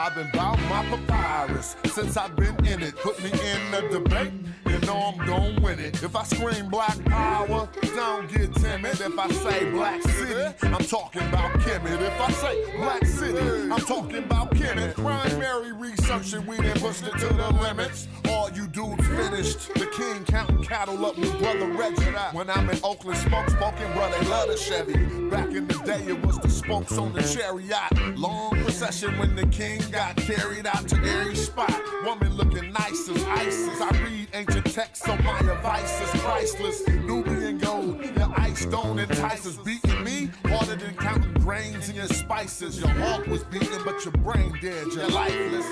I've been bout my papyrus since I've been in it. Put me in a debate, you know I'm gon' win it. If I scream black power, don't get timid. If I say black city, I'm talking about Kemet. If I say black city, I'm talking about Kemet. Primary research and we done pushed it to the limits. All you dudes finished. The king counting cattle up with brother Reggie. When I'm in Oakland, smoking, bro, they love the Chevy. Back in the day, it was the spokes on the chariot. Long procession when the king got carried out to every spot. Woman looking nice as ISIS. I read ancient texts, so my advice is priceless. Nubian gold, your ice don't entice us. Beating me harder than counting grains in your spices. Your heart was beating, but your brain dead. You're lifeless.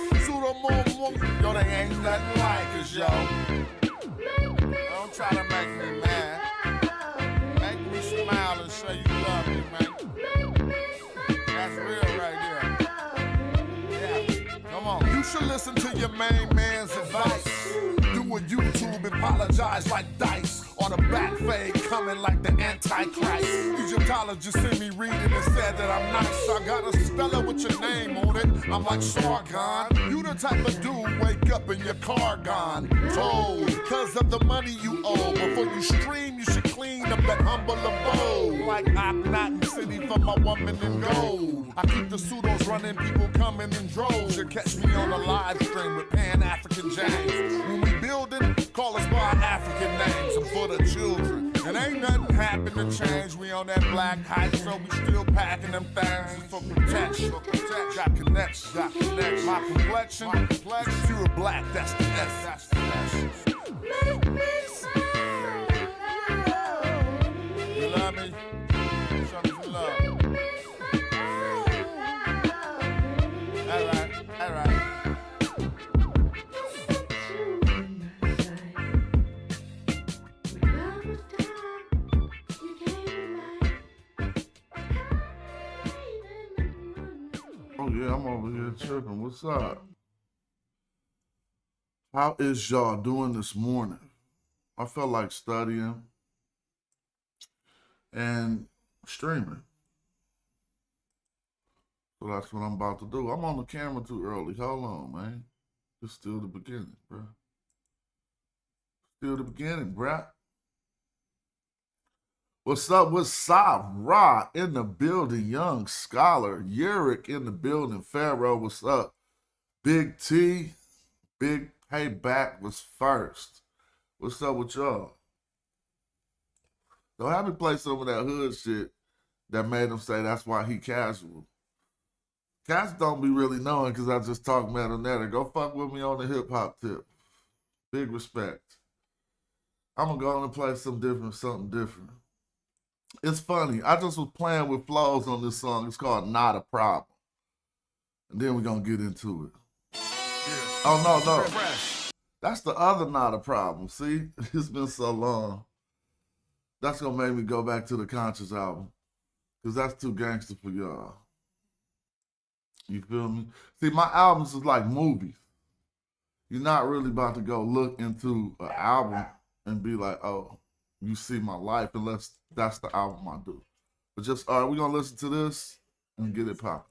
Yo, they ain't nothing like us, yo. Don't try to make me mad. Make me smile and say you love me, man. That's real right there. Yeah, come on. You should listen to your main man's advice. Do a YouTube, apologize like Dice. Or the back fade coming like the Antichrist. Egyptologists see me reading and said that I'm nice. I got a speller with your name on it. I'm like Sargon. You the type of dude wake up in your car gone. Told, cause of the money you owe. Before you stream, you should clean up that humble abode. Like Cognates city for my woman in gold. I keep the pseudos running, people coming in droves. You catch me on a live stream with Pan-African James. When we building, call us by our African names. I'm for the children. And ain't nothing happen to change. We on that black hype, so we still packing them things for protection. Got connections, My complexion, pure black, that's the S. Make me smile. You love me? Show me some love. All right. Oh yeah, I'm over here tripping. What's up? How is y'all doing this morning? I felt like studying and streaming. So that's what I'm about to do. I'm on the camera too early. Hold on, man. It's still the beginning, bro. Still the beginning, bruh. What's up? What's up? Ra in the building. Young Scholar. Yurik in the building. Pharaoh, what's up? Big T. Big Payback was first. What's up with y'all? So have me play some of that hood shit that made him say that's why he casual. Cats don't be really knowing because I just talk mad on that. Go fuck with me on the hip hop tip. Big respect. I'm gonna go on and play something different. It's funny. I just was playing with flows on this song. It's called Not a Problem. And then we're gonna get into it. Yeah. Oh no. That's the other Not a Problem. See? It's been so long. That's gonna make me go back to the Conscious album. Because that's too gangster for y'all. You feel me? See, my albums is like movies. You're not really about to go look into an album and be like, oh, you see my life, unless that's the album I do. But just, all right, we're going to listen to this and get it popping.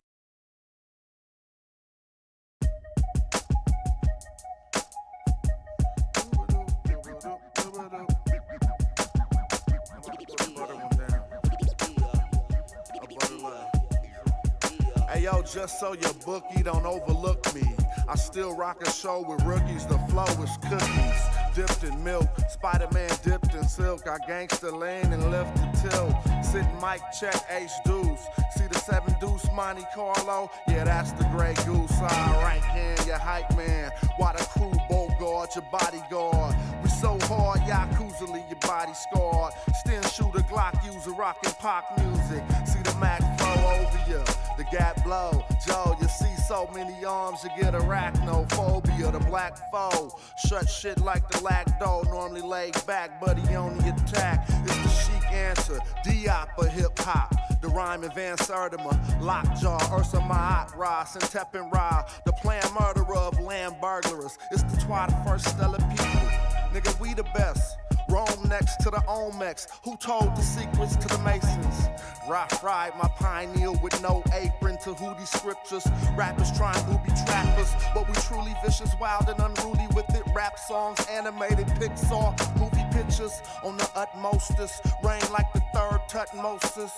Hey yo, just so your bookie don't overlook me, I still rock a show with rookies, the flow is cookies. Dipped in milk, Spider-Man dipped in silk. I gangsta lane and left the till. Sitting mic check, H deuce. See the 7 deuce, Monte Carlo? Yeah, that's the Grey Goose. Right hand, your hype man. Why the crew Bogart, your bodyguard? We so hard, Yakuzali, your body scarred. Still shooter, Glock user, rockin' pop music. See the Mac flow over you. The gap blow, Joe, you see so many arms, you get arachnophobia, the black foe. Shut shit like the lacto, normally laid back, but he on the attack. It's the chic answer, Diop or hip hop. The rhyme in Van Sertima, Lockjaw, Ursa Ma'at, Ross, and Tepin Ra. The planned murderer of land burglars. It's the twat first stellar people. Nigga, we the best. Rome next. Olmecs to the Olmecs, who told the secrets to the Masons? Rough ride my pineal with no apron to who these scriptures. Rappers trying to be trappers, but we truly vicious, wild and unruly with it. Rap songs, animated Pixar, movie pictures on the utmostest. Rain like the third Tutmosis.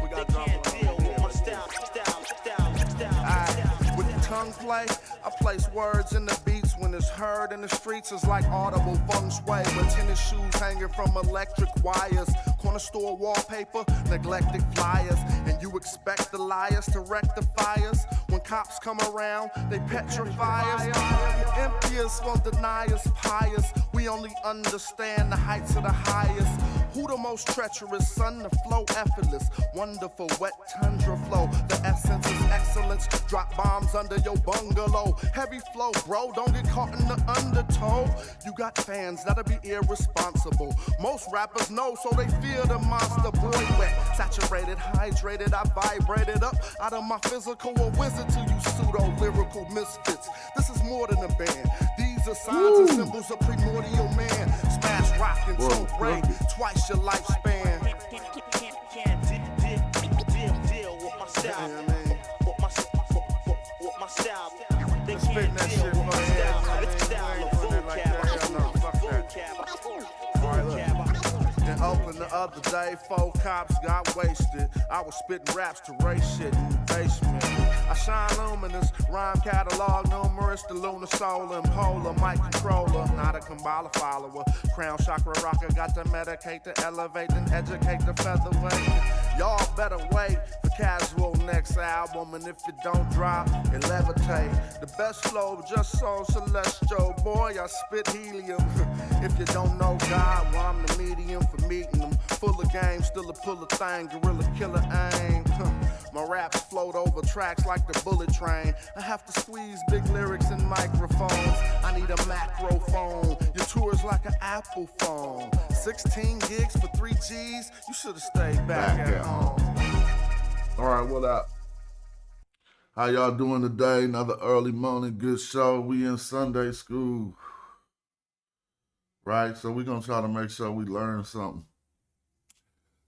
We got with the tongue play, I place words in the beats when it's heard in the streets. It's like audible feng shui with tennis shoes hanging from electric wires. Corner store wallpaper, neglected flyers. And you expect the liars to rectify us. When cops come around, they petrify us. Emptiers won't deny us, pious. We only understand the heights of the highest. Who the most treacherous? Son, the flow effortless. Wonderful, wet tundra flow. The essence is excellence. Drop bombs under your bungalow. Heavy flow, bro. Don't get caught in the undertow. You got fans that'll be irresponsible. Most rappers know, so they fear the monster. Boy, wet, saturated, hydrated. I vibrated up out of my physical. A wizard to you pseudo-lyrical misfits. This is more than a band. These are signs and symbols of primordial man. Smash, rock, and tone break. Twice your lifespan. Can't deal with my style. With my style. They can't deal with my style. In Oakland the other day, 4 cops got wasted. I was spitting raps to race shit in the basement. I shine luminous, rhyme catalog numerous, the lunar solar and polar, mic controller, not a Kabbalah follower. Crown chakra rocker, got to medicate, to elevate, and educate the featherweight. Y'all better wait for casual next album, and if it don't drop, it levitate. The best flow, just so celestial, boy, I spit helium. If you don't know God, well, I'm the medium for meeting them. Full of game, still a pull a thing, gorilla killer aim. My raps float over tracks like the bullet train. I have to squeeze big lyrics and microphones. I need a macro phone. Your tour is like an Apple phone. 16 gigs for 3 G's. You should have stayed back at home. All right, what up? How y'all doing today? Another early morning good show. We in Sunday school. Right? So we're going to try to make sure we learn something.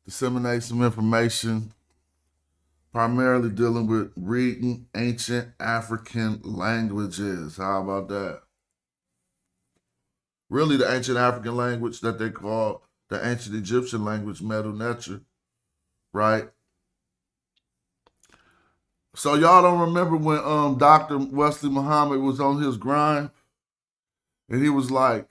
Disseminate some information. Primarily dealing with reading ancient African languages. How about that? Really the ancient African language that they call the ancient Egyptian language, Medu Neter, right? So y'all don't remember when Dr. Wesley Muhammad was on his grind? And he was like,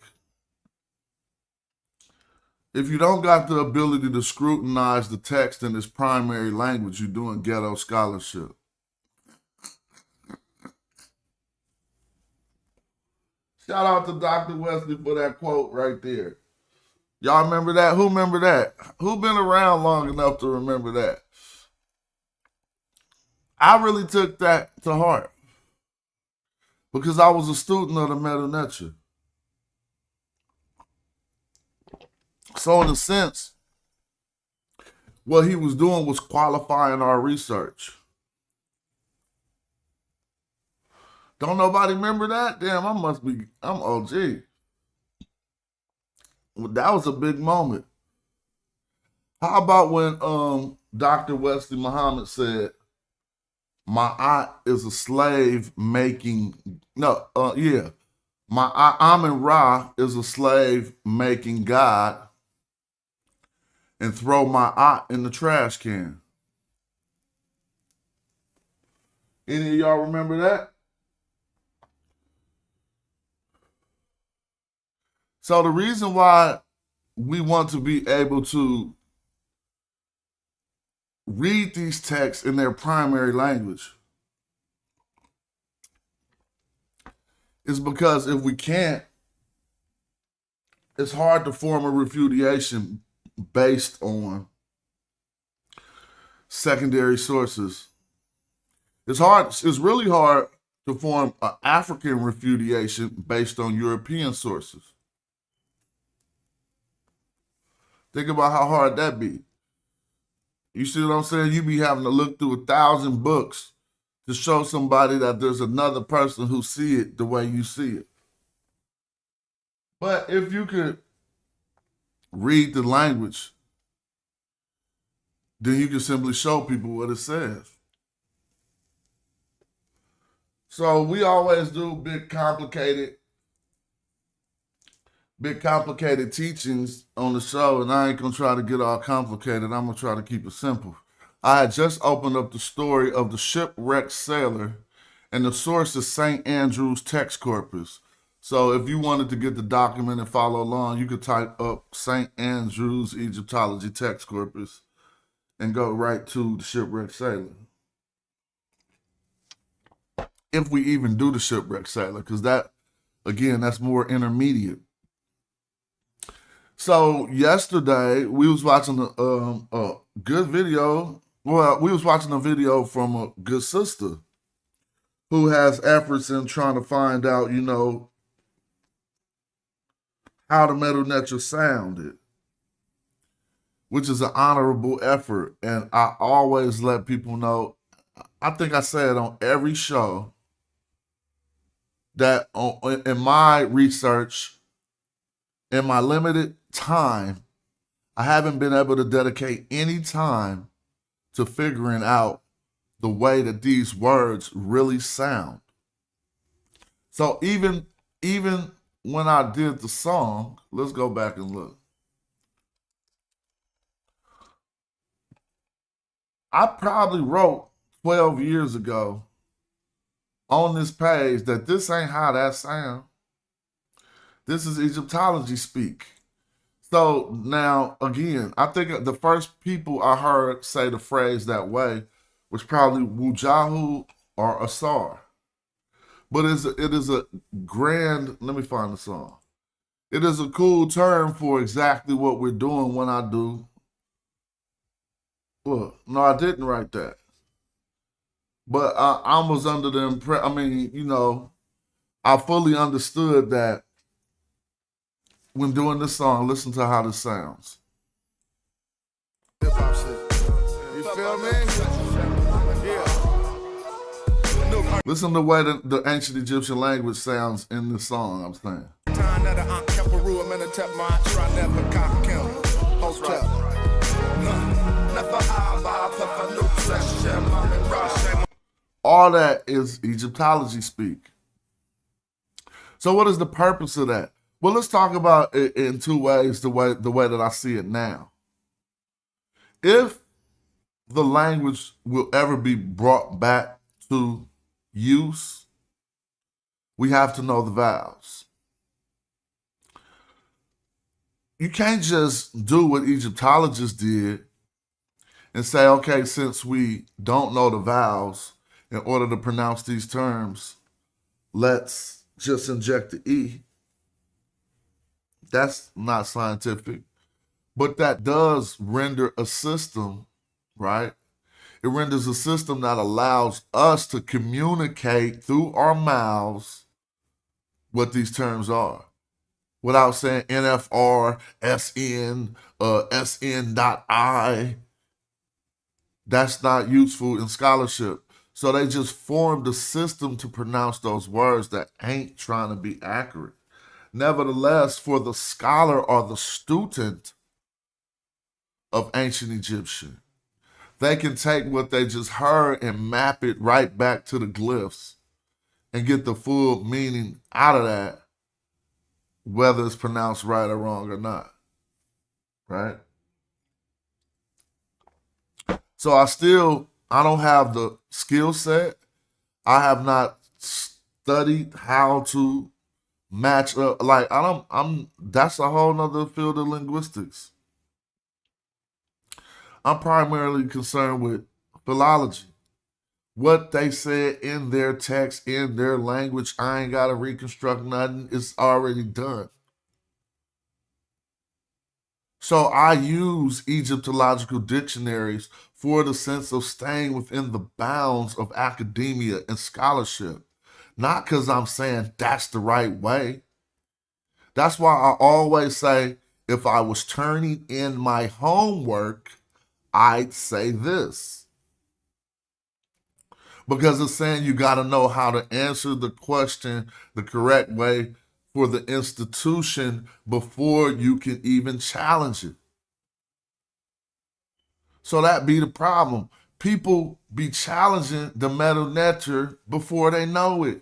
if you don't got the ability to scrutinize the text in its primary language, you're doing ghetto scholarship. Shout out to Dr. Wesley for that quote right there. Y'all remember that? Who remember that? Who been around long enough to remember that? I really took that to heart because I was a student of the Medu Neter. So in a sense, what he was doing was qualifying our research. Don't nobody remember that? Damn, I'm OG. Well, that was a big moment. How about when Dr. Wesley Muhammad said, my aunt is a slave making, my Amun Ra is a slave making God, and throw my aunt in the trash can. Any of y'all remember that? So the reason why we want to be able to read these texts in their primary language is because if we can't, it's hard to form a refutation based on secondary sources. It's really hard to form an African refutation based on European sources. Think about how hard that be. You see what I'm saying? You be having to look through 1,000 books to show somebody that there's another person who see it the way you see it. But if you could read the language, then you can simply show people what it says. So we always do big complicated teachings on the show, and I ain't gonna try to get all complicated. I'm gonna try to keep it simple. I had just opened up the story of the shipwrecked sailor, and the source is St. Andrew's text corpus. So if you wanted to get the document and follow along, you could type up St. Andrew's Egyptology text corpus and go right to the shipwrecked sailor. If we even do the shipwrecked sailor, because that, again, that's more intermediate. So yesterday we was watching a good video. Well, we was watching a video from a good sister who has efforts in trying to find out, how the Middle Nature sounded, which is an honorable effort. And I always let people know, I think I say it on every show, that in my research, in my limited time, I haven't been able to dedicate any time to figuring out the way that these words really sound. So even when I did the song, let's go back and look. I probably wrote 12 years ago on this page that this ain't how that sound. This is Egyptology speak. So now, again, I think the first people I heard say the phrase that way was probably Wujahu or Asar. But it is a grand, let me find the song. It is a cool term for exactly what we're doing when I do. Well, no, I didn't write that. But I was under the impression, I fully understood that when doing this song, listen to how this sounds. You feel me? Yeah. Listen to the way the ancient Egyptian language sounds in the song I'm saying. All that is Egyptology speak. So what is the purpose of that? Well, let's talk about it in two ways, the way that I see it now. If the language will ever be brought back to use, we have to know the vowels. You can't just do what Egyptologists did and say, okay, since we don't know the vowels, in order to pronounce these terms, let's just inject the E. That's not scientific, but that does render a system, right? It renders a system that allows us to communicate through our mouths what these terms are without saying NFR, SN, SN.I. That's not useful in scholarship. So they just formed a system to pronounce those words that ain't trying to be accurate. Nevertheless, for the scholar or the student of ancient Egyptian, they can take what they just heard and map it right back to the glyphs and get the full meaning out of that, whether it's pronounced right or wrong or not, right? So I don't have the skill set. I have not studied how to match up. That's a whole nother field of linguistics. I'm primarily concerned with philology. What they said in their text, in their language, I ain't got to reconstruct nothing. It's already done. So I use Egyptological dictionaries for the sense of staying within the bounds of academia and scholarship. Not because I'm saying that's the right way. That's why I always say, if I was turning in my homework, I'd say this. Because it's saying you got to know how to answer the question the correct way for the institution before you can even challenge it. So that be the problem. People be challenging the meta nature before they know it.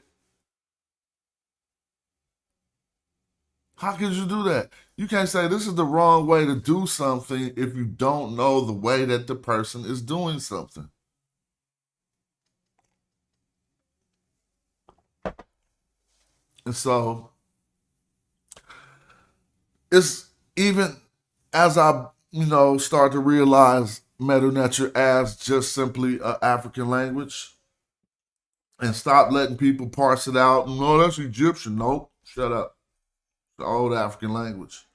How could you do that? You can't say this is the wrong way to do something if you don't know the way that the person is doing something. And so it's even as I, start to realize meta nature as just simply an African language and stop letting people parse it out. No, that's Egyptian. Nope, shut up. The old African language.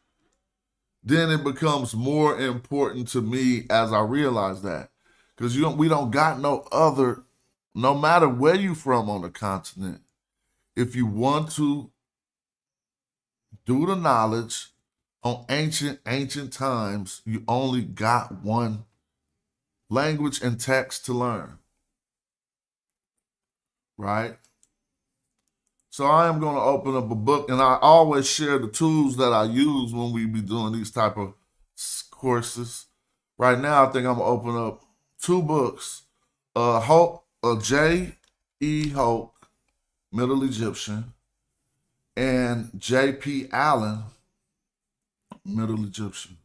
Then it becomes more important to me as I realize that. Because we don't got no other, no matter where you from on the continent, if you want to do the knowledge on ancient times, you only got one language and text to learn. Right? So I am going to open up a book, and I always share the tools that I use when we be doing these type of courses. Right now, I think I'm going to open up two books. J.E. Hoke, Middle Egyptian, and J.P. Allen, Middle Egyptian.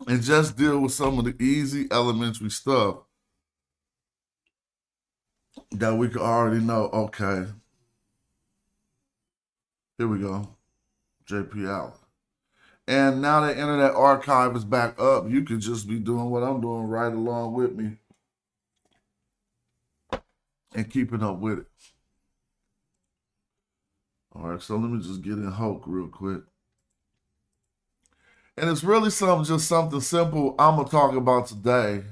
And just deal with some of the easy elementary stuff that we could already know. Okay, here we go, J.P. Allen. And now the Internet Archive is back up. You could just be doing what I'm doing right along with me and keeping up with it. All right, so let me just get in Hoke real quick. And it's really something simple I'm going to talk about today.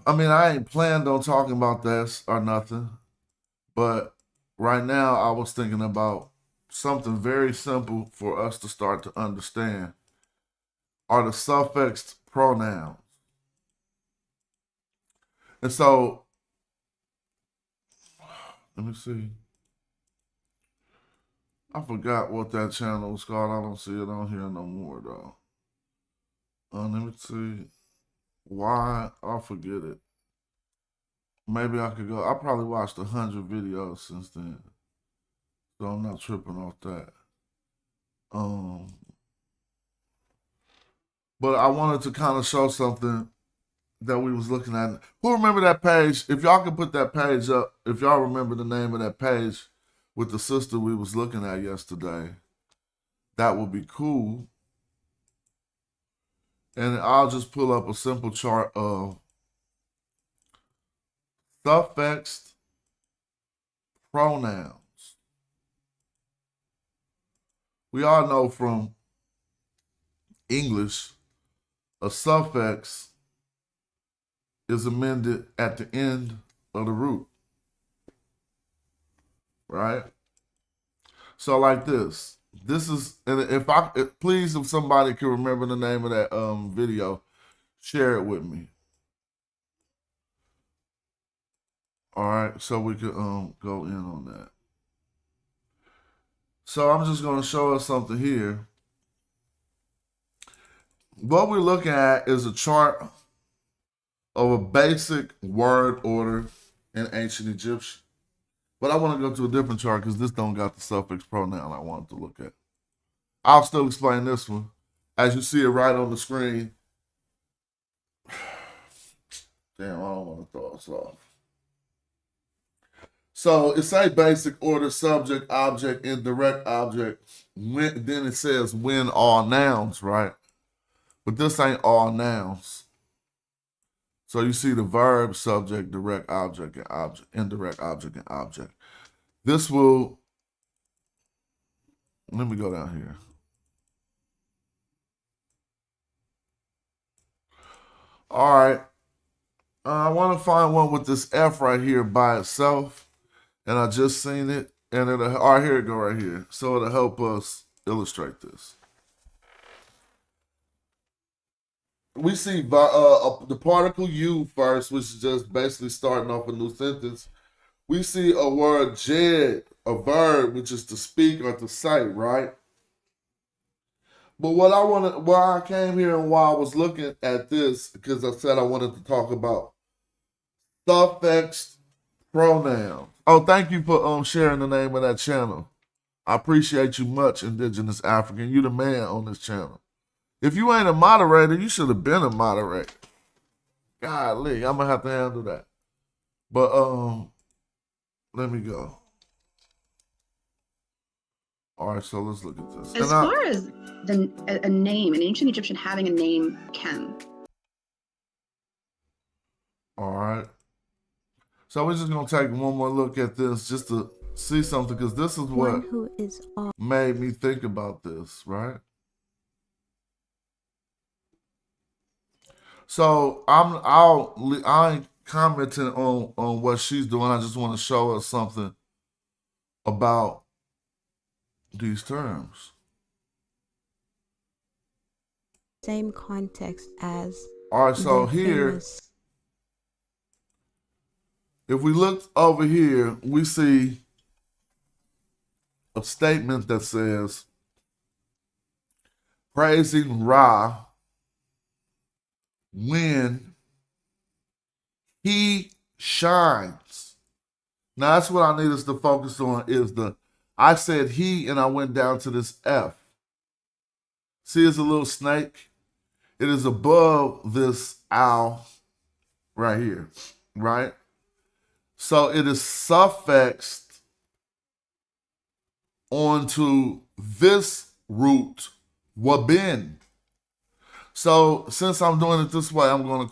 I mean, I ain't planned on talking about this or nothing, but right now I was thinking about something very simple for us to start to understand are the suffixed pronouns. And so, let me see. I forgot what that channel was called. I don't see it on here no more, though. Let me see. Why? I forget it. Maybe I could go. I probably watched 100 videos since then. So I'm not tripping off that. But I wanted to kind of show something that we was looking at. Who remember that page? If y'all could put that page up, if y'all remember the name of that page with the sister we was looking at yesterday, that would be cool. And I'll just pull up a simple chart of suffixed pronouns. We all know from English, a suffix is amended at the end of the root. Right? So like this. This is, and please, if somebody can remember the name of that video, share it with me. All right, so we could go in on that. So I'm just going to show us something here. What we're looking at is a chart of a basic word order in ancient Egyptian. But I want to go to a different chart because this don't got the suffix pronoun I wanted to look at. I'll still explain this one. As you see it right on the screen. Damn, I don't want to throw this off. So it's a basic order, subject, object, indirect object. Then it says when all nouns, right? But this ain't all nouns. So you see the verb, subject, direct object, and object, indirect object, and object. This will, let me go down here. All right. I want to find one with this F right here by itself. And I just seen it. And it'll, all right, here it go right here. So it'll help us illustrate this. we see the particle you first, which is just basically starting off a new sentence. We see a word jed, a verb, which is to speak or to say, right? But what I came here and why I was looking at this, because I said I wanted to talk about suffixed pronouns. Oh, thank you for sharing the name of that channel. I appreciate you much, Indigenous African. You the man on this channel. If you ain't a moderator, you should have been a moderator. Golly, I'm gonna have to handle that. But let me go. All right, so let's look at this. As far as a name, an ancient Egyptian having a name can. All right. So we're just gonna take one more look at this just to see something, because this is what made me think about this, right? So I ain't commenting on what she's doing. I just want to show us something about these terms. Same context as. All right, so here, if we look over here, we see a statement that says, praising Ra when he shines. Now that's what I need us to focus on, is I said he and I went down to this F. See, it's a little snake. It is above this owl right here, right? So it is suffixed onto this root, wabin. So since I'm doing it this way, I'm going to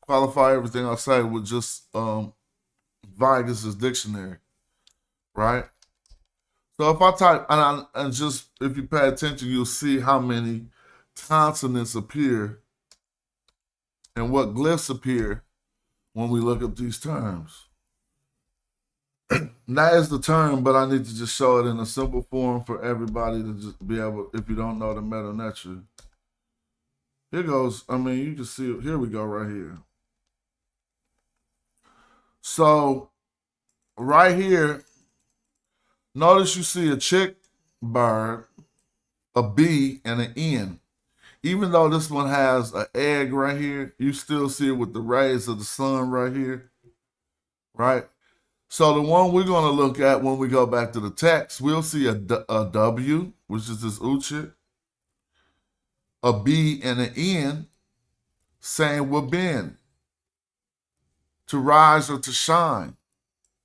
qualify everything I say with just Vargas's dictionary, right? So if I type, and just if you pay attention, you'll see how many consonants appear and what glyphs appear when we look up these terms. That is the term, but I need to just show it in a simple form for everybody to just be able, if you don't know the meta nature. Here goes, I mean, you can see it. Here we go right here. So right here, notice you see a chick bird, a B, and an N. Even though this one has an egg right here, you still see it with the rays of the sun right here, right? So the one we're going to look at when we go back to the text, we'll see a W, which is this uchit, a B and an N, saying wabin, to rise or to shine,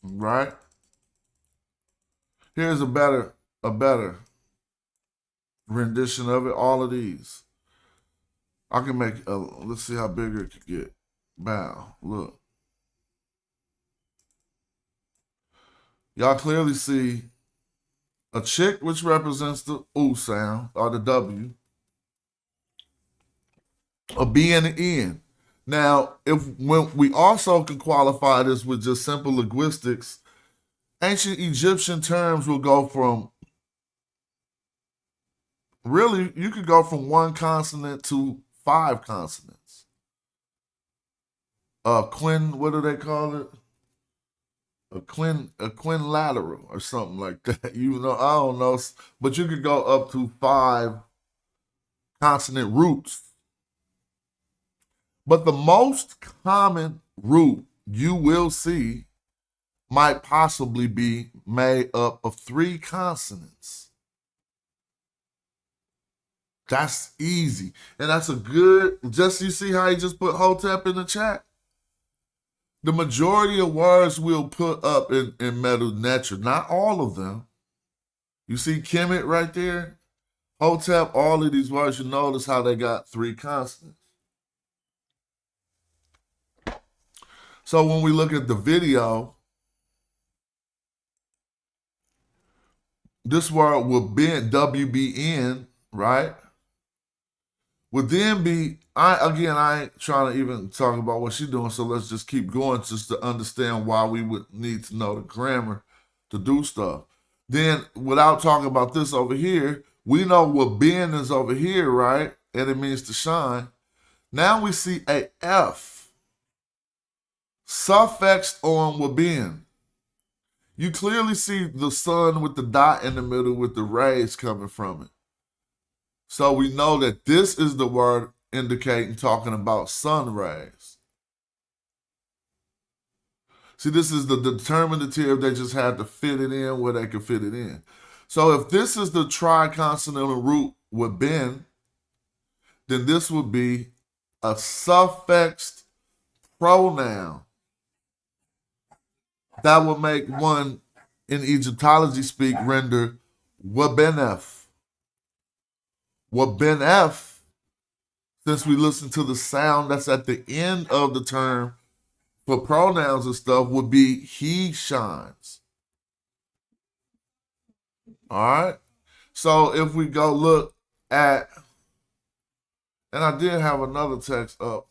right? Here's a better rendition of it. All of these. I can make, let's see how bigger it could get. Bow, look. Y'all clearly see a chick, which represents the oo sound, or the W, a B and an N. Now, when we also can qualify this with just simple linguistics, ancient Egyptian terms will go from, really, you could go from one consonant to 5 consonants. What do they call it? A quinlateral or something like that. You know, I don't know, but you could go up to 5 consonant roots. But the most common root you will see might possibly be made up of 3 consonants. That's easy. And that's a good, just you see how he just put Hotep in the chat? The majority of words we'll put up in Medu Neter, not all of them. You see Kemet right there? Hotep, all of these words, you notice how they got 3 consonants. So when we look at the video, this word would be WBN, right? Would then be, I ain't trying to even talk about what she's doing, so let's just keep going just to understand why we would need to know the grammar to do stuff. Then, without talking about this over here, We know what ben is over here, right? And it means to shine. Now we see a F suffixed on wabin. You clearly see the sun with the dot in the middle with the rays coming from it. So we know that this is the word indicating talking about sun rays. See, this is the determinative. They just had to fit it in where they could fit it in. So if this is the triconsonantal root with ben, then this would be a suffixed pronoun that would make one in Egyptology speak render wabenef. Wabenef, since we listen to the sound that's at the end of the term for pronouns and stuff, would be he shines. All right. So if we go look at, and I did have another text up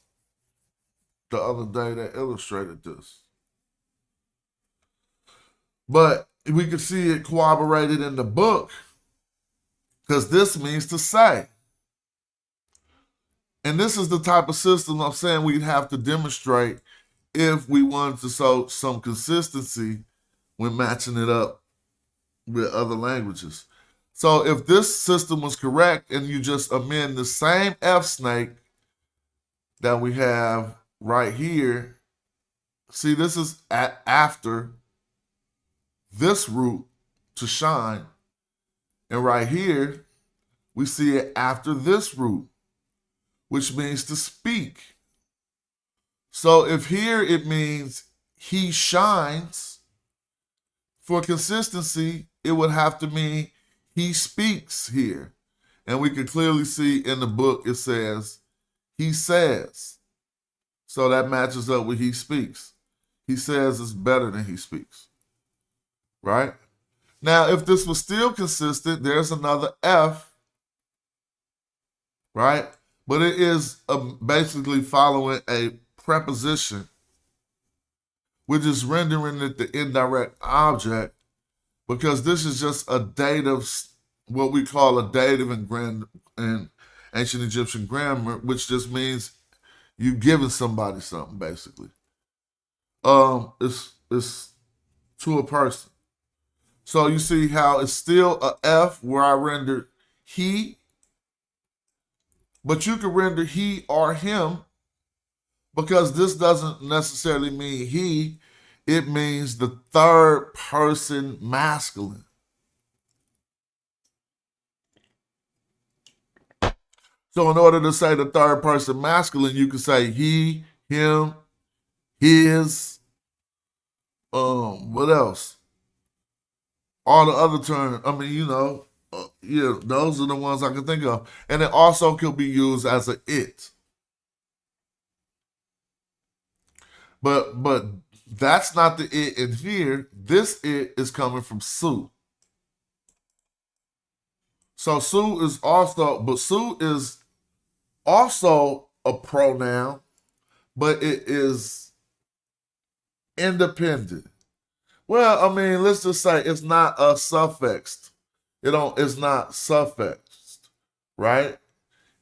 the other day that illustrated this, but we could see it corroborated in the book because this means to say. And this is the type of system I'm saying we'd have to demonstrate if we wanted to show some consistency when matching it up with other languages. So if this system was correct and you just amend the same F snake that we have right here, see, this is after this root to shine. And right here, we see it after this root, which means to speak. So if here it means he shines, for consistency, it would have to mean he speaks here. And we can clearly see in the book it says, he says. So that matches up with he speaks. He says is better than he speaks. Right? Now, if this was still consistent, there's another F. Right? But it is basically following a preposition, which is rendering it the indirect object, because this is just a dative, what we call a dative in ancient Egyptian grammar, which just means you giving somebody something, basically. It's to a person. So you see how it's still a F where I rendered he, but you can render he or him because this doesn't necessarily mean he, it means the third person masculine. So in order to say the third person masculine, you can say he, him, his, what else? All the other terms, I mean, yeah, those are the ones I can think of. And it also could be used as a it. But that's not the it in here. This it is coming from Su. So Su is also a pronoun, but it is independent. Well, I mean, let's just say it's not a suffixed. It's not suffixed, right?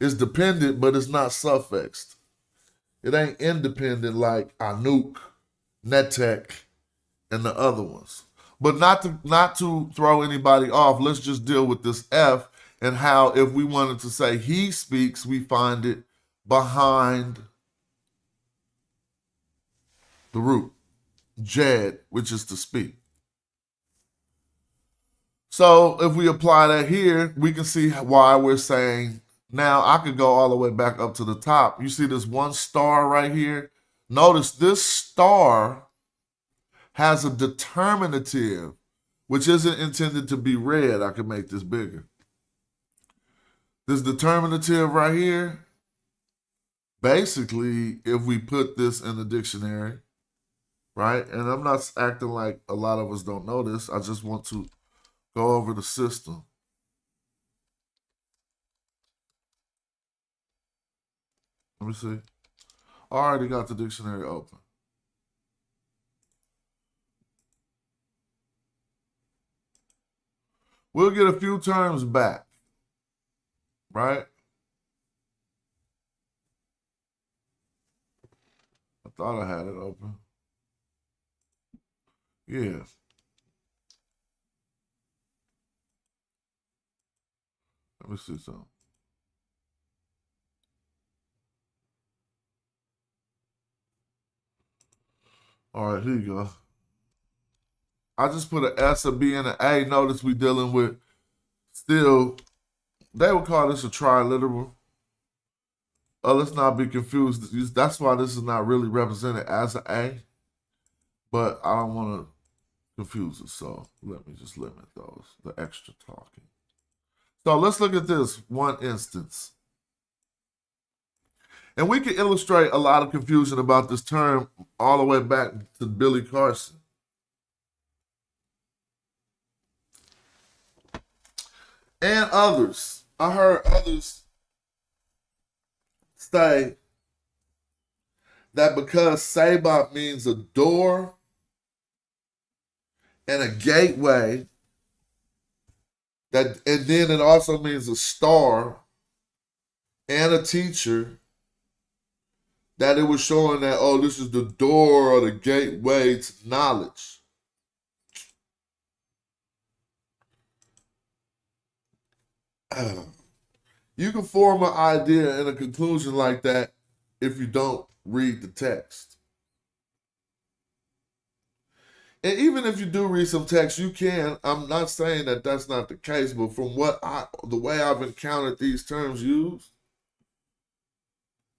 It's dependent, but it's not suffixed. It ain't independent like Anuk, Netek, and the other ones. But not to throw anybody off, let's just deal with this F and how if we wanted to say he speaks, we find it behind the root, Jed, which is to speak. So if we apply that here, we can see why we're saying, now I could go all the way back up to the top. You see this one star right here? Notice this star has a determinative, which isn't intended to be read. I can make this bigger. This determinative right here, basically, if we put this in the dictionary, right? And I'm not acting like a lot of us don't know this. I just want to go over the system. Let me see. I already got the dictionary open. We'll get a few terms back. right? I thought I had it open. Yeah. Let me see something. All right, here you go. I just put an S, a B, and an A. Notice we dealing with still, they would call this a triliteral. Let's not be confused. That's why this is not really represented as an A. But I don't want to confuse it, so let me just limit those, the extra talking. So let's look at this one instance. And we can illustrate a lot of confusion about this term all the way back to Billy Carson. And others. I heard others say that because Seba means a door and a gateway, and then it also means a star and a teacher, that it was showing that, oh, this is the door or the gateway to knowledge. You can form an idea and a conclusion like that if you don't read the text. And even if you do read some text, you can. I'm not saying that that's not the case, but from the way I've encountered these terms used,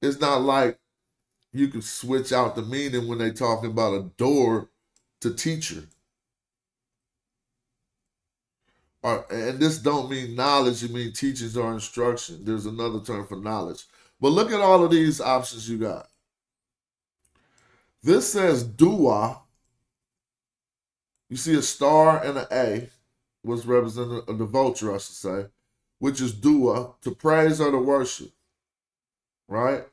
it's not like you can switch out the meaning when they're talking about a door to teacher. And this don't mean knowledge, it means teachings or instruction. There's another term for knowledge. But look at all of these options you got. This says dua. You see a star and an A, what's represented the vulture, I should say, which is dua, to praise or to worship, right?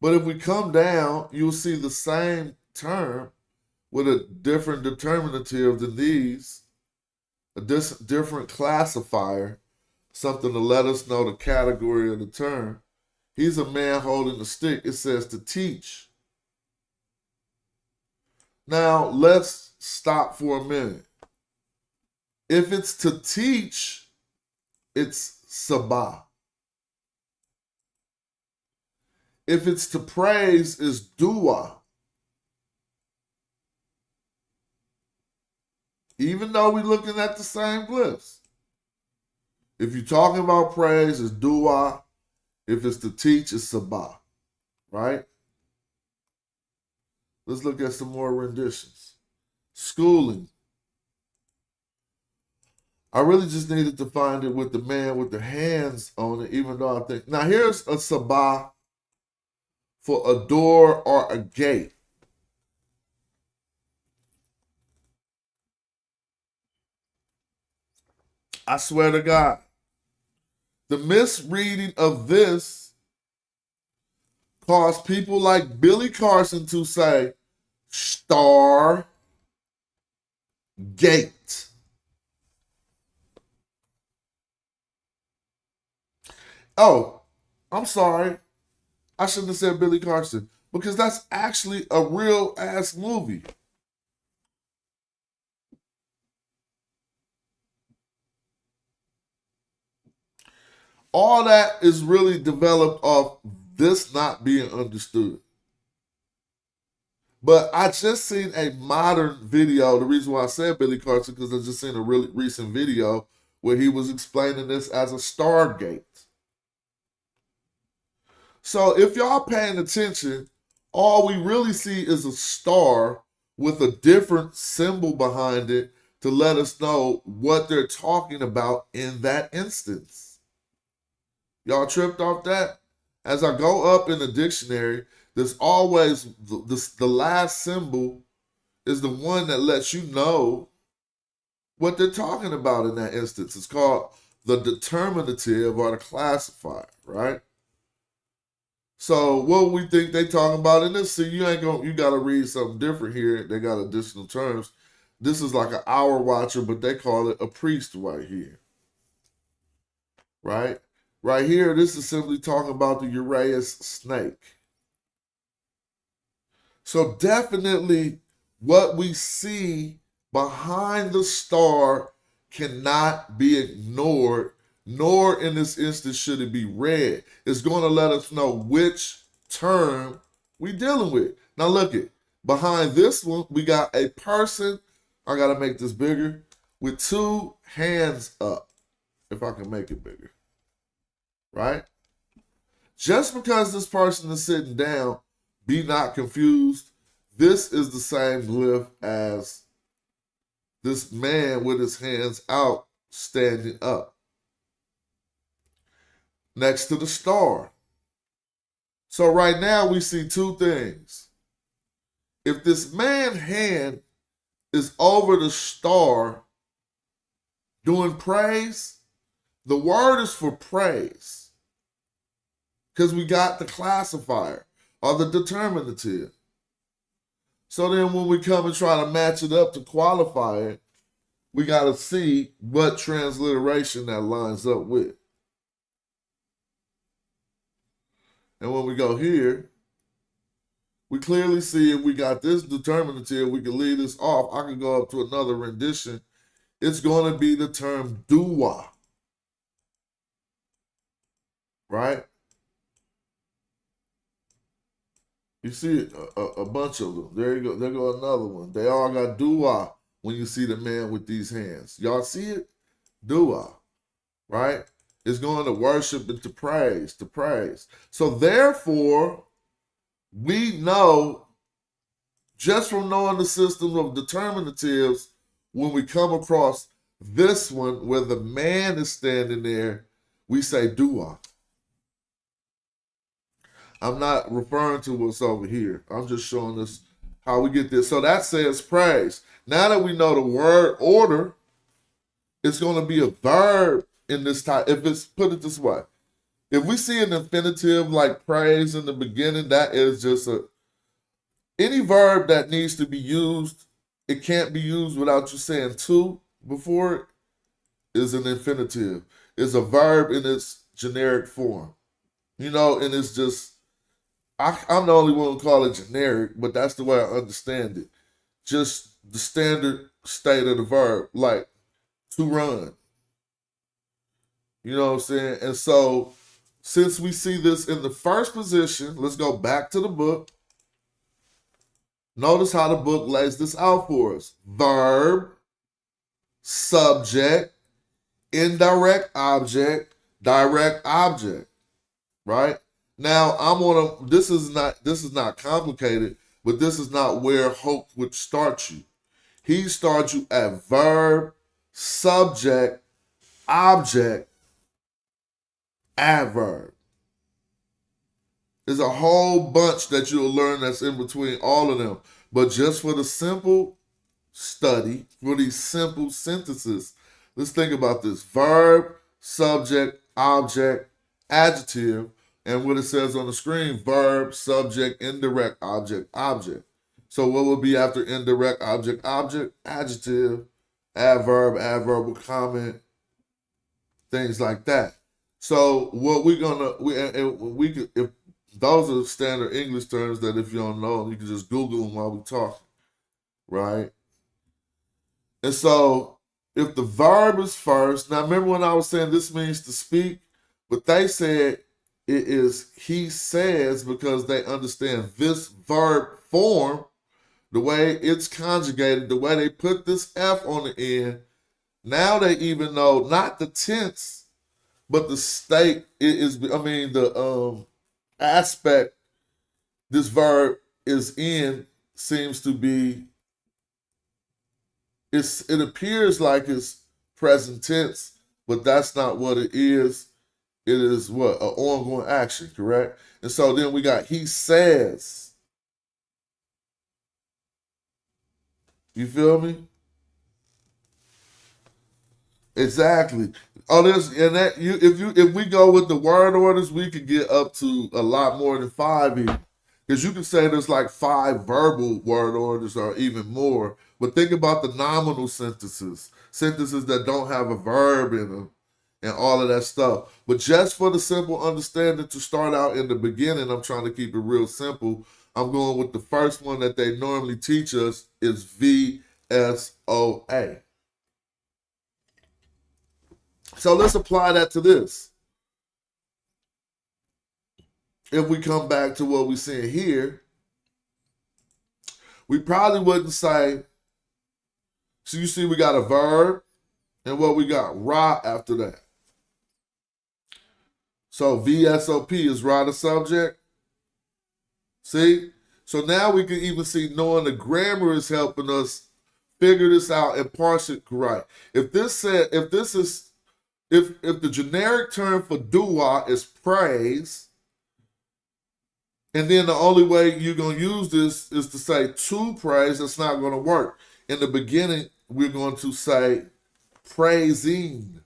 But if we come down, you'll see the same term with a different determinative than these, a different classifier, something to let us know the category of the term. He's a man holding a stick. It says to teach. Now, let's stop for a minute. If it's to teach, it's sabah. If it's to praise, it's dua. Even though we're looking at the same glyphs. If you're talking about praise, it's dua. If it's to teach, it's sabah. Right? Let's look at some more renditions. Schooling. I really just needed to find it with the man with the hands on it, even though I think. Now, here's a sabah for a door or a gate. I swear to God, the misreading of this caused people like Billy Carson to say star gate. Oh, I'm sorry. I shouldn't have said Billy Carson, because that's actually a real ass movie. All that is really developed off this not being understood. But I just seen a modern video. The reason why I said Billy Carson, because I just seen a really recent video where he was explaining this as a stargate. So if y'all paying attention, all we really see is a star with a different symbol behind it to let us know what they're talking about in that instance. Y'all tripped off that? As I go up in the dictionary, there's always the last symbol is the one that lets you know what they're talking about in that instance. It's called the determinative or the classifier, right? So what we think they talking about in this? See, you gotta read something different here. They got additional terms. This is like an hour watcher, but they call it a priest right here. Right? Right here, this is simply talking about the Uranus snake. So definitely what we see behind the star cannot be ignored, nor in this instance should it be read. It's going to let us know which term we dealing with. Now look it. Behind this one, we got a person, I got to make this bigger, with two hands up, if I can make it bigger. Right? Just because this person is sitting down, be not confused. This is the same glyph as this man with his hands out, standing up. Next to the star. So right now we see two things. If this man's hand is over the star doing praise, the word is for praise. Because we got the classifier or the determinative. So then when we come and try to match it up to qualify it, we got to see what transliteration that lines up with. And when we go here, we clearly see if we got this determinative, we can leave this off. I can go up to another rendition. It's going to be the term dua. Right? You see a bunch of them. There you go. There go another one. They all got dua when you see the man with these hands. Y'all see it? Dua. Right? It's going to worship and to praise, to praise. So therefore, we know, just from knowing the system of determinatives, when we come across this one where the man is standing there, we say dua. I'm not referring to what's over here. I'm just showing us how we get this. So that says praise. Now that we know the word order, it's going to be a verb in this type. If it's, put it this way, if we see an infinitive like praise in the beginning, that is just any verb that needs to be used, it can't be used without you saying to before it, is an infinitive. It's a verb in its generic form. You know, and it's just, I'm the only one who call it generic, but that's the way I understand it. Just the standard state of the verb, like to run. You know what I'm saying? And so, since we see this in the first position, let's go back to the book. Notice how the book lays this out for us. Verb, subject, indirect object, direct object. Right? Now, this is not complicated, but this is not where Hope would start you. He starts you at verb, subject, object, adverb. There's a whole bunch that you'll learn that's in between all of them. But just for the simple study, for these simple sentences, let's think about this. Verb, subject, object, adjective, and what it says on the screen, verb, subject, indirect object, object. So what would be after indirect object, object? Adjective, adverb, adverbial comment, things like that. So what we could, if those are standard English terms that if you don't know them, you can just Google them while we talk, right? And so if the verb is first, now remember when I was saying this means to speak, but they said it is he says because they understand this verb form, the way it's conjugated, the way they put this F on the end. Now they even know not the tense, but the state the aspect this verb is in seems to be, it appears like it's present tense, but that's not what it is. It is what? An ongoing action, correct? And so then we got he says. You feel me? Exactly. Oh, if we go with the word orders, we could get up to a lot more than 5 even. Because you can say there's like 5 verbal word orders or even more. But think about the nominal sentences that don't have a verb in them. and all of that stuff. But just for the simple understanding to start out in the beginning, I'm trying to keep it real simple. I'm going with the first one that they normally teach us is VSOA. So let's apply that to this. If we come back to what we're seeing here, we probably wouldn't say, so you see we got a verb, and what we got, ra after that. So VSOP is ra the subject. See? So now we can even see knowing the grammar is helping us figure this out and parse it correct. If the generic term for dua is praise, and then the only way you're going to use this is to say to praise, it's not going to work. In the beginning, we're going to say praising.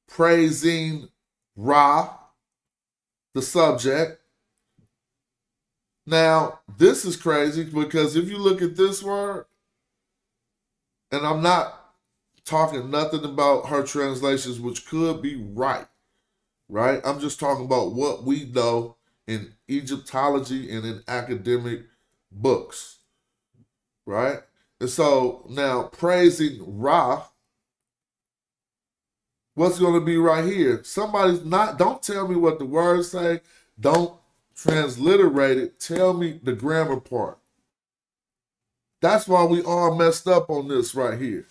Praising Ra, the subject. Now, this is crazy because if you look at this word, and I'm not talking nothing about her translations, which could be right? I'm just talking about what we know in Egyptology and in academic books, right? And so now praising Ra, what's going to be right here? Don't tell me what the words say. Don't transliterate it. Tell me the grammar part. That's why we all messed up on this right here.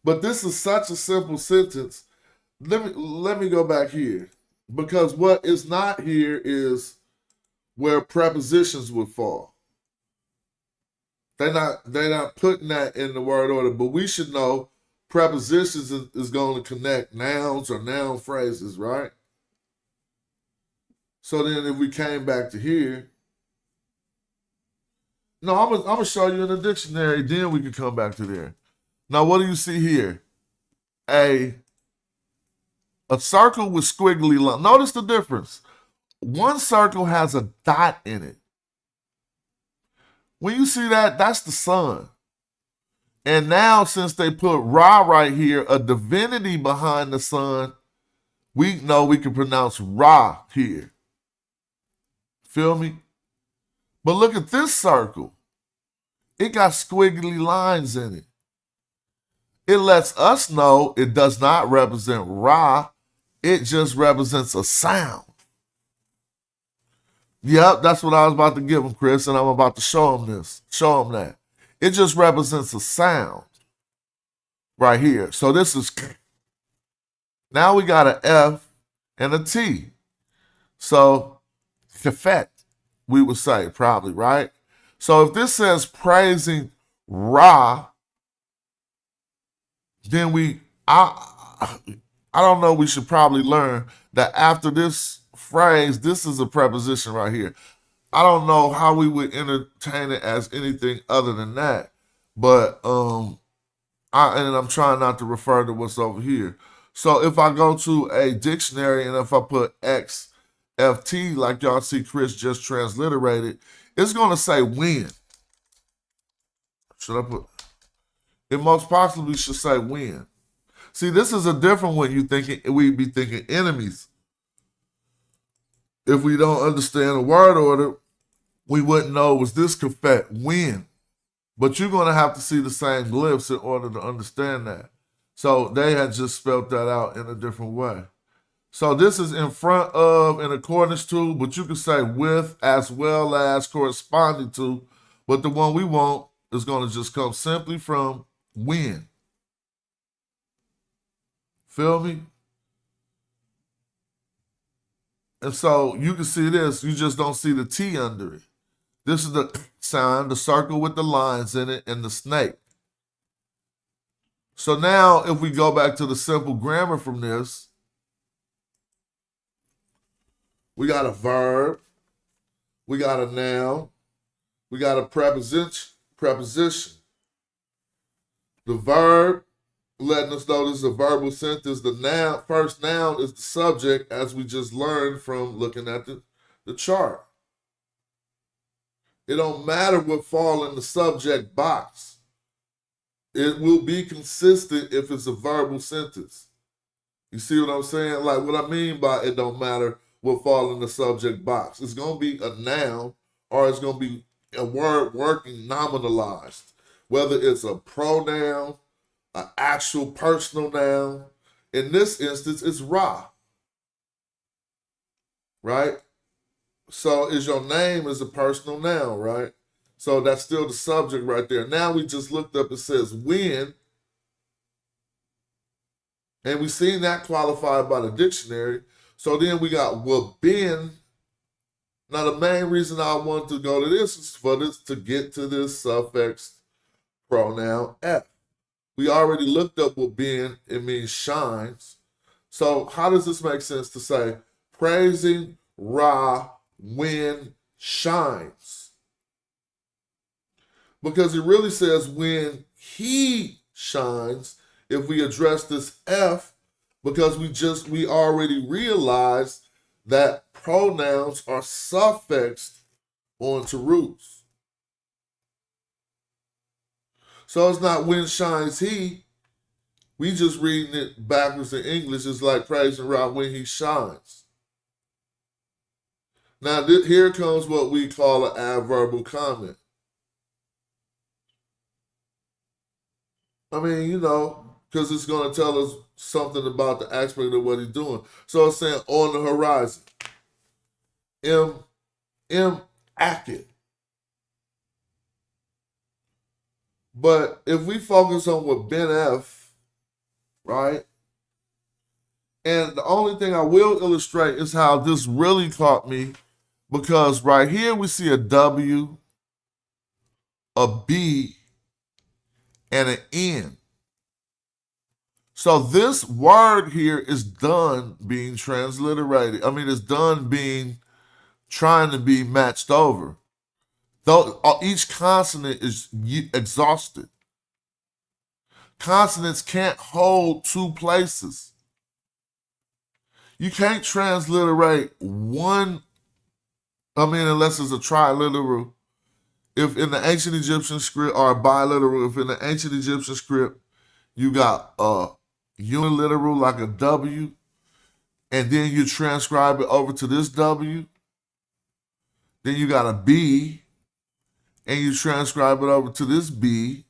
But this is such a simple sentence. Let me go back here. Because what is not here is where prepositions would fall. They're not putting that in the word order, but we should know prepositions is going to connect nouns or noun phrases, right? So then if we came back to here, no, I'm going to show you in the dictionary, then we can come back to there. Now, what do you see here? A circle with squiggly lines. Notice the difference. One circle has a dot in it. When you see that, that's the sun. And now, since they put Ra right here, a divinity behind the sun, we know we can pronounce Ra here. Feel me? But look at this circle. It got squiggly lines in it. It lets us know it does not represent Ra. It just represents a sound. Yep, that's what I was about to give him, Chris, and I'm about to show him this. Show him that. It just represents a sound right here. So this is, now we got an F and a T. So, kafet, we would say probably, right? So if this says praising Ra, then I don't know, we should probably learn that after this phrase, this is a preposition right here. I don't know how we would entertain it as anything other than that, but I'm trying not to refer to what's over here. So if I go to a dictionary and if I put XFT, like y'all see Chris just transliterated, it's going to say when. Should I put? It most possibly should say when. See, this is a different one. We'd be thinking enemies. If we don't understand the word order, we wouldn't know, was this kafet when? But you're going to have to see the same glyphs in order to understand that. So they had just spelled that out in a different way. So this is in front of, in accordance to, but you can say with as well as corresponding to, but the one we want is going to just come simply from when. Feel me? And so you can see this, you just don't see the T under it. This is the sound, the circle with the lines in it, and the snake. So now if we go back to the simple grammar from this, we got a verb, we got a noun, we got a preposition. The verb, letting us know this is a verbal sentence. The noun, first noun is the subject, as we just learned from looking at the chart. It don't matter what fall in the subject box. It will be consistent if it's a verbal sentence. You see what I'm saying? Like, what I mean by it don't matter what fall in the subject box. It's going to be a noun or it's going to be a word working nominalized. Whether it's a pronoun, an actual personal noun. In this instance, it's ra. Right? So is your name is a personal noun, right? So that's still the subject right there. Now we just looked up, it says when, and we seen that qualified by the dictionary. So then we got will been. Now the main reason I wanted to go to this is for this to get to this suffixed pronoun F. We already looked up what been, it means shines. So how does this make sense to say praising Ra when shines? Because it really says when he shines, if we address this F, because we already realized that pronouns are suffixed onto roots. So it's not when shines he. We just reading it backwards in English. It's like praising Ra when he shines. Now here comes what we call an adverbial comment. I mean, you know, because it's going to tell us something about the aspect of what he's doing. So it's saying on the horizon. Accurate. But if we focus on what Ben F, right? And the only thing I will illustrate is how this really caught me, because right here we see a W, a B, and an N. So this word here is done being transliterated. I mean, it's done being, trying to be matched over. Though each consonant is exhausted. Consonants can't hold two places. You can't transliterate one, unless it's a triliteral. If in the ancient Egyptian script, or a biliteral, if in the ancient Egyptian script, you got a uniliteral like a W, and then you transcribe it over to this W, then you got a B, and you transcribe it over to this B,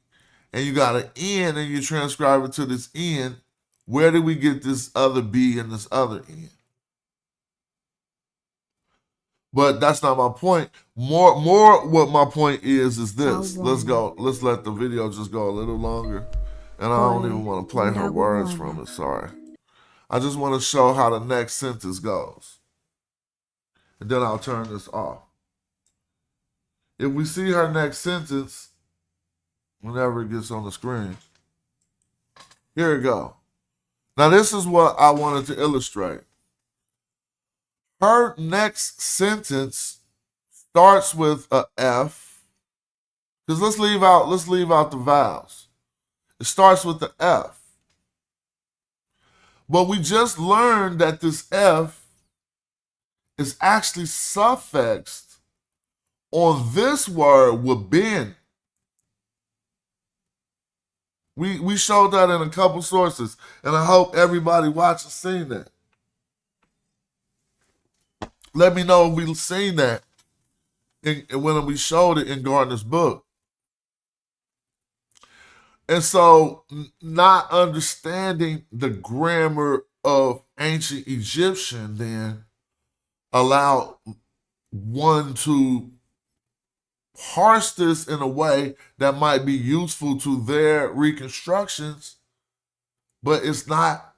and you got an N, and you transcribe it to this N. Where did we get this other B and this other N? But that's not my point. More what my point is this. Let's go. Let's let the video just go a little longer. And I don't even want to play her words from it, sorry. I just want to show how the next sentence goes. And then I'll turn this off. If we see her next sentence, whenever it gets on the screen, here we go. Now this is what I wanted to illustrate. Her next sentence starts with a F. Because let's leave out the vowels. It starts with the F. But we just learned that this F is actually suffixed on this word with been. We showed that in a couple sources, and I hope everybody watching seen that. Let me know if we've seen that when we showed it in Gardner's book. And so not understanding the grammar of ancient Egyptian then allowed one to parse this in a way that might be useful to their reconstructions, but it's not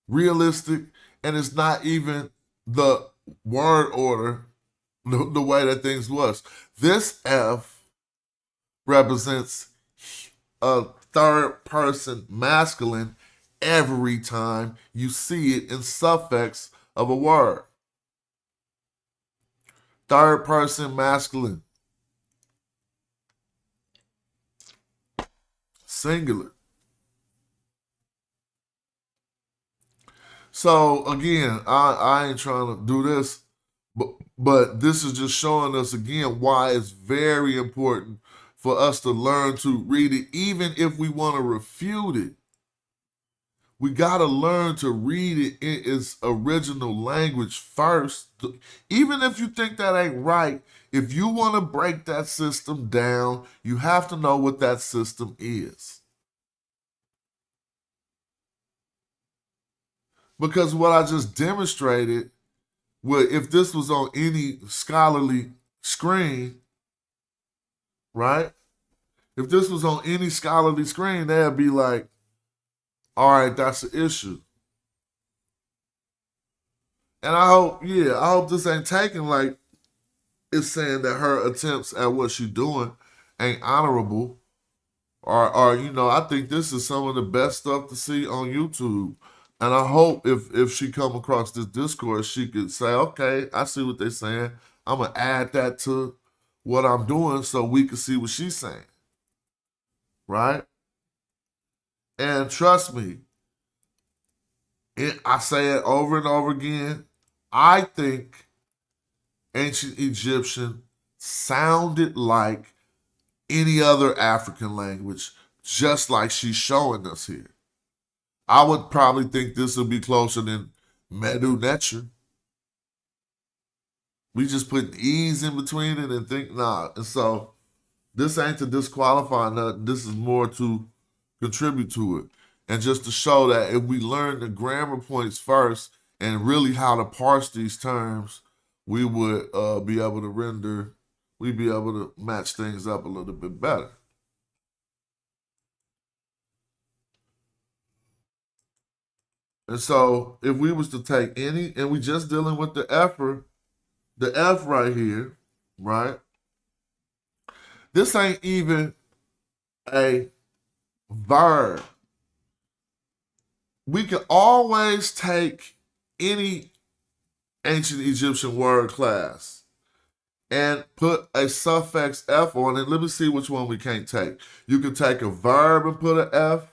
realistic, and it's not even the word order the way that things was. This F represents a third person masculine every time you see it in suffix of a word. Third person masculine. Singular. So again, I ain't trying to do this, but this is just showing us again why it's very important for us to learn to read it, even if we want to refute it. We got to learn to read it in its original language first. Even if you think that ain't right, if you want to break that system down, you have to know what that system is. Because what I just demonstrated, well, if this was on any scholarly screen, right? If this was on any scholarly screen, they'd be like, all right, that's an issue. And I hope this ain't taken like it's saying that her attempts at what she's doing ain't honorable. Or I think this is some of the best stuff to see on YouTube. And I hope if she come across this discourse, she could say, okay, I see what they're saying. I'm going to add that to what I'm doing so we can see what she's saying. Right? And trust me, I say it over and over again, I think ancient Egyptian sounded like any other African language, just like she's showing us here. I would probably think this would be closer than Medu Necher. We just put E's in between it and think, nah. And so this ain't to disqualify nothing. This is more to contribute to it. And just to show that if we learn the grammar points first and really how to parse these terms, we would be able to match things up a little bit better. And so if we was to take any, and we just dealing with the F right here, right? This ain't even a verb. We can always take any ancient Egyptian word class and put a suffix F on it. Let me see which one we can't take. You can take a verb and put an F.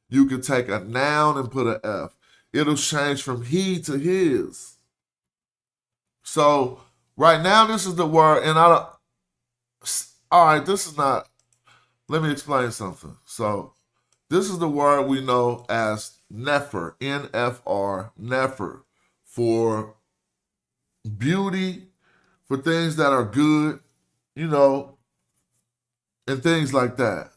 You can take a noun and put an F. It'll change from he to his. So right now, this is the word, and all right, this is not, let me explain something. So this is the word we know as Nefer, N-F-R, Nefer, for beauty, for things that are good, and things like that.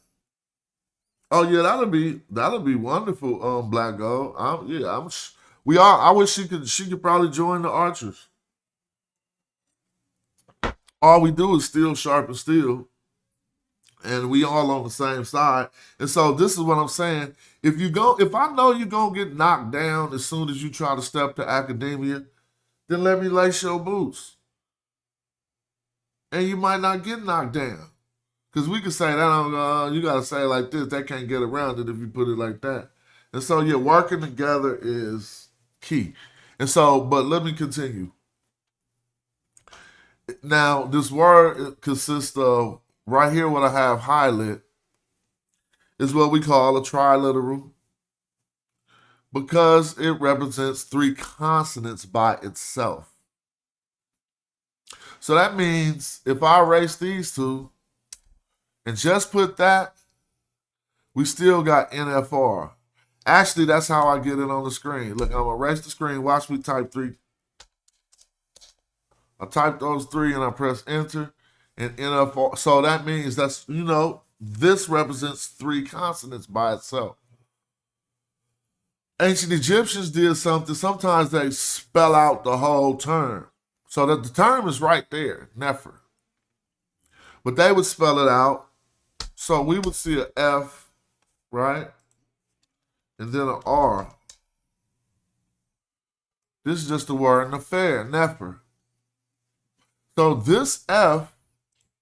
Oh yeah, that'll be wonderful, Black Gold. I wish she could probably join the archers. All we do is steel sharpen steel, and we all on the same side. And so this is what I'm saying. If I know you're gonna get knocked down as soon as you try to step to academia, then let me lace your boots. And you might not get knocked down. Because we can say that, you got to say it like this. They can't get around it if you put it like that. And so, yeah, working together is key. And so, but let me continue. Now, this word consists of, right here what I have highlighted, is what we call a triliteral, because it represents 3 consonants by itself. So that means if I erase these two, and just put that, we still got NFR. Actually, that's how I get it on the screen. Look, I'm going to erase the screen. Watch me type 3. I type those 3 and I press enter. And NFR. So that means that's, this represents 3 consonants by itself. Ancient Egyptians did something. Sometimes they spell out the whole term. So that the term is right there, Nefer. But they would spell it out. So we would see an F, right? And then an R. This is just the word Nefer. So this F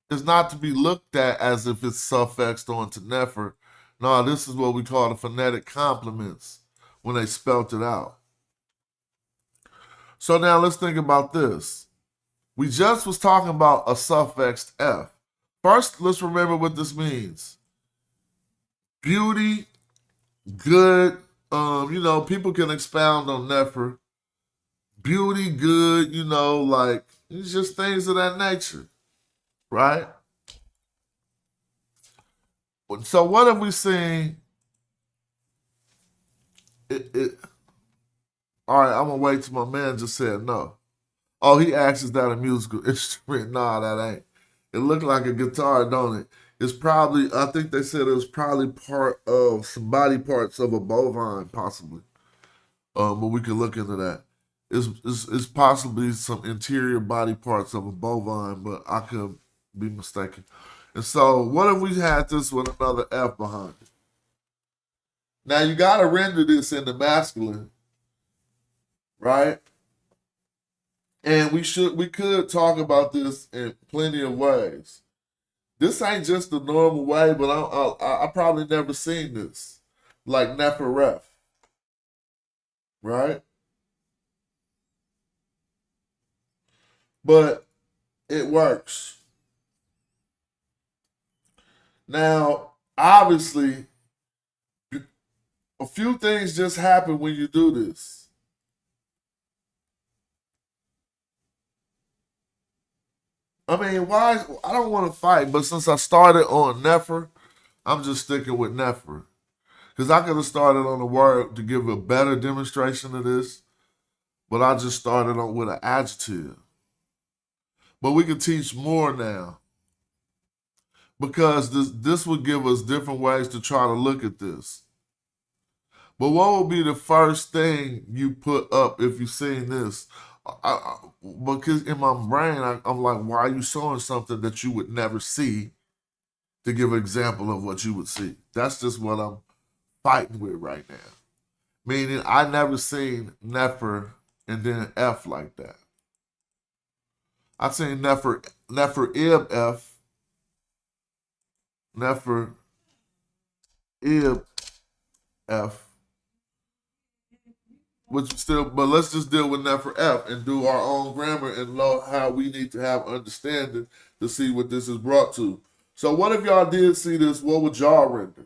is not to be looked at as if it's suffixed onto Nefer. No, this is what we call the phonetic complements when they spelt it out. So now let's think about this. We just was talking about a suffixed F. First, let's remember what this means. Beauty, good, people can expound on Nefer. Beauty, good, it's just things of that nature, right? So what have we seen? All right, I'm gonna wait till my man just said no. Oh, he asks, is that a musical instrument? Nah, that ain't. It looked like a guitar, don't it? It's probably, I think they said it was probably part of some body parts of a bovine, possibly. But we could look into that. It's possibly some interior body parts of a bovine, but I could be mistaken. And so, what if we had this with another F behind it? Now, you got to render this in the masculine, right? And we could talk about this in plenty of ways. This ain't just the normal way, but I probably never seen this, like Neferef, right? But it works. Now, obviously, a few things just happen when you do this. I mean, why? I don't want to fight, but since I started on Nefer, I'm just sticking with Nefer. Because I could have started on a word to give a better demonstration of this, but I just started on with an adjective. But we can teach more now, because this would give us different ways to try to look at this. But what would be the first thing you put up if you've seen this? Because in my brain, I'm like, why are you showing something that you would never see to give an example of what you would see? That's just what I'm fighting with right now. Meaning, I never seen Nefer and then F like that. I've seen Nefer ib F, Nefer ib F, which still, but let's just deal with Nefer F and do our own grammar and know how we need to have understanding to see what this is brought to. So what if y'all did see this? What would y'all render?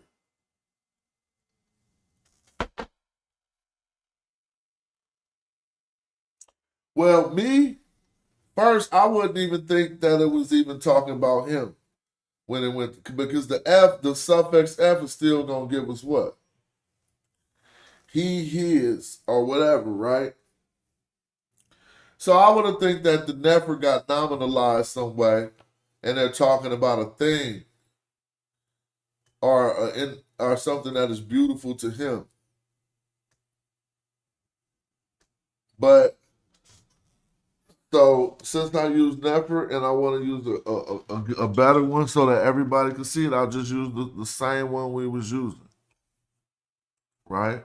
Well, me, first, I wouldn't even think that it was even talking about him when it went, because the F, the suffix F is still going to give us what? He, his, or whatever, right? So I would have think that the Nefer got nominalized some way, and they're talking about a thing or something that is beautiful to him. But so since I use Nefer and I want to use a better one so that everybody can see it, I'll just use the same one we was using, right?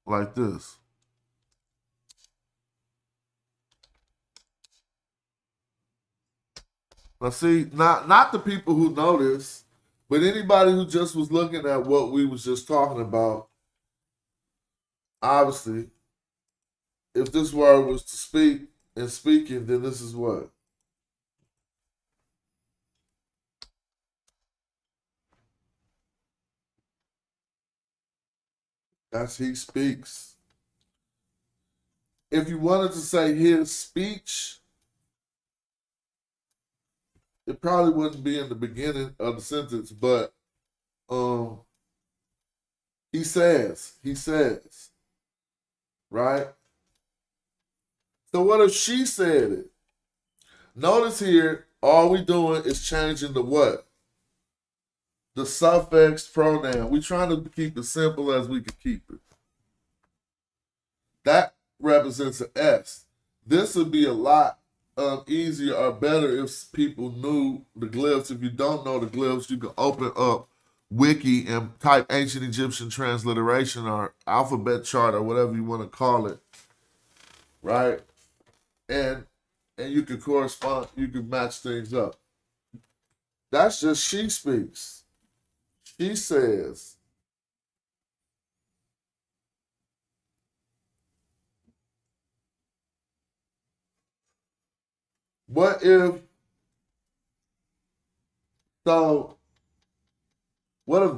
Like this. Now see, not the people who know this, but anybody who just was looking at what we was just talking about, obviously, if this word was to speak and speaking, then this is what? That's he speaks. If you wanted to say his speech, it probably wouldn't be in the beginning of the sentence, but he says, right? So what if she said it? Notice here, all we doing is changing the what? The suffix pronoun. We're trying to keep it simple as we can keep it. That represents an S. This would be a lot easier or better if people knew the glyphs. If you don't know the glyphs, you can open up Wiki and type ancient Egyptian transliteration or alphabet chart or whatever you want to call it, right? And you can correspond, you can match things up. That's just she speaks. She says. What if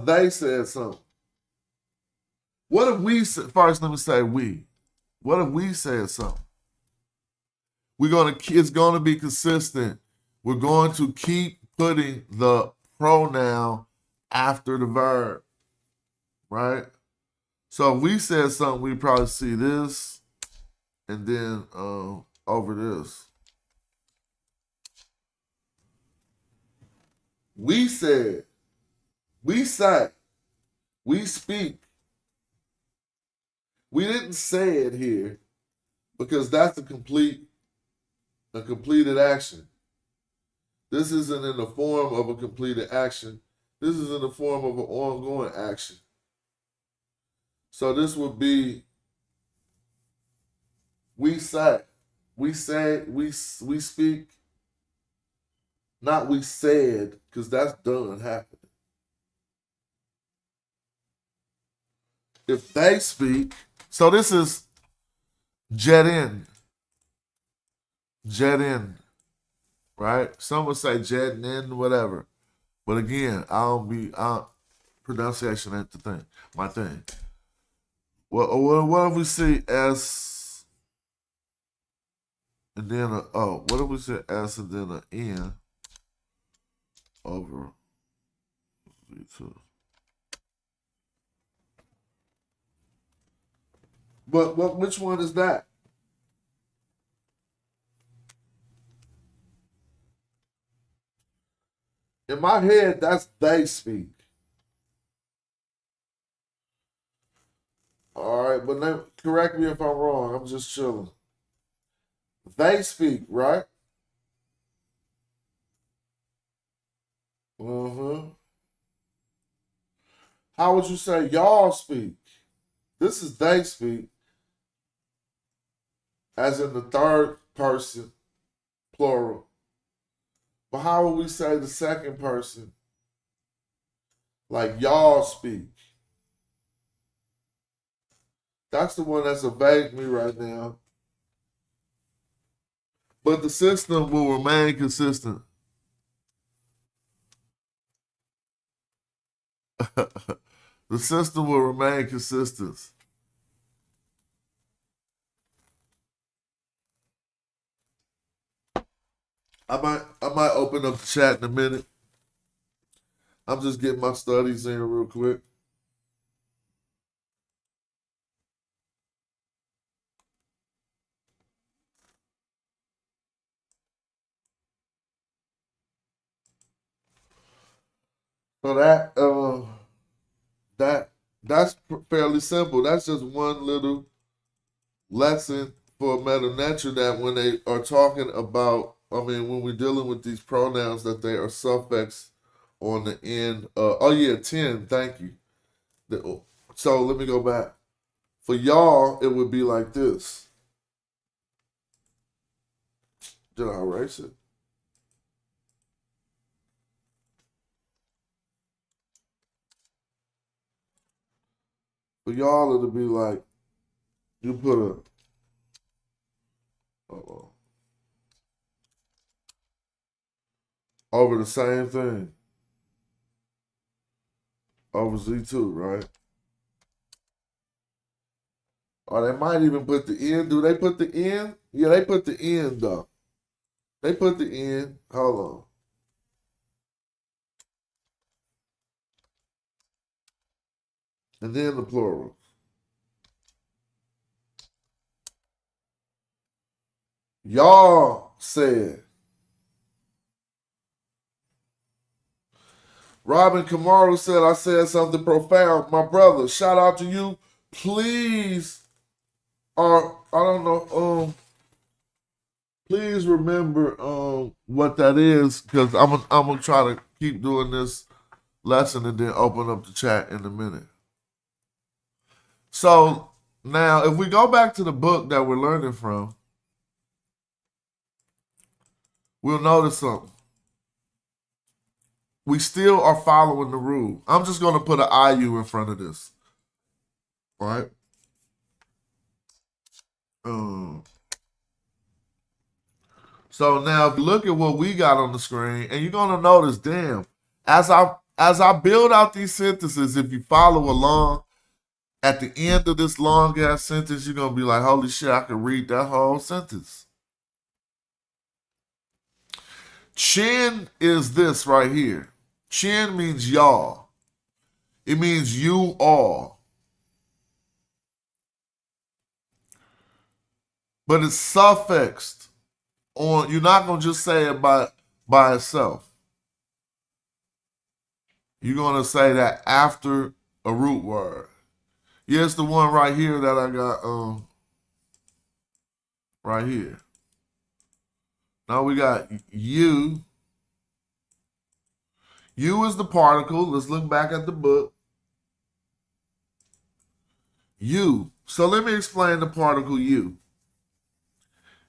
they said something? What if we said, first let me say we. What if we said something? It's gonna be consistent. We're going to keep putting the pronoun after the verb, right? So if we said something, we probably see this and then over this. We said, we say, we speak. We didn't say it here because that's a completed action. This isn't in the form of a completed action. This is in the form of an ongoing action. So this would be we say, we speak, not we said, because that's done happening. If they speak, so this is jet in, right? Some would say jet in, whatever. But again, pronunciation ain't the thing, my thing. Well, what if we see S and then what if we say S and then an N over Z2? But which one is that? In my head, that's they speak. All right, but now, correct me if I'm wrong. I'm just chilling. They speak, right? How would you say y'all speak? This is they speak, as in the third person, plural. But how would we say the second person? Like y'all speak. That's the one that's evading me right now. But the system will remain consistent. The system will remain consistent. I might open up the chat in a minute. I'm just getting my studies in real quick. So that's fairly simple. That's just one little lesson for meta nature, that when they are talking about, when we're dealing with these pronouns, that they are suffixed on the end. 10, thank you. So let me go back. For y'all, it would be like this. Did I erase it? For y'all, it'll be like, you put over the same thing. Over Z2, right? Or they might even put the N. Do they put the N? Yeah, they put the N, though. They put the N. Hold on. And then the plural. Y'all said. Robin Kamaru said, I said something profound. My brother, shout out to you. Please, I don't know, please remember what that is, because I'm gonna try to keep doing this lesson and then open up the chat in a minute. So now, if we go back to the book that we're learning from, we'll notice something. We still are following the rule. I'm just going to put an IU in front of this. All right? So now, if you look at what we got on the screen, and you're going to notice, damn, as I build out these sentences, if you follow along, at the end of this long-ass sentence, you're going to be like, holy shit, I can read that whole sentence. Chin is this right here. Chin means y'all. It means you all. But it's suffixed on, you're not going to just say it by itself. You're going to say that after a root word. Yeah, it's the one right here that I got right here. Now we got you. You is the particle. Let's look back at the book. You. So let me explain the particle you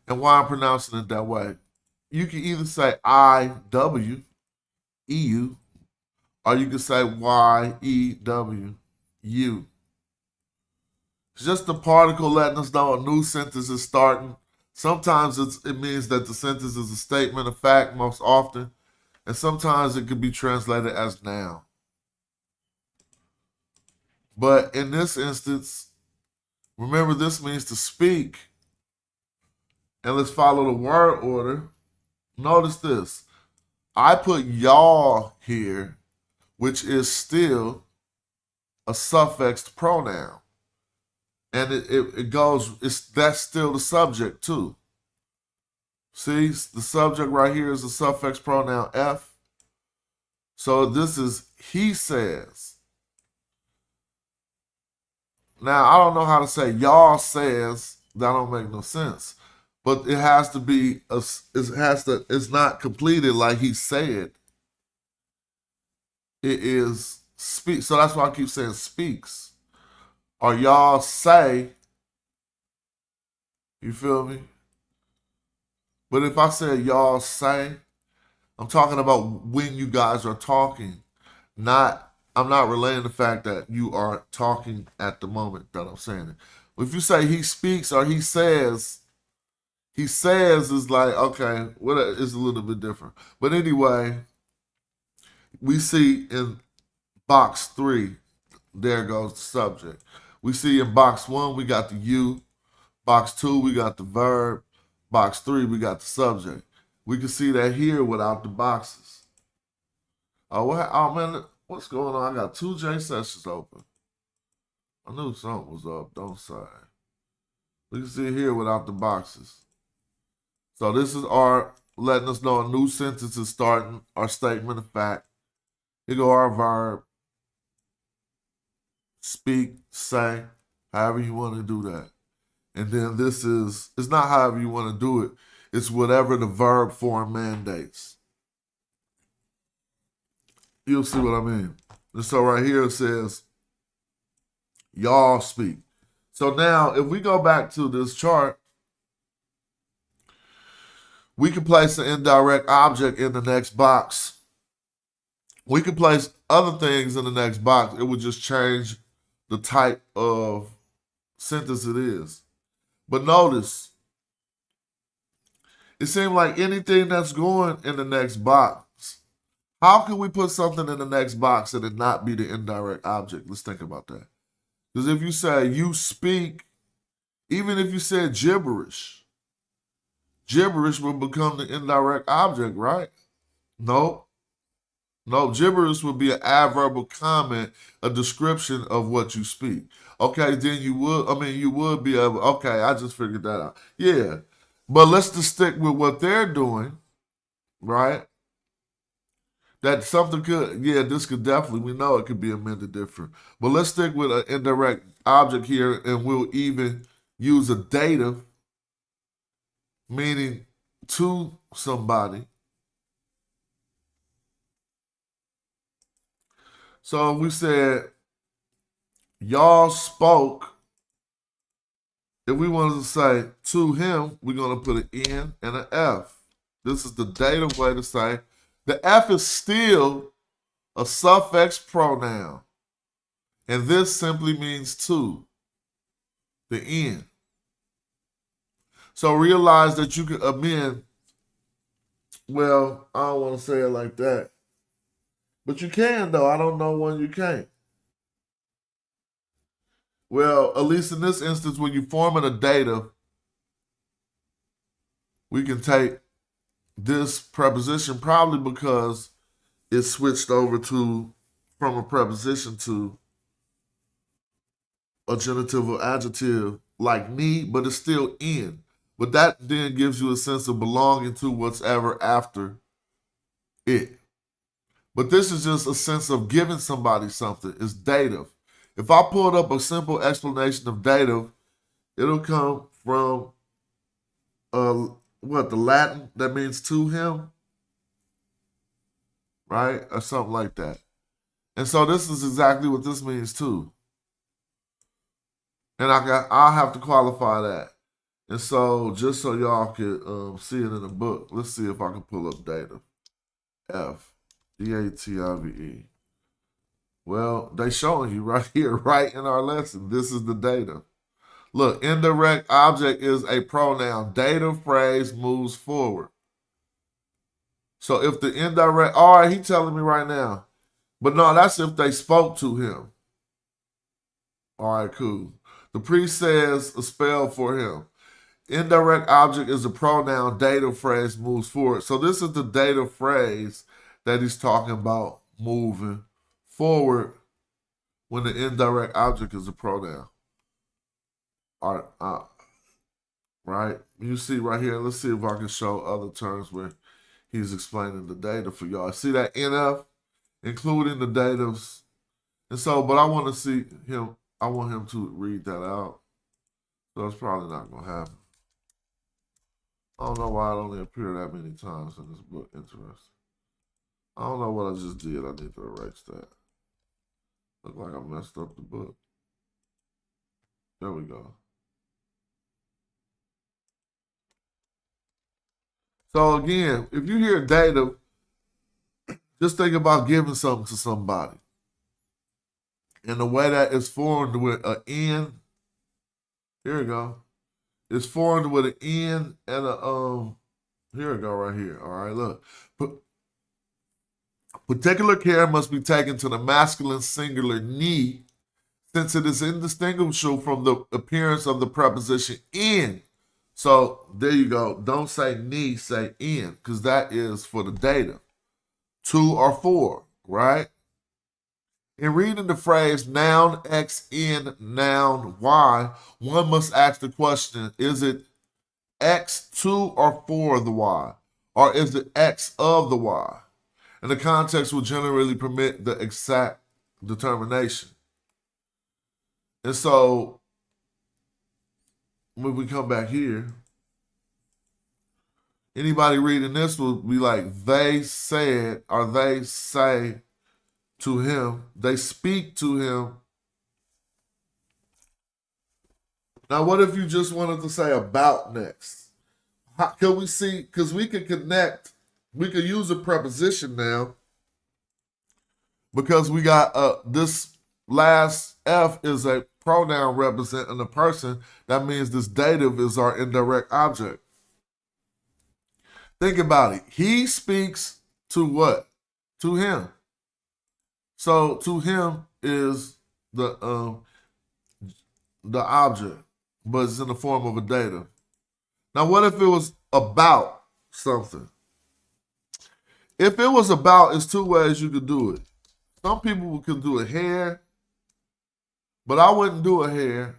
and why I'm pronouncing it that way. You can either say I-W, E-U, or you can say Y-E-W, U. It's just the particle letting us know a new sentence is starting. Sometimes it means that the sentence is a statement of fact most often, and sometimes it could be translated as noun. But in this instance, remember this means to speak. And let's follow the word order. Notice this. I put y'all here, which is still a suffixed pronoun. And that's still the subject too. See, the subject right here is the suffix pronoun F. So this is he says. Now, I don't know how to say y'all says. That don't make no sense. But it has to be, it's not completed like he said. It is speak. So that's why I keep saying speaks. Or y'all say. You feel me? But if I say y'all say, I'm talking about when you guys are talking. I'm not relaying the fact that you are talking at the moment that I'm saying it. But if you say he speaks or he says is like, okay, it's a little bit different. But anyway, we see in box 3, there goes the subject. We see in box 1, we got the you. Box 2, we got the verb. Box 3, we got the subject. We can see that here without the boxes. Oh man, what's going on? I got 2 J sessions open. I knew something was up. Don't say. We can see it here without the boxes. So this is our letting us know a new sentence is starting, our statement of fact. Here go our verb. Speak, say, however you want to do that. And then it's not however you want to do it. It's whatever the verb form mandates. You'll see what I mean. And so right here it says, y'all speak. So now if we go back to this chart, we can place an indirect object in the next box. We can place other things in the next box. It would just change the type of sentence it is. But notice, it seems like anything that's going in the next box, how can we put something in the next box and it not be the indirect object? Let's think about that. Because if you say you speak, even if you said gibberish will become the indirect object, right? No, gibberish would be an adverbial comment, a description of what you speak. Okay, then you would be able, okay, I just figured that out. Yeah, but let's just stick with what they're doing, right? That something this could definitely, we know it could be amended different. But let's stick with an indirect object here, and we'll even use a dative, meaning to somebody. So we said, y'all spoke. If we wanted to say to him, we're going to put an N and an F. This is the dative way to say. The F is still a suffix pronoun. And this simply means to, the N. So realize that you can amend, well, I don't want to say it like that. But you can, though. I don't know when you can't. Well, at least in this instance, when you're forming a dative, we can take this preposition probably because it switched over to from a preposition to a genitive or adjective like need, but it's still in. But that then gives you a sense of belonging to what's ever after it. But this is just a sense of giving somebody something. It's dative. If I pulled up a simple explanation of dative, it'll come from the Latin that means to him, right? Or something like that. And so this is exactly what this means too. And I'll have to qualify that. And so just so y'all can see it in the book, let's see if I can pull up dative. F, D-A-T-I-V-E. Well, they showing you right here, right in our lesson. This is the dative. Look, indirect object is a pronoun. Dative phrase moves forward. So if the indirect, all right, he telling me right now. But no, that's if they spoke to him. All right, cool. The priest says a spell for him. Indirect object is a pronoun. Dative phrase moves forward. So this is the dative phrase that he's talking about moving forward when the indirect object is a pronoun. All right, right? You see right here, let's see if I can show other terms where he's explaining the dative for y'all. See that NF, including the datives. And so, but I want to see him, I want him to read that out. So it's probably not going to happen. I don't know why it only appeared that many times in this book. Interesting. I don't know what I just did. I need to erase that. Look like I messed up the book. There we go. So again, if you hear dative, just think about giving something to somebody. And the way that it's formed with an N, here we go. It's formed with an N and a, here we go right here. All right, look. Particular care must be taken to the masculine singular ni, since it is indistinguishable from the appearance of the preposition in. So there you go. Don't say ni, say in, because that is for the dative. To or for, right? In reading the phrase noun X in noun Y, one must ask the question, is it X to or for the Y? Or is it X of the Y? And the context will generally permit the exact determination. And so, when we come back here, anybody reading this will be like, they said, or they say to him, they speak to him. Now, what if you just wanted to say about next? How can we see, because we can connect, we could use a preposition now, because we got this last F is a pronoun representing a person. That means this dative is our indirect object. Think about it. He speaks to what? To him. So to him is the object, but it's in the form of a dative. Now, what if it was about something? If it was about, it's two ways you could do it. Some people can do a hair, but I wouldn't do a hair.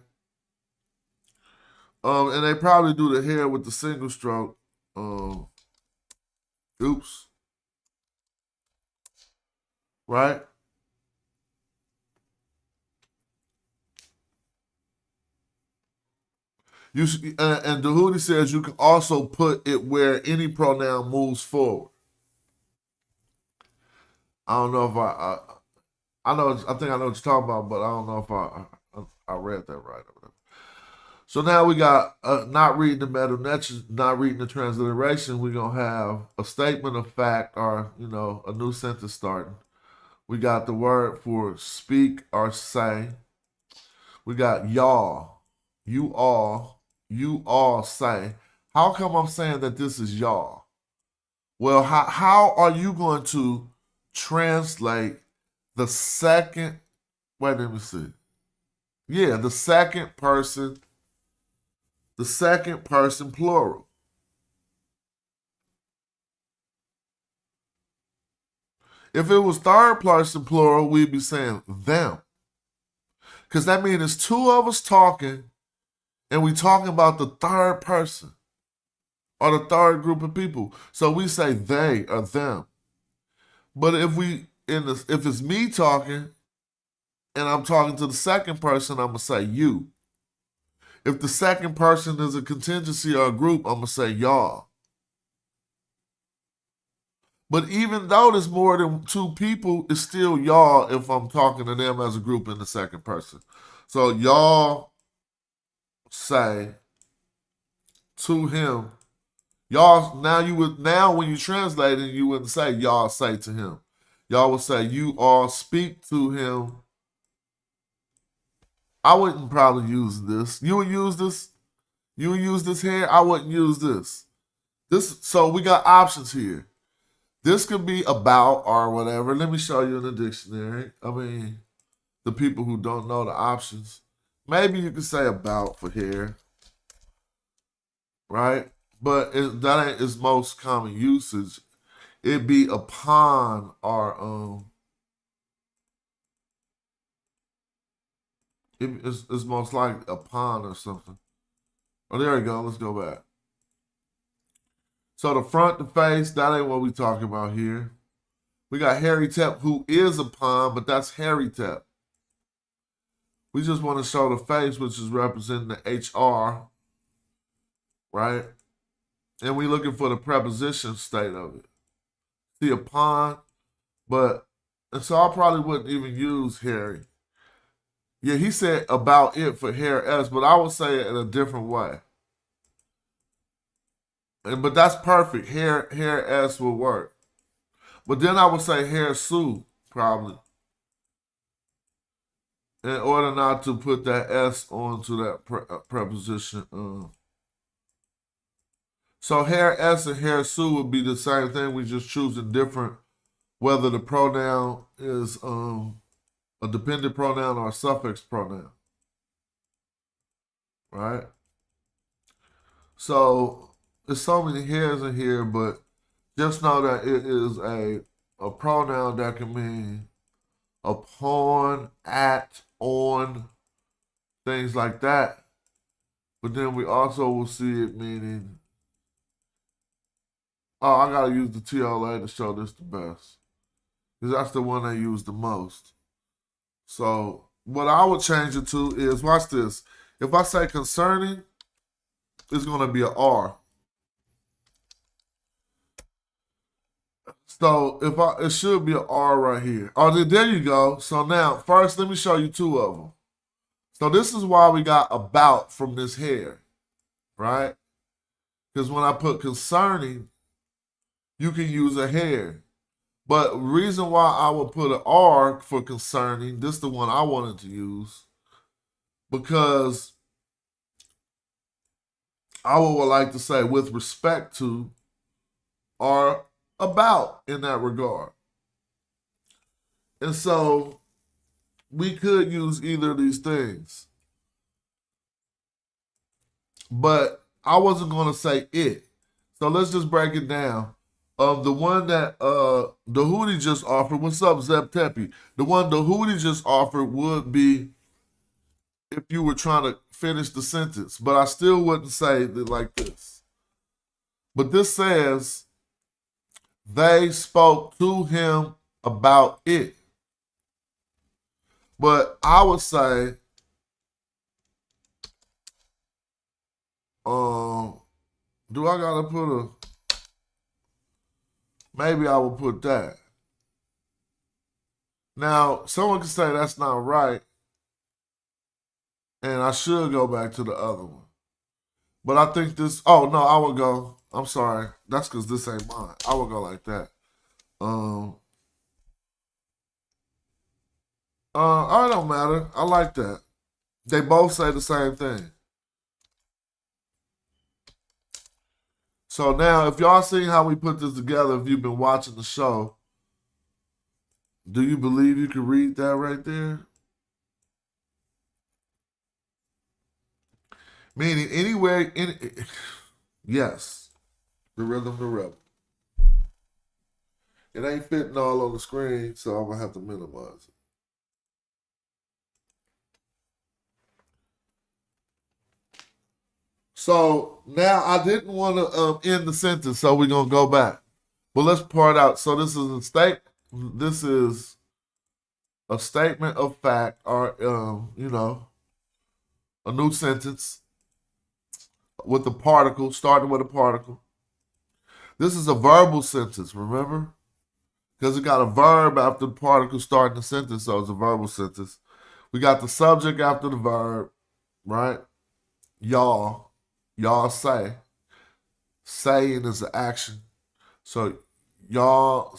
And they probably do the hair with the single stroke. Oops. Right? You and Dahudi says you can also put it where any pronoun moves forward. I don't know if I know. I think I know what you're talking about, but I don't know if I read that right. So now we got not reading the meta-nexus, not reading the transliteration. We're gonna have a statement of fact, or a new sentence starting. We got the word for speak or say. We got y'all, you all say. How come I'm saying that this is y'all? Well, how are you going to translate the second, wait, let me see. Yeah, the second person plural. If it was third person plural, we'd be saying them. Because that means it's two of us talking, and we talking about the third person or the third group of people. So we say they or them. But if it's me talking and I'm talking to the second person, I'm gonna say you. If the second person is a contingency or a group, I'm gonna say y'all. But even though there's more than two people, it's still y'all if I'm talking to them as a group in the second person. So y'all say to him, y'all now when you translate it, you wouldn't say y'all say to him. Y'all would say you all speak to him. I wouldn't probably use this. You would use this? You would use this here? I wouldn't use this. So we got options here. This could be about or whatever. Let me show you in the dictionary. I mean, the people who don't know the options. Maybe you could say about for here. Right? But that ain't its most common usage. It'd be upon or it's most likely upon or something. Oh, there we go. Let's go back. So the front, the face, that ain't what we talking about here. We got Harry Tep, who is upon, but that's Harry Tep. We just want to show the face, which is representing the HR, right? And we looking for the preposition state of it. See, upon, and so I probably wouldn't even use Harry. Yeah, he said about it for hair S, but I would say it in a different way. But that's perfect. Hair S will work. But then I would say hair Sue, probably. In order not to put that S onto that preposition. So hair S and hair Sue would be the same thing. We just choosing different, whether the pronoun is a dependent pronoun or a suffixed pronoun. Right? So there's so many hairs in here, but just know that it is a pronoun that can mean upon, at, on, things like that. But then we also will see it meaning, oh, I gotta use the TLA to show this the best. Because that's the one they use the most. So what I would change it to is, watch this. If I say concerning, it's gonna be an R. So it should be an R right here. Oh, there you go. So now, first, let me show you two of them. So this is why we got about from this hair, right? Because when I put concerning, you can use a hair. But reason why I would put an R for concerning, this is the one I wanted to use, because I would like to say with respect to or about in that regard. And so we could use either of these things. But I wasn't going to say it. So let's just break it down. The one that the Hootie just offered, what's up, Zeb Tepe? The one the Hootie just offered would be if you were trying to finish the sentence. But I still wouldn't say it like this. But this says, they spoke to him about it. But I would say, do I gotta put maybe I will put that. Now, someone can say that's not right, and I should go back to the other one. But I think this, oh no, I would go, I'm sorry, that's because this ain't mine. I would go like that. It don't matter. I like that. They both say the same thing. So now, if y'all seen how we put this together, if you've been watching the show, do you believe you can read that right there? Meaning anywhere, yes, the rhythm, the rebel. It ain't fitting all on the screen, so I'm gonna have to minimize it. So now I didn't want to end the sentence, so we're gonna go back. But let's part out. So this is a state. This is a statement of fact, or a new sentence with a particle, starting with a particle. This is a verbal sentence. Remember, because it got a verb after the particle starting the sentence, so it's a verbal sentence. We got the subject after the verb, right? Y'all say. Saying is an action. So y'all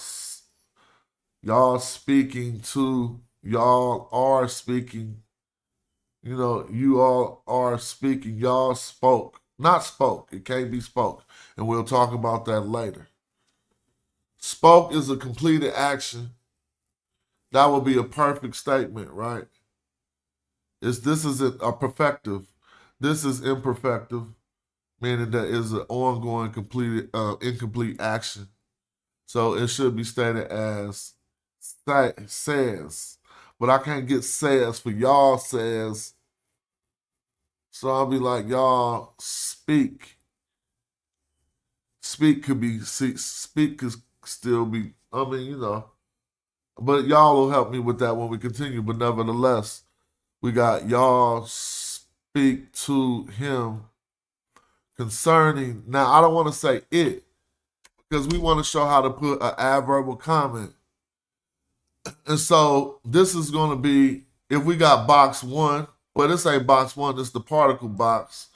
speaking to, y'all are speaking, you all are speaking, y'all spoke. Not spoke, it can't be spoke. And we'll talk about that later. Spoke is a completed action. That would be a perfect statement, right? This is a perfective. This is imperfective, meaning that is an ongoing, completed, incomplete action. So it should be stated as says. But I can't get says for y'all says. So I'll be like, y'all speak. Speak could still be, But y'all will help me with that when we continue. But nevertheless, we got y'all speak to him concerning. Now, I don't want to say it because we want to show how to put an adverbial comment. And so this is going to be, if we got box 1, well, this ain't box 1, this is the particle box.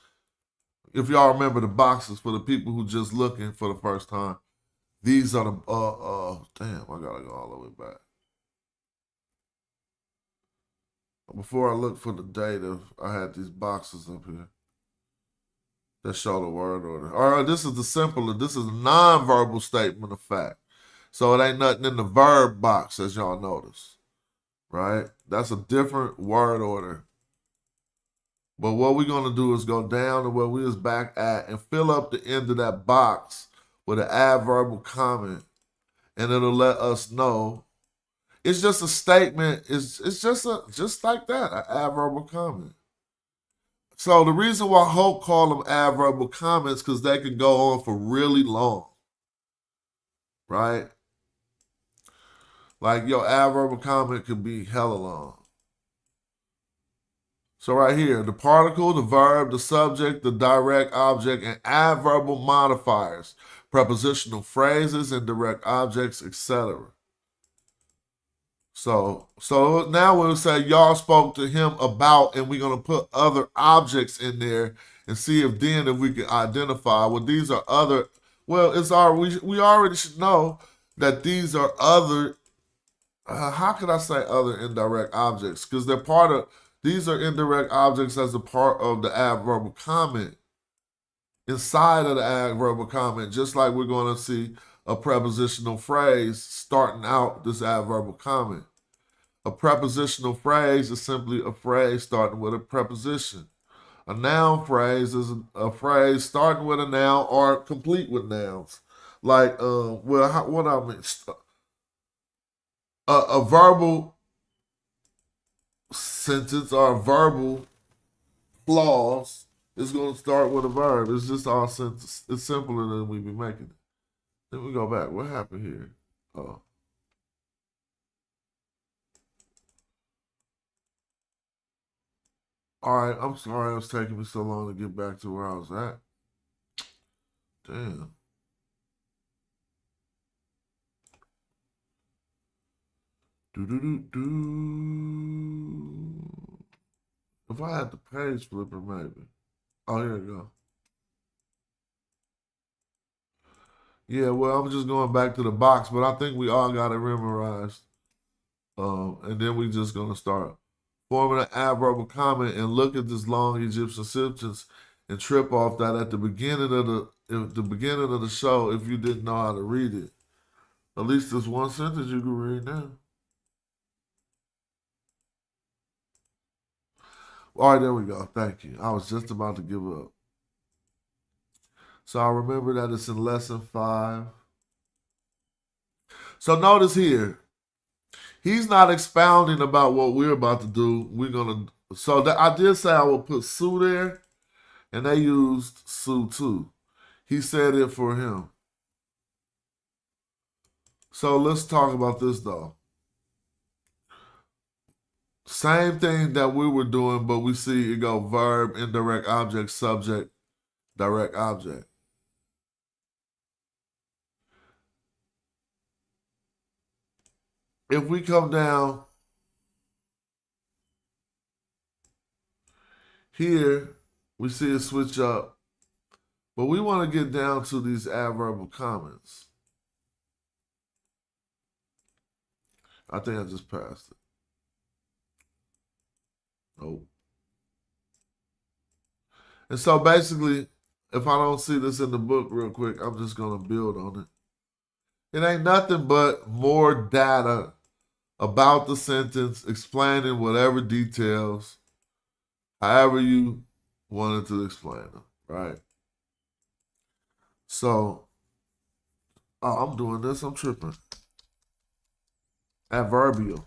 If y'all remember the boxes for the people who just looking for the first time, these are the, damn, I gotta go all the way back. Before I look for the dative, I had these boxes up here that show the word order. All right, this is the simpler, this is a non-verbal statement of fact. So it ain't nothing in the verb box, as y'all notice, right? That's a different word order. But what we're going to do is go down to where we was back at and fill up the end of that box with an adverbial comment. And it'll let us know. It's just a statement. It's just like that, an adverbial comment. So the reason why Hope call them adverbial comments because they can go on for really long, right? Like your adverbial comment could be hella long. So right here, the particle, the verb, the subject, the direct object, and adverbial modifiers, prepositional phrases, and direct objects, etc. So now we'll say y'all spoke to him about, and we're gonna put other objects in there and see if we can identify. Well, these are other. Well, we already should know that these are other. How could I say other indirect objects? Because they're part of. These are indirect objects as a part of the adverbial comment. Inside of the adverbial comment, just like we're going to see a prepositional phrase starting out this adverbial comment. A prepositional phrase is simply a phrase starting with a preposition. A noun phrase is a phrase starting with a noun or complete with nouns. Like, what I mean, a verbal sentence or a verbal clause is going to start with a verb. It's just all sentence. It's simpler than we be making it. Then we go back. What happened here? Oh. All right. I'm sorry it was taking me so long to get back to where I was at. Damn. If I had the page flipper, maybe. Oh, here we go. Yeah, well, I'm just going back to the box, but I think we all got it memorized. And then we just gonna start forming an adverbial comment and look at this long Egyptian sentence and trip off that at the beginning of the show if you didn't know how to read it. At least there's one sentence you can read now. All right, there we go. Thank you. I was just about to give up. So I remember that it's in lesson 5. So notice here, he's not expounding about what we're about to do. So I did say I would put Sue there, and they used Sue too. He said it for him. So let's talk about this though. Same thing that we were doing, but we see it go verb, indirect object, subject, direct object. If we come down here, we see it switch up, but we want to get down to these adverbial comments. I think I just passed it. Nope. And so basically, if I don't see this in the book real quick, I'm just going to build on it. It ain't nothing but more data about the sentence, explaining whatever details, however you wanted to explain them, right? So, I'm doing this, I'm tripping. Adverbial.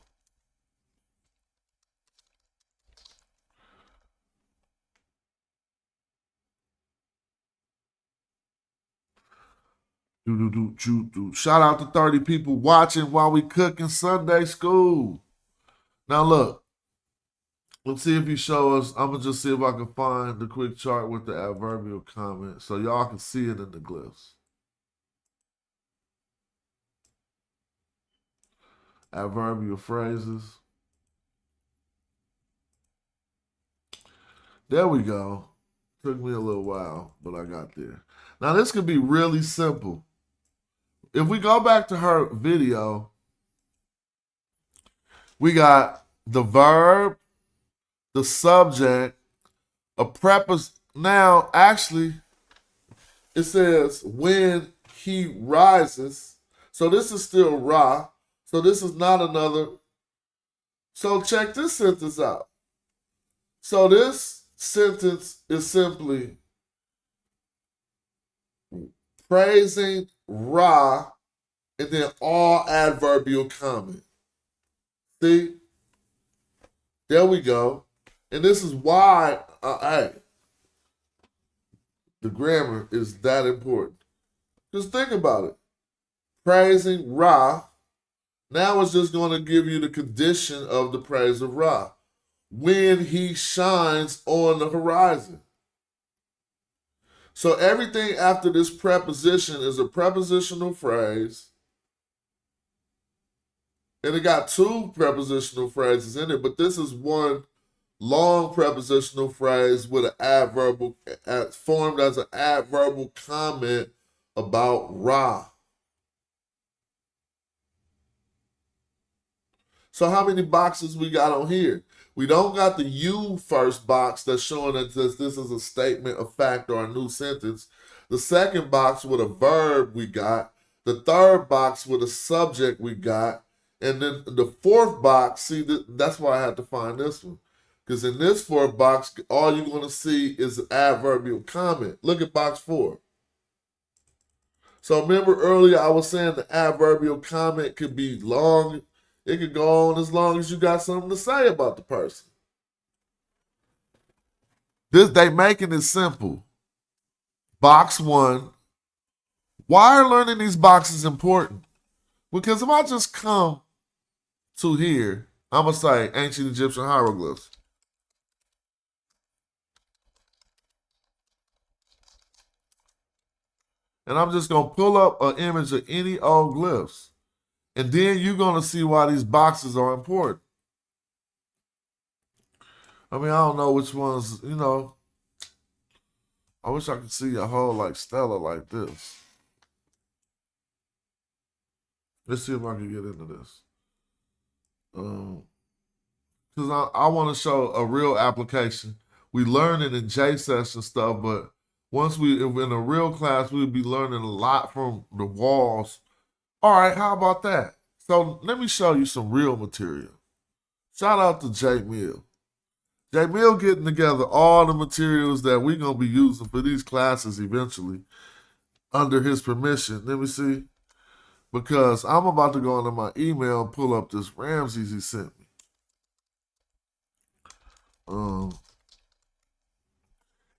Shout out to 30 people watching while we cooking Sunday school. Now look, let's see if he show us. I'm gonna just see if I can find the quick chart with the adverbial comment so y'all can see it in the glyphs. Adverbial phrases. There we go. Took me a little while, but I got there. Now this could be really simple. If we go back to her video, we got the verb, the subject, a preposition. Now, actually, it says when he rises. So this is still ra. So this is not another. So check this sentence out. So this sentence is simply praising Ra, and then all adverbial comment. See? There we go. And this is why, hey, the grammar is that important. Just think about it. Praising Ra. Now it's just going to give you the condition of the praise of Ra. When he shines on the horizon. So everything after this preposition is a prepositional phrase. And it got two prepositional phrases in it, but this is one long prepositional phrase with an adverbial, formed as an adverbial comment about Ra. So how many boxes we got on here? We don't got the you first box that's showing that this is a statement, a fact, or a new sentence. The second box with a verb we got. The third box with a subject we got. And then the fourth box, see, that's why I had to find this one. Because in this fourth box, all you're going to see is an adverbial comment. Look at box 4. So remember earlier I was saying the adverbial comment could be long. It could go on as long as you got something to say about the person. They making it simple. Box 1. Why are learning these boxes important? Because if I just come to here, I'm going to say ancient Egyptian hieroglyphs. And I'm just going to pull up an image of any old glyphs. And then you're going to see why these boxes are important. I mean, I don't know which ones, I wish I could see a whole like Stella like this. Let's see if I can get into this. Because I want to show a real application. We learn it in J session stuff, but if in a real class, we would be learning a lot from the walls. All right, how about that? So let me show you some real material. Shout out to J Mill. J Mill getting together all the materials that we're going to be using for these classes eventually under his permission. Let me see. because I'm about to go into my email and pull up this Ramses he sent me.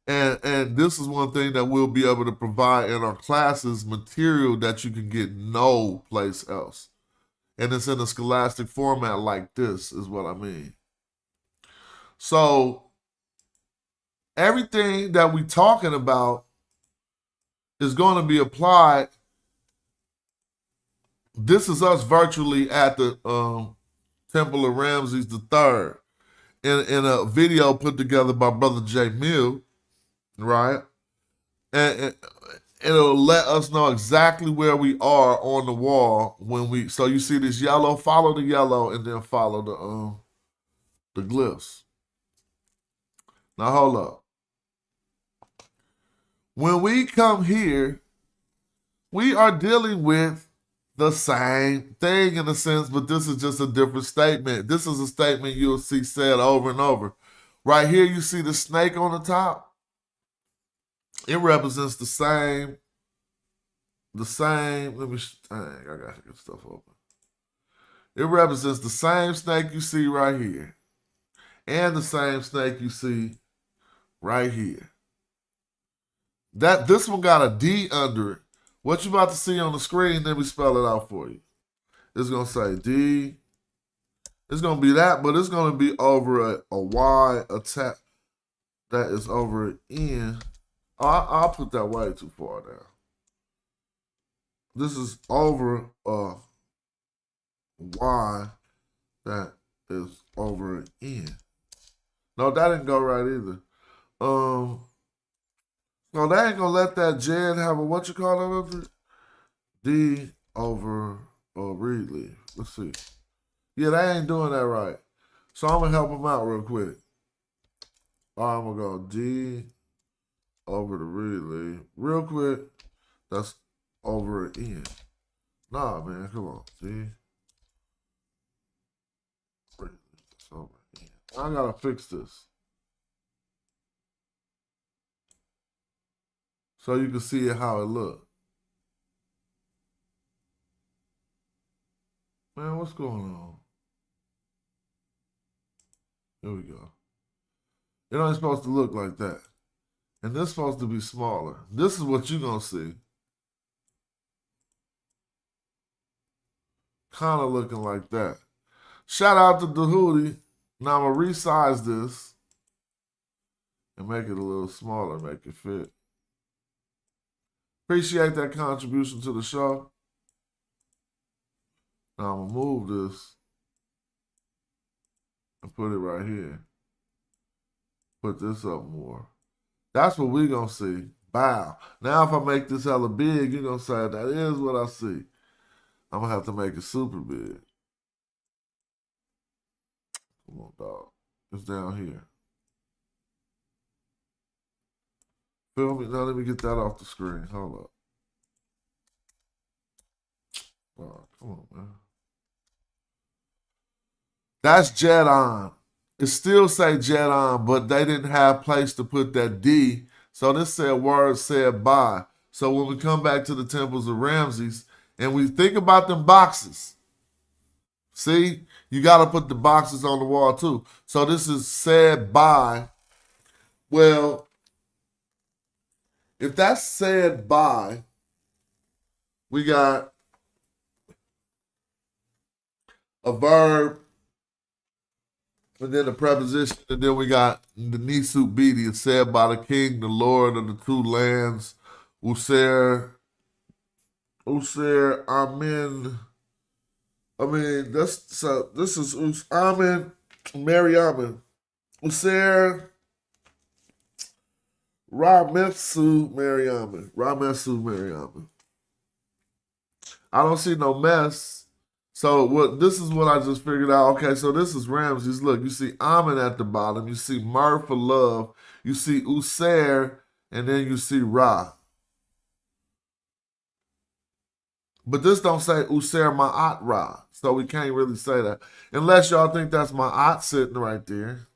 And this is one thing that we'll be able to provide in our classes, material that you can get no place else. And it's in a scholastic format like this, is what I mean. So everything that we're talking about is going to be applied. This is us virtually at the Temple of Ramses III in a video put together by Brother J. Mill, right? And it'll let us know exactly where we are on the wall when we. So you see this yellow, follow the yellow, and then follow the glyphs. Now hold up. When we come here, we are dealing with the same thing in a sense, but this is just a different statement. This is a statement you'll see said over and over. Right here, you see the snake on the top. It represents the same, let me, dang, I gotta get stuff open. It represents the same snake you see right here and the same snake you see right here. This one got a D under it. What you about to see on the screen, let me spell it out for you. It's going to say D. It's going to be that, but it's going to be over a Y, a tap. That is over an N. Oh, I'll put that way too far down. This is over a Y that is over an N. No, that didn't go right either. No, they ain't gonna let that Jed have a what you call it? D over read leave. Let's see. Yeah, they ain't doing that right. So I'm gonna help them out real quick. All right, I'm gonna go D over the read leave. Real quick. That's over an N. Nah, man, come on. D. Read leave. That's over an N. I gotta fix this. So you can see how it looks. Man, what's going on? Here we go. It ain't supposed to look like that. And this is supposed to be smaller. This is what you're going to see. Kind of looking like that. Shout out to Dahudi. Now I'm going to resize this and make it a little smaller, make it fit. Appreciate that contribution to the show. Now I'm going to move this and put it right here. Put this up more. That's what we're going to see. Bow. Now if I make this hella big, you're going to say, that is what I see. I'm going to have to make it super big. Come on, dog. It's down here. Feel me? Now let me get that off the screen. Hold up. Oh, come on, man. That's Jet on. It still say Jet on, but they didn't have place to put that D. So this said word said by. So when we come back to the temples of Ramses and we think about them boxes, see, you got to put the boxes on the wall too. So this is said by. Well, if that's said by, we got a verb, and then a preposition, and then we got the Nisu Bidi. It's said by the king, the lord of the two lands, User Amen. I mean, this is Amen, Mariaman. User Rametsu Mariaman. I don't see no mess. So this is what I just figured out. Okay, so this is Ramses. Look, you see Amen at the bottom. You see Mer for love. You see User, and then you see Ra. But this don't say User Ma'at Ra. So we can't really say that. Unless y'all think that's Ma'at sitting right there.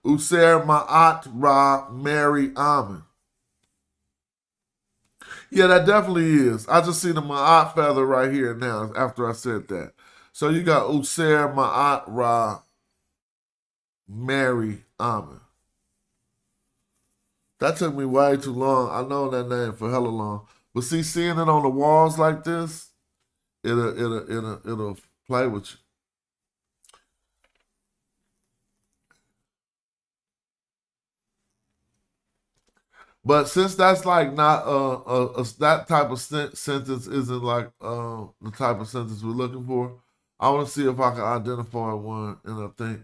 User Ma'at Ra Mary Amen. Yeah, that definitely is. I just see the ma'at feather right here now after I said that. So you got User, Ma'at, Ra, Mary, Amen. That took me way too long. I know that name for hella long. But see, seeing it on the walls like this, it'll play with you. But since that's like not that type of sentence isn't like the type of sentence we're looking for, I want to see if I can identify one, and I think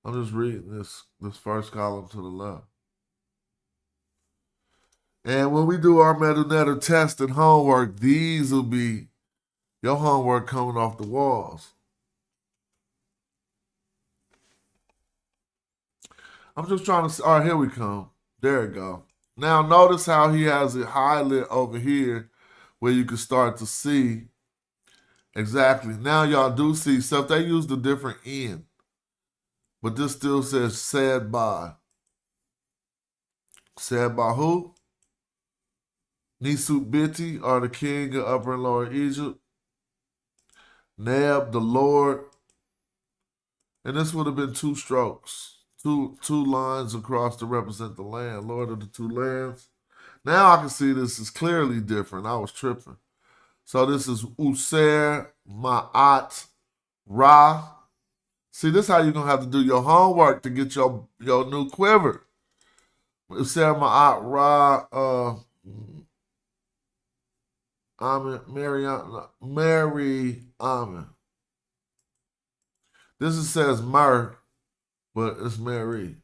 I'm just reading this first column to the left. And when we do our meta test and homework, these will be your homework coming off the walls. I'm just trying to see. All right, here we come. There we go. Now notice how he has it highlighted over here where you can start to see exactly. Now y'all do see stuff. They used a different end. But this still says said by. Said by who? Nisut Biti, or the king of Upper and Lower Egypt. Neb, the Lord. And this would have been two strokes. Two lines across to represent the land. Lord of the two lands. Now I can see this is clearly different. I was tripping. So this is User, Ma'at, Ra. See, this is how you're going to have to do your homework to get your new quiver. User, Ma'at, Ra, Amen, Mary, Amen. This says Mer, but it's Mary,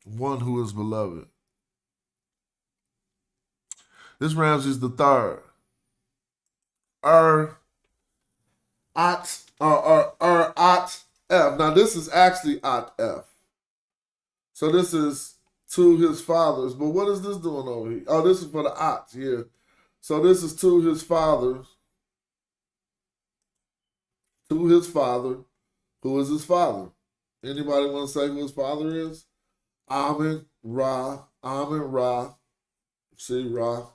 one who is beloved. This Ramses the third. At, at F. Now this is actually at F. So this is to his fathers. But what is this doing over here? Oh, this is for the at, yeah. So this is to his fathers. To his father. Who is his father? Anybody want to say who his father is? Amen, Ra. Amen, Ra. See, Ra.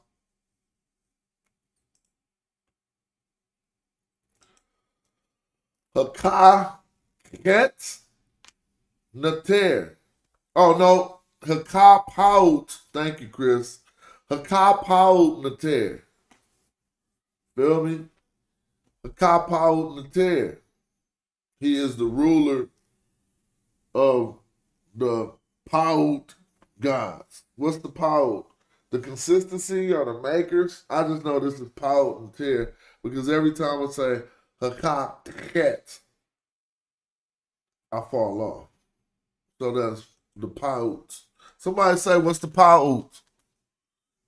Hakaket Nater. Oh, no. Hakapaut. Thank you, Chris. Hakapaut Nater. Feel me? Hakapaut Nater. He is the ruler of the Paut gods. What's the Paut? The consistency or the makers? I just know this is Paut and Ter because every time I say Hakaket, I fall off. So that's the Paut. Somebody say, what's the Paut?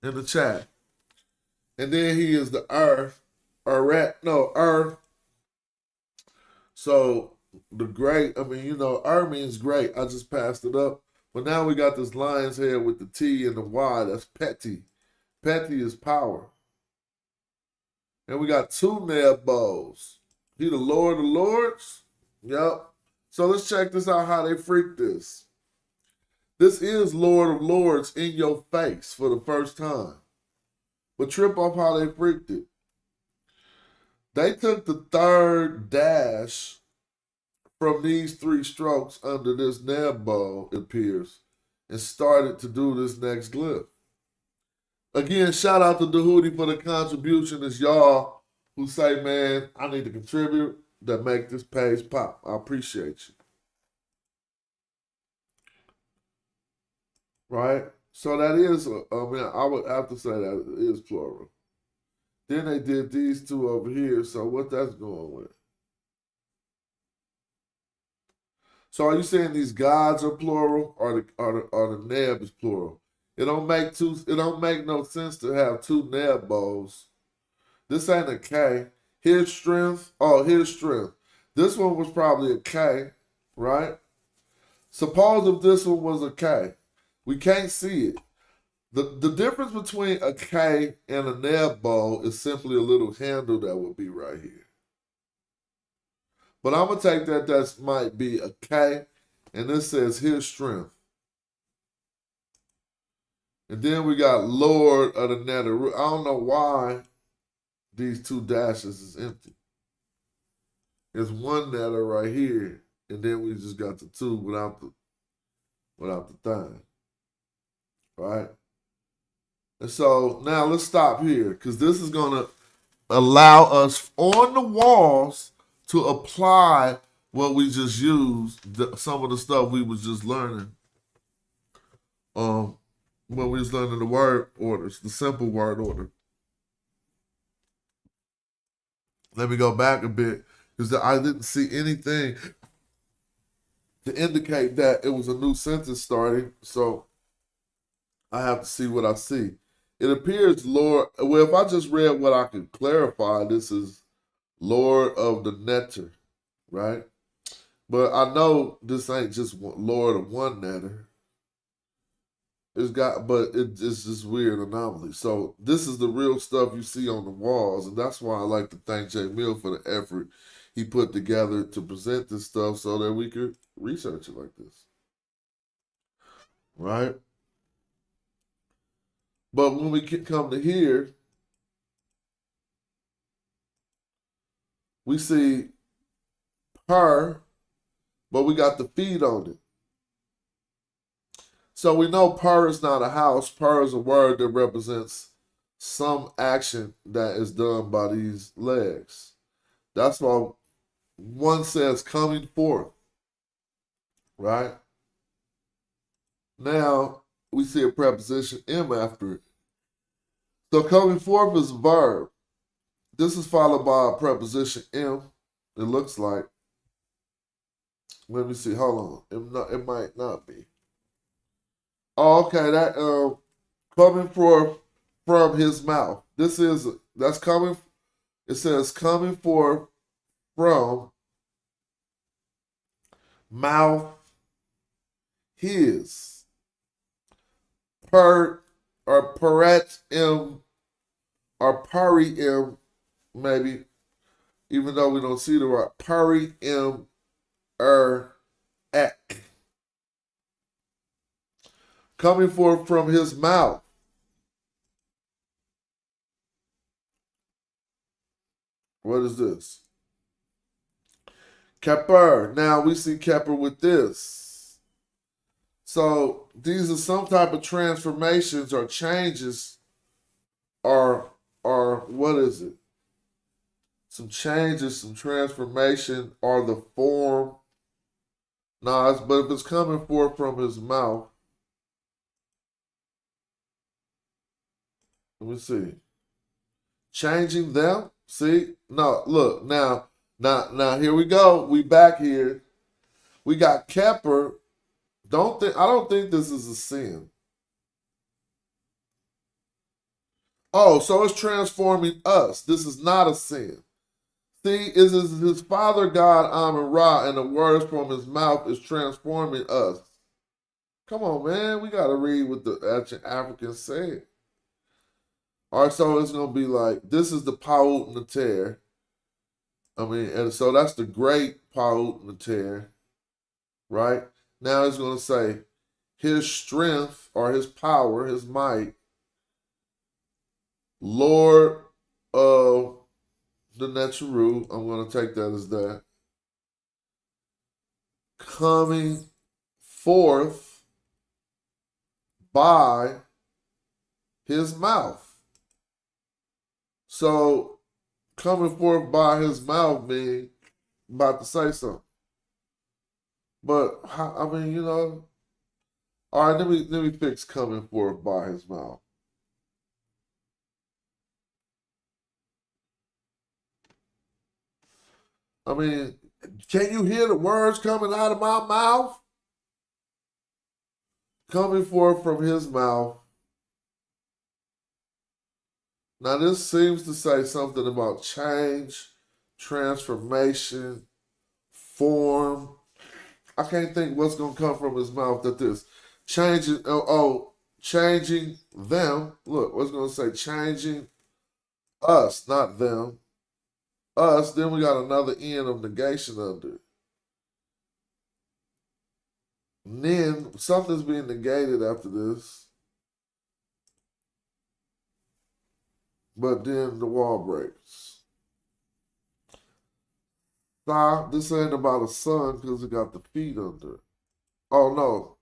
In the chat. And then he is the earth. Earth. So the great, means great. I just passed it up. But now we got this lion's head with the T and the Y. That's Petty. Petty is power. And we got two Neb bows. He the Lord of Lords. Yep. So let's check this out, how they freak this. This is Lord of Lords in your face for the first time. But trip off how they freaked it. They took the third dash from these three strokes under this Neb bow, it appears, and started to do this next glyph. Again, shout out to Dahudi for the contribution. It's y'all who say, man, I need to contribute that make this page pop. I appreciate you. Right? So that is, I would have to say that it is plural. Then they did these two over here, so what that's going with? So are you saying these gods are plural or the Neb is plural? It don't make no sense to have two Neb bows. This ain't a K. Here's strength. Oh, here's strength. This one was probably a K, right? Suppose if this one was a K. We can't see it. The difference between a K and a Neb bow is simply a little handle that would be right here. But I'm going to take that might be a K. And this says his strength. And then we got Lord of the nether. I don't know why these two dashes is empty. There's one letter right here, and then we just got the two without the thing. Right? And so now let's stop here, because this is gonna allow us on the walls to apply what we just used, some of the stuff we was just learning. When we was learning the word orders, the simple word order. Let me go back a bit, because I didn't see anything to indicate that it was a new sentence starting, so I have to see what I see. It appears Lord, well, if I just read what I could clarify, this is Lord of the netter, right? But I know this ain't just Lord of one netter. It's just weird anomaly. So this is the real stuff you see on the walls, and that's why I like to thank Jay Mill for the effort he put together to present this stuff so that we could research it like this. Right? But when we come to here, we see per, but we got the feet on it. So we know per is not a house. Per is a word that represents some action that is done by these legs. That's why one says coming forth. Right? Now, we see a preposition M after it. So coming forth is a verb. This is followed by a preposition M. It looks like. Let me see. Hold on. It might not be. Oh, okay. That coming forth from his mouth. That's coming. It says coming forth from mouth his. Per or peret m or peri m, maybe, even though we don't see the word peri m ek. Coming forth from his mouth. What is this? Keper. Now we see keper with this. So these are some type of transformations or changes, or what is it? Some changes, some transformation, or the form. No, but if it's coming forth from his mouth, let me see. Changing them. See? No, look, now here we go. We back here. We got keper. I don't think this is a sin. Oh, so it's transforming us. This is not a sin. See, is his Father God Amun Ra, and the words from his mouth is transforming us. Come on, man. We got to read what the ancient Africans said. All right, so it's going to be like, this is the Paut Nater. And so that's the great Paut Nater, right? Now it's going to say, his strength or his power, his might, Lord of the Netru, I'm going to take that as that, coming forth by his mouth. So, coming forth by his mouth means about to say something. But, all right, let me fix coming forth by his mouth. Can you hear the words coming out of my mouth? Coming forth from his mouth. Now, this seems to say something about change, transformation, form. I can't think what's going to come from his mouth that this. Changing them. Look, what's going to say changing us, not them. us, then we got another N of negation under it. And then something's being negated after this. But then the wall breaks. Nah, this ain't about a sun because it got the feet under it. Oh, no.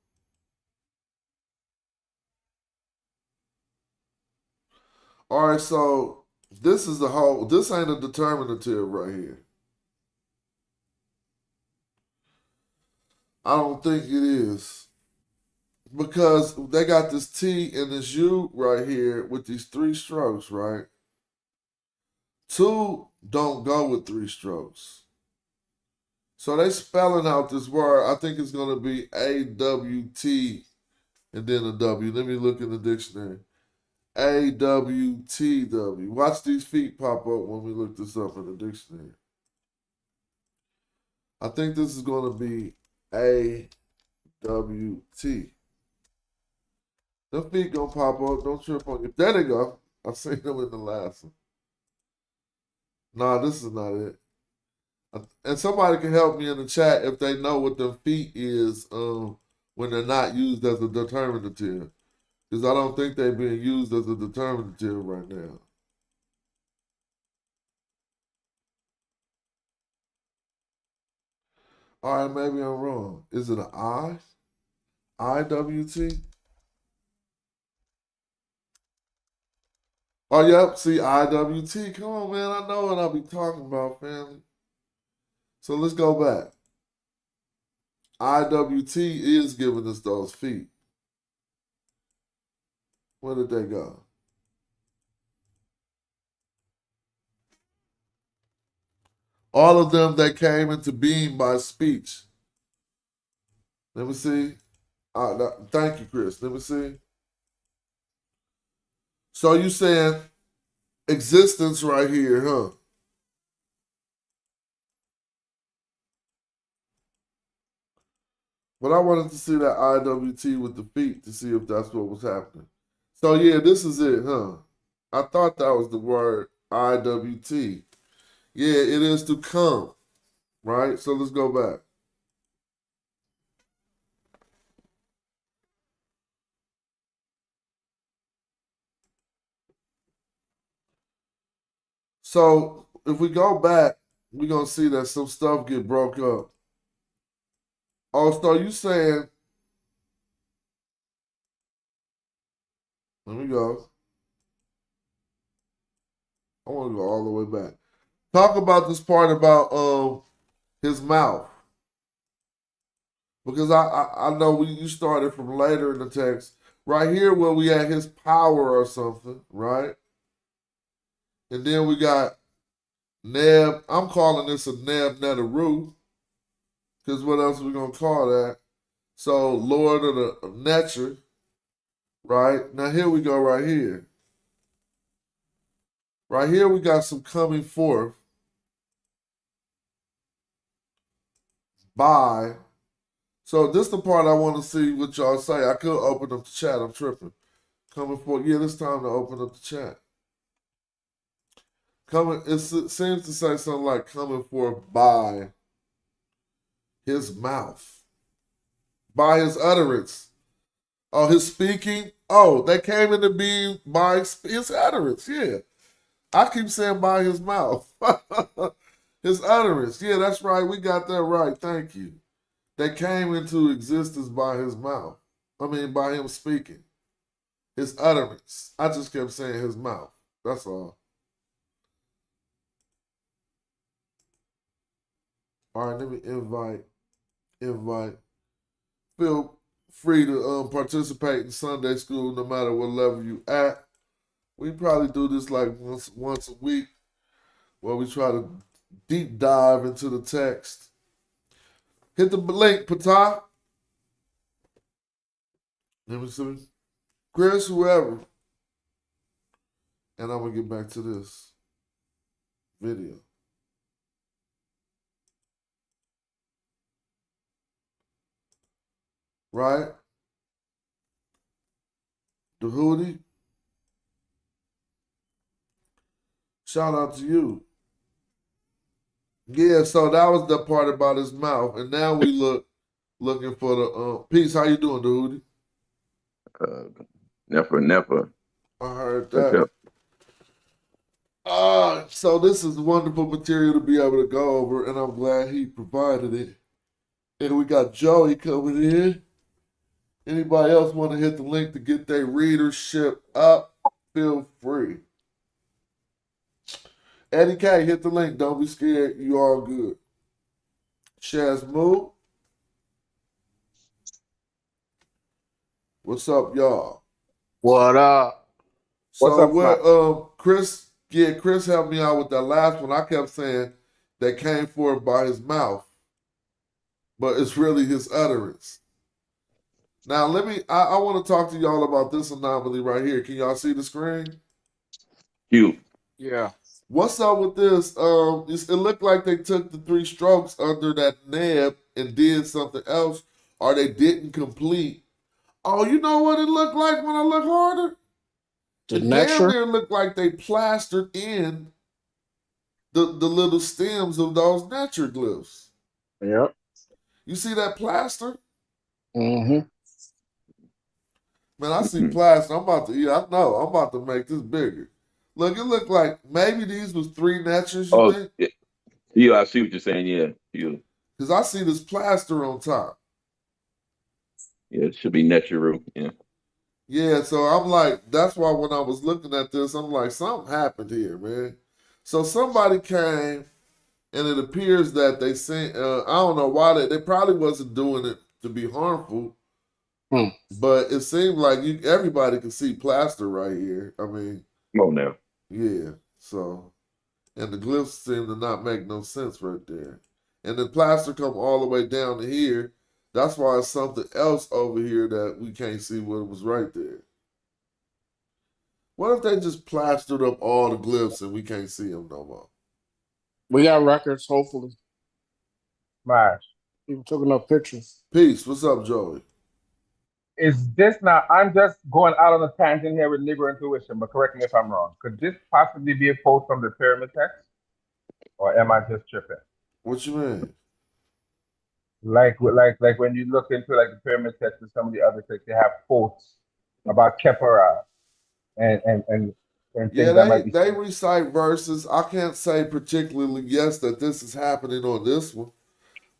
All right, so this is the whole, this ain't a determinative right here. I don't think it is. Because they got this T and this U right here with these 3 strokes, right? 2 don't go with 3 strokes. So they spelling out this word. I think it's going to be A-W-T and then a W. Let me look in the dictionary. A-W-T-W. Watch these feet pop up when we look this up in the dictionary. I think this is going to be A-W-T. The feet gonna pop up. Don't trip on you. There they go. I seen them in the last one. Nah, this is not it. And somebody can help me in the chat if they know what the feet is when they're not used as a determinative. Because I don't think they're being used as a determinative right now. All right, maybe I'm wrong. Is it an I? I-W-T? Oh, yep. See, IWT. Come on, man. I know what I'll be talking about, family. So let's go back. IWT is giving us those feet. Where did they go? All of them that came into being by speech. Let me see. Thank you, Chris. Let me see. So you saying existence right here, huh? But I wanted to see that IWT with the feet to see if that's what was happening. So yeah, this is it, huh? I thought that was the word IWT. Yeah, it is to come, right? So let's go back. So if we go back, we're going to see that some stuff get broke up. Oh, so you saying, let me go. I want to go all the way back. Talk about this part about his mouth. Because I know you started from later in the text. Right here where we had his power or something, right? And then we got Neb. I'm calling this a Neb Neteru. Because what else are we going to call that? So, Lord of nature, right? Now, here we go right here. Right here, we got some coming forth by. So, this is the part I want to see what y'all say. I could open up the chat. I'm tripping. Coming forth. Yeah, it's time to open up the chat. It seems to say something like coming forth by his mouth, by his utterance. Oh, his speaking. Oh, they came into being by his utterance. Yeah. I keep saying by his mouth. His utterance. Yeah, that's right. We got that right. Thank you. They came into existence by his mouth. I mean, by him speaking. His utterance. I just kept saying his mouth. That's all. All right, let me invite. Feel free to participate in Sunday school no matter what level you at. We probably do this like once a week where we try to deep dive into the text. Hit the link, Patah. Let me see. Chris, whoever. And I'm going to get back to this video. Right? The hoodie. Shout out to you. Yeah, so that was the part about his mouth, and now we looking for the peace. How you doing, dude? Never. I heard What's that. up? So this is wonderful material to be able to go over, and I'm glad he provided it. And we got Joey coming in. Anybody else want to hit the link to get their readership up? Feel free. Eddie K, hit the link. Don't be scared. You all good. Shazmoo. What's up, y'all? What up? What's So up, Fly? what Chris helped me out with that last one. I kept saying that came forth by his mouth, but it's really his utterance. Now I want to talk to y'all about this anomaly right here. Can y'all see the screen? You. Yeah. What's up with this? It looked like they took the 3 strokes under that nib and did something else, or they didn't complete. Oh, you know what it looked like when I look harder? The It next damn near looked like they plastered in the little stems of those glyphs. Yep. You see that plaster? Mm-hmm. Man, I see plaster. I know. I'm about to make this bigger. Look, it looked like maybe these was 3 netchers, you think? Yeah, I see what you're saying. Yeah, you. Because I see this plaster on top. Yeah, it should be natural. Yeah. Yeah, so I'm like, that's why when I was looking at this, I'm like, something happened here, man. So somebody came, and it appears that they sent, I don't know why they probably wasn't doing it to be harmful, but it seemed like everybody can see plaster right here. I mean, Come on now. yeah, so, and the glyphs seem to not make no sense right there. And the plaster come all the way down to here. That's why it's something else over here that we can't see what was right there. What if they just plastered up all the glyphs and we can't see them no more? We got records, hopefully. Smash. People took enough pictures. Peace. What's up, Joey? Is this now? I'm just going out on a tangent here with Negro intuition, but correct me if I'm wrong. Could this possibly be a quote from the pyramid text, or am I just tripping? What you mean? Like when you look into like the pyramid text and some of the other texts, they have quotes about Kepara and things Yeah, that might be. they recite verses. I can't say particularly yes that this is happening on this one,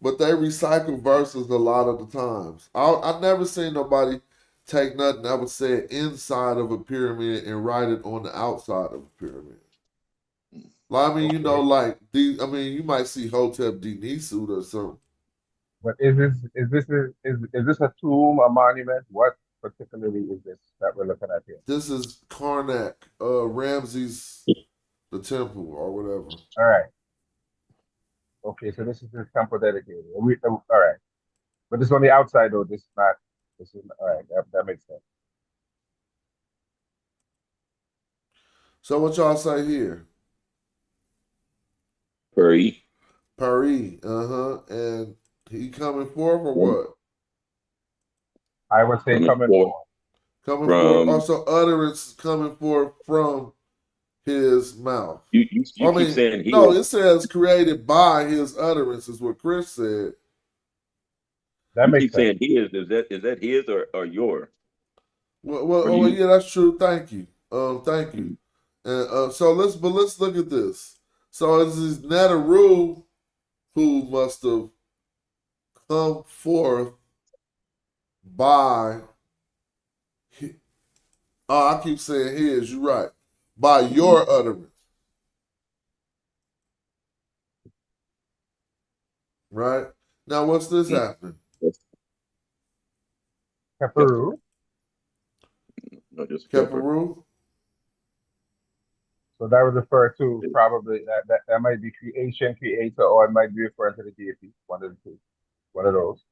but they recycle verses a lot of the times. I never seen nobody take nothing that was said inside of a pyramid and write it on the outside of a pyramid. Like, I mean, you know, like you might see Hotep Dinisud or something. But is this a tomb, a monument? What particularly is this that we're looking at here? This is Karnak, Ramses the temple or whatever. All right. Okay, so this is his temple dedicated. All right, but this is on the outside though. This is not. All right. That makes sense. So what y'all say here? Paris. Paris, and he coming forth or what? I would say coming forth. Coming forth. Also, utterance coming forth from his mouth. You keep saying he. No, it says created by his utterance is what Chris said. That you makes keep sense. saying his. Is that his or your? Well, yeah, that's true. Thank you. Thank you. And so let's look at this. So it's this Netaru who must have come forth by. I keep saying his. You're right. By your utterance. Right? Now, what's this happening? Keperu. No, just Keperu. So that would refer to probably that might be creation, creator, or it might be referring to the deity. One of the two. One of those.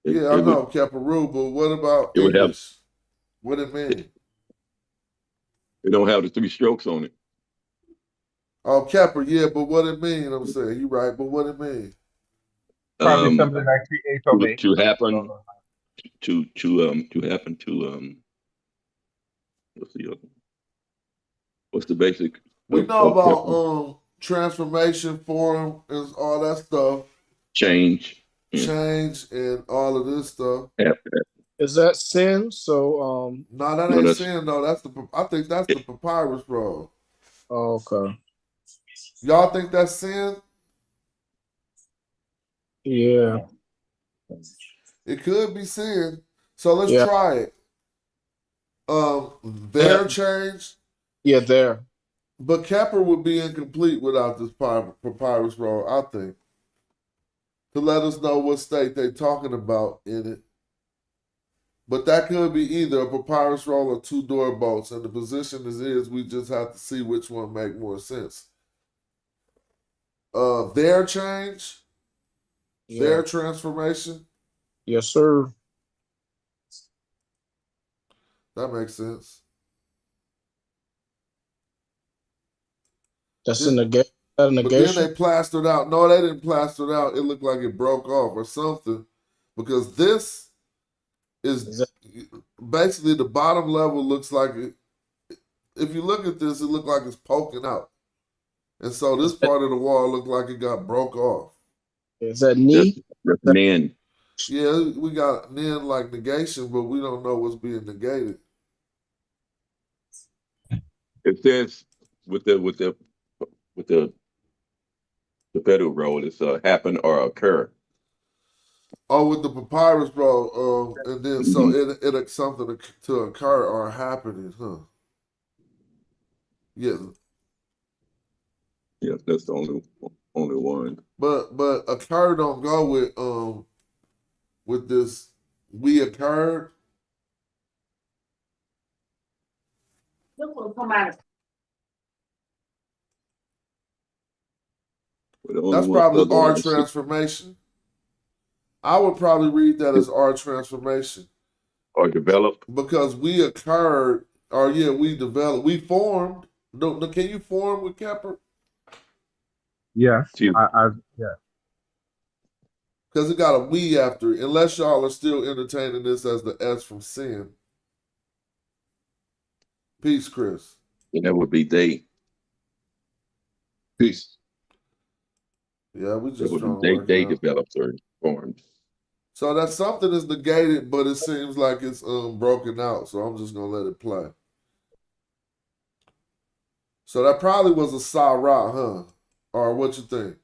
Yeah, I know Keperu, but what about English? What it mean? It don't have the 3 strokes on it. Oh, Kepper, yeah, but what it mean? I'm saying you right, but what it mean? Probably something like creator to happen. To happen to what's the basic? We know about transformation, form, and all that stuff. Change. Change and all of this stuff. Is that sin? So No, that No, ain't that's sin though. I think that's the papyrus roll. okay. Y'all think that's sin? Yeah. It could be sin. So let's Yeah. try it. Their change, Yeah, there. but Kepler would be incomplete without this papyrus roll, I think. To let us know what state they're talking about in it. But that could be either a papyrus roll or two door bolts. And the position is we just have to see which one make more sense. Their change, their transformation. Yes, sir. That makes sense. That's a negation. But then they plastered out. No, they didn't plaster it out. It looked like it broke off or something. Because this is basically the bottom level looks like it. If you look at this, it looked like it's poking out. And so this part of the wall looked like it got broke off. Is that knee? That's nin. Yeah, we got nin like negation, but we don't know what's being negated. It says with the federal roll, it's happen or occur. Oh, with the papyrus roll, and then so it something to occur or happening, huh? Yeah. Yeah, that's the only one. But occur don't go with this we occurred. That's probably our transformation. I would probably read that as our transformation. Or developed. Because we occurred, or yeah, we developed, we formed. No, can you form with Kepler? Yes. Yeah. Because it got a we after it, unless y'all are still entertaining this as the S from sin. Peace, Chris. And that would be they. Peace. Yeah, we just trying they, to work they out. developed or formed. So that something is negated, but it seems like it's broken out. So I'm just gonna let it play. So that probably was a Sarah, huh? Or what you think?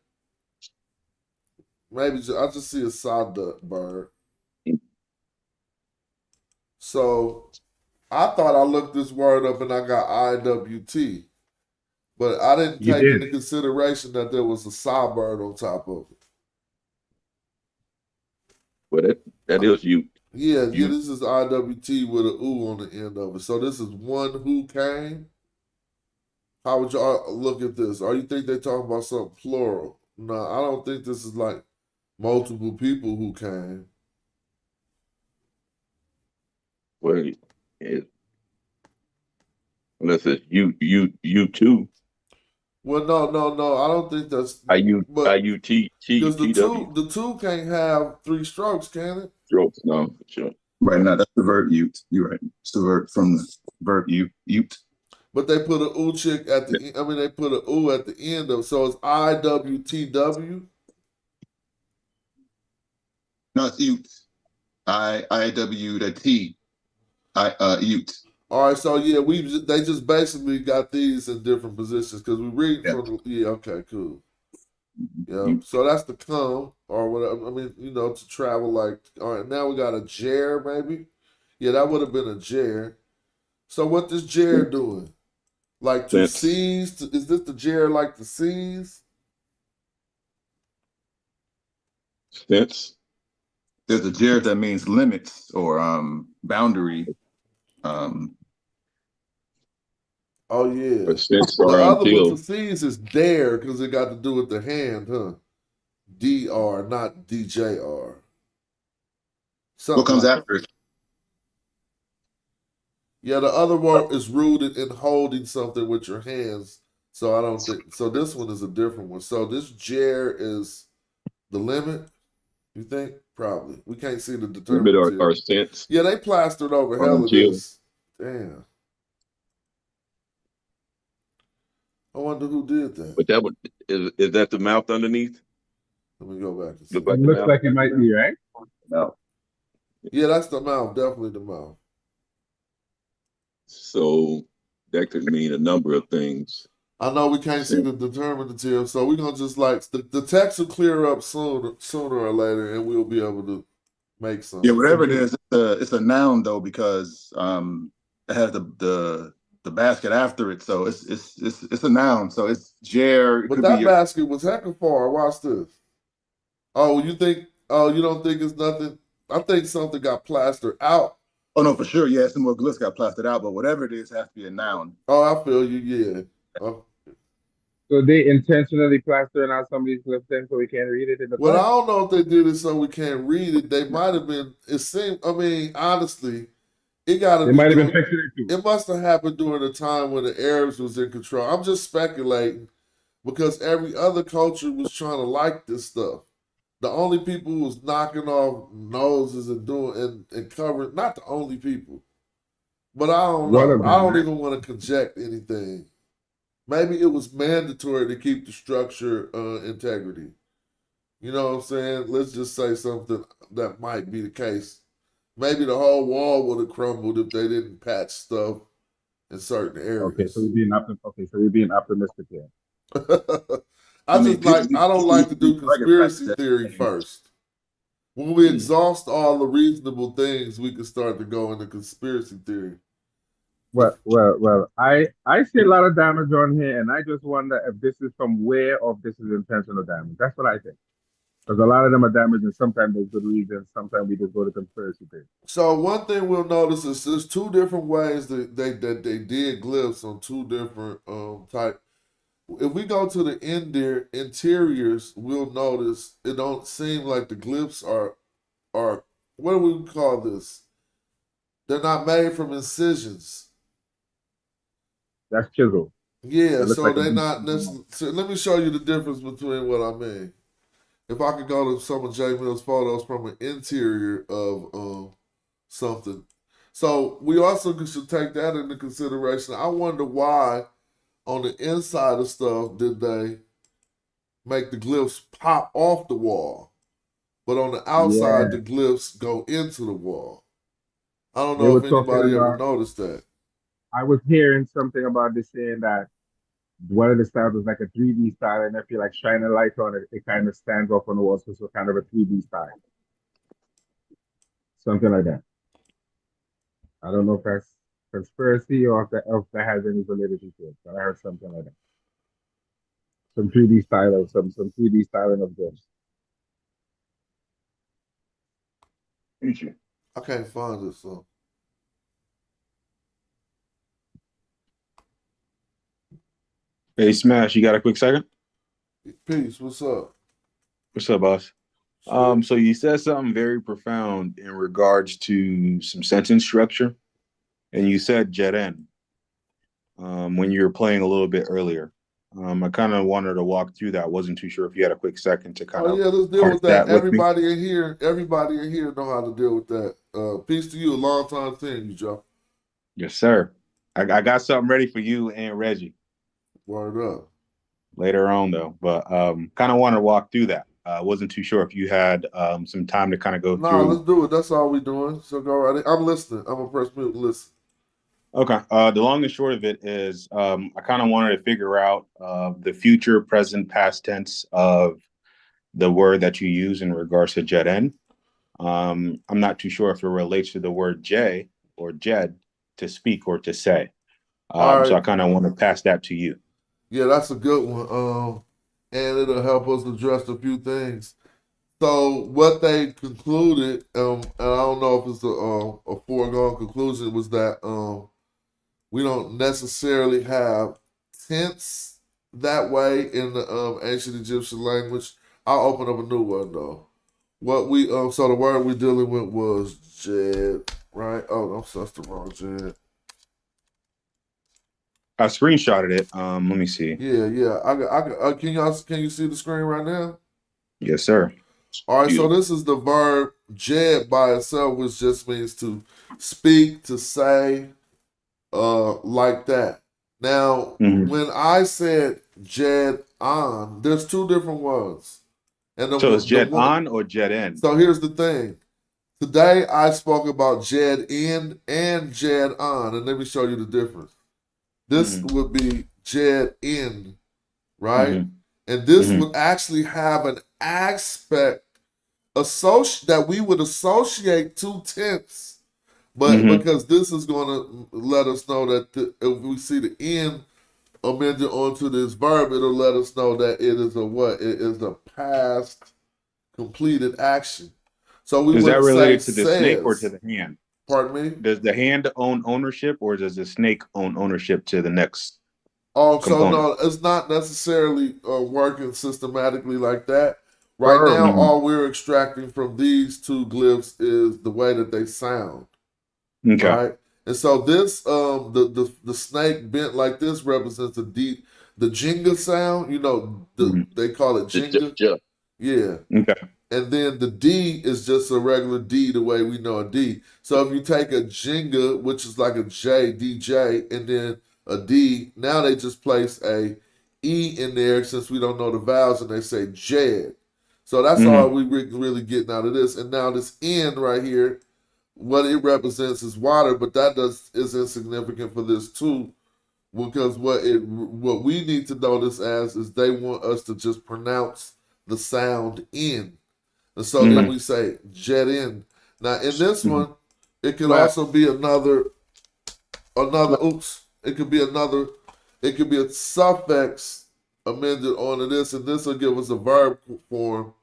Maybe I just see a sawduck bird. So I thought I looked this word up and I got IWT. But I didn't take into consideration that there was a sawbird on top of it. Well, that is you. Yeah, this is IWT with an U on the end of it. So this is one who came. How would y'all look at this? Or you think they're talking about something plural? No, I don't think this is like multiple people who came. Well, unless it's you too. Well, no. I don't think that's IUT. Because the two can't have three strokes, can it? Strokes, no, for sure. Right now, that's the verb ute. You're right. It's the verb from the verb ute. But they put an U chick at the. I mean, they put an U at the end of. So it's IWTW. No, it's ute. IW ute. All right, so yeah, they just basically got these in different positions because we read from the okay, cool. Yeah, so that's the come or whatever. I mean, to travel like. All right, now we got a jer maybe. Yeah, that would have been a jer. So what this jer doing? Like to seize? Is this the jer like the seize? Sense. There's a jer that means limits or boundary. Oh yeah. The other one to seize is dare because it got to do with the hand, huh? DR, not DJR. What comes after it? Yeah, the other one is rooted in holding something with your hands. So I don't think so. This one is a different one. So this jer is the limit. You think? Probably. We can't see the determinatives. Limit or sense. Yeah, they plastered over hell of this. Damn. I wonder who did that. But that would is that the mouth underneath? Let me go back and see. Look It like the looks mouth. like it might be, right? No. Yeah, that's the mouth. Definitely the mouth. So that could mean a number of things. I know we can't see the determinative, so we're gonna just like the text will clear up sooner or later, and we'll be able to make something. Yeah, whatever it is, it's a noun though because it has the basket after it, so it's a noun. So it's jer. But that basket was hecka far. Watch this. Oh, you think? Oh, you don't think it's nothing? I think something got plastered out. Oh no, for sure. Yeah, some more glyphs got plastered out, but whatever it is has to be a noun. Oh, I feel you. Yeah. Oh. So they intentionally plastering out some of these glyphs then so we can't read it in the Well, I text? don't know if they did it so we can't read it. They might have been. It seemed. I mean, honestly, it got to They be. might have been fixing it too. It must have happened during the time when the Arabs was in control. I'm just speculating because every other culture was trying to like this stuff. The only people who was knocking off noses and doing and covering, not the only people. But I don't One know. of them, I don't right? even want to conject anything. Maybe it was mandatory to keep the structure integrity. You know what I'm saying? Let's just say something that might be the case. Maybe the whole wall would have crumbled if they didn't patch stuff in certain Okay, areas. so we're being optimistic here. I don't like to do conspiracy theory first. When we exhaust all the reasonable things, we can start to go into conspiracy theory. Well. I see a lot of damage on here, and I just wonder if this is from where or if this is intentional damage. That's what I think. Because a lot of them are damaged, and sometimes there's good reasons. Sometimes we just go to conspiracy theory. So one thing we'll notice is there's two different ways that they did glyphs on two different type. If we go to the interiors, we'll notice it don't seem like the glyphs are what do we call this? They're not made from incisions. That's chisel. Yeah, so like they're not necessarily. So let me show you the difference between what I mean. If I could go to some of J Mill's photos from an interior of something. So we also should take that into consideration. I wonder why on the inside of stuff did they make the glyphs pop off the wall, but on the outside the glyphs go into the wall. I don't know if anybody ever noticed that. I was hearing something about this saying that one of the styles was like a 3D style, and if you like shine a light on it, it kind of stands up on the wall, so it's kind of a 3D style. Something like that. I don't know if that's conspiracy or if that has any validity to it, but I heard something like that. Some 3D style or some 3D styling of this. I can't find this song. Hey, Smash, you got a quick second? Peace, what's up? What's up, boss? So you said something very profound in regards to some sentence structure, and you said jeren when you were playing a little bit earlier. I kind of wanted to walk through that. Wasn't too sure if you had a quick second to kind of. Oh yeah, let's deal with that. Everybody in here know how to deal with that. Peace to you, a long time seeing you, Joe. Yes, sir. I got something ready for you and Reggie. Word up. Later on, though, but kind of want to walk through that. Wasn't too sure if you had some time to kind of go through. No, let's do it. That's all we're doing. So go right in. I'm listening. I'm gonna press mute and listen. Okay. The long and short of it is I kind of wanted to figure out the future, present, past tense of the word that you use in regards to jeden. I'm not too sure if it relates to the word J or jed, to speak or to say. So I kind of want to pass that to you. Yeah, that's a good one. And it'll help us address a few things. So what they concluded, and I don't know if it's a foregone conclusion, was that we don't necessarily have tense that way in the ancient Egyptian language. I'll open up a new one though. What we so the word we're dealing with was jed, right? Oh, that's the wrong jed. I screenshotted it. Let me see. Yeah. Can you see the screen right now? Yes, sir. All right, so this is the verb jed by itself, which just means to speak, to say, like that. Now, when I said Jed on, there's two different ones. And So it's Jed on or Jed in? So here's the thing. Today I spoke about Jed in and Jed on, and let me show you the difference. This would be Jed in, right? And this would actually have an aspect that we would associate to tense, but because this is going to let us know that if we see the in amended onto this verb, it'll let us know that it is a what? It is a past completed action. So we is would that related say to the snake or to the hand? Pardon me? Does the hand own ownership, or does the snake own ownership to the next Oh, component? so no, it's not necessarily working systematically like that. Right now, all we're extracting from these two glyphs is the way that they sound. Okay. Right? And so this, the snake bent like this represents the Jenga sound. You know, they call it Jenga. Yeah. Okay. And then the D is just a regular D the way we know a D. So if you take a Jenga, which is like a J, DJ, and then a D, now they just place a E in there since we don't know the vowels, and they say Jed. So that's all we really getting out of this. And now this N right here, what it represents is water, but that is insignificant for this too, because what we need to know this as is they want us to just pronounce the sound in. And so then we say jet in. Now in this one, it could also be another it could be a suffix amended onto this, and this will give us a verb form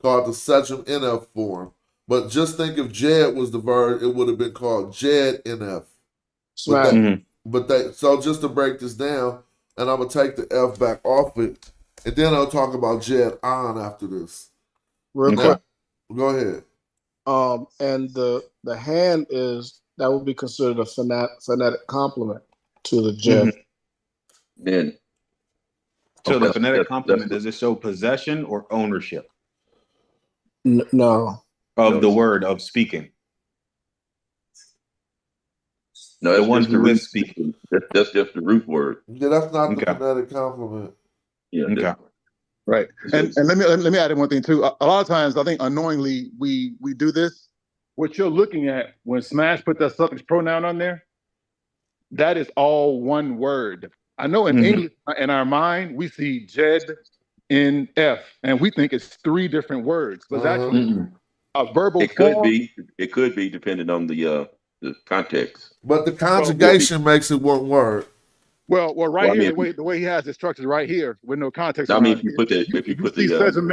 called the sedum nf form. But just think if jed was the verb, it would have been called jed nf. So just to break this down, and I'm gonna take the F back off it, and then I'll talk about jed on after this. Real quick. Go ahead. And the hand that would be considered a phonetic complement to the jed. Then, so the phonetic complement, does it show possession or ownership? No. Of the word of speaking. No, the one who is speaking. That's just the root word. Yeah, that's not the phonetic complement. Yeah. Okay. Right. And let me add in one thing too. A lot of times, I think unknowingly we do this. What you're looking at when Smash put that suffix pronoun on there, that is all one word. I know in English, in our mind, we see Jed in F, and we think it's three different words, but it's actually a verbal form. It could be depending on the context. But the conjugation makes it one word. Well, right here, the way he has it structured right here with no context. I mean, if you put the sedum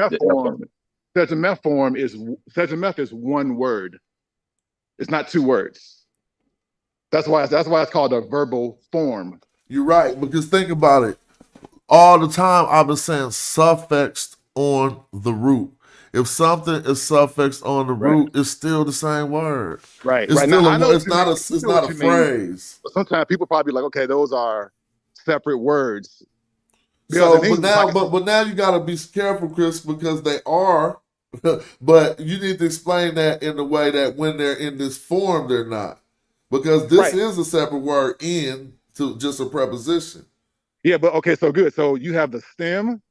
F is one word. It's not two words. That's why it's called a verbal form. You're right, because think about it. All the time I've been saying suffixed on the root. If something is suffixed on the root, it's still the same word. Right. It's Now, it's not a phrase. But sometimes people probably like, okay, those are separate words. So, but now you got to be careful, Chris, because they are. But you need to explain that in the way that when they're in this form, they're not, because this is a separate word in to just a preposition. Yeah, but okay, so good. So you have the stem,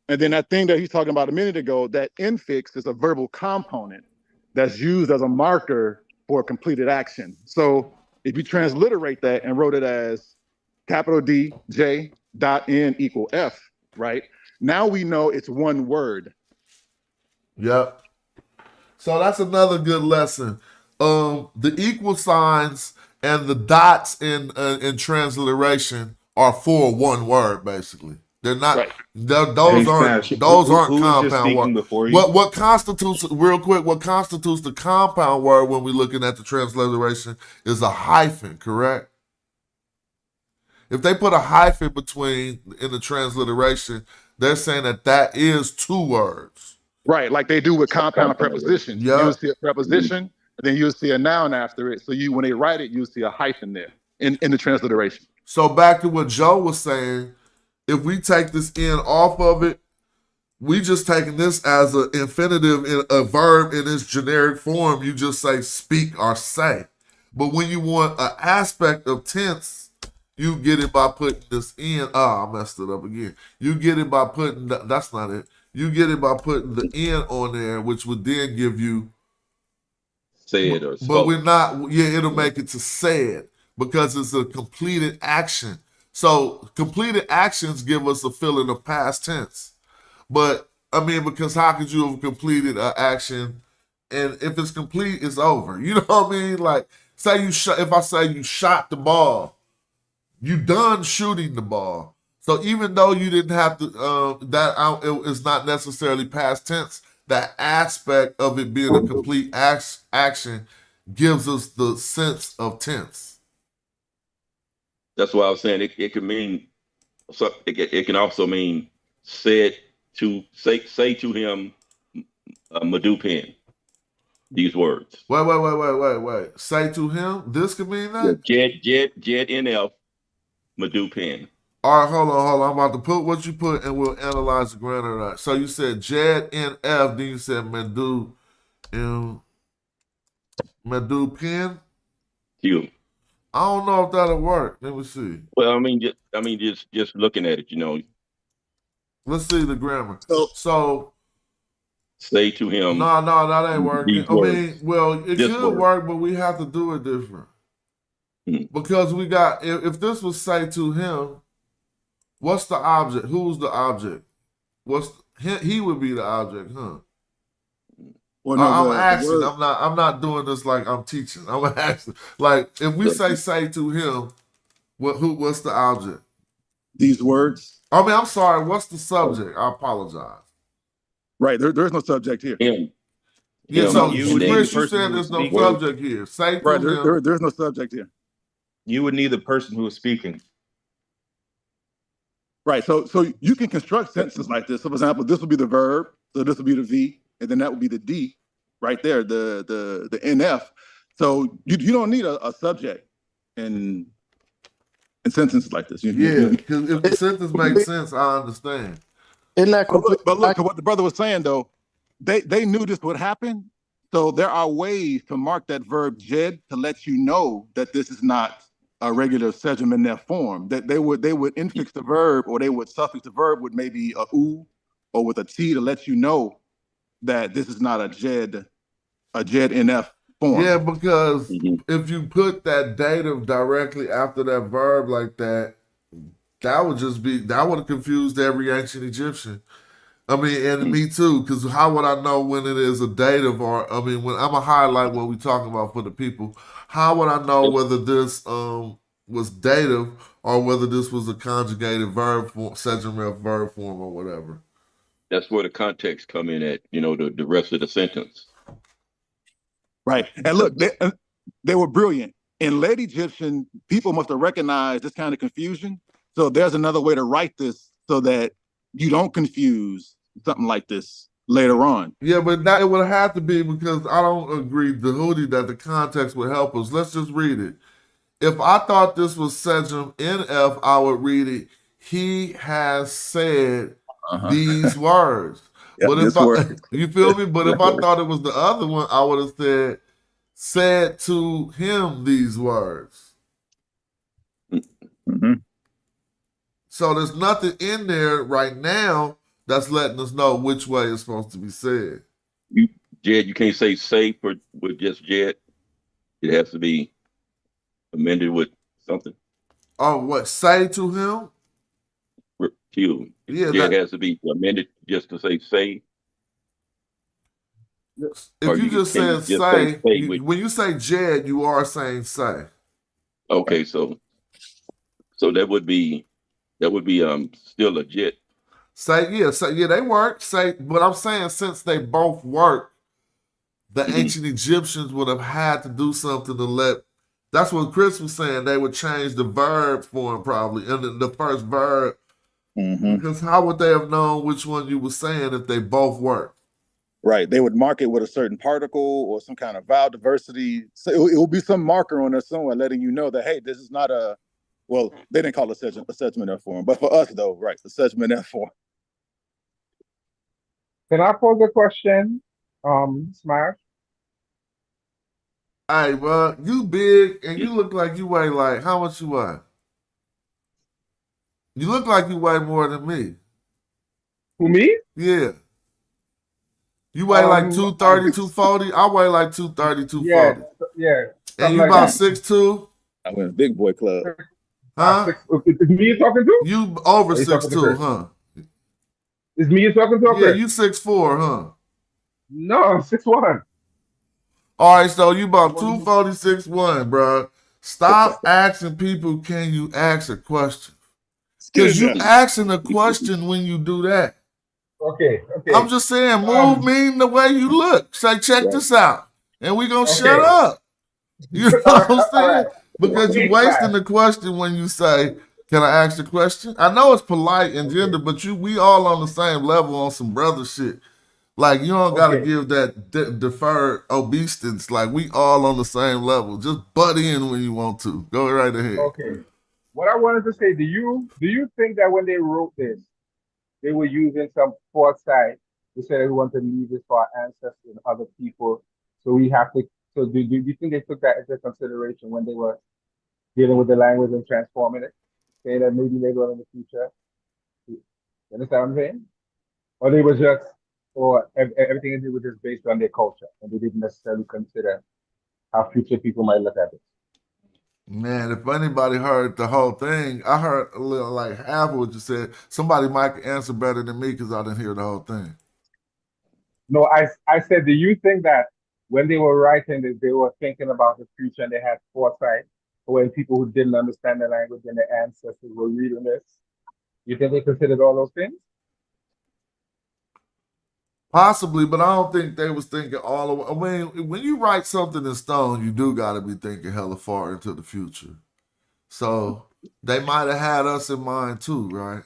and then that thing that he's talking about a minute ago, that infix is a verbal component that's used as a marker for a completed action. So if you transliterate that and wrote it as capital D J dot N equal F, right? Now we know it's one word. Yep. So that's another good lesson. The equal signs and the dots in transliteration are for one word, basically. They're not. Right. Those aren't compound words. What constitutes, real quick? What constitutes the compound word when we're looking at the transliteration is a hyphen, correct? If they put a hyphen between in the transliteration, they're saying that is two words. Right, like they do with compound prepositions. Yep. You'll see a preposition, and then you'll see a noun after it. So when they write it, you'll see a hyphen there in the transliteration. So back to what Joe was saying, if we take this in off of it, we just taking this as an infinitive in a verb in its generic form. You just say speak or say. But when you want an aspect of tense, You get it by putting this in. I messed it up again. You get it by putting that's not it. You get it by putting the in on there, which would then give you Said or but spoke. we're not. Yeah, it'll make it to said because it's a completed action. So completed actions give us a feeling of past tense. But I mean, because how could you have completed an action, and if it's complete, it's over. You know what I mean? Like, say you shot. If I say you shot the ball, you done shooting the ball. So even though you didn't have to, it's not necessarily past tense. That aspect of it being a complete action gives us the sense of tense. That's why I was saying it can mean. So it can also mean said to say to him, Madupin. These words. Wait. Say to him. This could mean that. Jed NF Madupin. All right, hold on. I'm about to put what you put, and we'll analyze the grammar of that. So you said Jed NF, then you said Medu Pen. You. I don't know if that'll work. Let me see. Well, I mean, just looking at it, Let's see the grammar. So say to him. No, that ain't working. I mean, well, it could work, but we have to do it different. Because we got, if this was say to him, what's the object? Who's the object? He would be the object, huh? Well, no, I'm asking. I'm not doing this like I'm teaching. I'm asking. Like, if we say to him, what's the object? These words. I mean, I'm sorry. What's the subject? I apologize. Right. There's no subject here. Him. Yeah. So Chris, you said there's no subject here. Say to him. There's no subject here. You would need the person who is speaking. Right. So you can construct sentences like this. So, for example, this would be the verb. So this would be the V, and then that would be the D, right there, the NF. So you don't need a subject in sentences like this. Because if the sentence makes sense, I understand. Isn't that complete? But look, what the brother was saying though, they knew this would happen. So there are ways to mark that verb jed to let you know that this is not a regular sedum in their form. That they would infix the verb, or they would suffix the verb with maybe a u or with a t to let you know that this is not a jed nf form. Yeah, because if you put that dative directly after that verb like that, that would have confused every ancient Egyptian. I mean, and me too, because how would I know when it is a dative when I'm going to highlight what we're talking about for the people. How would I know whether this was dative or whether this was a conjugated verb form, sedum verb form or whatever? That's where the context come in at, the rest of the sentence. Right. And look, they were brilliant. In late Egyptian, people must have recognized this kind of confusion. So there's another way to write this so that you don't confuse something like this later on. Yeah, but that it would have to be, because I don't agree, Dehudi, that the context would help us. Let's just read it. If I thought this was sedum NF, I would read it, he has said these words. But you feel me? But if I thought it was the other one, I would have said to him these words. Mm-hmm. So there's nothing in there right now that's letting us know which way it's supposed to be said. Jed, you can't say with just Jed. It has to be amended with something. Oh, what? Say to him? Yeah, Jed has to be amended just to say. If you just said say, when you say Jed, you are saying say. Okay, so that would be still legit. Say, they work. Say, but I'm saying since they both work, the ancient Egyptians would have had to do something to let. That's what Chris was saying. They would change the verb form probably, and the first verb. Because how would they have known which one you were saying if they both work? Right. They would mark it with a certain particle or some kind of vowel diversity. So it will be some marker on there somewhere letting you know that, hey, this is not well, they didn't call it a sedum F form. But for us, though, right, the sedum F form. Can I pose a question, Smash? Hey, bro, you big and you look like you weigh how much you weigh? You look like you weigh more than me. Who, me? Yeah. You weigh like I 230, think, 240. I weigh like 230, yeah, 240. yeah, And something you like about that. 6'2"? I went big boy club. Huh? Is me you talking to? You over Or you talking to 6'2", Chris? huh? Is me you talking to, or Yeah, Chris? you 6'4", huh? No, I'm 6'1". All right, so you about What do you- 246'1", bro. Stop asking people, can you ask a question? Get Because in you there. asking a question when you do that. Okay, I'm okay. just saying, move mean the way you look. Say, check Right. this out. And we gonna shut Okay. up. You know All what I'm right, all saying? right. Because you Okay, wasting class. the question when you say, can I ask the question? I know it's polite and gender, but we all on the same level on some brother shit. Like, you don't got to Okay, give that deferred obeisance. Like, we all on the same level. Just butt in when you want to. Go right ahead. okay. What I wanted to say, do you think that when they wrote this, they were using some foresight to say we want to leave this for our ancestors and other people? So we have to. So do you think they took that into consideration when they were dealing with the language and transforming it, saying that maybe later on in the future, you understand what I'm saying? Or they were just, or everything was just based on their culture, and they didn't necessarily consider how future people might look at it. Man, if anybody heard the whole thing, I heard a little like half of what you said. Somebody might answer better than me because I didn't hear the whole thing. No, I said, do you think that when they were writing this, they were thinking about the future and they had foresight when people who didn't understand the language and their ancestors were reading this? You think they considered all those things? Possibly, but I don't think they was thinking all of. I mean, when you write something in stone, you do got to be thinking hella far into the future. So they might have had us in mind too, right?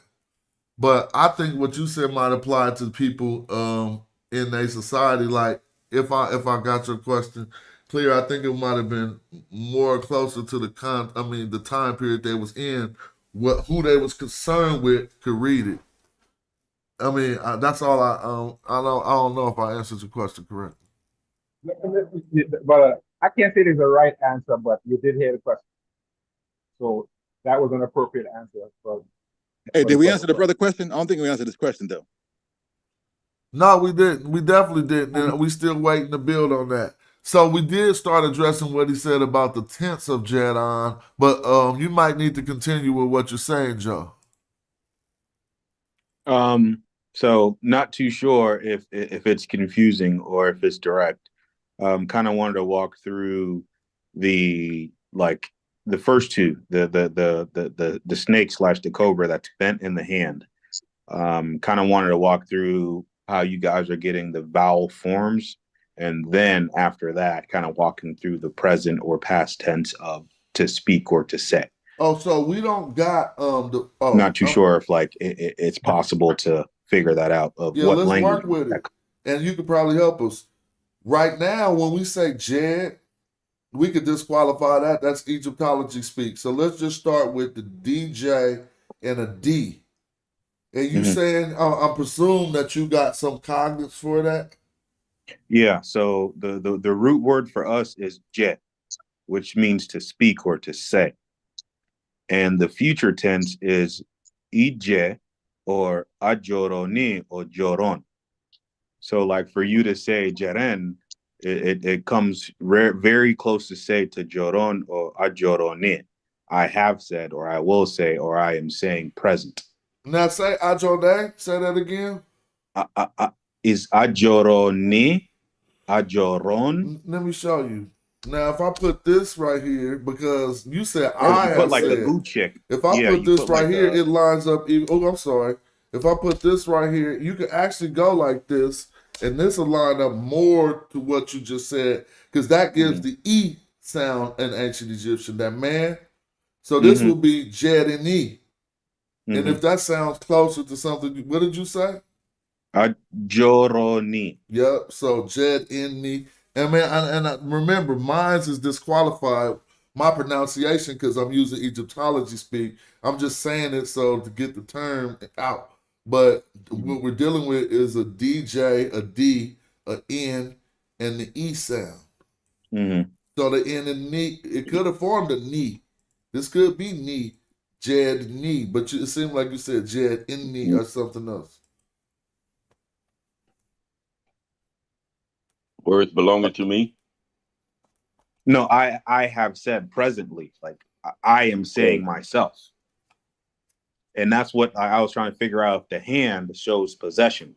But I think what you said might apply to people in a society. Like if I got your question clear, I think it might have been more closer to the time period they was in. Who they was concerned with could read it. I mean, that's all I don't know if I answered your question correctly. But I can't say there's a right answer, but you did hear the question. So that was an appropriate answer Hey, for did the we first answer the question. brother question? I don't think we answered this question though. No, we didn't. We definitely didn't. And we still waiting to build on that. So we did start addressing what he said about the tense of Jadon, but you might need to continue with what you're saying, Joe. So not too sure if it's confusing or if it's direct. Kind of wanted to walk through the the first two, the snake / the cobra that's bent in the hand. Kind of wanted to walk through how you guys are getting the vowel forms, and then after that, kind of walking through the present or past tense of to speak or to say. Oh, so we don't got Not too sure if it's possible to figure that out of yeah, what let's language. work with it. And you could probably help us. Right now, when we say Jed, we could disqualify that. That's Egyptology speak. So let's just start with the DJ and a D. And you saying, I presume that you got some cognates for that? Yeah, so the root word for us is jet, which means to speak or to say. And the future tense is ije or ajoroni or joron. So like for you to say jeren, it comes very close to say to joron or ajoroni. I have said, or I will say, or I am saying present. Now say Ajode. Say that again. Is ajoroni, ajoron? Let me show you. Now, if I put this right here, because you said Or I you put have like a said, guchik. if I Yeah, put you this put right like here, a. it lines up even. Oh, I'm sorry. If I put this right here, you can actually go like this, and this will line up more to what you just said, because that gives the E sound in ancient Egyptian, that man. So this will be Jed and E. And if that sounds closer to something, what did you say? Ajoroni. Yep. So Jed in me. And man, remember, mine's is disqualified. My pronunciation, because I'm using Egyptology speak. I'm just saying it so to get the term out. But what we're dealing with is a DJ, a D, a N, and the E sound. So the N and knee, it could have formed a knee. This could be knee, jedni, but it seemed like you said jedni or something else. Words belonging to me. No, I have said presently, like I am saying myself. And that's what I was trying to figure out. If the hand shows possession,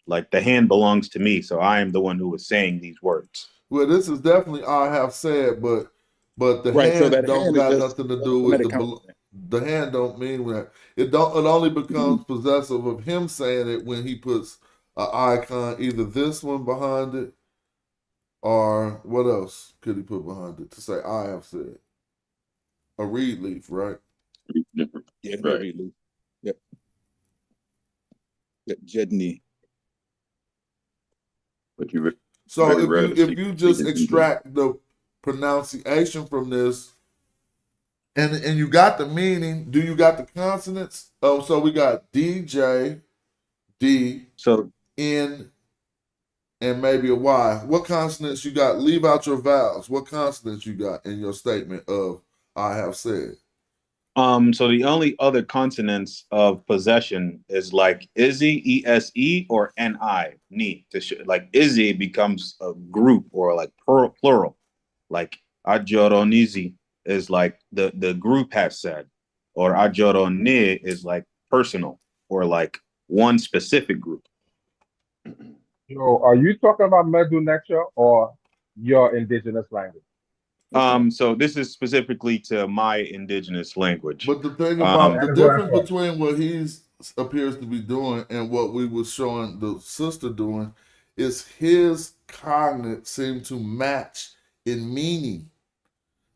like the hand belongs to me, so I am the one who is saying these words. Well, this is definitely I have said, but the Right. So hand that don't hand is got just nothing to do with phonetic complement. the hand don't mean that. It only becomes possessive of him saying it when he puts an icon, either this one behind it, or what else could he put behind it to say I have said? A reed leaf, right? Yeah, Right. reed leaf. Yep. Yep. Jedni. But you So very if rarely see you just it. extract the pronunciation from this, and you got the meaning, do you got the consonants? Oh, so we got DJ, D, So N, and maybe a Y. What consonants you got? Leave out your vowels. What consonants you got in your statement of I have said? so the only other consonants of possession is like Izzy, ESE, or NI, ni. Like Izzy becomes a group or like plural. Like Ajoronizi is like the group has said, or Ajoroni is like personal or like one specific group. So, are you talking about Medu Nexa or your indigenous language? So this is specifically to my indigenous language. But the thing about the That is what I difference thought. between what he's appears to be doing and what we were showing the sister doing is his cognate seem to match in meaning.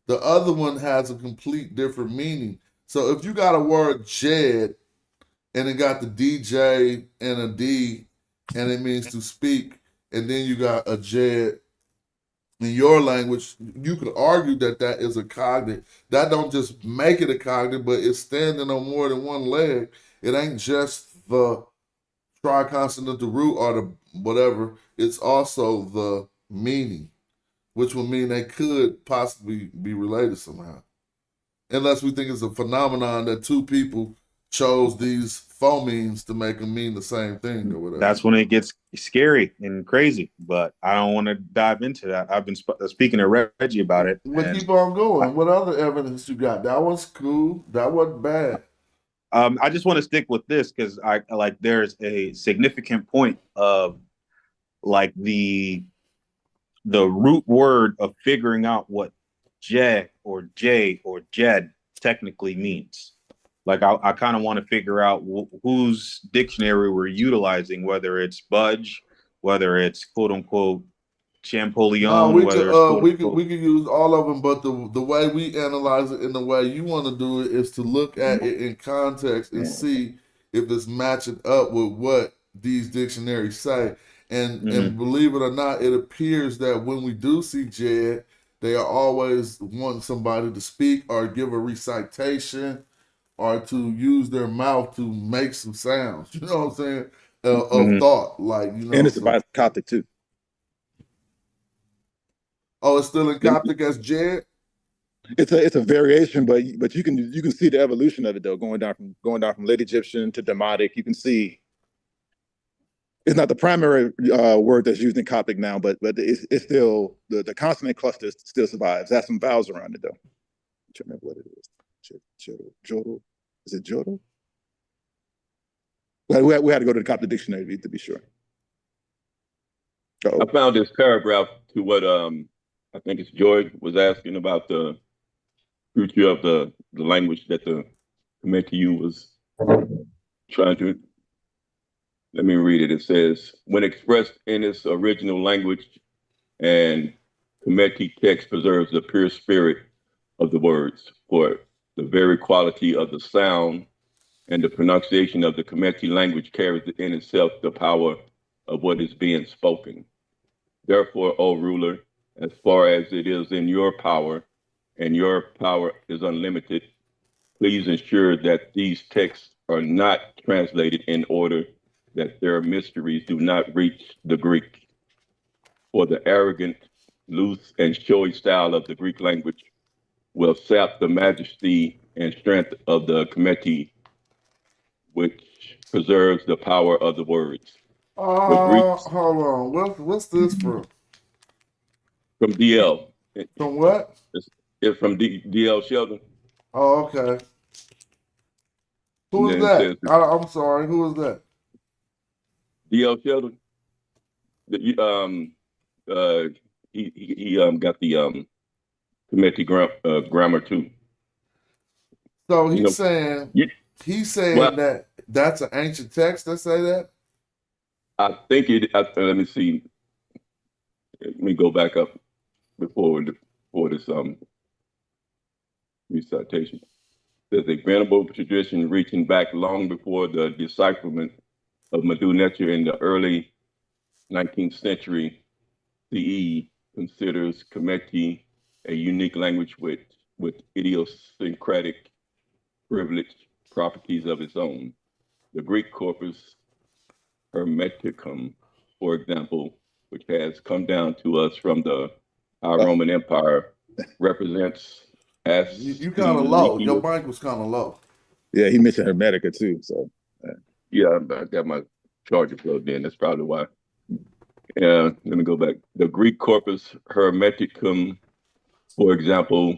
The other one has a complete different meaning. So if you got a word jed and it got the DJ and a D and it means to speak, and then you got a jed in your language, you could argue that that is a cognate. That don't just make it a cognate, but it's standing on more than one leg. It ain't just the triconsonantal root or the whatever. It's also the meaning, which would mean they could possibly be related somehow. Unless we think it's a phenomenon that two people chose these phonemes to make them mean the same thing or whatever. That's when it gets scary and crazy, but I don't want to dive into that. I've been speaking to Reggie about it. We'll keep on going. What other evidence you got? That was cool. That wasn't bad. I just want to stick with this because I like there's a significant point of like the root word of figuring out what je or j or jed technically means. Like I kind of want to figure out whose dictionary we're utilizing, whether it's Budge, whether it's quote unquote Champollion, whether it's we could use all of them, but the way we analyze it and the way you want to do it is to look at it in context and see if it's matching up with what these dictionaries say. And believe it or not, it appears that when we do see Jed, they are always wanting somebody to speak or give a recitation or to use their mouth to make some sounds. You know what I'm saying? Of thought, like you know. And it's about Coptic too. Oh, it's still in Coptic as Jed? It's a variation, but you can see the evolution of it though, going down from Late Egyptian to Demotic. You can see it's not the primary word that's used in Coptic now, but it's still the consonant cluster still survives. Has some vowels around it though. I'm trying to remember what it is. Jodel. Is it Jodel? We had to go to the Coptic dictionary to be sure. I found this paragraph to what I think it's George was asking about the future of the language that the committee was trying to. Let me read it. It says, when expressed in its original language and committee text preserves the pure spirit of the words, for the very quality of the sound and the pronunciation of the committee language carries in itself the power of what is being spoken. Therefore, O ruler, as far as it is in your power, and your power is unlimited, please ensure that these texts are not translated in order that their mysteries do not reach the Greek. For the arrogant, loose, and showy style of the Greek language will sap the majesty and strength of the committee, which preserves the power of the words. The Greeks Hold on. What's this from? from DL. From what? It's from DL Sheldon. Oh, okay. Who is And then it that? says I'm sorry. Who is that? DL Sheldon. He got the committee grammar too. So he's saying well, that that's an ancient text that say that. I think it. Let me see. Let me go back up before this recitation. There's a venerable tradition reaching back long before the decipherment of Madhu Nature in the early 19th century CE considers Cognates a unique language with idiosyncratic privileged properties of its own. The Greek corpus Hermeticum, for example, which has come down to us from the Roman Empire, represents as you kind of low. Your mic was kind of low. Yeah, he mentioned Hermetica too. So yeah, I got my charger plugged in. That's probably why. Yeah, let me go back. The Greek corpus Hermeticum, for example,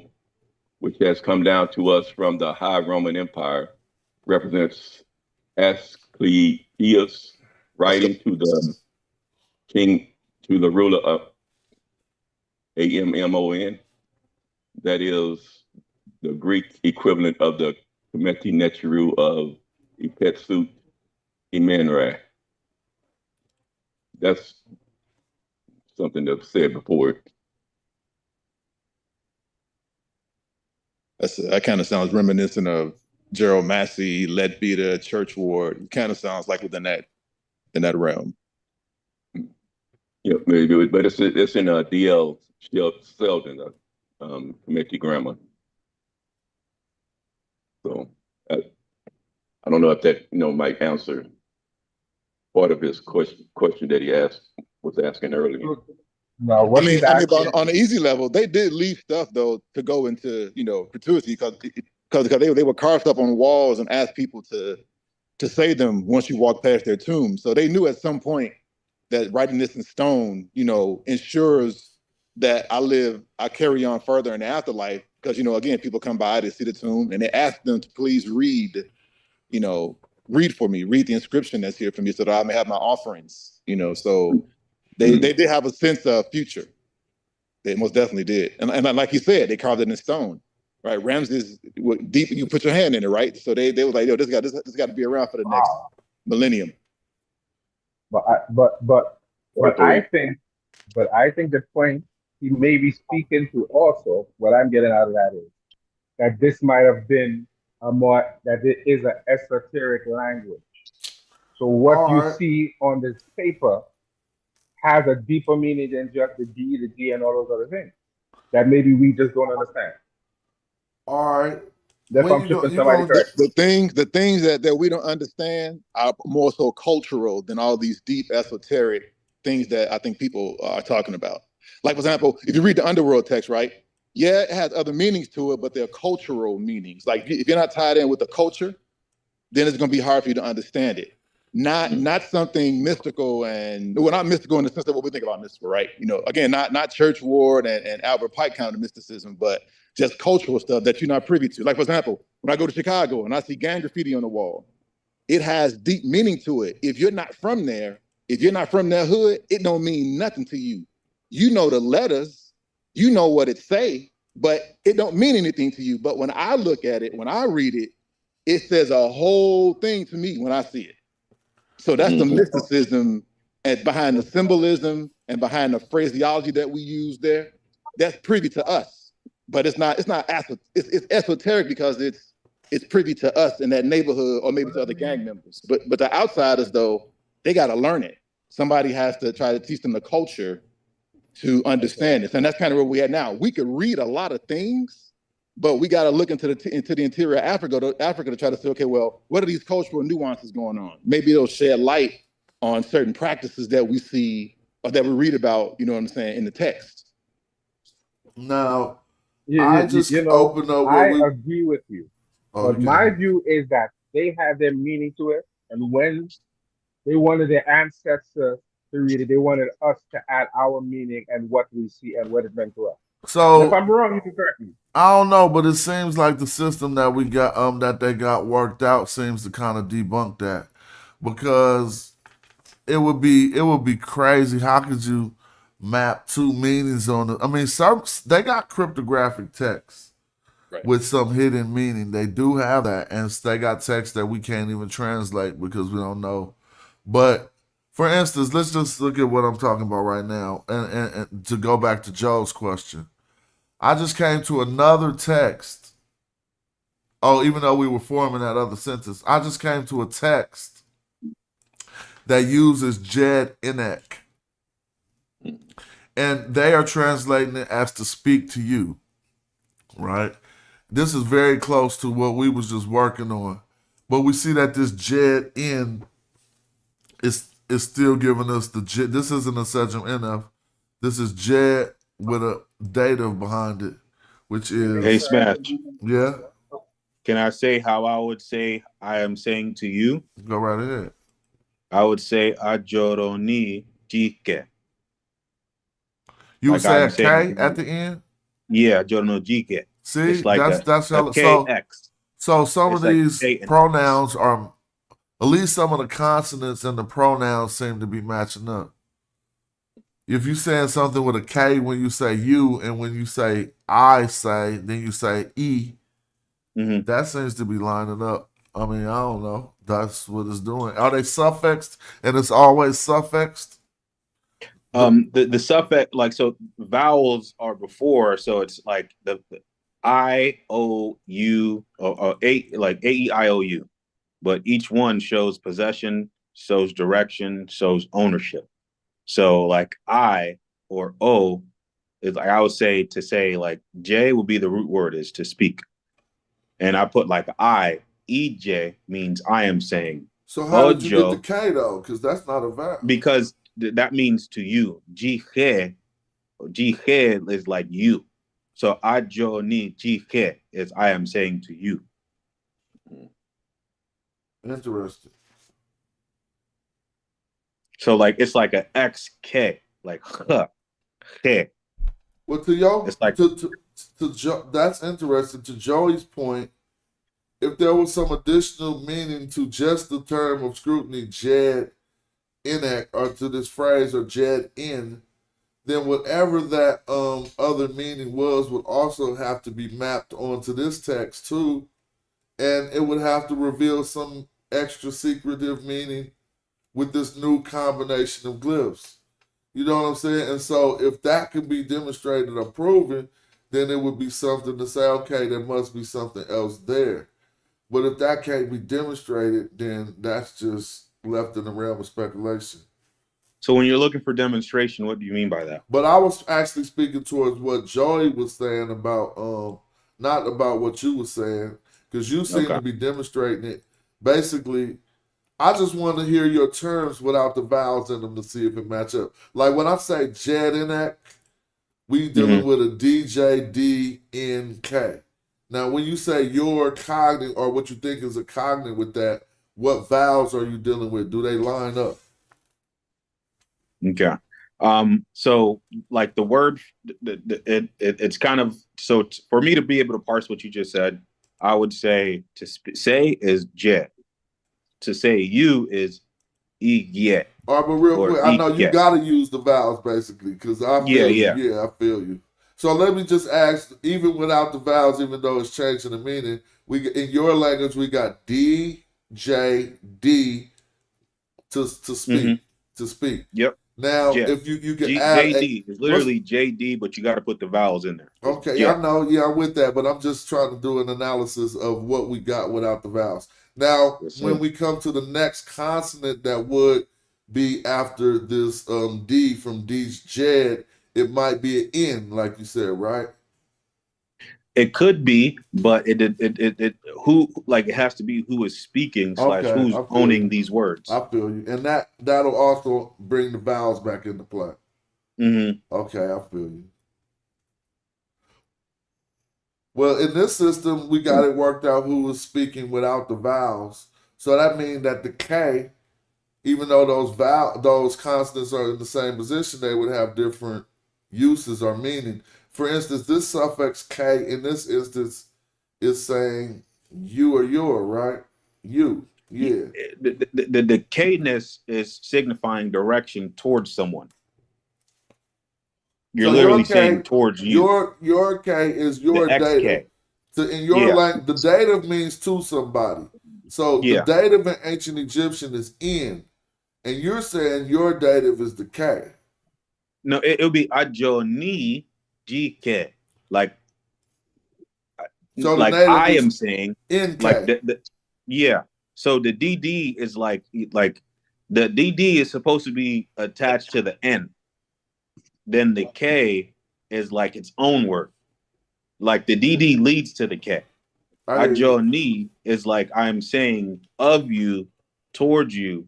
which has come down to us from the High Roman Empire, represents Asclepius writing to the king, to the ruler of Ammon. That is the Greek equivalent of the Cometi Neteru of Epetsut Imenre. That's something that was said before. that kind of sounds reminiscent of Gerald Massey, Leadbeater, Church Ward. It kind of sounds like within that realm. Yeah, maybe, but it's in a DL Sheldon, Committee grammar. So I don't know if that might answer part of his question that he was asking earlier. No, what he's asking. But on an easy level, they did leave stuff though to go into perpetuity because they were carved up on walls and asked people to say them once you walk past their tombs. So they knew at some point that writing this in stone, ensures that I carry on further in the afterlife because again, people come by to see the tomb and they ask them to please read for me, read the inscription that's here for me so that I may have my offerings. So they did have a sense of future. They most definitely did. And like you said, they carved it in stone, right? Ramses, deep, you put your hand in it, right? So they were like, yo, this got to be around for the next millennium. But I think the point he may be speaking to also, what I'm getting out of that is that this might have been that it is an esoteric language. So what you see on this paper has a deeper meaning than just the D, the G, and all those other things that maybe we just don't understand. All right. That's why I'm shipping somebody correct. The things that we don't understand are more so cultural than all these deep esoteric things that I think people are talking about. Like, for example, if you read the Underworld text, right? Yeah, it has other meanings to it, but they're cultural meanings. Like, if you're not tied in with the culture, then it's going to be hard for you to understand it. Not something mystical not mystical in the sense of what we think about mystical, right? Again, not Church Ward and Albert Pike kind of mysticism, but just cultural stuff that you're not privy to. Like, for example, when I go to Chicago and I see gang graffiti on the wall, it has deep meaning to it. If you're not from there, if you're not from that hood, it don't mean nothing to you. You know the letters, you know what it say, but it don't mean anything to you. But when I look at it, when I read it, it says a whole thing to me when I see it. So that's the mysticism behind the symbolism and behind the phraseology that we use there. That's privy to us, but it's esoteric because it's privy to us in that neighborhood or maybe to other gang members. But the outsiders though, they got to learn it. Somebody has to try to teach them the culture to understand this, and that's kind of where we are now. We could read a lot of things, but we got to look into the interior of Africa to try to say, okay, well, what are these cultural nuances going on? Maybe it'll shed light on certain practices that we see or that we read about, in the text. Now, I agree with you. Oh, But you my can't. view is that they have their meaning to it, and when they wanted their ancestors to read it, they wanted us to add our meaning and what we see and what it meant to us. And if So I'm wrong, you can correct me. I don't know, but it seems like the system that we got, that they got worked out, seems to kind of debunk that, because it would be crazy. How could you map two meanings on it? I mean, some they got cryptographic text Right. with some hidden meaning. They do have that, and they got text that we can't even translate because we don't know. But for instance, let's just look at what I'm talking about right now, and to go back to Joe's question, I just came to another text. Oh, even though we were forming that other sentence, I just came to a text that uses Jed Inek, and they are translating it as to speak to you, right? This is very close to what we was just working on, but we see that this Jed in is still giving us the Jed. This isn't a Sejm NF. This is Jed with a dative behind it, which Hey, is Smash, yeah. can I say how I would say I am saying to you? Go right ahead. I would say ajoro ni jike. You would Like say a I'm saying, K at the end. yeah, ajoro no jike. See, It's like that's a so. KX. So some of It's like these K in X. pronouns are, at least some of the consonants and the pronouns seem to be matching up. If you saying something with a K when you say you, and when you say I say, then you say E, Mhm. that seems to be lining up. I mean, I don't know. That's what it's doing. Are they suffixed and it's always suffixed? The suffix, like, so vowels are before, so it's like the I O U or A, like AEIOU, but each one shows possession, shows direction, shows ownership. So like I or O is like, I would say, to say like J would be the root word, is to speak, and I put like EJ means I am saying. So how did you get the Ojo, K though? Because that's not a vowel. because that means to you. Jije is like you. So ajo ni jije is I am saying to you. Interesting. So like it's like a XK, like huh, he. Well, to yo, It's like that's interesting. To Joey's point, if there was some additional meaning to just the term of scrutiny, Jed Inek, or to this phrase, or Jed in, then whatever that other meaning was would also have to be mapped onto this text too, and it would have to reveal some extra secretive meaning with this new combination of glyphs. You know what I'm saying? And so if that can be demonstrated or proven, then it would be something to say, okay, there must be something else there. But if that can't be demonstrated, then that's just left in the realm of speculation. So when you're looking for demonstration, what do you mean by that? But I was actually speaking towards what Joey was saying about, not about what you were saying, because you seem to be demonstrating it. Basically, I just want to hear your terms without the vowels in them to see if it match up. Like when I say Jedinak, we dealing with a DJDNK. Now, when you say your cognate or what you think is a cognate with that, what vowels are you dealing with? Do they line up? Okay. So like the word, it's kind of, so for me to be able to parse what you just said, I would say to say is jet. To say you is yet. All right, but real quick, I know you got to use the vowels basically, because I feel you. Yeah, I feel you. So let me just ask, even without the vowels, even though it's changing the meaning, we in your language we got D, J, D to speak. To speak. Yep. Now, Jet. if you can add JD, it's literally JD, but you got to put the vowels in there. Okay, I know. Yeah, I'm with that, but I'm just trying to do an analysis of what we got without the vowels. Now, when we come to the next consonant that would be after this D from D's Jed, it might be an N, like you said, right? It could be, but it who, like, it has to be who is speaking / who's owning these words. I feel you, and that'll also bring the vowels back into play. Okay, I feel you. Well, in this system, we got it worked out who was speaking without the vowels. So that means that the K, even though those consonants are in the same position, they would have different uses or meaning. For instance, this suffix K in this instance is saying you or your, right? You, yeah. The K-ness is signifying direction towards someone. You're So literally your K, saying towards you. your K is your The XK. dative. So in your Yeah. language, the dative means to somebody. So the Yeah. dative in ancient Egyptian is in, and you're saying your dative is the K. No, it'll be Ajoni GK. Like, So the like native I is am saying, NK. like yeah. So the DD is like the DD is supposed to be attached to the N. Then the K is like its own word. Like the DD leads to the K. Ajoni is like I am saying of you, towards you,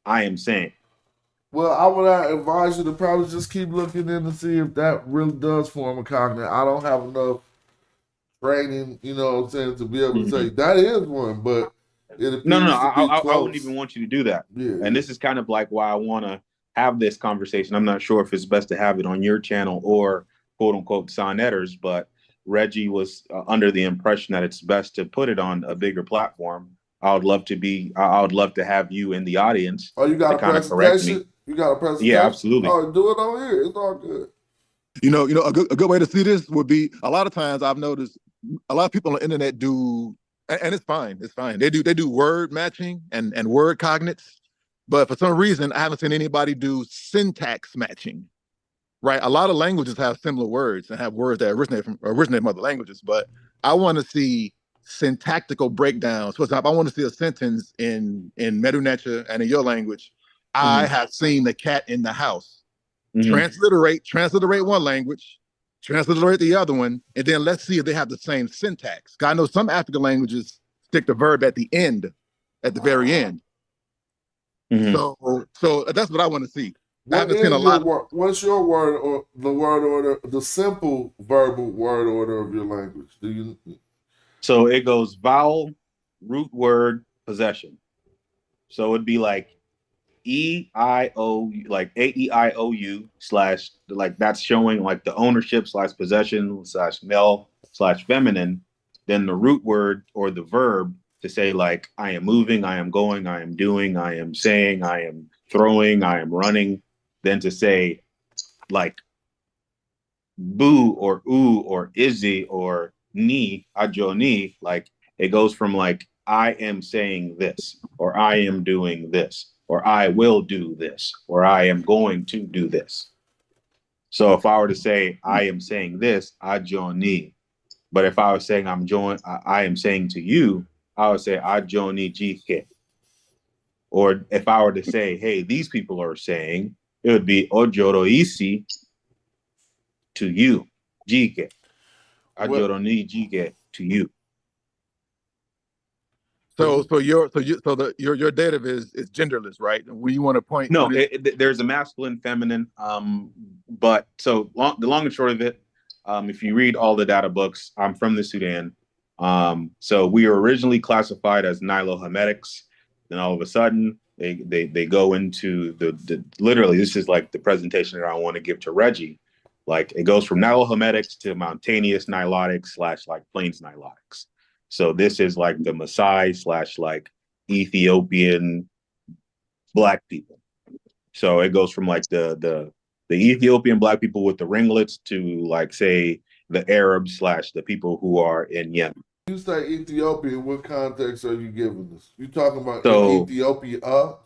I am saying. Well, I would advise you to probably just keep looking in to see if that really does form a cognate. I don't have enough training, you know what I'm saying, to be able to say that is one, but it appears No, to be close. I wouldn't even want you to do that. Yeah, and this is kind of like why I want to have this conversation. I'm not sure if it's best to have it on your channel or quote unquote Sonnetters, but Reggie was under the impression that it's best to put it on a bigger platform. I would love to have you in the audience. Oh, you got to a kind of correct me. presentation? You got a presentation? Yeah, absolutely. Oh, do it on here. It's all good. A good way to see this would be a lot of times I've noticed a lot of people on the internet do, and it's fine. It's fine. They do word matching and word cognates, but for some reason I haven't seen anybody do syntax matching. Right? A lot of languages have similar words and have words that originate from other languages, but I want to see syntactical breakdowns. For example, I want to see a sentence in Medu Neter and in your language. I have seen the cat in the house. Transliterate one language, transliterate the other one, and then let's see if they have the same syntax. I know some African languages stick the verb at the end, at the very end. So that's what I want to see. What's your word or the word order, the simple verbal word order of your language? Do you? So it goes vowel, root word, possession. So it'd be like E-I-O, like A-E-I-O-U / like that's showing like the ownership / possession / male / feminine. Then the root word or the verb to say like I am moving, I am going, I am doing, I am saying, I am throwing, I am running. Then to say like boo or ooh or izzy or ni, ajoni, like it goes from like I am saying this or I am doing this or I will do this or I am going to do this. So if I were to say I am saying this, ajoni. But if I was saying I am saying to you, I would say ajoni jike. Or if I were to say, hey, these people are saying, it would be ojoro isi to you, jike. Ajoro ni jike to you. So your dative is genderless, right? When you want to point, no, there's a masculine, feminine. But so the long and short of it, if you read all the data books, I'm from the Sudan. So we were originally classified as Nilo-Hemetics. Then all of a sudden, they go into the literally. This is like the presentation that I want to give to Reggie. Like it goes from Nilo-Hemetics to mountainous Nilotics / like plains Nilotics. So this is like the Maasai / like Ethiopian Black people. So it goes from like the Ethiopian Black people with the ringlets to like say the Arabs / the people who are in Yemen. You say Ethiopia, what context are you giving us? You talking about Ethiopia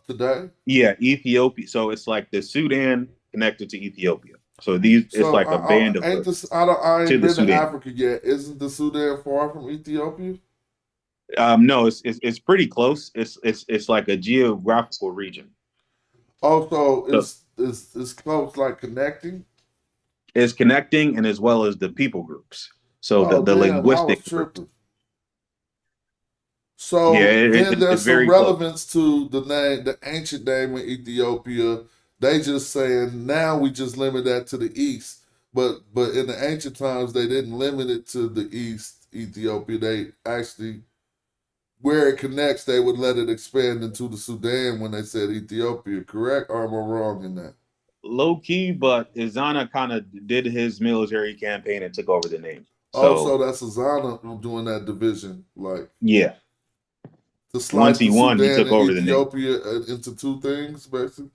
today? Yeah, Ethiopia. So it's like the Sudan connected to Ethiopia. So it's like a band of I ain't been to Africa yet. Isn't the Sudan far from Ethiopia? No, it's pretty close. It's like a geographical region. Oh, so it's close, like connecting? It's connecting, and as well as the people groups. So the linguistic. So then there's some relevance to the name, the ancient name in Ethiopia. They just saying now we just limit that to the east. but in the ancient times they didn't limit it to the East Ethiopia. They actually, where it connects, they would let it expand into the Sudan when they said Ethiopia. Correct, or am I wrong in that? Low key, but Izana kind of did his military campaign and took over the name. So that's Azana doing that division, like yeah. to slice Once he the won, he Sudan took and over the name. Ethiopia into two things, basically.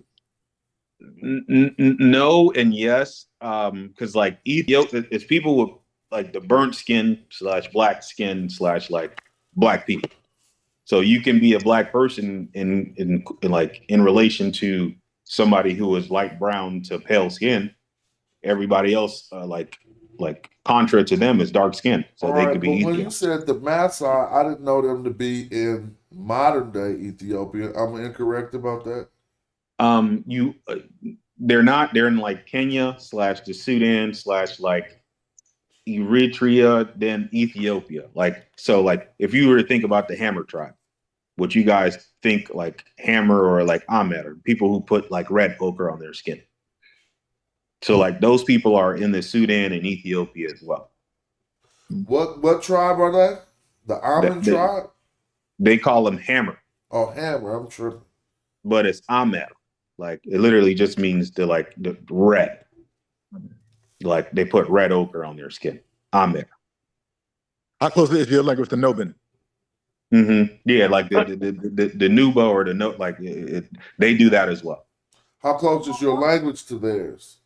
No and yes, because like Ethiopia, it's people with like the burnt skin / black skin / like black people. So you can be a black person in like in relation to somebody who is light brown to pale skin. Everybody else like contra to them is dark skin, so All they right, could be but when Ethiopian. you said the Maasai, I didn't know them to be in modern day Ethiopia. I'm incorrect about that. They're not. They're in like Kenya / the Sudan / like Eritrea, then Ethiopia. Like so, like if you were to think about the Hammer tribe, what you guys think like Hammer or like Ahmed or people who put like red ochre on their skin. So like those people are in the Sudan and Ethiopia as well. What tribe are they? The Amun tribe? They call them Hammer. Oh, Hammer. I'm sure. But it's Ahmed. Like it literally just means the red. Like they put red ochre on their skin. Ahmed. How close is your language to Nobin? Mm-hmm. Yeah, like the Nuba or the note, like they do that as well. How close is your language to theirs?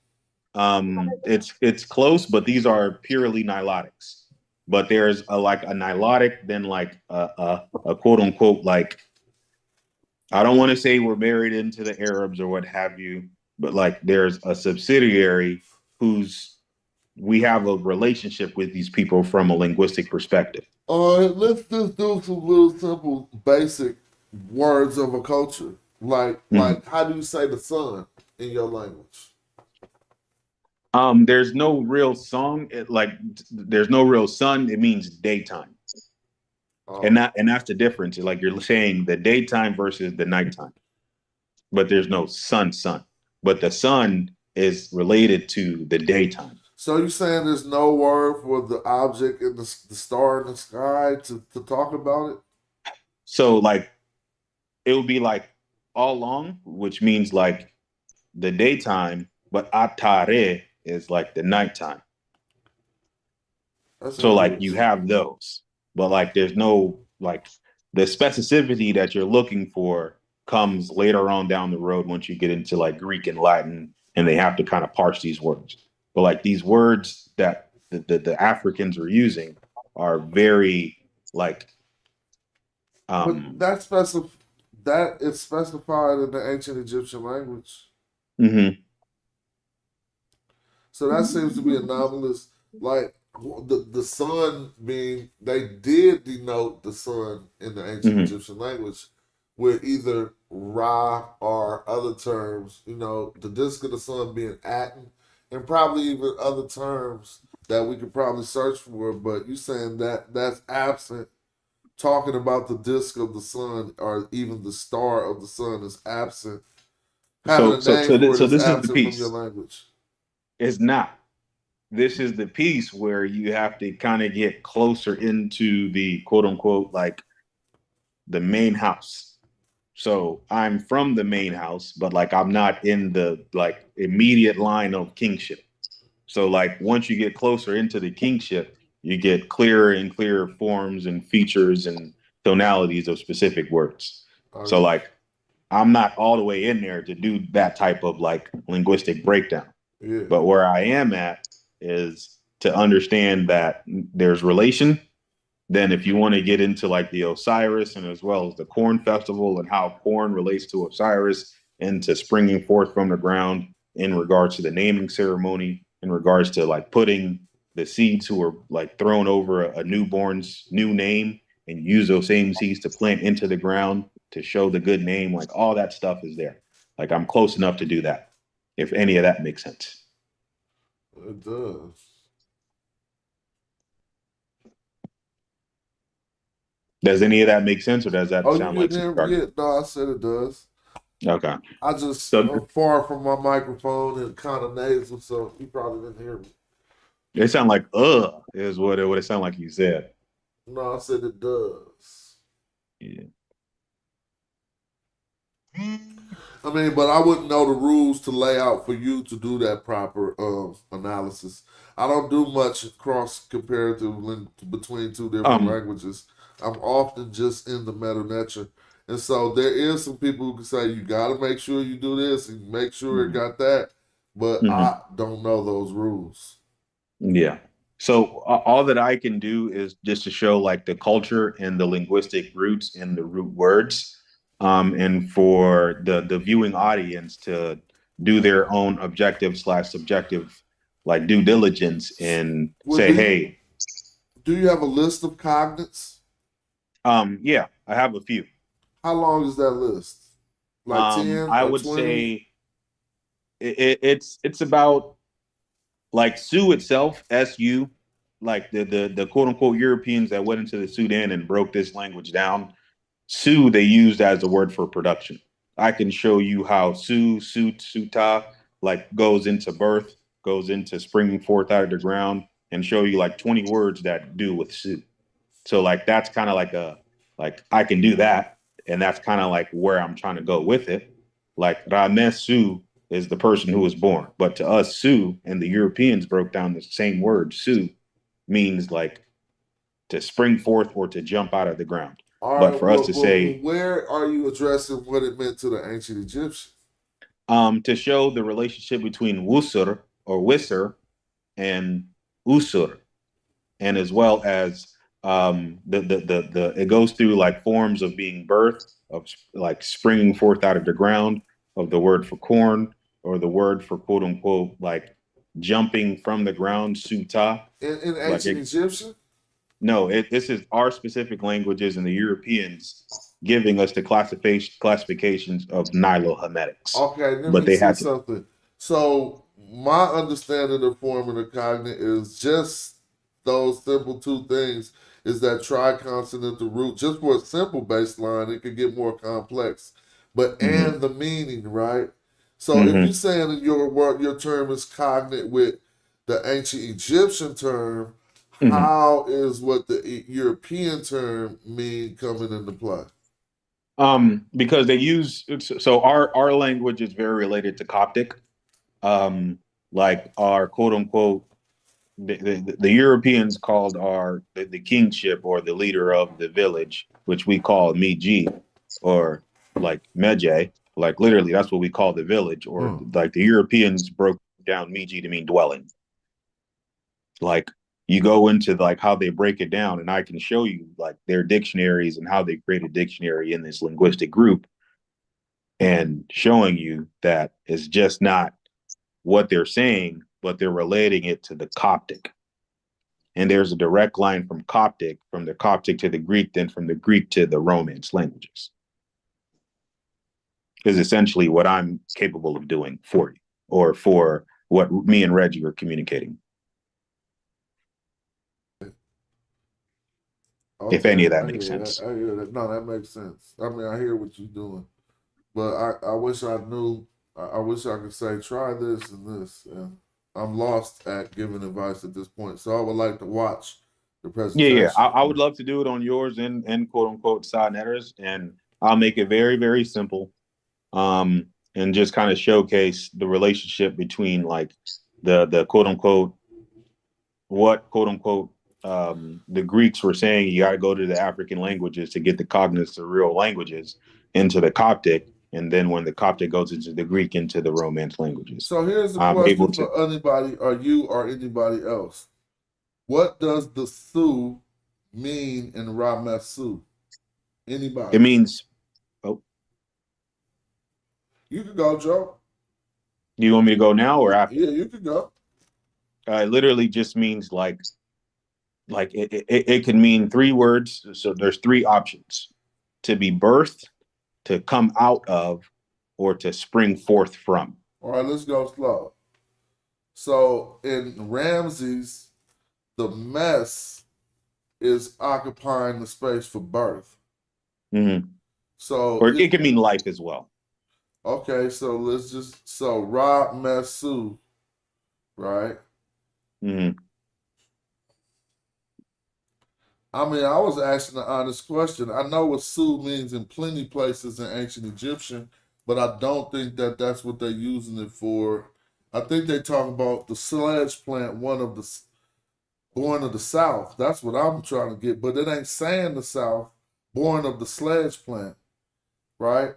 It's close, but these are purely nilotics. But there's a nilotic, then like a quote unquote like, I don't want to say we're married into the Arabs or what have you, but like there's a subsidiary we have a relationship with these people from a linguistic perspective. Let's just do some little simple basic words of a culture. Like how do you say the sun in your language? There's no real song. There's no real sun. It means daytime. And that's the difference. Like you're saying the daytime versus the nighttime. But there's no sun. But the sun is related to the daytime. So you're saying there's no word for the object in the star in the sky to talk about it? So like it would be like all long, which means like the daytime, but atare is like the nighttime. So like you have those, but like there's no like the specificity that you're looking for comes later on down the road once you get into like Greek and Latin and they have to kind of parse these words. But like these words that the Africans are using are very like but that is specified in the ancient Egyptian language. Mm-hmm. So that seems to be anomalous. Like the sun being, they did denote the sun in the ancient Egyptian language with either Ra or other terms, the disk of the sun being Aten, and probably even other terms that we could probably search for. But you saying that that's absent, talking about the disk of the sun or even the star of the sun is absent. So this is the piece. From your language. It's not. This is the piece where you have to kind of get closer into the quote unquote like the main house. So I'm from the main house, but like I'm not in the like immediate line of kingship. So like once you get closer into the kingship, you get clearer and clearer forms and features and tonalities of specific words. Okay. So like I'm not all the way in there to do that type of like linguistic breakdown. Yeah. But where I am at is to understand that there's relation. Then if you want to get into like the Osiris and as well as the corn festival and how corn relates to Osiris and to springing forth from the ground in regards to the naming ceremony, in regards to like putting the seeds who are like thrown over a newborn's new name and use those same seeds to plant into the ground to show the good name, like all that stuff is there. Like I'm close enough to do that, if any of that makes sense. It does. Does any of that make sense, or does that sound like no, I said it does. Okay. I just I'm far from my microphone and kind of nasal, so you probably didn't hear me. It sound like is what it sound like you said. No, I said it does. Yeah. I mean, but I wouldn't know the rules to lay out for you to do that proper analysis. I don't do much cross comparative between two different languages. I'm often just in the meta nature. And so there is some people who can say you got to make sure you do this and make sure it got that, but I don't know those rules. Yeah. So all that I can do is just to show like the culture and the linguistic roots and the root words, and for the viewing audience to do their own objective/subjective like due diligence and say, hey, do you have a list of cognates? Yeah, I have a few. How long is that list? Like 10 I or would 20? say it's about like Sioux itself, SU, like the quote unquote Europeans that went into the Sudan and broke this language down. Sioux they used as a word for production. I can show you how Sioux, Suta, like goes into birth, goes into springing forth out of the ground, and show you like 20 words that do with Sioux. So like that's kind of like I can do that, and that's kind of like where I'm trying to go with it. Like Rames Sioux is the person who was born, but to us Sioux and the Europeans broke down the same word. Sioux means like to spring forth or to jump out of the ground. All but right, for us to say, where are you addressing what it meant to the ancient Egyptians? To show the relationship between Wusur or Wisser and Usur, and as well as the it goes through like forms of being birthed, of like springing forth out of the ground, of the word for corn, or the word for quote unquote like jumping from the ground, suta. In ancient Egyptian? No, this is our specific languages and the Europeans giving us the classifications of Nilo-Hermetics. Okay, let me say something. So my understanding of forming a cognate is just those simple two things, is that triconsonantal root. Just for a simple baseline, it could get more complex. But and the meaning, right? So if you're saying your term is cognate with the ancient Egyptian term, how is what the European term mean coming into play? Because they use so our language is very related to Coptic. Like our quote unquote the Europeans called the kingship or the leader of the village, which we call Miji or like Meje, like literally that's what we call the village, or like the Europeans broke down Miji to mean dwelling. Like you go into like how they break it down, and I can show you like their dictionaries and how they create a dictionary in this linguistic group, and showing you that it's just not what they're saying, but they're relating it to the Coptic. And there's a direct line from the Coptic to the Greek, then from the Greek to the Romance languages. Is essentially what I'm capable of doing for you, or for what me and Reggie are communicating. Okay, if any of that makes sense. I hear that. No, that makes sense. I mean, I hear what you're doing, but I wish I knew. I wish I could say try this and this. And I'm lost at giving advice at this point, so I would like to watch the presentation. Yeah. I would love to do it on yours and quote unquote side netters, and I'll make it very, very simple, and just kind of showcase the relationship between like the quote unquote what quote unquote the Greeks were saying you got to go to the African languages to get the cognates, the real languages, into the Coptic, and then when the Coptic goes into the Greek, into the Romance languages. So here's the question for anybody, or you or anybody else. What does the Sioux mean in Ramesu? Anybody? It means, you can go, Joe. You want me to go now or after? Yeah, you can go. It literally just means like it can mean three words. So there's three options: to be birthed, to come out of, or to spring forth from. All right, let's go slow. So in Ramses, the mess is occupying the space for birth. So or it can mean life as well. Okay, so let's just Ra Mesu, right? I mean, I was asking an honest question. I know what su means in plenty places in ancient Egyptian, but I don't think that that's what they're using it for. I think they talk about the sledge plant, born of the South. That's what I'm trying to get, but it ain't saying the South, born of the sledge plant, right?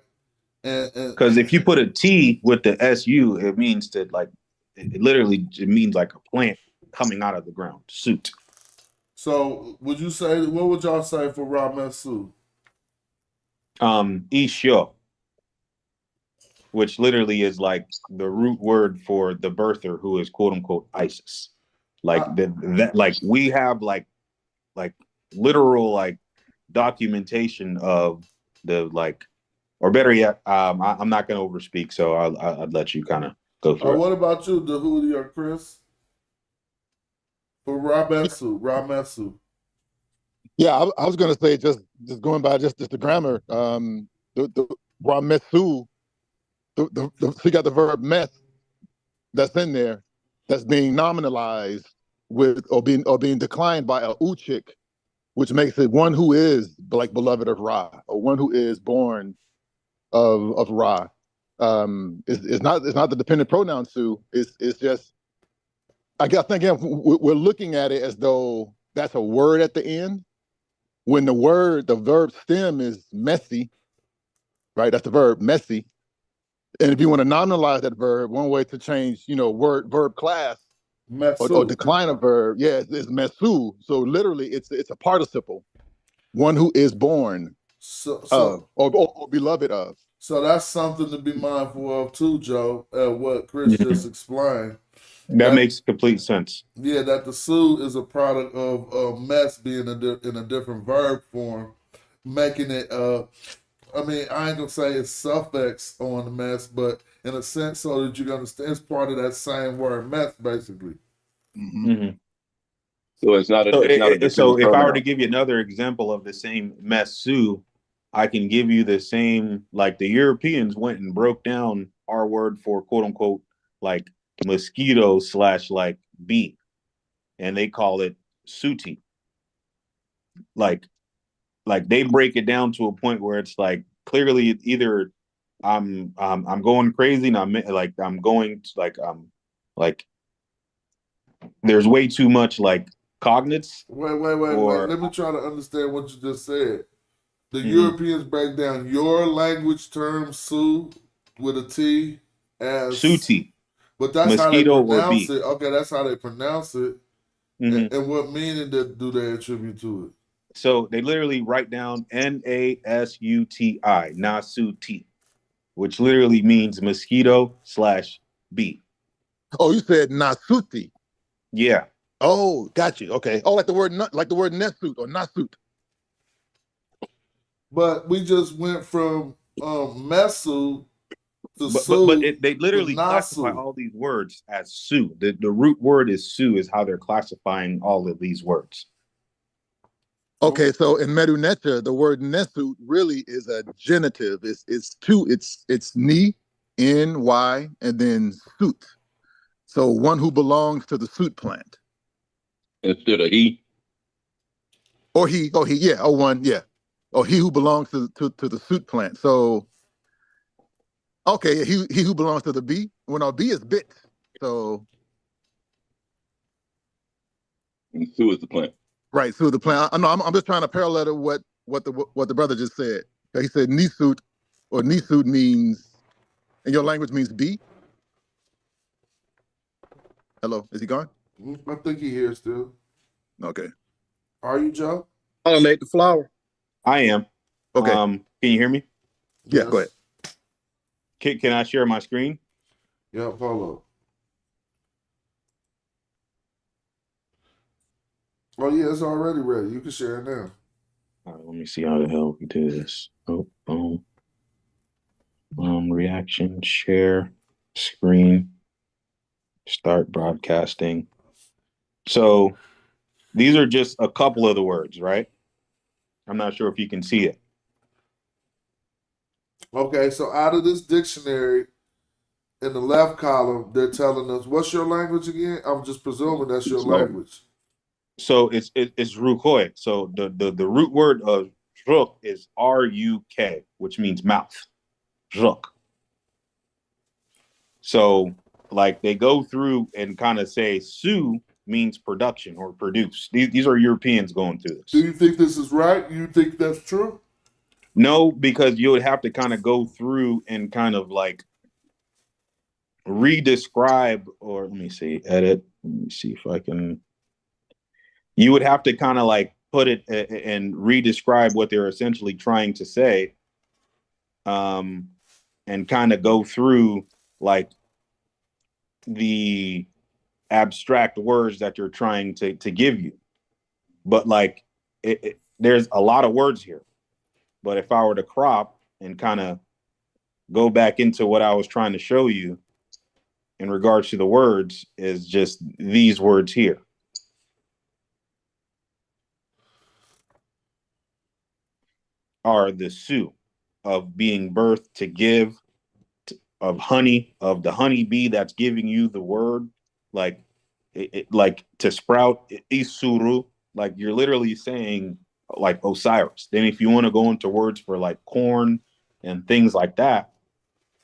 And Because if you put a T with the SU, it means that like it literally it means like a plant coming out of the ground. Suit. so, would you say what would y'all say for Ramesu? Isho, which literally is like the root word for the birther, who is quote unquote Isis. Like that like we have like literal like documentation of the like, or better yet, I'm not gonna overspeak, so I'll let you kind of go through it. What about you, Dahudi or Chris? For Ramesu. Yeah, I was going to say just going by just the grammar. The ramesu, so you got the verb meth that's in there, that's being nominalized with or being declined by a uchik, which makes it one who is like beloved of Ra, or one who is born of Ra. It's not the dependent pronoun su. It's just I think again we're looking at it as though that's a word at the end, when the verb stem is messy, right? That's the verb messy. And if you want to nominalize that verb, one way to change, verb class or decline a verb, it's mesu. So literally, it's a participle, one who is born of or beloved of. So that's something to be mindful of too, Joe. What Chris just explained. That makes complete sense. Yeah, that the su is a product of mess being in a different verb form, making it. I mean, I ain't gonna say it's suffixed on the mess, but in a sense, so that you can understand, it's part of that same word mess, basically. Mm-hmm. So it's not a. So if I were to give you another example of the same mesu, I can give you the same, like the Europeans went and broke down our word for quote unquote like mosquito / like bee, and they call it suti. Like they break it down to a point where it's like clearly either I'm going crazy and I'm going like there's way too much like cognates. Wait. Let me try to understand what you just said. The Europeans break down your language term su with a T as suti. But that's mosquito how they pronounce or it. Okay, that's how they pronounce it. And what meaning do they attribute to it? So they literally write down Nasuti, nasuti, which literally means mosquito / bee. Oh, you said nasuti. Yeah. Oh, got you. Okay. Oh, like the word nesut or nasut. But we just went from mesu to su. But they literally classify all these words as su. The root word is su, is how they're classifying all of these words. Okay, so in Medu Neter, the word nesut really is a genitive. It's ni, ny, and then sut. So one who belongs to the sut plant. Instead of he. Or he, yeah, or one, yeah. Or he who belongs to the sut plant. So okay, he who belongs to the bee. Well, no, bee is bit. So And su is the plant. Right, so the plant. I'm just trying to parallel to what the brother just said. He said nisut, or nisut means, in your language means bee. Hello, is he gone? I think he here still. Okay. Are you, Joe? Pollinate the flower. I am. Okay. Can you hear me? Yeah, go ahead. Can I share my screen? Yeah, follow. Oh yeah, it's already ready. You can share it now. All right, let me see how the hell we do this. Oh, boom. Reaction, share, screen, start broadcasting. So these are just a couple of the words, right? I'm not sure if you can see it. Okay, so out of this dictionary, in the left column, they're telling us, what's your language again? I'm just presuming that's your language. So it's rukoi. So the root word of ruk is ruk, which means mouth. Ruk. So like they go through and kind of say su means production or produce. These are Europeans going through Do this. you think this is right? You think that's true? No, because you would have to kind of go through and kind of like re-describe, or let me see, edit. Let me see if I can. You would have to kind of like put it and re-describe what they're essentially trying to say, and kind of go through like the abstract words that you're trying to give you. But like there's a lot of words here. But if I were to crop and kind of go back into what I was trying to show you in regards to the words, is just these words here. Are the su of being birthed, to give, of honey, of the honeybee that's giving you the word, like like to sprout, isuru, like you're literally saying like Osiris. Then if you want to go into words for like corn and things like that,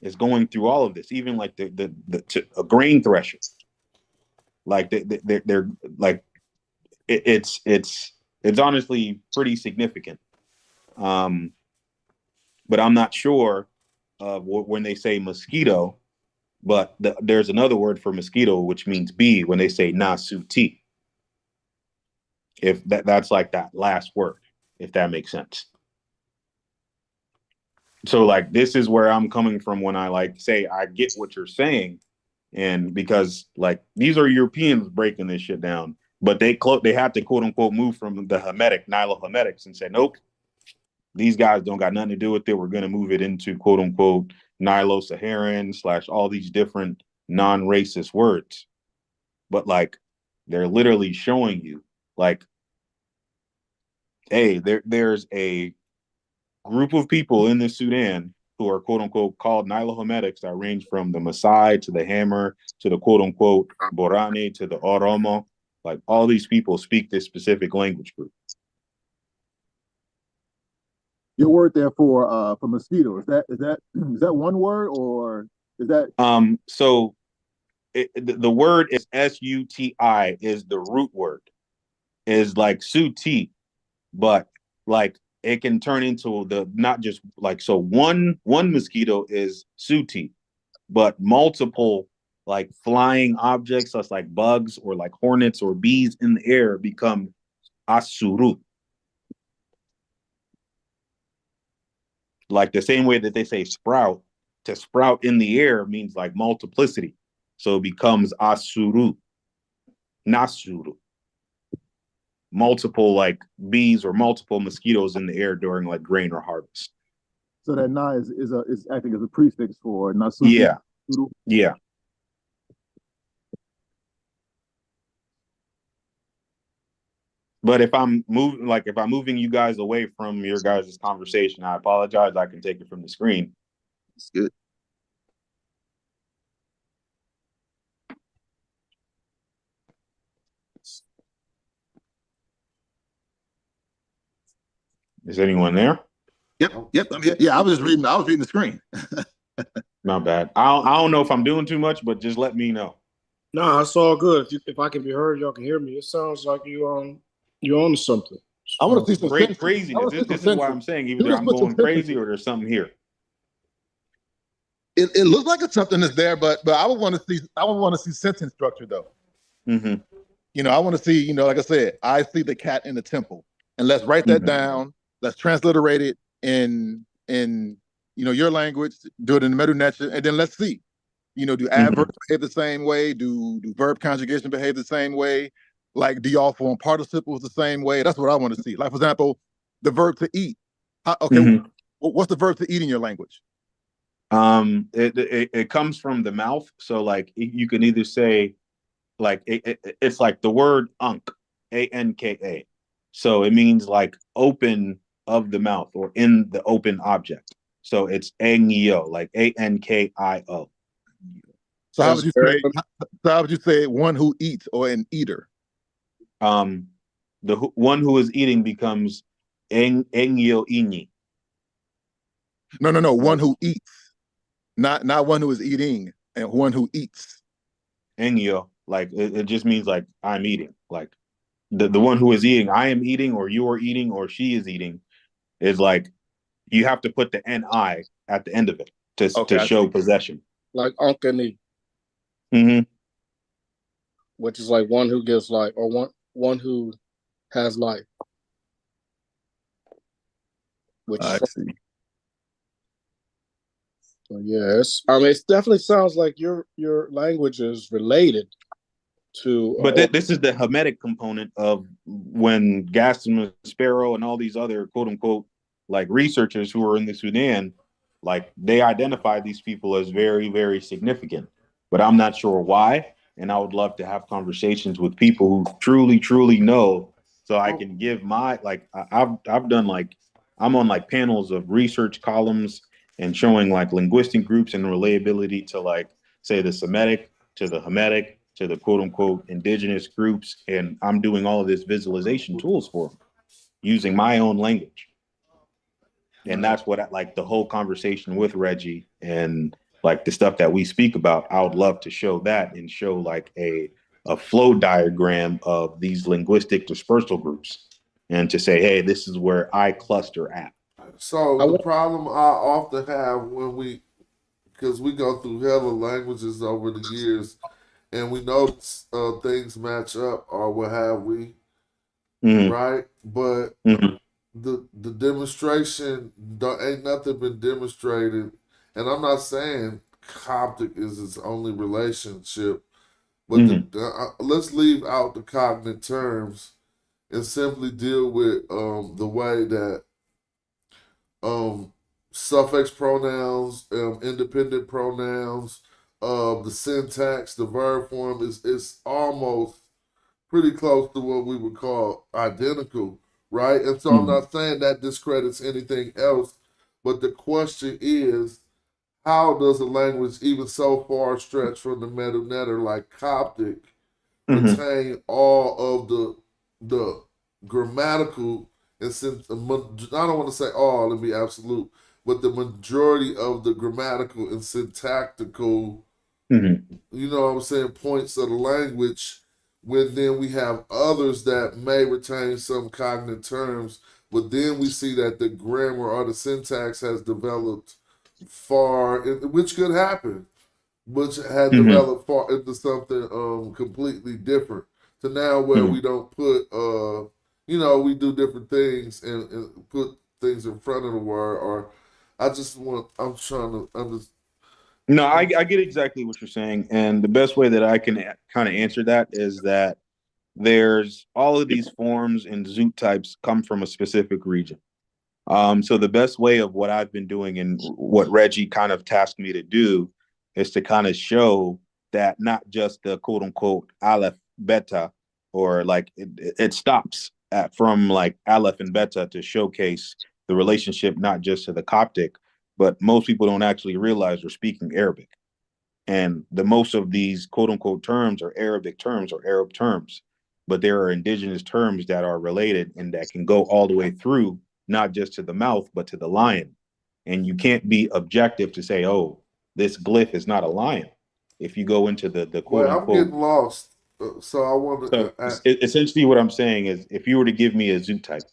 it's going through all of this, even like a grain thresher. Like they're like it's honestly pretty significant. But I'm not sure when they say mosquito, but there's another word for mosquito, which means bee, when they say nasuti. If that's like that last word, if that makes sense. So like, this is where I'm coming from when I like say, I get what you're saying. And because like, these are Europeans breaking this shit down, but they have to quote unquote move from the Hermetic, Nilo-Hermetics, and say, nope, these guys don't got nothing to do with it. We're going to move it into quote unquote Nilo-Saharan / all these different non-racist words. But like, they're literally showing you like, hey, there's a group of people in the Sudan who are quote unquote called Nilo-Hermetics that range from the Maasai to the Hammer to the quote unquote Borani to the Oromo. Like all these people speak this specific language group. Your word there for mosquito, is that one word, or is that so the word is suti, is the root word, is like suti, but like it can turn into the not just like, so one mosquito is suti, but multiple like flying objects such like bugs or like hornets or bees in the air become asuru. Like the same way that they say sprout, to sprout in the air means like multiplicity. So it becomes asuru, nasuru. Multiple like bees or multiple mosquitoes in the air during like grain or harvest. so that na is acting as a prefix for nasuti? Yeah. Yeah. But if I'm moving you guys away from your guys' conversation, I apologize. I can take it from the screen. It's good. Is anyone there? Yep. I'm here. Yeah, I was reading the screen. Not bad. I don't know if I'm doing too much, but just let me know. No, it's all good. If I can be heard, y'all can hear me. It sounds like you on to something. I want to see some great craziness. This is why I'm saying either I'm going crazy or there's something here. It looks like it's something that's there, but I would want to see sentence structure though. Mm-hmm. You know, I want to see, like I said, I see the cat in the temple, and let's write that down. Let's transliterate it in your language. Do it in the Medu Neter, and then let's see. Do adverbs behave the same way? Do verb conjugation behave the same way? Like, do y'all form participles the same way? That's what I want to see. Like, for example, the verb to eat. What's the verb to eat in your language? It comes from the mouth. So like you can either say like it's like the word unk, anka. So it means like open of the mouth or in the open object. So it's engio, like ankio. So how would you say one who eats or an eater? one who is eating becomes engyo ini. No. One who eats, not one who is eating, and one who eats. Engyo, like it just means like I'm eating. Like the one who is eating, I am eating, or you are eating, or she is eating, is like you have to put the ni at the end of it to show possession. Like ankani. Mm-hmm. Which is like one who gives life, or one who has life. Which I see. So yeah, it definitely sounds like your language is related to. But this is the Hermetic component of when Gaston Sparrow and all these other quote unquote like researchers who are in the Sudan, like they identify these people as very, very significant. But I'm not sure why. And I would love to have conversations with people who truly, truly know, so I can give my I've done like I'm on like panels of research columns and showing like linguistic groups and relatability to like say the Semitic to the Hermetic to the quote unquote indigenous groups, and I'm doing all of this visualization tools for them using my own language. And that's what like the whole conversation with Reggie and like the stuff that we speak about, I would love to show that and show like a flow diagram of these linguistic dispersal groups and to say, hey, this is where I cluster at. So the problem I often have because we go through hella languages over the years and we know things match up or what have we, right? But the demonstration, ain't nothing been demonstrated. And I'm not saying Coptic is its only relationship, but let's leave out the cognate terms and simply deal with the way that suffix pronouns, independent pronouns, the syntax, the verb form is almost pretty close to what we would call identical, right? And so I'm not saying that discredits anything else, but the question is, how does a language even so far stretch from the meta-netter like Coptic retain all of the grammatical and I don't want to say all and be absolute, but the majority of the grammatical and syntactical, you know what I'm saying, points of the language, when then we have others that may retain some cognate terms, but then we see that the grammar or the syntax has developed far, which could happen, which had developed far into something completely different. To now where we don't put, we do different things and put things in front of the word, or I'm trying to understand. No, I get exactly what you're saying. And the best way that I can kind of answer that is that there's all of these forms and zoot types come from a specific region. So the best way of what I've been doing and what Reggie kind of tasked me to do is to kind of show that not just the quote unquote Aleph beta, or like it stops from like Aleph and beta to showcase the relationship, not just to the Coptic, but most people don't actually realize we're speaking Arabic. And the most of these quote unquote terms are Arabic terms or Arab terms, but there are indigenous terms that are related and that can go all the way through, not just to the mouth, but to the lion. And you can't be objective to say, oh, this glyph is not a lion. If you go into the quote unquote. I'm getting lost. So I want to. Essentially, what I'm saying is, if you were to give me a zoot type,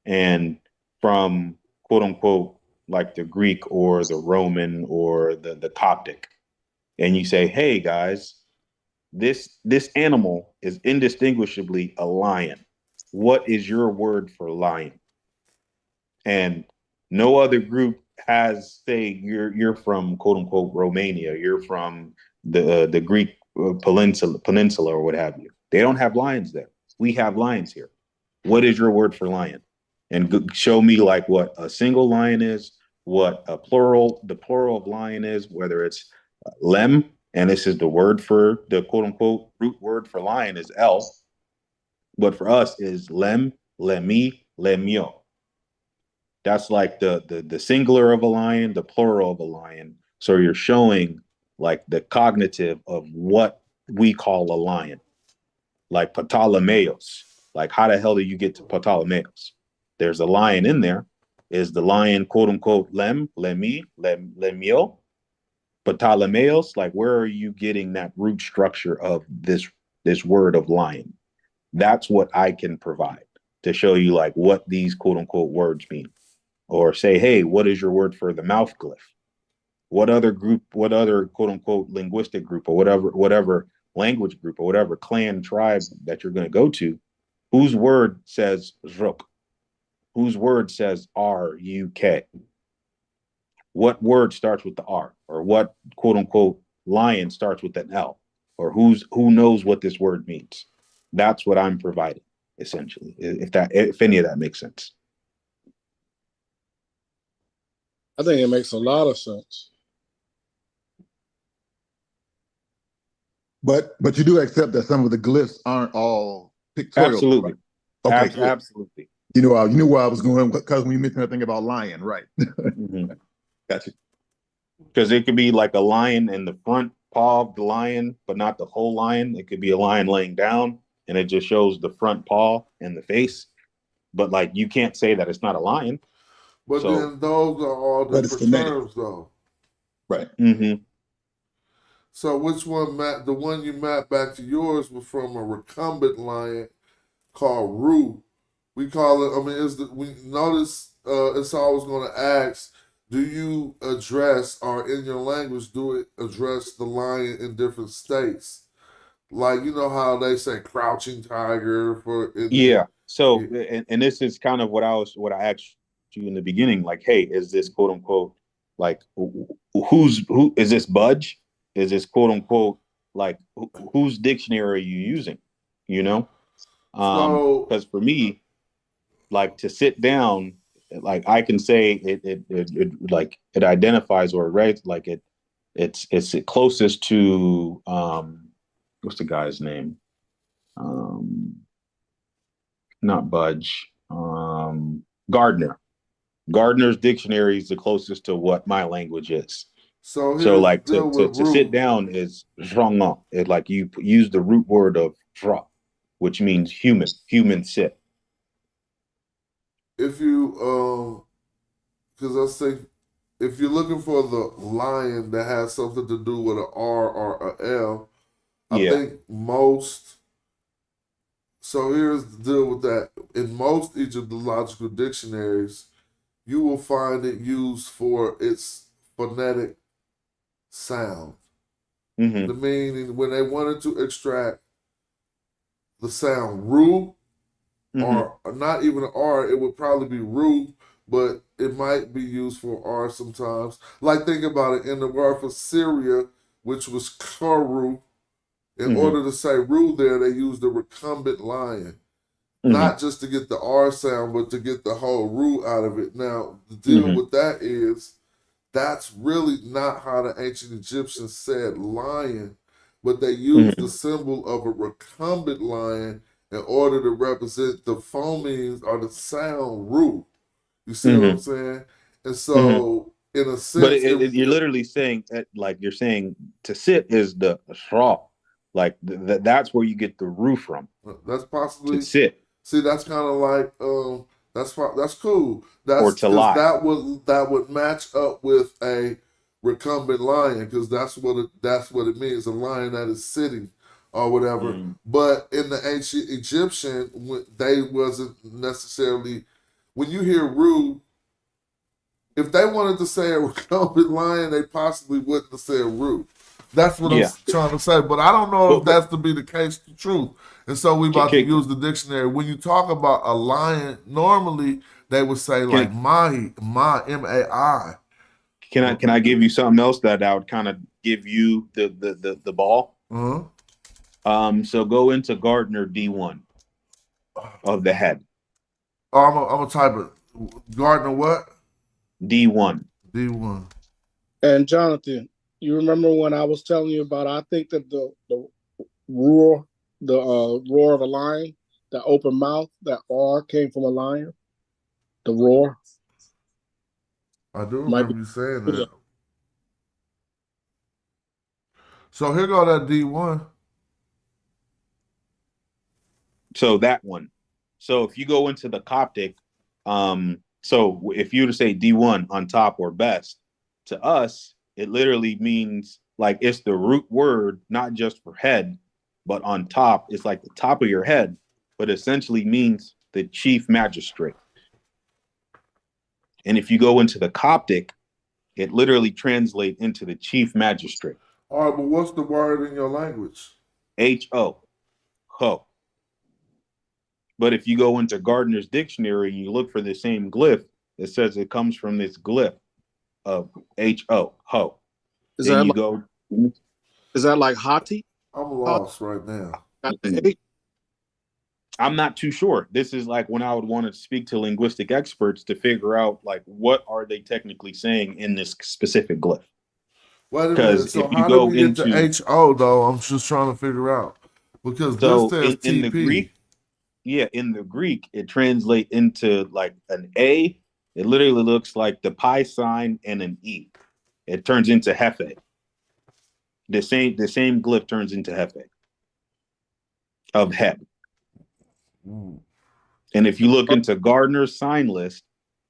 and from quote unquote like the Greek or the Roman or the Coptic, and you say, hey guys, this animal is indistinguishably a lion. What is your word for lion? And no other group has, say, you're from quote unquote Romania, you're from the Greek peninsula or what have you. They don't have lions there. We have lions here. What is your word for lion? And show me like what a single lion is, what the plural of lion is, whether it's lem, and this is the word for the quote unquote root word for lion is L, but for us is lem, lemi, lemio. That's like the singular of a lion, the plural of a lion. So you're showing like the cognitive of what we call a lion, like Ptolemaeus. Like, how the hell do you get to Ptolemaeus? There's a lion in there. Is the lion, quote unquote, lemio? Ptolemaeus, like, where are you getting that root structure of this word of lion? That's what I can provide to show you like what these quote unquote words mean. Or say, hey, what is your word for the mouth glyph? What other group, what other quote unquote linguistic group or whatever language group or whatever clan tribe that you're going to go to, whose word says ruk? Whose word says R-U-K? What word starts with the R? Or what quote unquote lion starts with an L? Or who knows what this word means? That's what I'm providing, essentially, if any of that makes sense. I think it makes a lot of sense. But you do accept that some of the glyphs aren't all pictorial. Absolutely. Right? Okay. Absolutely. You know where I was going, because when you mentioned that thing about lion, right? Mm-hmm. Gotcha. Because it could be like a lion in the front paw of the lion, but not the whole lion. It could be a lion laying down, and it just shows the front paw and the face. But like, you can't say that it's not a lion. But then those are all different terms, though. Right. Mm-hmm. So which one, the one you mapped back to yours was from a recumbent lion called Rue. We call it, we notice it's always going to ask, do you address, or in your language, do it address the lion in different states? Like, you know how they say crouching tiger So, and this is kind of what I asked you in the beginning. Like, hey, is this quote unquote, like, who is this Budge? Is this quote unquote, like, whose dictionary are you using? You know? Because for me, like, to sit down, like, I can say it like it identifies or writes like it's closest to what's the guy's name? Not Budge. Gardner. Gardner's dictionary is the closest to what my language is. So like to sit down is zhongon. It like you use the root word of zhra, which means human sit. If you because I think if you're looking for the lion that has something to do with an R or an L, I think most. So here's the deal with that. In most Egyptological dictionaries, you will find it used for its phonetic sound. Mm-hmm. The meaning, when they wanted to extract the sound ru, or not even an R, it would probably be ru, but it might be used for R sometimes. Like, think about it, in the word for Syria, which was karu, in order to say ru there, they used the recumbent lion. Not just to get the R sound, but to get the whole ru out of it. Now, the deal with that is, that's really not how the ancient Egyptians said lion, but they used the symbol of a recumbent lion in order to represent the phonemes or the sound ru. You see what I'm saying? And so, in a sense, but you're literally saying that, like, you're saying to sit is the shra, like that's where you get the ru from. That's possibly to sit. See, that's kind of like that's cool. Or to lie. That would match up with a recumbent lion, because that's what it means, a lion that is sitting or whatever. But in the ancient Egyptian, they wasn't necessarily, when you hear ru, if they wanted to say a recumbent lion, they possibly wouldn't have said ru. That's what I'm trying to say. But I don't know if that's to be the case, the truth. And so we about to use the dictionary. When you talk about a lion, normally they would say like mahi, M-A-I. Can I give you something else that would kind of give you the ball? So go into Gardner D1 of the head. Oh, I'm gonna type it. Gardner what? D1. D1. And Jonathan, you remember when I was telling you about, I think that the roar of a lion, the open mouth, that R came from a lion. The roar. I do remember you saying that. So here go that D1. So that one. So if you go into the Coptic, so if you were to say D1 on top or best, to us, it literally means like it's the root word, not just for head, but on top. It's like the top of your head, but essentially means the chief magistrate. And if you go into the Coptic, it literally translates into the chief magistrate. All right, but what's the word in your language? H-O, ho. But if you go into Gardner's dictionary and you look for the same glyph, it says it comes from this glyph of H-O, ho. Is Then that you like, go. is that like Hati? I'm lost right now. Got the H? I'm not too sure. This is like when I would want to speak to linguistic experts to figure out like what are they technically saying in this specific glyph. Wait a minute. Because So if you how go did we get into to H-O, though? I'm just trying to figure out. Because so this says in TP. the Greek, yeah, in the Greek, it translates into like an A. It literally looks like the pi sign and an E. It turns into Hefe. The same glyph turns into Hefe of head. Mm. And if you look into Gardner's sign list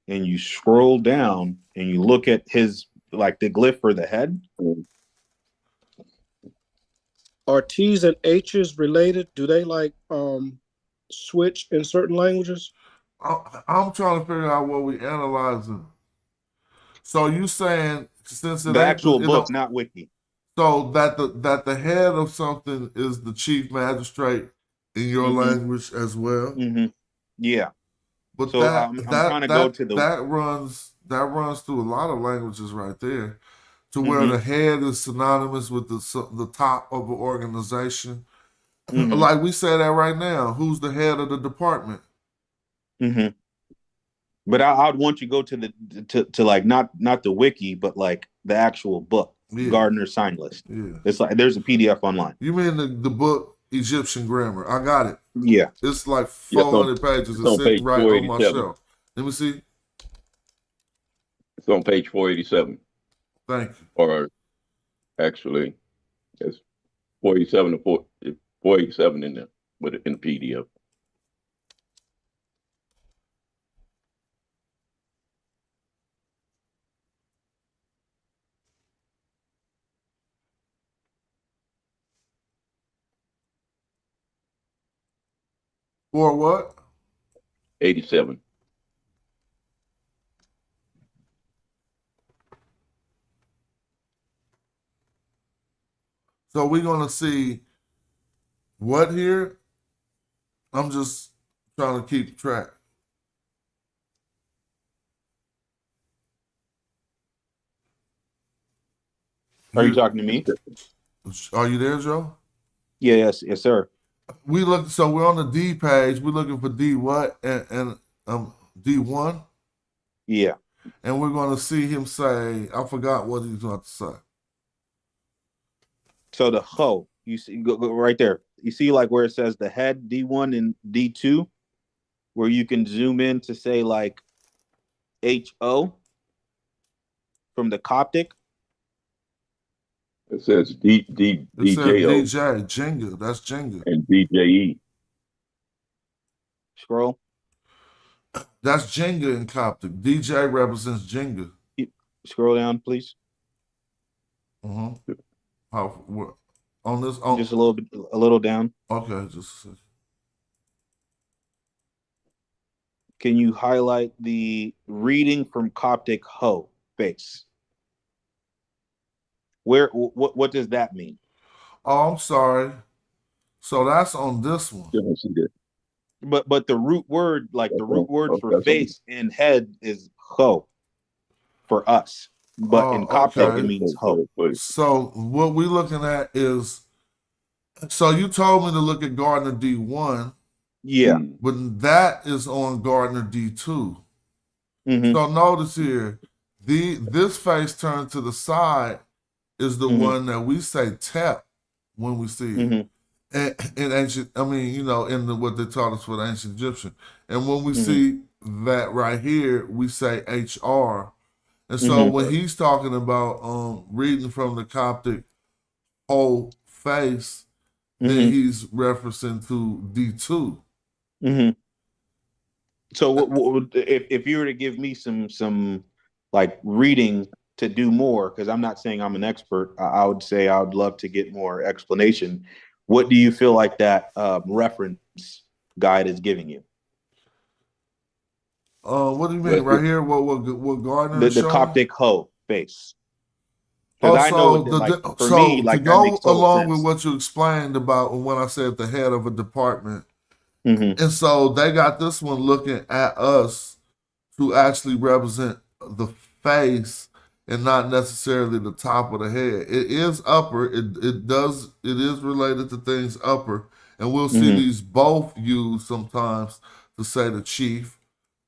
and you scroll down and you look at his like the glyph for the head. Are T's and H's related? Do they like switch in certain languages? I'm trying to figure out what we analyzing. So you saying since it The ain't actual book, not wiki. So that the head of something is the chief magistrate in your language as well. Mm-hmm. Yeah. But so I'm trying to go to the that runs through a lot of languages right there, to where Mhm. the head is synonymous with the top of an organization. Mhm. Like we say that right now. Who's the head of the department? Mm-hmm. But I'd want you to go to the to like not the wiki, but like the actual book, Yeah. Gardner's sign list. Yeah. It's like there's a PDF online. You mean the book Egyptian Grammar? I got it. Yeah. It's like Yeah, it's 400 pages. it's It's on sitting page right on my 487. shelf. Let me see. It's on page 487. Thank you. Or actually, it's 487 to 487 in there, but in the PDF. For what? 87. So we're gonna see what here? I'm just trying to keep track. Are you talking to me? Are you there, Joe? Yeah, yes, sir. So we're on the D page. We're looking for D what and D1. Yeah. And we're gonna see him say, I forgot what he's going to say. So the ho, you see, go right there. You see, like where it says the head D1 and D2, where you can zoom in to say like HO from the Coptic. It says DJO. It says DJ, Jenga. That's Jenga. And DJE. Scroll. That's Jenga in Coptic. DJ represents Jenga. Scroll down, please. Mm-hmm. On this? Just a little down. Okay, just a second. Can you highlight the reading from Coptic ho face? What does that mean? Oh, I'm sorry. So that's on this one. But the root word, like the root word for face and head is ho for us. But in Coptic it means ho. So what we're looking at is, so you told me to look at Gardner D1. Yeah. But that is on Gardner D2. Mm-hmm. So notice here, this face turned to the side is the one that we say tap when we see it. In ancient, in what they taught us for the ancient Egyptian. And when we see that right here, we say HR. And so when he's talking about reading from the Coptic whole face, then he's referencing to D2. So if you were to give me some like reading to do more, because I'm not saying I'm an expert, I would say I would love to get more explanation. What do you feel like that reference guide is giving you? What do you mean right here? What Gardner is The showing? Coptic ho face. Because Oh, I know so that, like, for so me, to like that go makes total along with sense. what you explained about when I said the head of a department, Mm-hmm. and so they got this one looking at us to actually represent the face and not necessarily the top of the head. It is upper. It is related to things upper, and we'll see Mm-hmm. these both used sometimes to say the chief,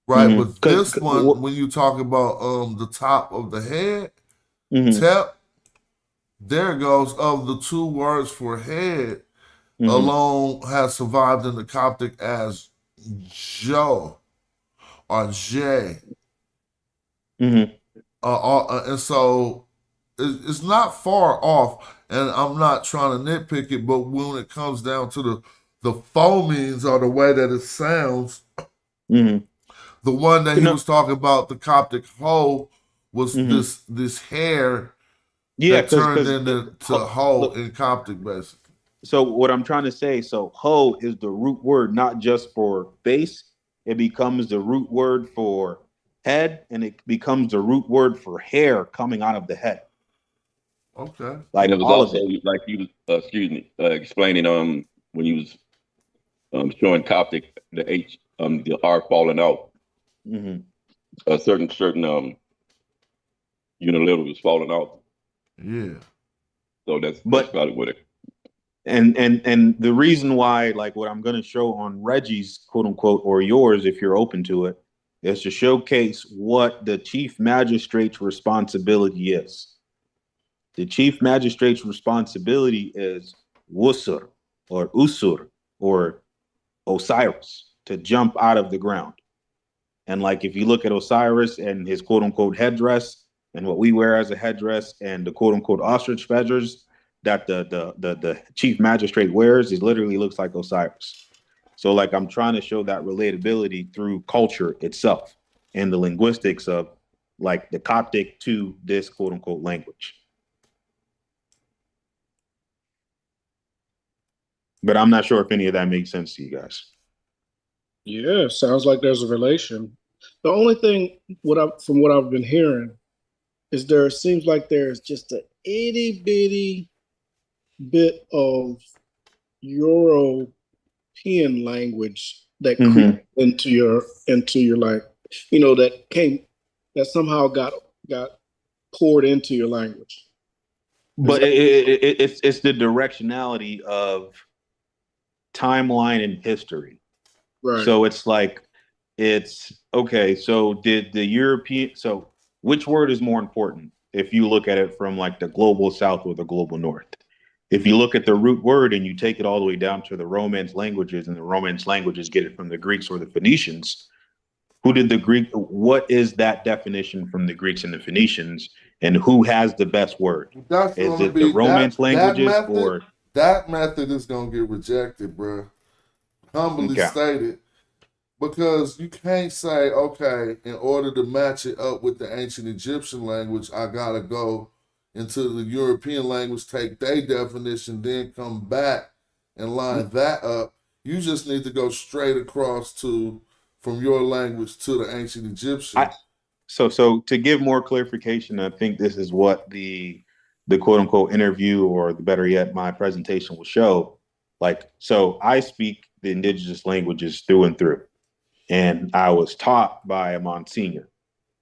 right? Mm-hmm. But this one, when you talk about the top of the head, mm-hmm. tep, there goes of the two words for head Mm-hmm. alone has survived in the Coptic as Jo or J. Mm-hmm. And so it's not far off, and I'm not trying to nitpick it, but when it comes down to the phonemes or the way that it sounds, Mm-hmm. the one that he No. was talking about, the Coptic ho, was Mm-hmm. this hair Yeah, that because turned into ho in Coptic, basically. so what I'm trying to say, so ho is the root word not just for face, it becomes the root word for head, and it becomes the root word for hair coming out of the head. Okay. Like And it was all of also it. like you, excuse me, explaining when you was showing Coptic the H the R falling out, Mm-hmm. a certain unilever was falling out. Yeah. So that's But probably what it. and the reason why, like what I'm going to show on Reggie's quote unquote or yours, if you're open to it, is to showcase what the chief magistrate's responsibility is. The chief magistrate's responsibility is Wusur or Usur or Osiris, to jump out of the ground. And like if you look at Osiris and his quote unquote headdress and what we wear as a headdress and the quote unquote ostrich feathers that the chief magistrate wears, it literally looks like Osiris. So like I'm trying to show that relatability through culture itself and the linguistics of like the Coptic to this quote unquote language. But I'm not sure if any of that makes sense to you guys. Yeah, sounds like there's a relation. The only thing from what I've been hearing is there seems like there's just a itty bitty bit of European language that creeped into your like, that somehow got poured into your language. But it's the directionality of timeline and history. Right. So it's like, it's okay. So did the European, so which word is more important if you look at it from like the global south or the global north? If you look at the root word and you take it all the way down to the Romance languages, and the Romance languages get it from the Greeks or the Phoenicians, what is that definition from the Greeks and the Phoenicians, and who has the best word? That's Is gonna it the be Romance languages or that method is gonna get rejected, bro. Humbly stated. Because you can't say, okay, in order to match it up with the ancient Egyptian language, I gotta go into the European language, take their definition, then come back and line that up. You just need to go straight across from your language to the ancient Egyptian. So to give more clarification, I think this is what the quote unquote interview, or the better yet, my presentation will show. Like, so I speak the indigenous languages through and through. And I was taught by a Monsignor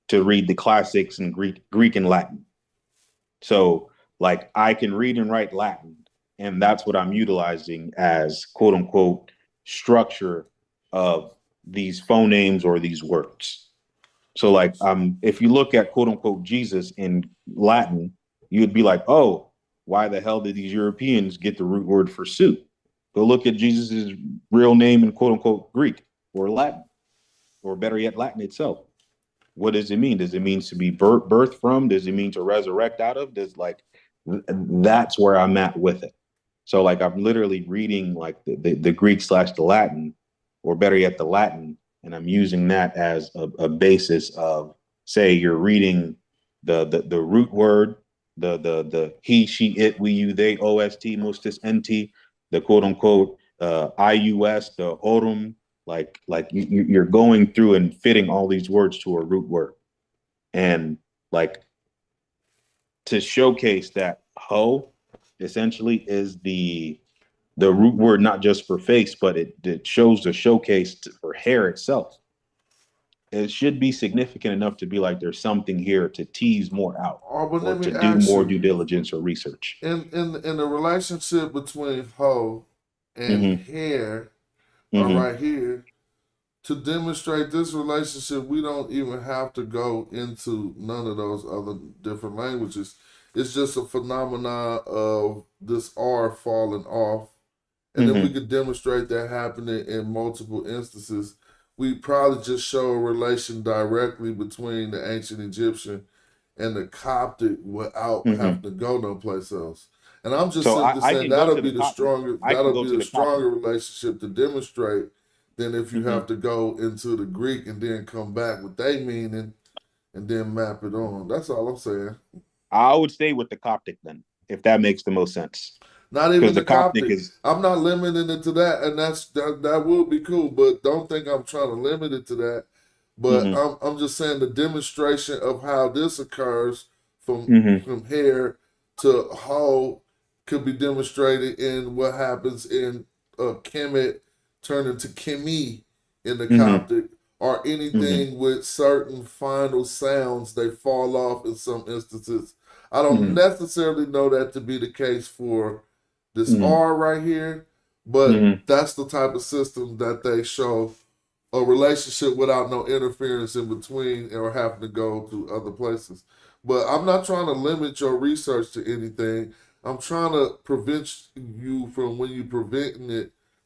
to read the classics in Greek and Latin. So like I can read and write Latin, and that's what I'm utilizing as quote unquote structure of these phonemes or these words. So like if you look at quote unquote Jesus in Latin, you'd be like, oh, why the hell did these Europeans get the root word for suit? Go look at Jesus's real name in quote unquote Greek or Latin, or better yet, Latin itself. What does it mean? Does it mean to be birthed from? Does it mean to resurrect out of? That's where I'm at with it. So like I'm literally reading like the Greek / the Latin, or better yet, the Latin, and I'm using that as a basis of, say, you're reading the root word, the he, she, it, we, you, they, ost, mustis, nt, the quote unquote ius, the orum, like you're going through and fitting all these words to a root word, and like to showcase that ho essentially is the root word, not just for face, but it shows the showcase for hair itself. It should be significant enough to be like there's something here to tease more out, but or let me to do ask more you, due diligence or research. in the relationship between hoe and hair, are right here. To demonstrate this relationship, we don't even have to go into none of those other different languages. It's just a phenomenon of this R falling off. And if we could demonstrate that happening in multiple instances, we probably just show a relation directly between the ancient Egyptian and the Coptic without having to go no place else. And I'm just So simply I saying can go that'll to be the the Coptic. stronger I can that'll go be to the the Coptic. stronger relationship to demonstrate than if you have to go into the Greek and then come back with their meaning and then map it on. That's all I'm saying. I would stay with the Coptic then, if that makes the most sense. Not even the the Coptic Coptic. I'm not limiting it to that, and that would be cool. But don't think I'm trying to limit it to that. But I'm just saying the demonstration of how this occurs from hair to hoe could be demonstrated in what happens in Kemet turning to Kemi in the Coptic, or anything with certain final sounds they fall off in some instances. I don't necessarily know that to be the case for this R right here, but that's the type of system that they show a relationship without no interference in between or having to go to other places. But I'm not trying to limit your research to anything. I'm trying to prevent you from, when you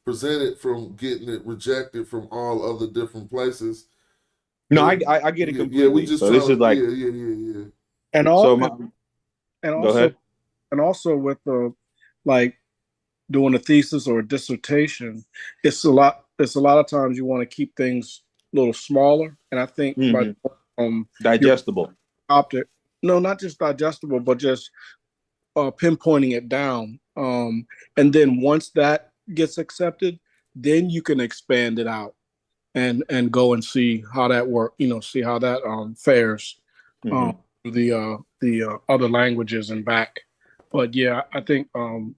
present it from getting it rejected from all other different places. No, I get it completely. Yeah, we just so this is like yeah. And Go ahead. also with the like doing a thesis or a dissertation, it's a lot of times you want to keep things a little smaller. And I think by digestible. Optic, no, not just digestible, but just pinpointing it down. And then once that gets accepted, then you can expand it out and go and see how that work. See how that fares the other languages and back. But yeah, I think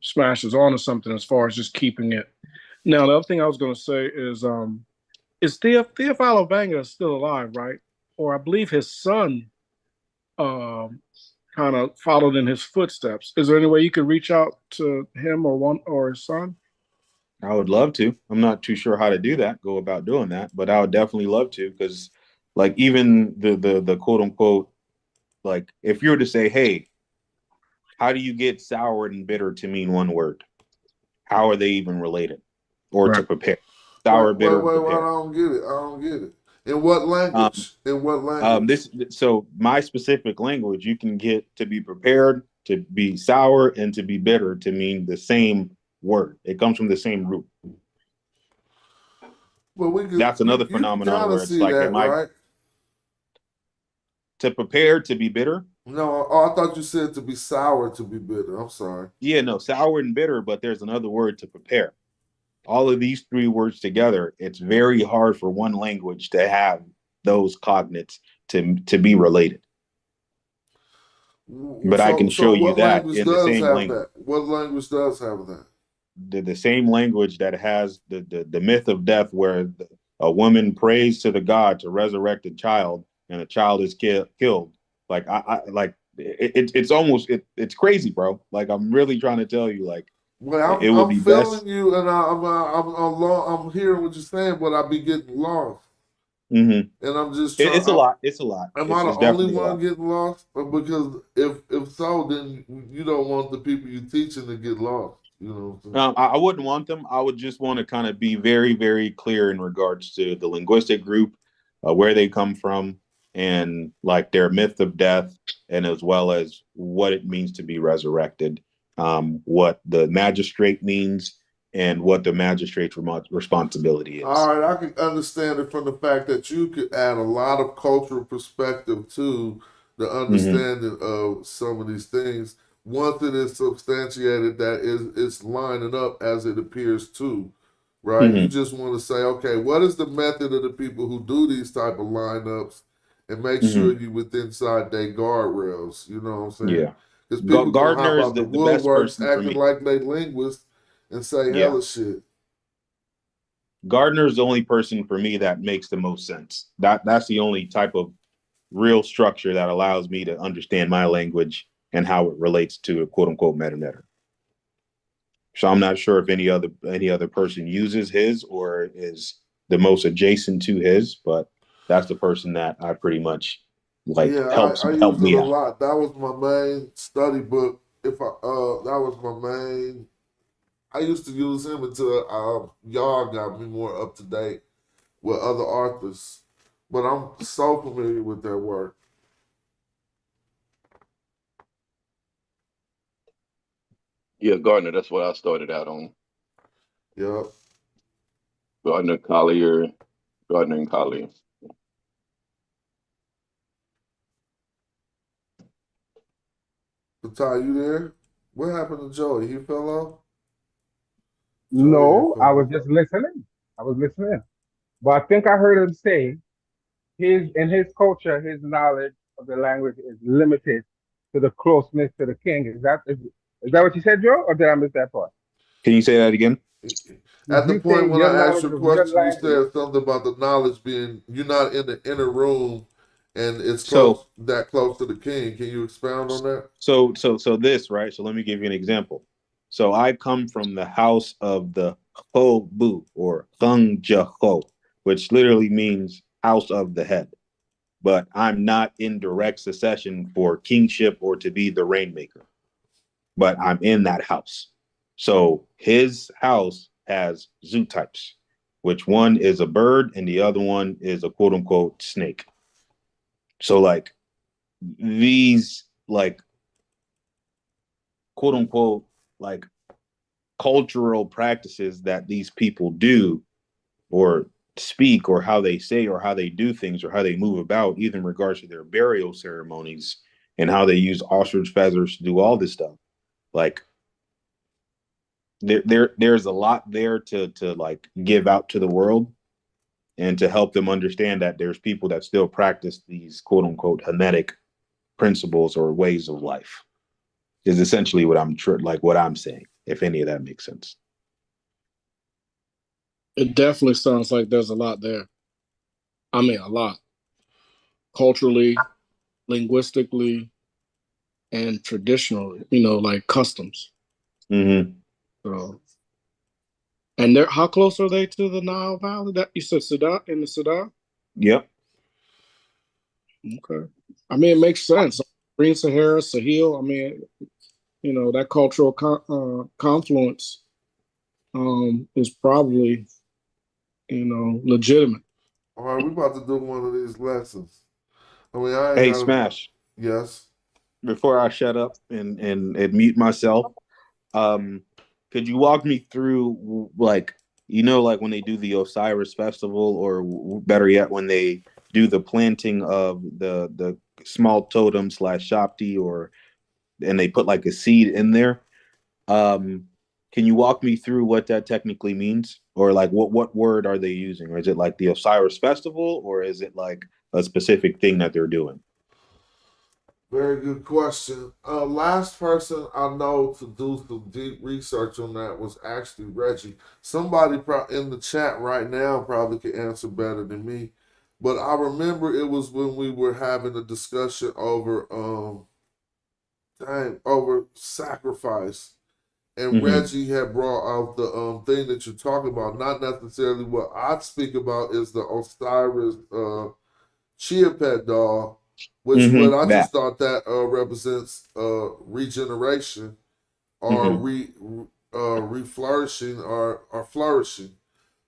Smash is on to something as far as just keeping it. Now, the other thing I was going to say is Theophilo Vanga still alive, right? Or I believe his son kind of followed in his footsteps. Is there any way you could reach out to him or his son? I would love to. I'm not too sure how to do that, go about doing that, but I would definitely love to, because like even the quote unquote, like if you were to say, hey, how do you get sour and bitter to mean one word? How are they even related? Or to prepare? Sour, bitter, prepare. I don't get it. In what language? So my specific language, you can get to be prepared, to be sour, and to be bitter to mean the same word. It comes from the same root. Well, that's another phenomenon where it's like, right? To prepare to be bitter? No, I thought you said to be sour to be bitter. I'm sorry. Yeah, no, sour and bitter, but there's another word to prepare. All of these three words together, it's very hard for one language to have those cognates to be related. But I can show you that in the same language. What language does have that? The same language that has the myth of death, where a woman prays to the god to resurrect a child, and a child is killed. Like it's almost it's crazy, bro. Like I'm really trying to tell you, like, well, I'm feeling you, and I'm hearing what you're saying, but I be getting lost. And I'm just trying. It's a lot. It's a lot. Am I the only one getting lost? Because if so, then you don't want the people you're teaching to get lost. You know what I'm saying? I wouldn't want them. I would just want to kind of be very, very clear in regards to the linguistic group, where they come from, and like their myth of death, and as well as what it means to be resurrected, what the magistrate means, and what the magistrate's responsibility is. All right, I can understand it from the fact that you could add a lot of cultural perspective to the understanding of some of these things once it is substantiated that it's lining up as it appears to, right? You just want to say, okay, what is the method of the people who do these type of lineups, and make sure you within inside their guardrails. You know what I'm saying? Yeah. Because people gonna hop Gardner is out the the best woodworks person for acting me. like they linguists and say Yeah. hella shit. Gardner's the only person for me that makes the most sense. That's the only type of real structure that allows me to understand my language and how it relates to a quote unquote meta. So I'm not sure if any other person uses his or is the most adjacent to his, but that's the person that I pretty much like helps I help use it me a out. lot. That was my main study book. That was my main. I used to use him until y'all got me more up to date with other authors, but I'm so familiar with their work. Yeah, Gardner, that's what I started out on. Yep. Gardner and Collier. Ty, you there? What happened to Joey? He fell off? No, I was just listening. But I think I heard him say in his culture, his knowledge of the language is limited to the closeness to the king. Is that what you said, Joe? Or did I miss that part? Can you say that again? At the You point say when your I asked knowledge your of your question, you language. said something about the knowledge being you're not in the inner room and it's So close to the king. Can you expound on that? so this, right? So let me give you an example. So I come from the house of the Ho Bu or Hung Ja Ho, which literally means house of the head. But I'm not in direct succession for kingship or to be the rainmaker. But I'm in that house. So his house has zoo types, which one is a bird and the other one is a quote unquote snake. So like these like quote unquote like cultural practices that these people do or speak or how they say or how they do things or how they move about, even in regards to their burial ceremonies and how they use ostrich feathers to do all this stuff. Like there's a lot there to like give out to the world and to help them understand that there's people that still practice these quote unquote Hermetic principles or ways of life is essentially what what I'm saying, if any of that makes sense. It definitely sounds like there's a lot there. I mean, a lot. Culturally, linguistically, and traditionally, like customs. Mm-hmm. So, and how close are they to the Nile Valley? That you said Sudan, in the Sudan? Yep. Okay. I mean, it makes sense. Green Sahara, Sahel. I mean, that cultural confluence is probably, legitimate. All right, we about to do one of these lessons. I mean, I ain't Hey, got Smash. Yes. Before I shut up and mute myself, could you walk me through like when they do the Osiris festival, or better yet, when they do the planting of the small totem / shopti, and they put like a seed in there? Can you walk me through what that technically means, or like what word are they using, or is it like the Osiris festival, or is it like a specific thing that they're doing? Very good question. Last person I know to do some deep research on that was actually Reggie. Somebody in the chat right now probably could answer better than me. But I remember it was when we were having a discussion over sacrifice. And Reggie had brought out the thing that you're talking about. Not necessarily what I'd speak about is the Osiris Chia Pet doll, which what I just thought that represents regeneration or reflourishing or flourishing.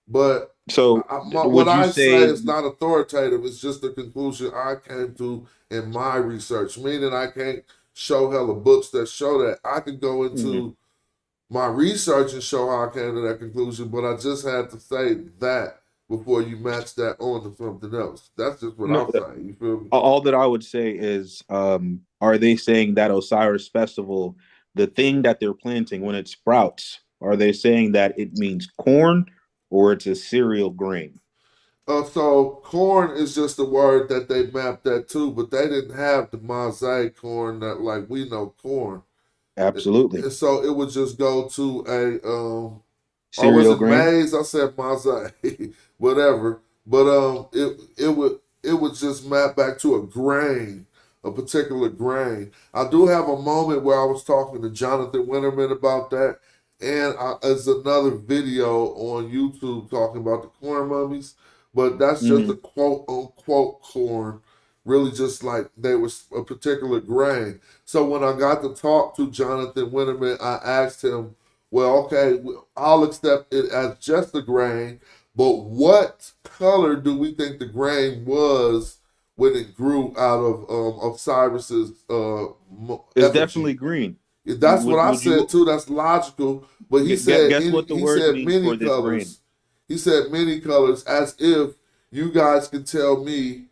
But so what I say is not authoritative. It's just the conclusion I came to in my research, meaning I can't show hella books that show that. I could go into my research and show how I came to that conclusion, but I just had to say that before you match that on to something else. That's just what No, I'm saying. You feel me? all that I would say is, are they saying that Osiris festival, the thing that they're planting when it sprouts, are they saying that it means corn or it's a cereal grain? So corn is just a word that they mapped that to, but they didn't have the mosaic corn that like we know corn. Absolutely. And so it would just go to a or was Cereal it grain? maize? I said mosaic, whatever. But it would just map back to a grain, a particular grain. I do have a moment where I was talking to Jonathan Winterman about that, and there's another video on YouTube talking about the corn mummies. But that's just a quote unquote corn, really just like they was a particular grain. So when I got to talk to Jonathan Winterman, I asked him, well, okay, I'll accept it as just a grain, but what color do we think the grain was when it grew out of Osiris's It's effigy? definitely green. That's what I said too. That's logical. But he said Guess what the he word said means many for this grain? colors. He said many colors, as if you guys can tell me.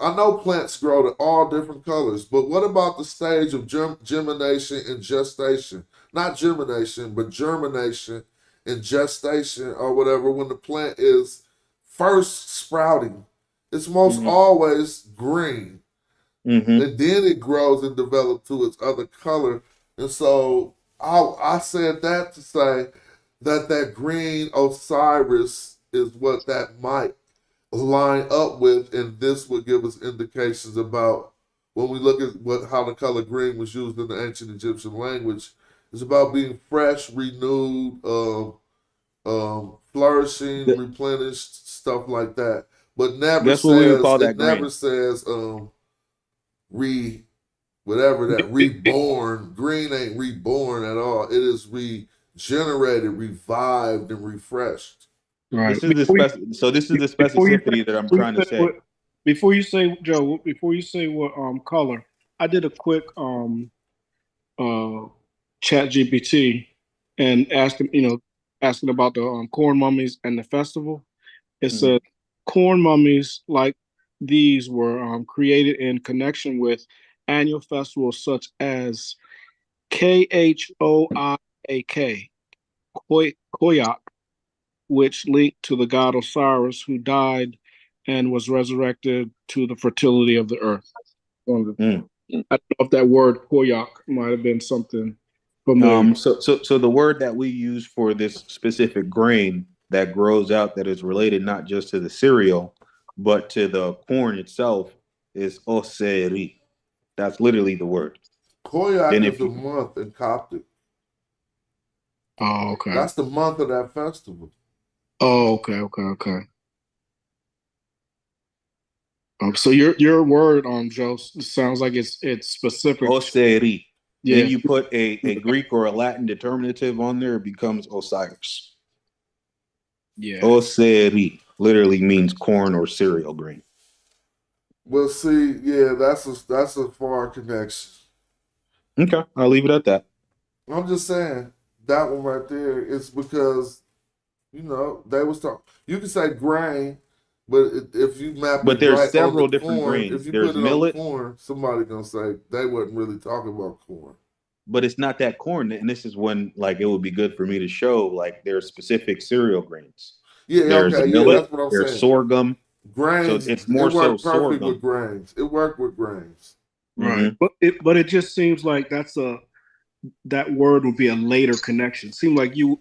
I know plants grow to all different colors, but what about the stage of germination and gestation? Not germination, but germination and gestation or whatever, when the plant is first sprouting. It's most always green. And then it grows and develops to its other color. And so I said that to say that green Osiris is what that might line up with, and this would give us indications about when we look at how the color green was used in the ancient Egyptian language. It's about being fresh, renewed, flourishing, replenished, stuff like that. But never Guess what we would says call it that never grain? says whatever that reborn. Green ain't reborn at all. It is regenerated, revived, and refreshed. Right. This is so this is the specificity that I'm trying to say. Before you say, Joe, before you say what color, I did a quick chat GPT and asking about the corn mummies and the festival. It said corn mummies like these were created in connection with annual festivals such as Khoiak, Koyak, which linked to the god Osiris, who died and was resurrected to the fertility of the earth. I don't know if that word Koyak might have been something familiar. So the word that we use for this specific grain that grows out that is related not just to the cereal, but to the corn itself is oseri. That's literally the word. Koyak is a month in Coptic. Oh, okay. That's the month of that festival. Oh, okay. So your word, Joe, sounds like it's specific. Oseri. Yeah. Then you put a Greek or a Latin determinative on there, it becomes Osiris. Yeah. Oseri literally means corn or cereal grain. Well, see, yeah, that's a far connection. Okay, I'll leave it at that. I'm just saying that one right there is because they was talking. You can say grain, but if you map but it there's right several on the different corn, grains. if you There's put it millet, on corn, somebody gonna say they wasn't really talking about corn. But it's not that corn, and this is when it would be good for me to show there's specific cereal grains. Yeah, there's okay, millet, that's what I'm there's saying. sorghum. Grains, so it's more it worked so perfect sorghum. with grains. It worked with grains. Right. But it just seems like that word would be a later connection. Seems like the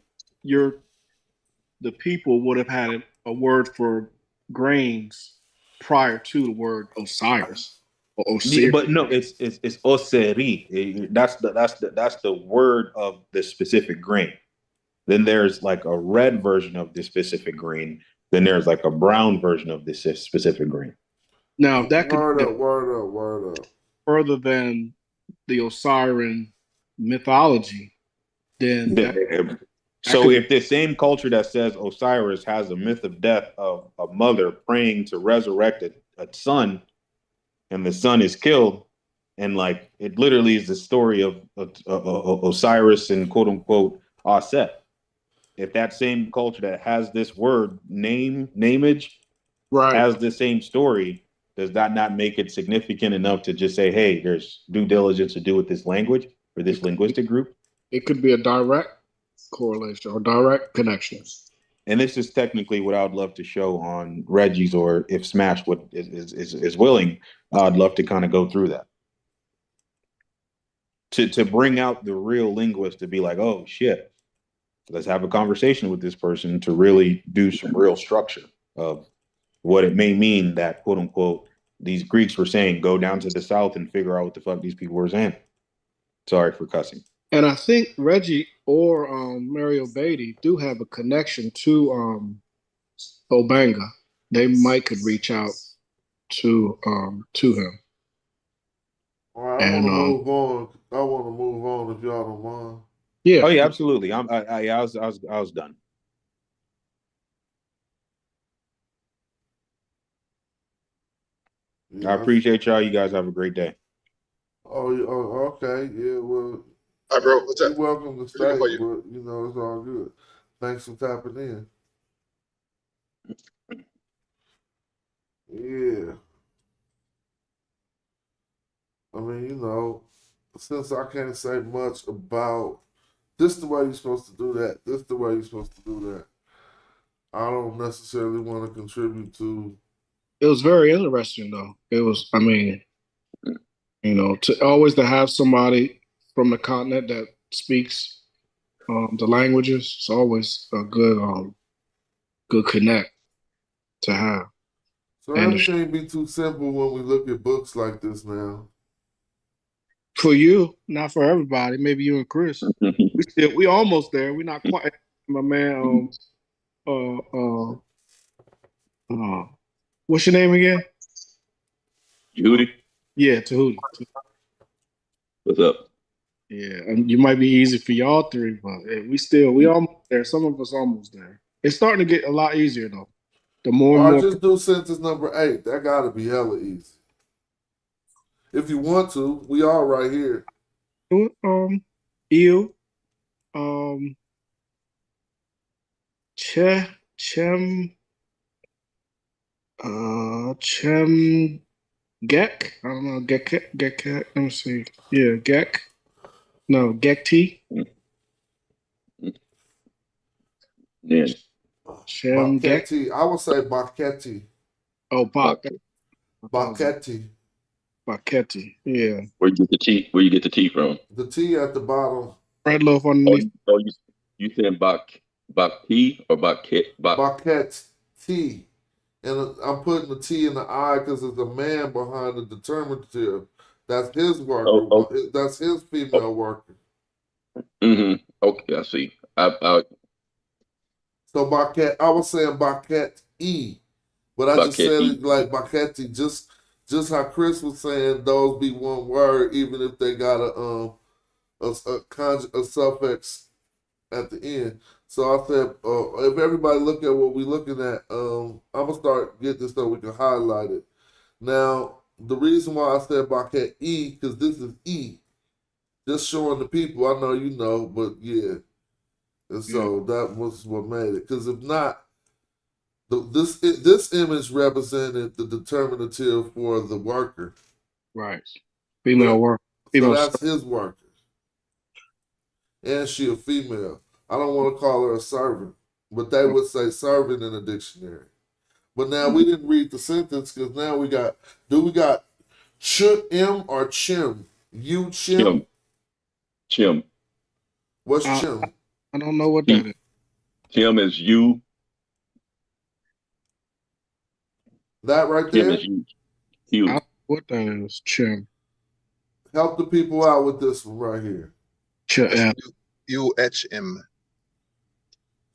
people would have had a word for grains prior to the word Osiris or Osiris. Yeah, but no, it's oseri. That's the word of the specific grain. Then there's a red version of this specific grain. Then there's a brown version of this specific grain. Now that could word up. Further than the Osirian mythology, then so if the same culture that says Osiris has a myth of death of a mother praying to resurrect a son, and the son is killed, and it literally is the story of Osiris and quote unquote offset. If that same culture that has this word nameage has the same story, does that not make it significant enough to just say, hey, there's due diligence to do with this language or this linguistic group? It could be a direct correlation or direct connection. And this is technically what I would love to show on Reggie's, or if Smash is willing, I'd love to kind of go through that. To bring out the real linguist to be like, oh shit, let's have a conversation with this person to really do some real structure of what it may mean that, quote unquote, these Greeks were saying, go down to the south and figure out what the fuck these people were saying. Sorry for cussing. And I think Reggie or Mario Beatty do have a connection to Obanga. They might could reach out to him. All right, I want to move on if y'all don't mind. Yeah. Oh yeah, absolutely. I was done. Yeah, I appreciate y'all. You guys have a great day. Oh, okay. Yeah, well. All right, bro. What's up? You're welcome to stay, but you know it's all good. Thanks for tapping in. Yeah. I mean, you know, since I can't say much about this, the way you're supposed to do that. This the way you're supposed to do that. I don't necessarily want to contribute to. It was very interesting, though. It was. I mean, you know, to have somebody from the continent that speaks the languages, it's always a good connect to have. So everything be too simple when we look at books like this now. For you, not for everybody. Maybe you and Chris. we almost there. We're not quite. My man. What's your name again? Tahuti. Yeah, Tahuti. What's up? Yeah, and you might be easy for y'all three, but we almost there. Some of us almost there. It's starting to get a lot easier though. The more and more. Just do sentence number 8. That gotta be hella easy. If you want to, we are right here. You, chem, Gek. I don't know. Gek. Let me see. Yeah, Gek. No, Gekti. Yeah. Chem Gek. I would say Baketi. Oh, Baketi. Baketi. Yeah. Where you get the tea? Where you get the tea from? The T at the bottom. Red loaf underneath. Oh, you saying Bakti or Baket? Baket T. And I'm putting the T in the I because there's a man behind the determinative. That's his worker. That's his female worker. Mm-hmm. Okay, I see. So Baket, I was saying Baket E, but I just said it like Baketi. Just how Chris was saying, those be one word, even if they got a suffix at the end. So I said, if everybody look at what we're looking at, I'm gonna start getting this so we can highlight it. Now, the reason why I said Baket E, because this is E, just showing the people. I know you know, but yeah, and so that was what made it. Because if not, this image represented the determinative for the worker. Right, female worker. So that's his worker, and she a female. I don't want to call her a servant, but they would say servant in a dictionary. But now we didn't read the sentence because now we got chim or chim? You chim? Chim. What's chim? I don't know what that is. Chim is you. That right there? Chim is you. You. What that is? Chim. Help the people out with this one right here. Chim. UHM.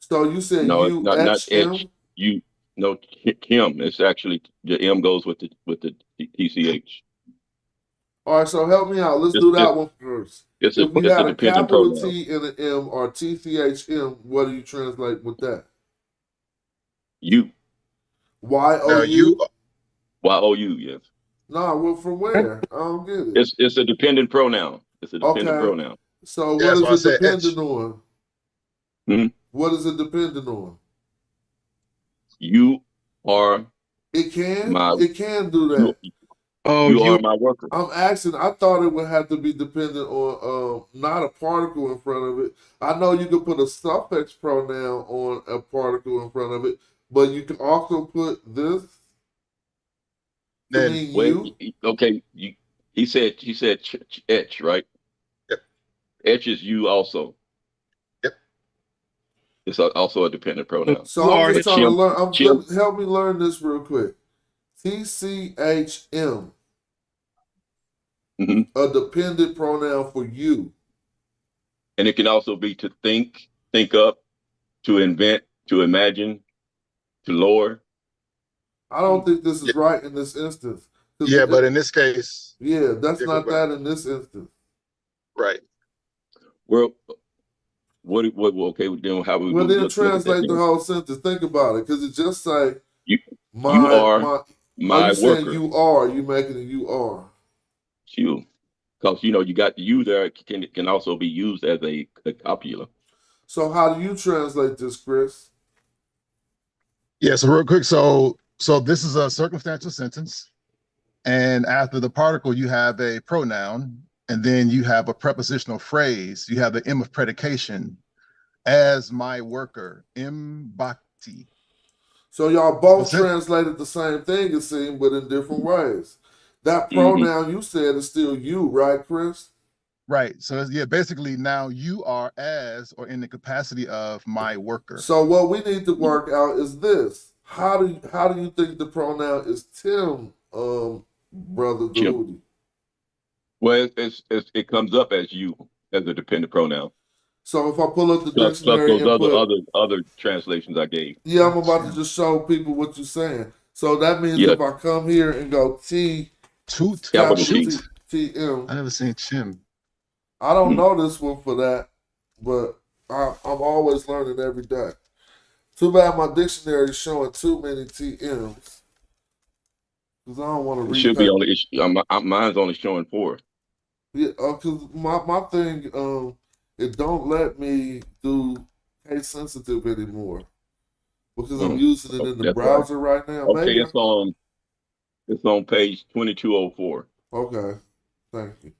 So you said no, you not HM? H. You no Kim. It's actually the M goes with the TCH. All right, so help me out. Let's do that one first. If you had a capital T and an M or TCHM, what do you translate with that? You. YOU? YOU, yes. No, well, from where? I don't get it. It's a dependent pronoun. It's a dependent pronoun. So what is it dependent on? Mhm. What is it dependent on? You are It can my do that. you are my worker. I'm asking. I thought it would have to be dependent on not a particle in front of it. I know you can put a suffix pronoun on a particle in front of it, but you can also put this to Then mean Well, you. okay. He said etch, right? Yep. Etch is you also. Yep. It's also a dependent pronoun. So I'm just trying to learn. Chimp. Help me learn this real quick. TCHM, Mhm. a dependent pronoun for you. And it can also be to think up, to invent, to imagine, to lower. I don't think this is right in this instance. Yeah, but in this case, Yeah, that's not go ahead. that in this instance. Right. Well, okay, then how we Well, then look at that translate the then? whole sentence. Think about it, because it just say You are my. Are my you saying worker. you are? You making it you are? You, because you got the you there can also be used as a copula. So how do you translate this, Chris? Yeah, so real quick, so this is a circumstantial sentence, and after the particle, you have a pronoun, and then you have a prepositional phrase. You have the M of predication, as my worker, M bhakti. So y'all both translated the same thing, it seemed, but in different ways. That pronoun you said is still you, right, Chris? Right. So yeah, basically now you are as or in the capacity of my worker. So what we need to work out is this: how do you think the pronoun is Tim, brother Dehudi? Well, it comes up as you as a dependent pronoun. So if I pull up the Plus dictionary those and put other translations I gave. yeah, I'm about to just show people what you're saying. So that means if I come here and go capital T. TM. I never seen Chim. I don't know this one for that, but I'm always learning every day. Too bad my dictionary is showing too many TMs. Because I don't want to read. It should be only mine's only showing 4. Yeah, because my thing, it don't let me do case sensitive anymore. Because I'm using it in the browser right now. Okay, Maybe it's on page 2204. Okay, thank you.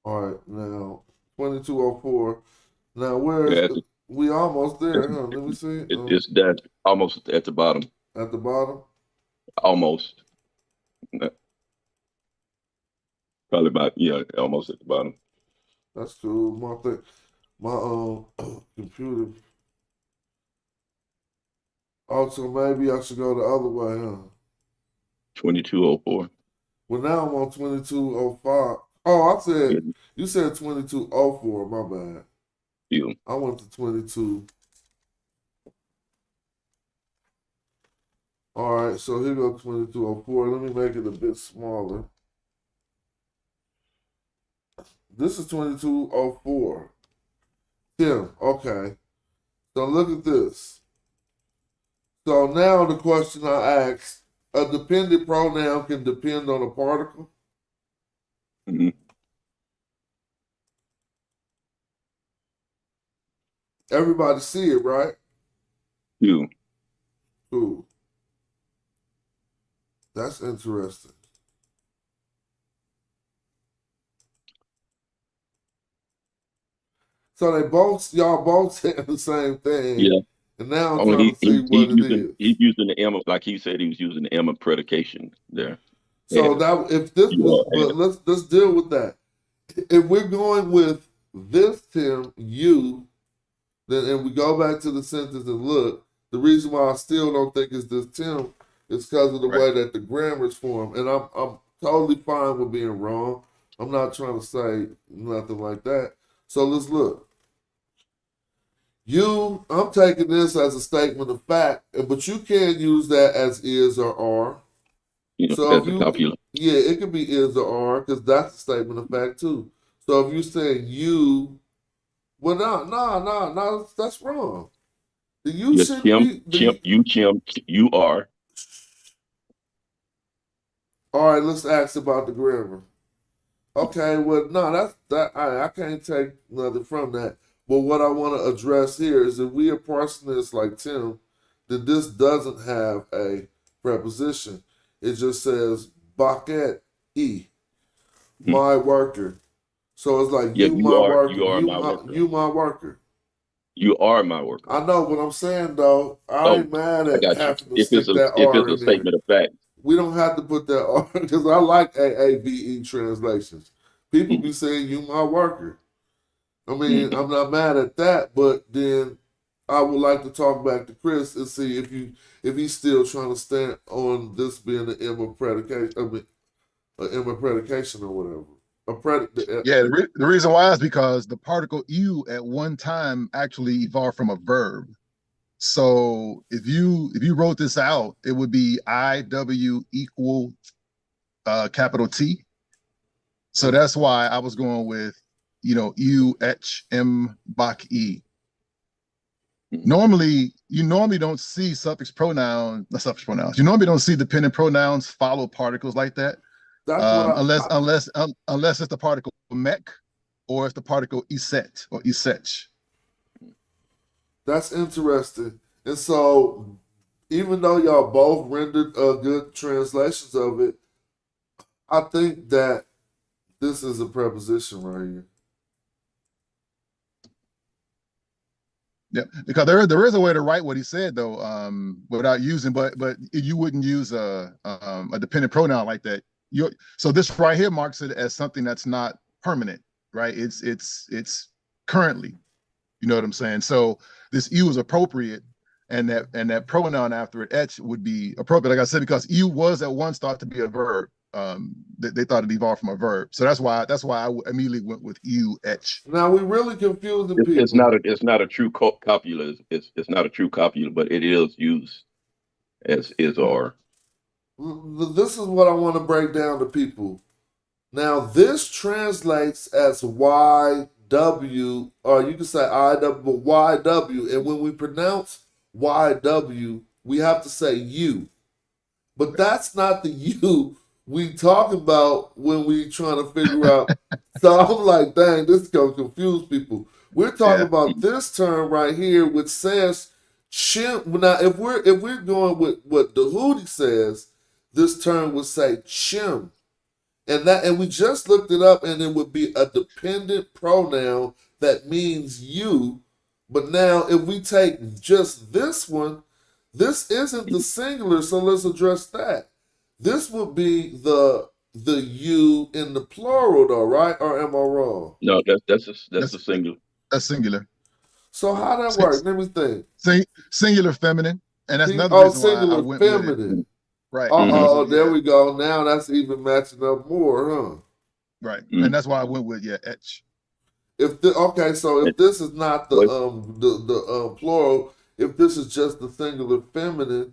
All right, now 2204. Now we almost there, huh? Let me see. It's that almost at the bottom. At the bottom? Almost. Probably about almost at the bottom. That's cool. My computer. Oh, so maybe I should go the other way, huh? 2204. Well, now I'm on 2205. Oh, you said 2204. My bad. You. I went to 22. All right, so here goes 2204. Let me make it a bit smaller. This is 2204. Tim, okay. So look at this. So now the question I asked, a dependent pronoun can depend on a particle? Mm-hmm. Everybody see it, right? You. Cool. That's interesting. So y'all both said the same thing. Yeah. And now I'm trying to see what it is. He's using the M of, like he said, he was using the M of predication there. So that if this was, but let's deal with that. If we're going with this Tim, you, then and we go back to the sentence and look, the reason why I still don't think it's this Tim is because of the way that the grammar's formed. And I'm totally fine with being wrong. I'm not trying to say nothing like that. So let's look. I'm taking this as a statement of fact, but you can use that as is or are. So if it could be is or are, because that's a statement of fact too. So if you say you, well, no, that's wrong. The you shouldn't be. You are. All right, let's ask about the grammar. Okay, well, no, I can't take nothing from that. But what I want to address here is if we are parsing this like Tim, then this doesn't have a preposition. It just says baquet my worker. So it's like Yeah, you my worker, you are my worker. you my worker. You are my worker. I know what I'm saying though. I Oh, ain't mad I at got you. having to stick that If R it's a in there. statement of fact. We don't have to put that R because I like AAVE translations. People be saying you my worker. I mean, I'm not mad at that, but then I would like to talk back to Chris and see if he's still trying to stand on this being an M of predication. I mean, an M of predication or whatever. Yeah, the reason why is because the particle "you" at one time actually evolved from a verb. So if you wrote this out, it would be IW equal capital T. So that's why I was going with, U H M Bach E. Normally, you don't see suffix pronouns, not suffix pronouns. You normally don't see dependent pronouns follow particles like that. Unless it's the particle mech or it's the particle iset or isech. That's interesting. And so, even though y'all both rendered good translations of it, I think that this is a preposition right here. Yeah, because there is a way to write what he said though, without using, but you wouldn't use a dependent pronoun like that. So this right here marks it as something that's not permanent, right? It's currently, you know what I'm saying? So this "you" is appropriate, and that pronoun after it, etch, would be appropriate. Like I said, because "you" was at once thought to be a verb. They thought it evolved from a verb. So that's why I immediately went with "you" etch. Now we really confusing people. It's not a true copula. It's not a true copula, but it is used as is or. This is what I want to break down to people. Now this translates as YW, or you can say IW, but YW, and when we pronounce YW, we have to say you. But that's not the you we talk about when we trying to figure out. So I'm like, dang, this is gonna confuse people. We're talking about this term right here, which says chim. Now, if we're going with what the Hootie says, this term would say chim, and we just looked it up, and it would be a dependent pronoun that means you. But now, if we take just this one, this isn't the singular, so let's address that. This would be the you in the plural, though, right? Or am I wrong? No, that's the singular. That's singular. So how that work? Let me think. Singular feminine, and that's another reason why I went feminine. with it. Right. There we go. Now that's even matching up more, huh? Right, and that's why I went with etch. So if this is not the plural, if this is just the singular feminine,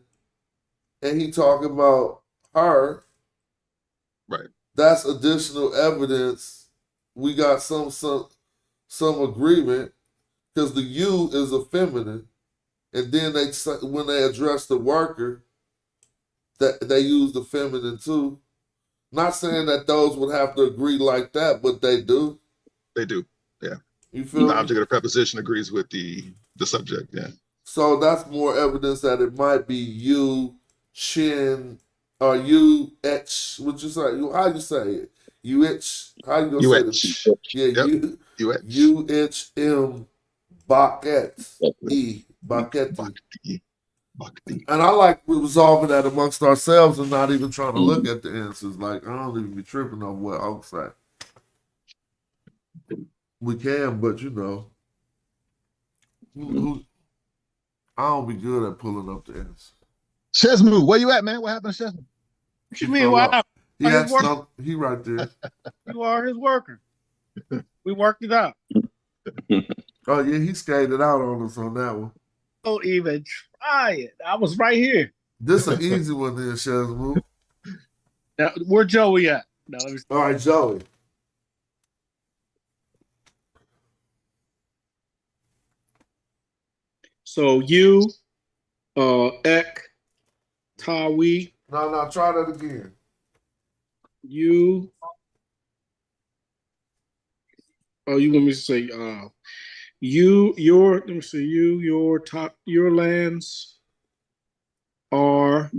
and he talking about her, right? That's additional evidence. We got some agreement because the you is a feminine, and then when they address the worker, that they use the feminine too. Not saying that those would have to agree like that, but they do. They do, yeah. You feel the object of the preposition agrees with the subject, yeah. So that's more evidence that it might be you, chin, or you etch. What you say? How you say it? You etch. How you gonna say it? Yeah, yep. you etch m baquet e baquetti. And I like resolving that amongst ourselves and not even trying to look at the answers. Like, I don't even be tripping on what I'll say. We can, but you know, I don't be good at pulling up the answers. Chesmu, where you at, man? What happened to Chesmu? What you mean? Wow. He right there. You are his worker. We worked it out. Oh yeah, he skated out on us on that one. Don't even try it. I was right here. This an easy one then, Chesmu. Now, where Joey at? Now, let me see. All right, Joey. So you, Ek, Tawi. No, try that again. You. Oh, you want me to say you, your, let me see, your lands are.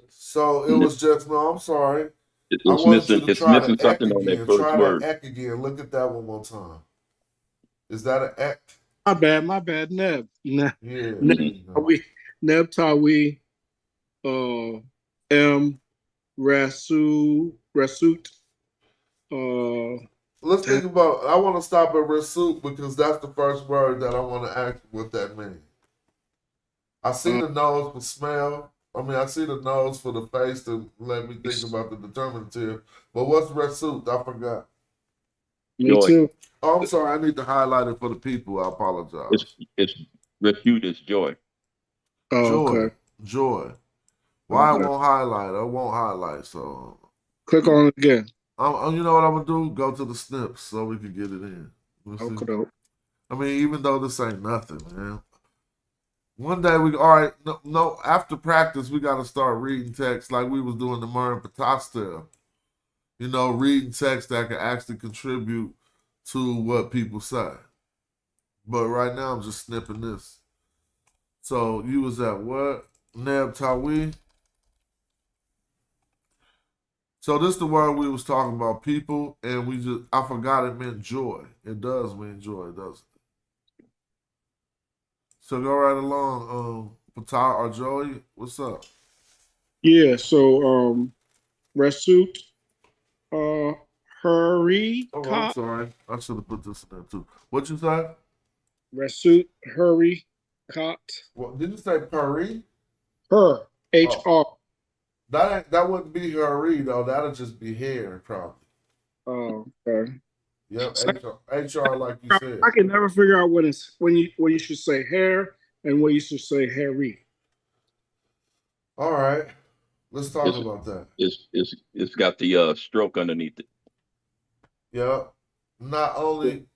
So it was just, no, I'm sorry. I It's wanted you missing. to It's try missing the ek something on that again. first Try that word. ek again. Look at that one more time. Is that an ek? My bad, Neb. Yeah. Neb, There you go. Neb Tawi, M, Rasut, Let's think about, I want to stop at result because that's the first word that I want to ask what that means. I see the nose for smell. I mean, I see the nose for the face to let me think about the determinative. But what's result? I forgot. Me Joy. too. Oh, I'm sorry. I need to highlight it for the people. I apologize. It's refute is joy. Oh, Joy. okay. Joy. Why Okay. I won't highlight? I won't highlight. So Click on it again. you know what I'm gonna do? Go to the snips so we can get it in. Okay. I mean, even though this ain't nothing, man. One day we all right. No. After practice, we got to start reading text like we was doing the Murray Patasta. You know, reading text that can actually contribute to what people say. But right now, I'm just snipping this. So you was at what? Neb Tawi. So this is the word we was talking about, people, and I forgot it meant joy. It does mean joy, doesn't it? So go right along, Patah or Joey. What's up? Yeah, so Rasut, hurry, Oh, I'm sorry. I should have put this in there too. What you say? Rasut, hurry, cot. What did you say? Paris? Her, HR. That wouldn't be Hurry though. That'll just be hair, probably. Oh, okay. Yep, So, HR, like you said. I can never figure out when you should say hair and when you should say hairy. All right, let's talk about that. It's got the stroke underneath it. Yep. Not only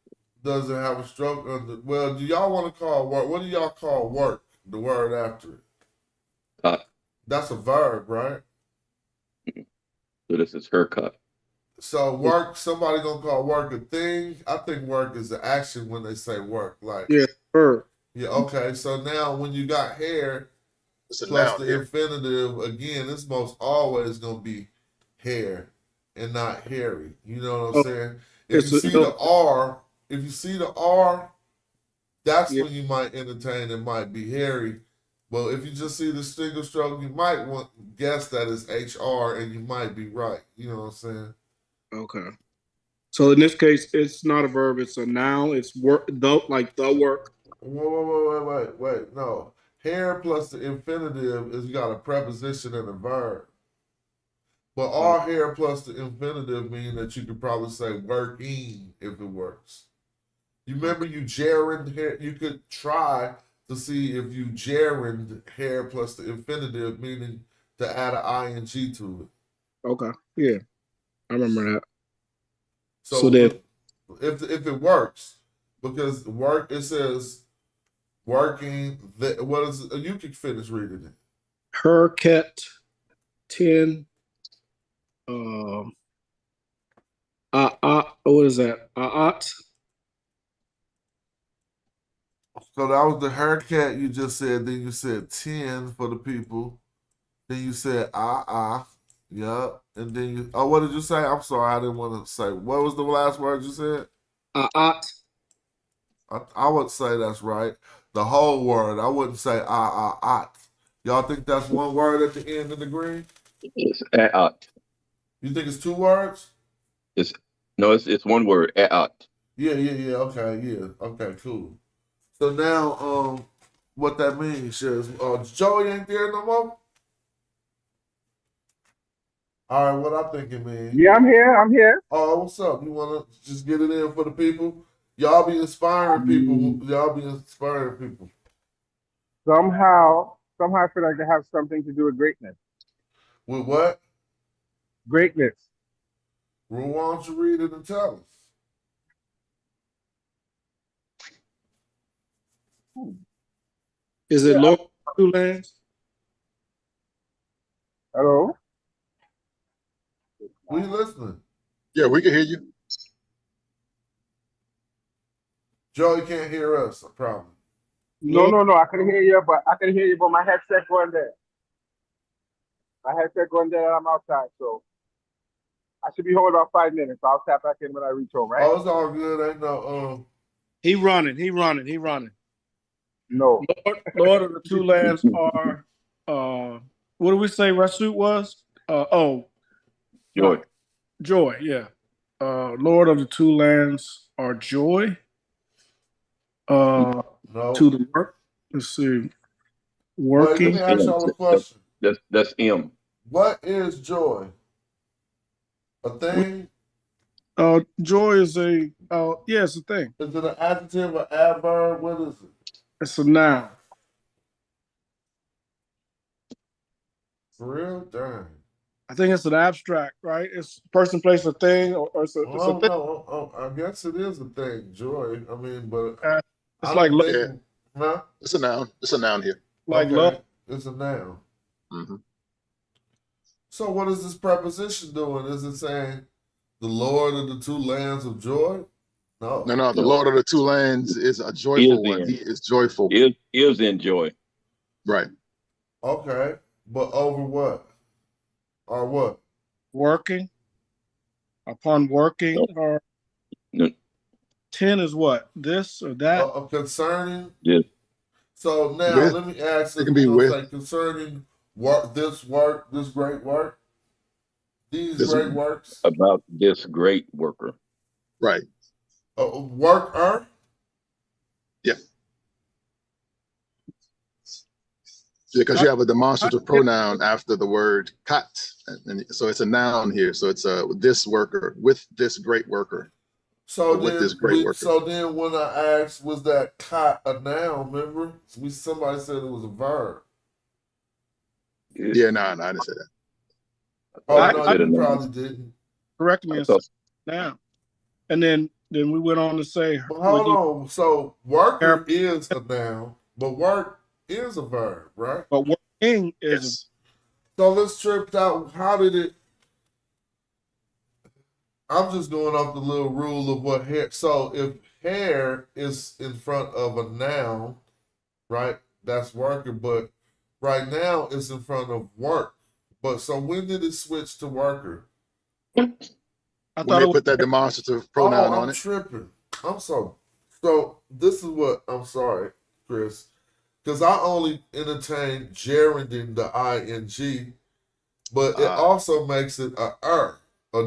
does it have a stroke under, well, do y'all want to call work? What do y'all call work? The word after it. That's a verb, right? So this is haircut. So work, somebody gonna call work a thing. I think work is the action when they say work. Like verb. Yeah, okay. So now when you got hair plus noun, the infinitive, again, it's most always gonna be hair and not hairy. You know what I'm saying? If you see the R, that's when you might entertain it might be hairy. But if you just see the single stroke, you might guess that it's HR and you might be right. You know what I'm saying? Okay. So in this case, it's not a verb; it's a noun. It's work, like the work. Wait. No, hair plus the infinitive is you got a preposition and a verb. But all hair plus the infinitive mean that you could probably say working if it works. You remember you gerund hair? You could try to see if you gerund hair plus the infinitive, meaning to add an ing to it. Okay. Yeah, I remember that. So then, if it works, because work it says working. What is you can finish reading it. Her cat 10. What is that? So that was the haircut you just said. Then you said 10 for the people. Then you said Yup. And then you what did you say? I'm sorry, I didn't want to say. What was the last word you said? I would say that's right. The whole word. I wouldn't say Y'all think that's one word at the end of the green? It's at. You think it's two words? It's one word. At. Yeah. Okay, cool. So now, what that means is, Joey ain't there no more. All right, what I'm thinking, man. Yeah, I'm here. Oh, what's up? You wanna just get it in for the people? Y'all be inspiring people. Somehow I feel like they have something to do with greatness. With what? Greatness. Well, why don't you read it and tell us? Is it local two lands? Hello? We listening. Yeah, we can hear you. Joey can't hear us, probably. No. I can hear you, but my headset going there. My headset going there, and I'm outside, so I should be home about 5 minutes. I'll tap back in when I reach home, right? Oh, it's all good. Ain't no He running. No. Lord of the Two Lands are what do we say Rasut was? Joy. Joy, yeah. Lord of the Two Lands are joy. no. To the work. Let's see. Wait, let Working. me ask y'all a question. That's M. What is joy? A thing? Joy is it's a thing. Is it an adjective or adverb? What is it? It's a noun. For real? Dang. I think it's an abstract, right? It's person, place, a thing, or it's a thing. No, I guess it is a thing, joy. I mean, but it's like love. Yeah. Huh? It's a noun. It's a noun here. Like love. It's a noun. Mm-hmm. So what is this preposition doing? Is it saying the Lord of the Two Lands of joy? No. No. The Lord of the Two Lands is a joyful one. He is joyful. Is in joy. Right. Okay. But over what? Or what? Working. Upon working, or 10 is what? This or that? Concerning. Yes. So now With. let me ask. It can be with. Say concerning work, this great work, these great works. About this great worker. Right. Worker. Yeah. Because you have a demonstrative pronoun after the word kat, and so it's a noun here. So it's this worker with this great worker. So with then, this great worker. So then, when I asked, was that kat a noun? Remember, somebody said it was a verb. Yeah, no, I didn't say that. Oh no, you probably didn't. Correct me. Now, and then we went on to say. But hold on. So worker is a noun, but work is a verb, right? But working is. Yes. So let's trip out. How did it? I'm just going off the little rule of what hair. So if hair is in front of a noun, right? That's worker. But right now it's in front of work. But so when did it switch to worker? I thought they put that demonstrative pronoun on it. I'm tripping. So this is what I'm sorry, Chris. Because I only entertain gerunding the ing, but it also makes it a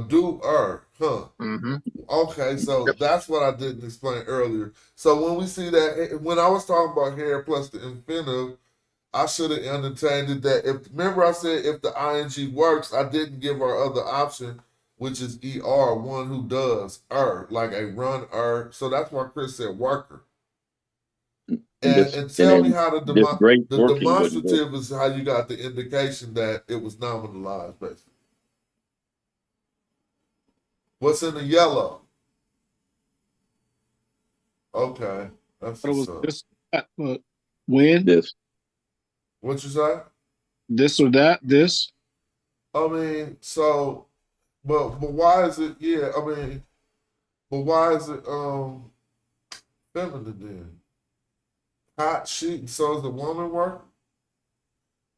do-er, huh? Mm-hmm. Okay, so that's what I didn't explain earlier. So when we see that, when I was talking about hair plus the infinitive, I should have entertained that. Remember I said if the ing works, I didn't give our other option, which is er, one who does, like a run. So that's why Chris said worker. And tell me how the demonstrative is how you got the indication that it was nominalized, basically. What's in the yellow? Okay, that's what's up. This, but when this? What you say? This or that? This? I mean, so, but why is it? Yeah, I mean, but why is it feminine then? Hot sheet. So is the woman work?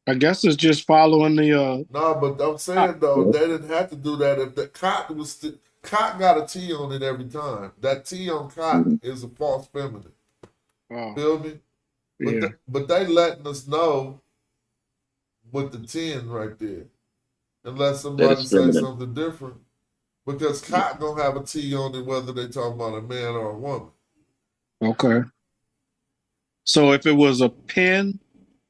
I guess it's just following the. No, but I'm saying though they didn't have to do that if the cot was cot got a T on it every time. That T on cot is a false feminine. Oh. Feel me? Yeah. But they letting us know with the 10 right there, unless somebody say something different, because cot gonna have a T on it whether they talking about a man or a woman. Okay. So if it was a pen,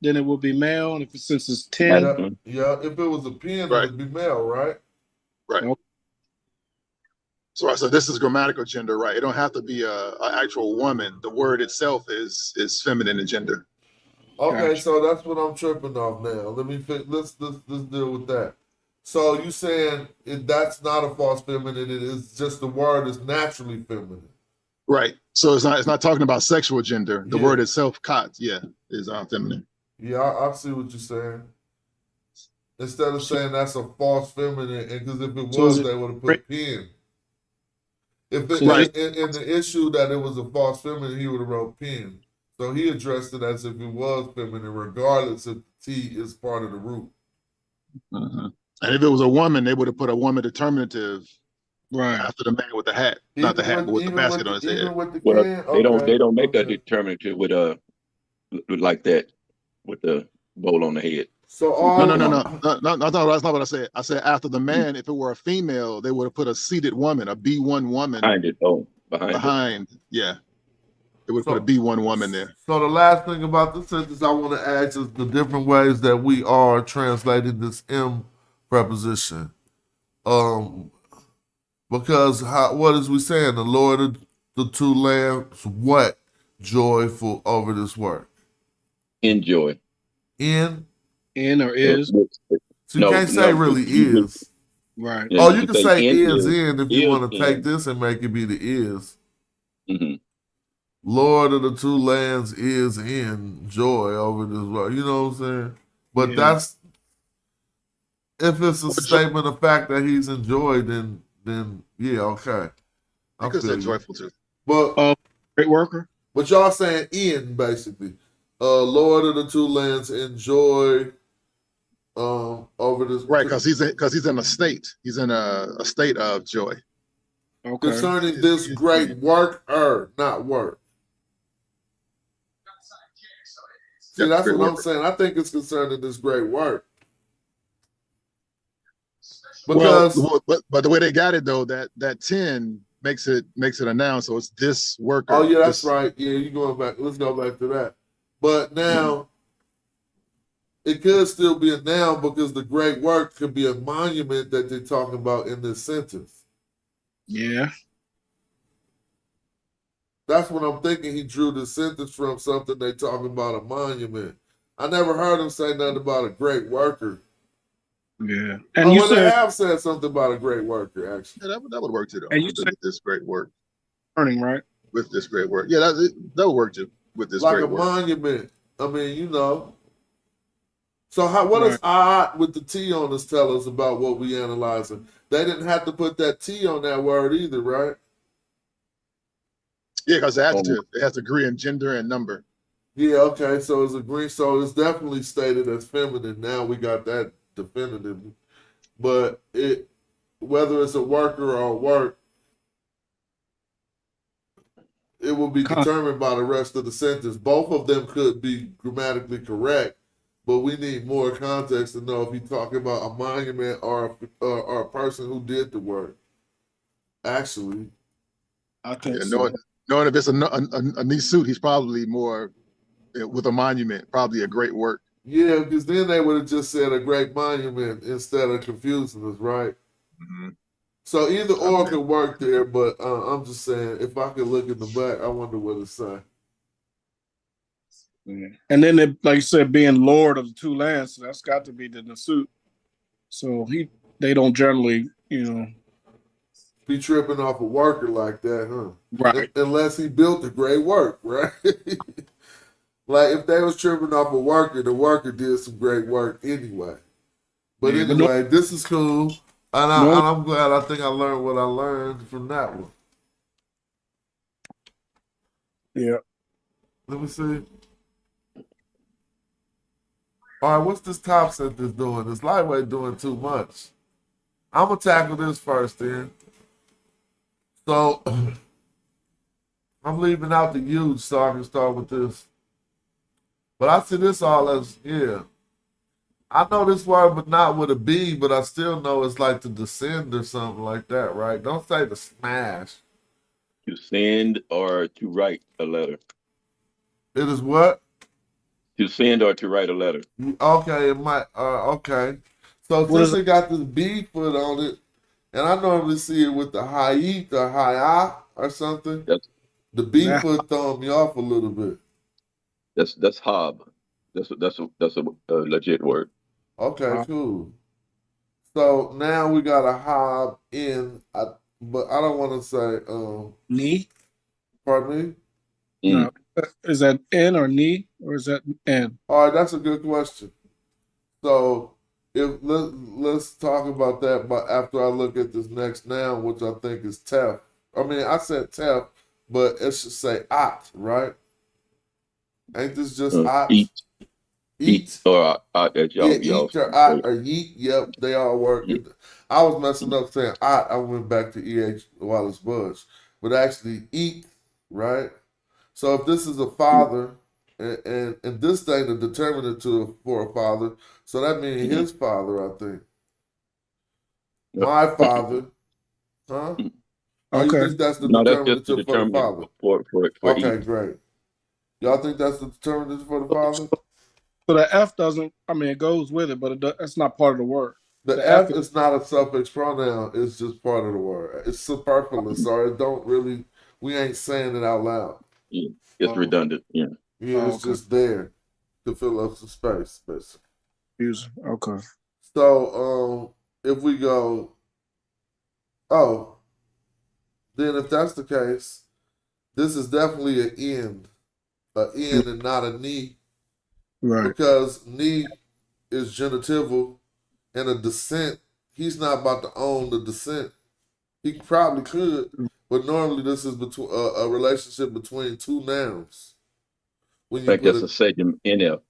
then it would be male, and since it's 10, yeah. If it was a pen, it would be male, right? Right. Okay. So this is grammatical gender, right? It don't have to be an actual woman. The word itself is feminine in gender. Okay, Gotcha. so that's what I'm tripping off now. Let's deal with that. So you saying that's not a false feminine? It is just the word is naturally feminine. Right. So it's not talking about sexual gender. The word itself, kat, is feminine. Yeah, I see what you're saying. Instead of saying that's a false feminine, and because if it So is was, it they would have put pen. If it, So Right. in the issue that it was a false feminine, he would have wrote pen. So he addressed it as if it was feminine, regardless if T is part of the root. And if it was a woman, they would have put a woman determinative right after the man with the hat, not the hat, but with the basket on his head. Even with the Well, can, they don't make a determinative with like that with the bowl on the head. So No, that's not what I said. I said after the man, if it were a female, they would have put a seated woman, a B1 woman behind it. Oh, behind it. Yeah, they would put a B1 woman there. So the last thing about the sentence I want to ask is the different ways that we are translating this M preposition. Because what is we saying? The Lord of the two lambs, what? Joyful over this work. Enjoy. In or is. So you can't say really is. Right. Yeah, you can say is in if you want to take this and make it be the is. Mm-hmm. Lord of the two lands is in joy over this work. You know what I'm saying? But that's if it's a statement of fact that he's enjoyed, then yeah, okay. I could say joyful too. But great worker. But y'all saying in basically. Lord of the two lands enjoy over this, right? Because he's in a state. He's in a state of joy. Okay. Concerning this great work, not work. See, that's what I'm saying. I think it's concerning this great work. Because but the way they got it though, that 10 makes it a noun, so it's this worker. Oh yeah, that's right. Yeah, you going back. Let's go back to that. But now, it could still be a noun because the great work could be a monument that they're talking about in this sentence. Yeah. That's what I'm thinking. He drew the sentence from something they talking about a monument. I never heard him say nothing about a great worker. Yeah. And you said, they have said something about a great worker, actually. Yeah, that would work too, though. And you said this great work. Learning, right? With this great work. Yeah, that would work too. With this like great a work. monument. I mean, you know. So what does I with the T on us tell us about what we analyzing? They didn't have to put that T on that word either, right? Yeah, because the adjective, it has to agree in gender and number. Yeah, okay. So it's agree. So it's definitely stated as feminine. Now we got that definitive. But whether it's a worker or a work, it will be determined by the rest of the sentence. Both of them could be grammatically correct, but we need more context to know if he's talking about a monument or a person who did the work. Actually, I think so. Knowing if it's a nice suit, he's probably more with a monument, probably a great work. Yeah, because then they would have just said a great monument instead of confusing us, right? Mm-hmm. So either or could work there, but I'm just saying, if I could look in the back, I wonder what it say. Yeah. And then, like you said, being Lord of the two lands, so that's got to be the Nasut. So they don't generally, be tripping off a worker like that, huh? Right. Unless he built a great work, right? Like if they was tripping off a worker, the worker did some great work anyway. But anyway, this is cool. And I'm glad. I think I learned what I learned from that one. Yeah. Let me see. All right, what's this top sentence doing? This lightweight doing too much. I'm going to tackle this first then. So, I'm leaving out the huge so I can start with this. But I see this all as, I know this word, but not with a B, but I still know it's like to descend or something like that, right? Don't say to smash. To send or to write a letter. It is what? To send or to write a letter. Okay, it might, okay. So since it got this B foot on it, and I normally see it with the high or high or something, the B foot throw me off a little bit. That's hob. That's a legit word. Okay, cool. So now we got a hob in, but I don't want to say knee. Pardon me? No. Is that N or knee or is that N? All right, that's a good question. So let's talk about that, but after I look at this next noun, which I think is tef. I mean, I said tef, but it should say ot, right? Ain't this just ot? Eat, Eat. or Yeah, y'all eat or say. ot or yeet. Yep, they all work. I was messing up saying ot. I went back to E.H. Wallace Budge, but actually eat, right? So if this is a father, and this thing the determinative for a father, so that means his father, I think. My father, huh? Oh, you Okay. think that's the No, that's just the determinative for the determinative father? for Okay, eat. great. Y'all think that's the determinative for the father? So the F doesn't. I mean, it goes with it, but that's not part of the word. The The F F. is not a suffix pronoun. It's just part of the word. It's superfluous, or it don't really. We ain't saying it out loud. Yeah, it's redundant. Yeah. Yeah, it's Okay. just there to fill up some space, basically. Okay. So, if we go, oh, then if that's the case, this is definitely an end, and not a knee, Right. because knee is genitival, and a descent. He's not about to own the descent. He probably could, but normally this is between a relationship between two nouns. When I you think put that's a it, second NF.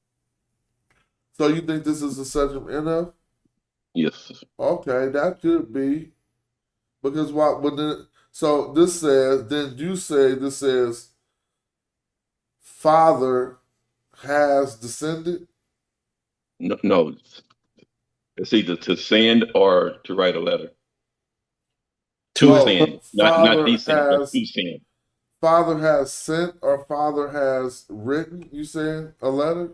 so you think this is a subject enough? Yes. Okay, that could be because what? But then, so this says. Then you say this says, father has descended. No, it's either to send or to write a letter. To To Oh, send, not father descend, but has to send. father has sent or father has written. You saying a letter?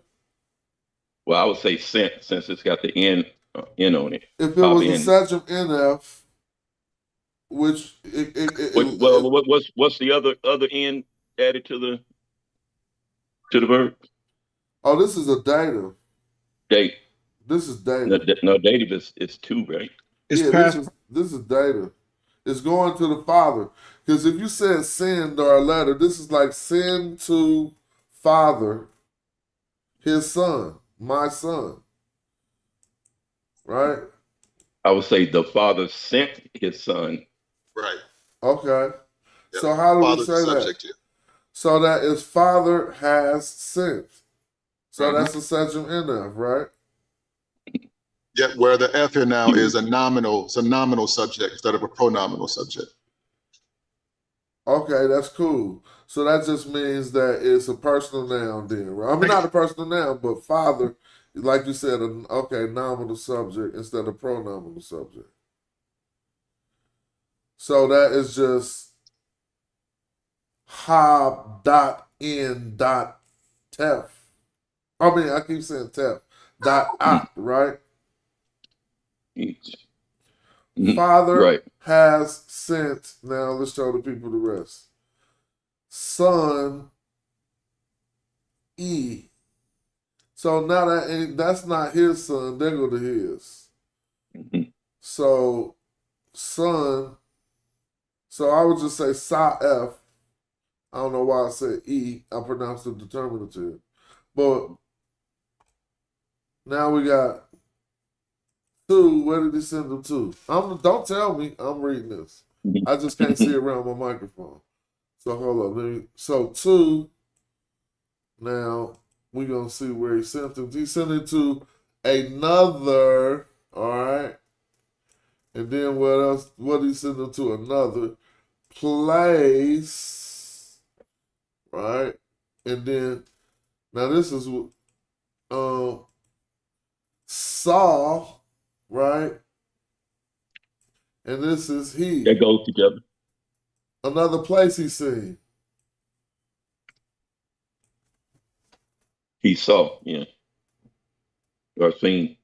Well, I would say sent since it's got the N on it. If it Pop was a in. subject NF, which What's the other N added to the verb? oh, this is a dative. Date. This is No, dative. no, dative is two, right? it's Yeah, past. this is dative. It's going to the father. Because if you said send or a letter, this is like send to father his son, my son. Right? I would say the father sent his son. Right. Okay. Yep. So how do we Father say the that? subject here. So that is father has sent. So Mhm. that's a subject enough, right? Yet where the F here now is a nominal, it's a nominal subject instead of a pronominal subject. Okay, that's cool. So that just means that it's a personal noun then, right? I mean, not a personal noun, but father, like you said, okay, nominal subject instead of pronominal subject. So that is just hob dot in dot tef. I mean, I keep saying tef. Dot ot, right? Father Right. has sent. Now let's show the people the rest. Son E. So now that's not his son. There go to his. So son. So I would just say sa f. I don't know why I said e. I pronounced the determinative. But now we got two. Where did he send them to? Don't tell me. I'm reading this. I just can't see around my microphone. So hold on. So two. Now we're gonna see where he sent them. He sent it to another. All right. And then what else? What did he send them to? Another place. Right. And then now this is saw, right? And this is he. That goes together. Another place he's seen. He saw, yeah. Or seen.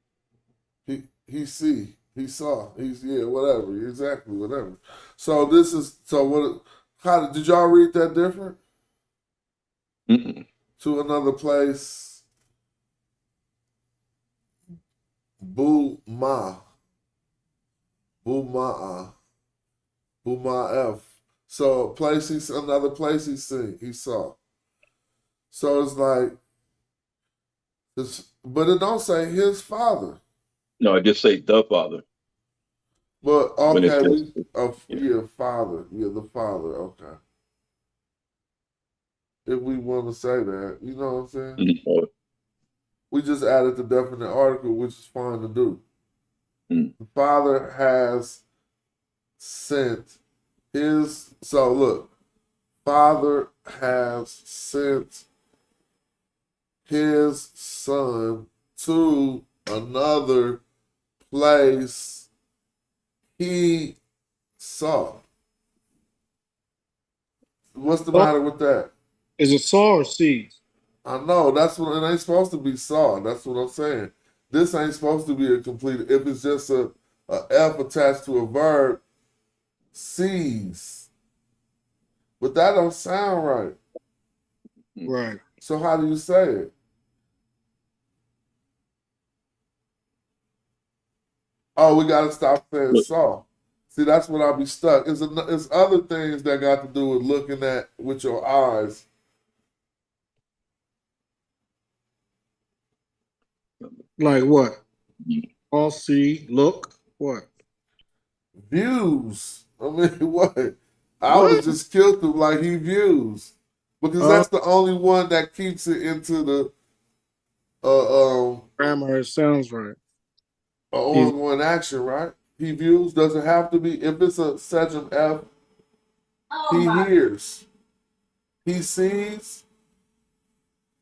He see. He saw. He's whatever. Exactly, whatever. So this is what how did y'all read that different? Mm-mm. To another place. Boo ma. Boo ma. Boo ma f. So another place he seen. He saw. So it's like but it don't say his father. No, I just say the Father But when it okay, says, yeah. yeah, father, yeah, the father. Okay, if we want to say that, you know what I'm saying? Mhm. We just added the definite article, which is fine to do. Mhm. The father has sent his. So look, father has sent his son to another place he saw. What's the matter with that? Is it saw or sees? I know that's what it ain't supposed to be saw. That's what I'm saying. This ain't supposed to be a complete. If it's just a F attached to a verb, sees. But that don't sound right. Right. So how do you say it? Oh, we gotta stop saying Look, saw. See, that's what I'll be stuck. It's other things that got to do with looking at with your eyes. Like what? All see, look, what? Views. I mean, what? I would have What? just killed him like he views. Because that's the only one that keeps it into the Grammar, it sounds right. ongoing action, right? He views doesn't have to be if it's a Sejm F, he hears. He sees.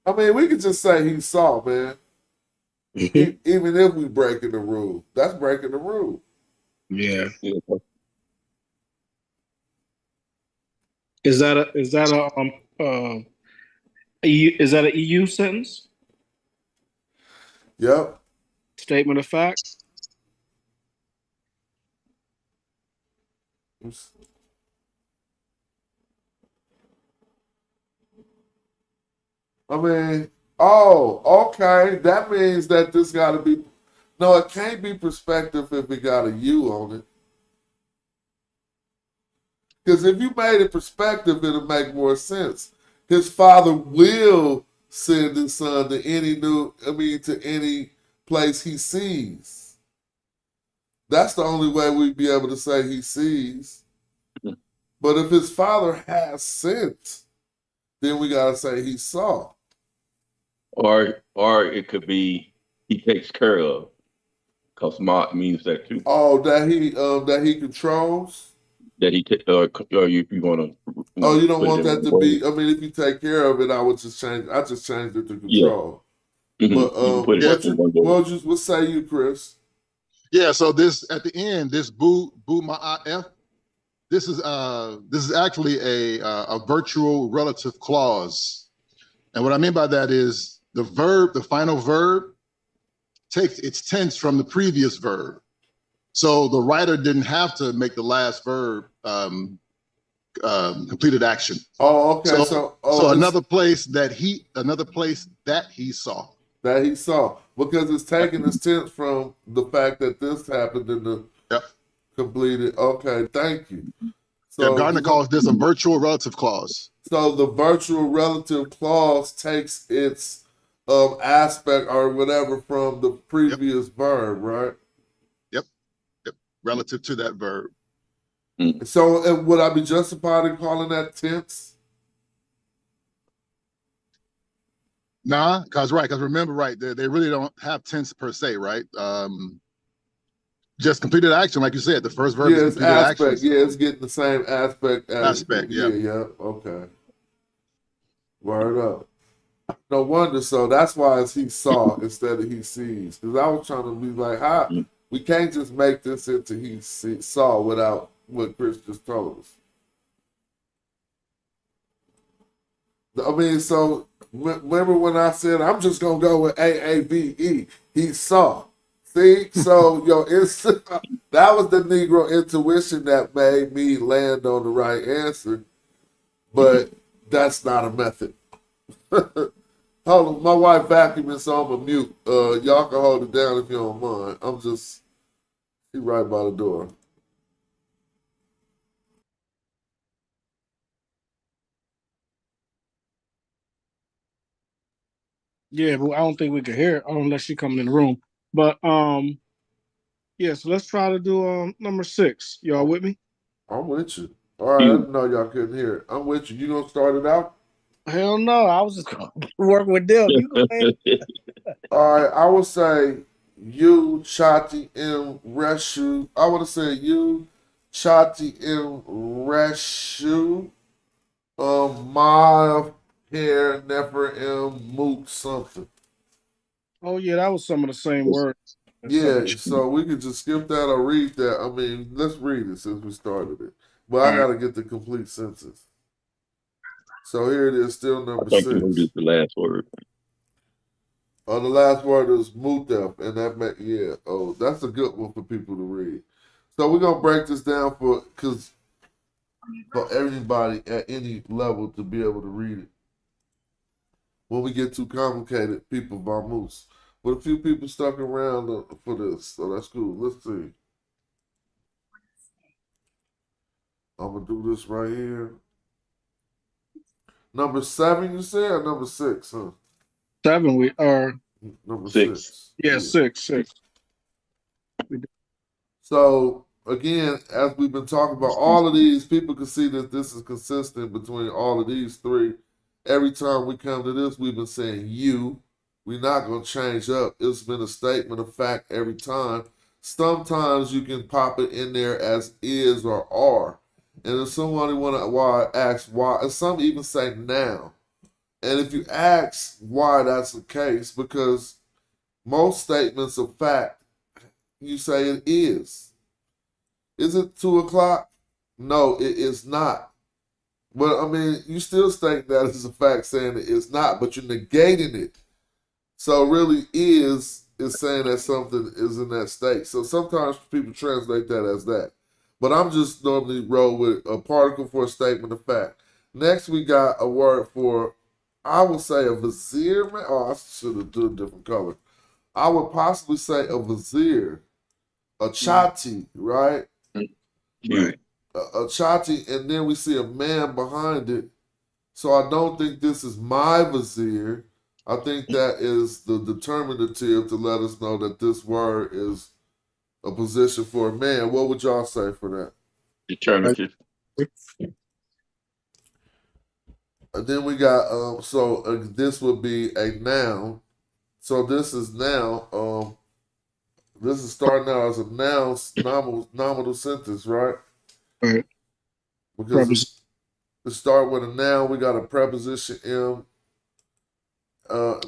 I mean, we could just say he saw, man. Even if we breaking the rule. That's breaking the rule. Yeah. yeah. Is that a is that a EU sentence? Yep. Statement of fact? I mean, oh, okay. That means that this got to be. No, it can't be perspective if it got a U on it. Because if you made it perspective, it'll make more sense. His father will send his son to to any place he sees. That's the only way we'd be able to say he sees. But if his father has sent, then we gotta say he saw. Or it could be he takes care of, because ma means that too. Oh, that he controls. That or if you want to, Oh, you don't put it want in that one to word. be. I mean, if you take care of it, I would just change. I just changed it to Yeah. control. You But can put it in one word. what say you, Chris? Yeah, so this at the end, this boo ma'af, this is actually a virtual relative clause. And what I mean by that is the final verb takes its tense from the previous verb. So the writer didn't have to make the last verb completed action. Oh, okay. So another place that he saw. That he saw, because it's taking his tense from the fact that this happened in the completed. Okay, thank you. Yeah, So Gardner calls this a virtual relative clause. So the virtual relative clause takes its aspect or whatever from the previous verb, right? Yep. Relative to that verb. So would I be justified in calling that tense? Nah, because remember, right, they really don't have tense per se, right? Just completed action, like you said, the first verb is It's completed action. aspect. Yeah, it's getting the same aspect as yeah. Yeah, okay. Word up. No wonder. So that's why it's he saw instead of he sees. Because I was trying to be like, how we can't just make this into he saw without what Chris just told us. I mean, so remember when I said I'm just gonna go with AAVE? He saw. See, so that was the Negro intuition that made me land on the right answer, but that's not a method. Hold on, my wife vacuuming, so I'm a mute. Y'all can hold it down if you don't mind. She right by the door. Yeah, but I don't think we could hear it unless she coming in the room. But Yeah, so let's try to do number 6. Y'all with me? I'm with you. All right, I You. didn't know y'all couldn't hear it. I'm with you. You gonna start it out? Hell no, I was just gonna work with them. You go ahead. All right, I would say you Chati in Reshu. I would have said you Chati in Reshu. My hair never in moot something. Oh yeah, that was some of the same words. Yeah, so we could just skip that or read that. I mean, let's read it since we started it. But I gotta get the complete sentence. So here it is, still I number think the mood 6. is the last word. The last word is mutaf, and that meant yeah. Oh, that's a good one for people to read. So we're gonna break this down for everybody at any level to be able to read it. When we get too complicated, people vamoose. But a few people stuck around for this, so that's cool. Let's see. I'm gonna do this right here. Number 7, you said, or number 6, huh? 7 we are. Number 6. 6. Yeah, 6. So again, as we've been talking about, all of these people can see that this is consistent between all of these 3. Every time we come to this, we've been saying you. We're not going to change up. It's been a statement of fact every time. Sometimes you can pop it in there as is or are. And if somebody want to ask why, and some even say now. And if you ask why that's the case, because most statements of fact, you say it is. Is it 2 o'clock? No, it is not. But I mean, you still state that as a fact saying it is not, but you're negating it. So really is saying that something is in that state. So sometimes people translate that as that. But I'm just normally roll with a particle for a statement of fact. Next we got a word for, I would say a vizier. Oh, I should have done a different color. I would possibly say a vizier, a chati, right? You. A chati, and then we see a man behind it. So I don't think this is my vizier. I think that is the determinative to let us know that this word is a position for a man. What would y'all say for that? Determinative. And then we got this would be a noun. So this is now this is starting out as a noun nominal sentence, right? Right. Because it start with a noun, we got a preposition M.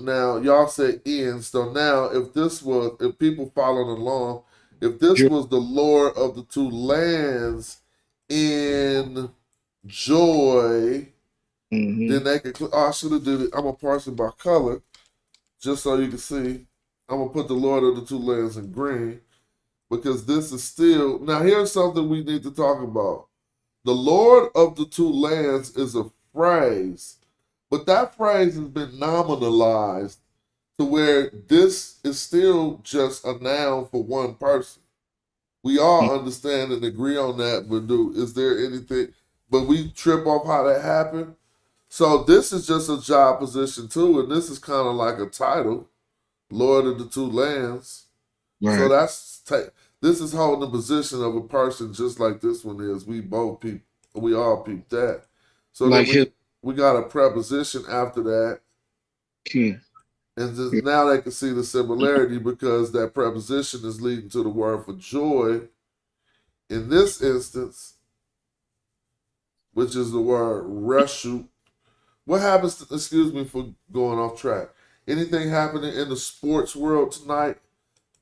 Now y'all say in, so now if people following along, if this was the Lord of the 2 lands in joy, then they could. Oh, I should have did it. I'm gonna parse it by color, just so you can see. I'm gonna put the Lord of the 2 lands in green because this is still. Now here's something we need to talk about. The Lord of the 2 lands is a phrase. But that phrase has been nominalized to where this is still just a noun for one person. We all understand and agree on that, but is there anything? But we trip off how that happened. So this is just a job position too, and this is kind of like a title, Lord of the 2 lands. Right. So this is holding the position of a person just like this one is. We all peep that. So like then we got a preposition after that. And just now they can see the similarity because that preposition is leading to the word for joy in this instance, which is the word reshu. What happens excuse me for going off track. Anything happening in the sports world tonight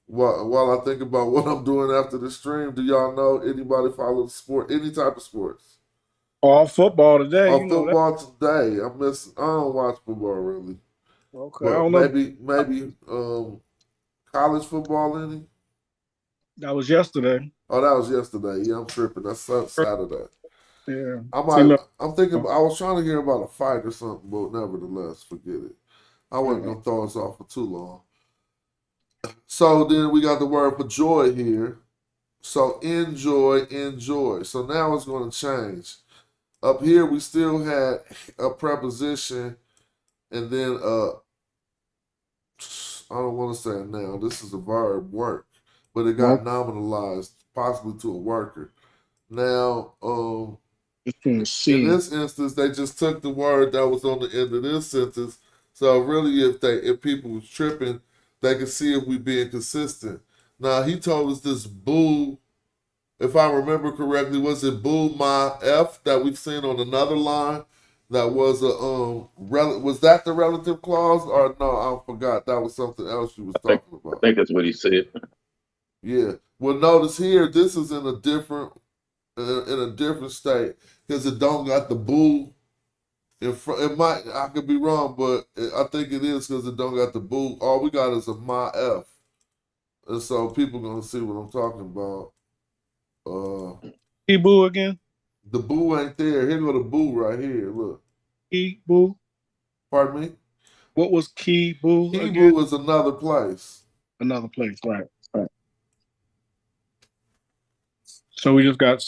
while I think about what I'm doing after the stream? Do y'all know anybody follow the sport, any type of sports? All football today. Football today. I don't watch football really. Okay. But I don't maybe college football any? That was yesterday. Oh, that was yesterday. Yeah, I'm tripping. That's Saturday. Yeah. I'm thinking I was trying to hear about a fight or something, but nevertheless, forget it. I wasn't gonna throw us off for too long. So then we got the word for joy here. So enjoy. So now it's gonna change. Up here, we still had a preposition, and then I don't want to say it now. This is a verb, work. but it got nominalized, possibly to a worker. Now, in this instance, they just took the word that was on the end of this sentence. So really, if people was tripping, they could see if we being consistent. Now he told us this boo. If I remember correctly, was it boo my F that we've seen on another line? That was a was that the relative clause or no? I forgot. That was something else you was talking about. I think that's what he said. Yeah. Well, notice here, this is in a different state because it don't got the boo in front. It might, I could be wrong, but I think it is because it don't got the boo. All we got is a my F, and so people gonna see what I'm talking about. Key boo again? The boo ain't there. Here go the boo right here. Look. Key boo. Pardon me? What was key boo Key again? boo is another place. Another place, right. So we just got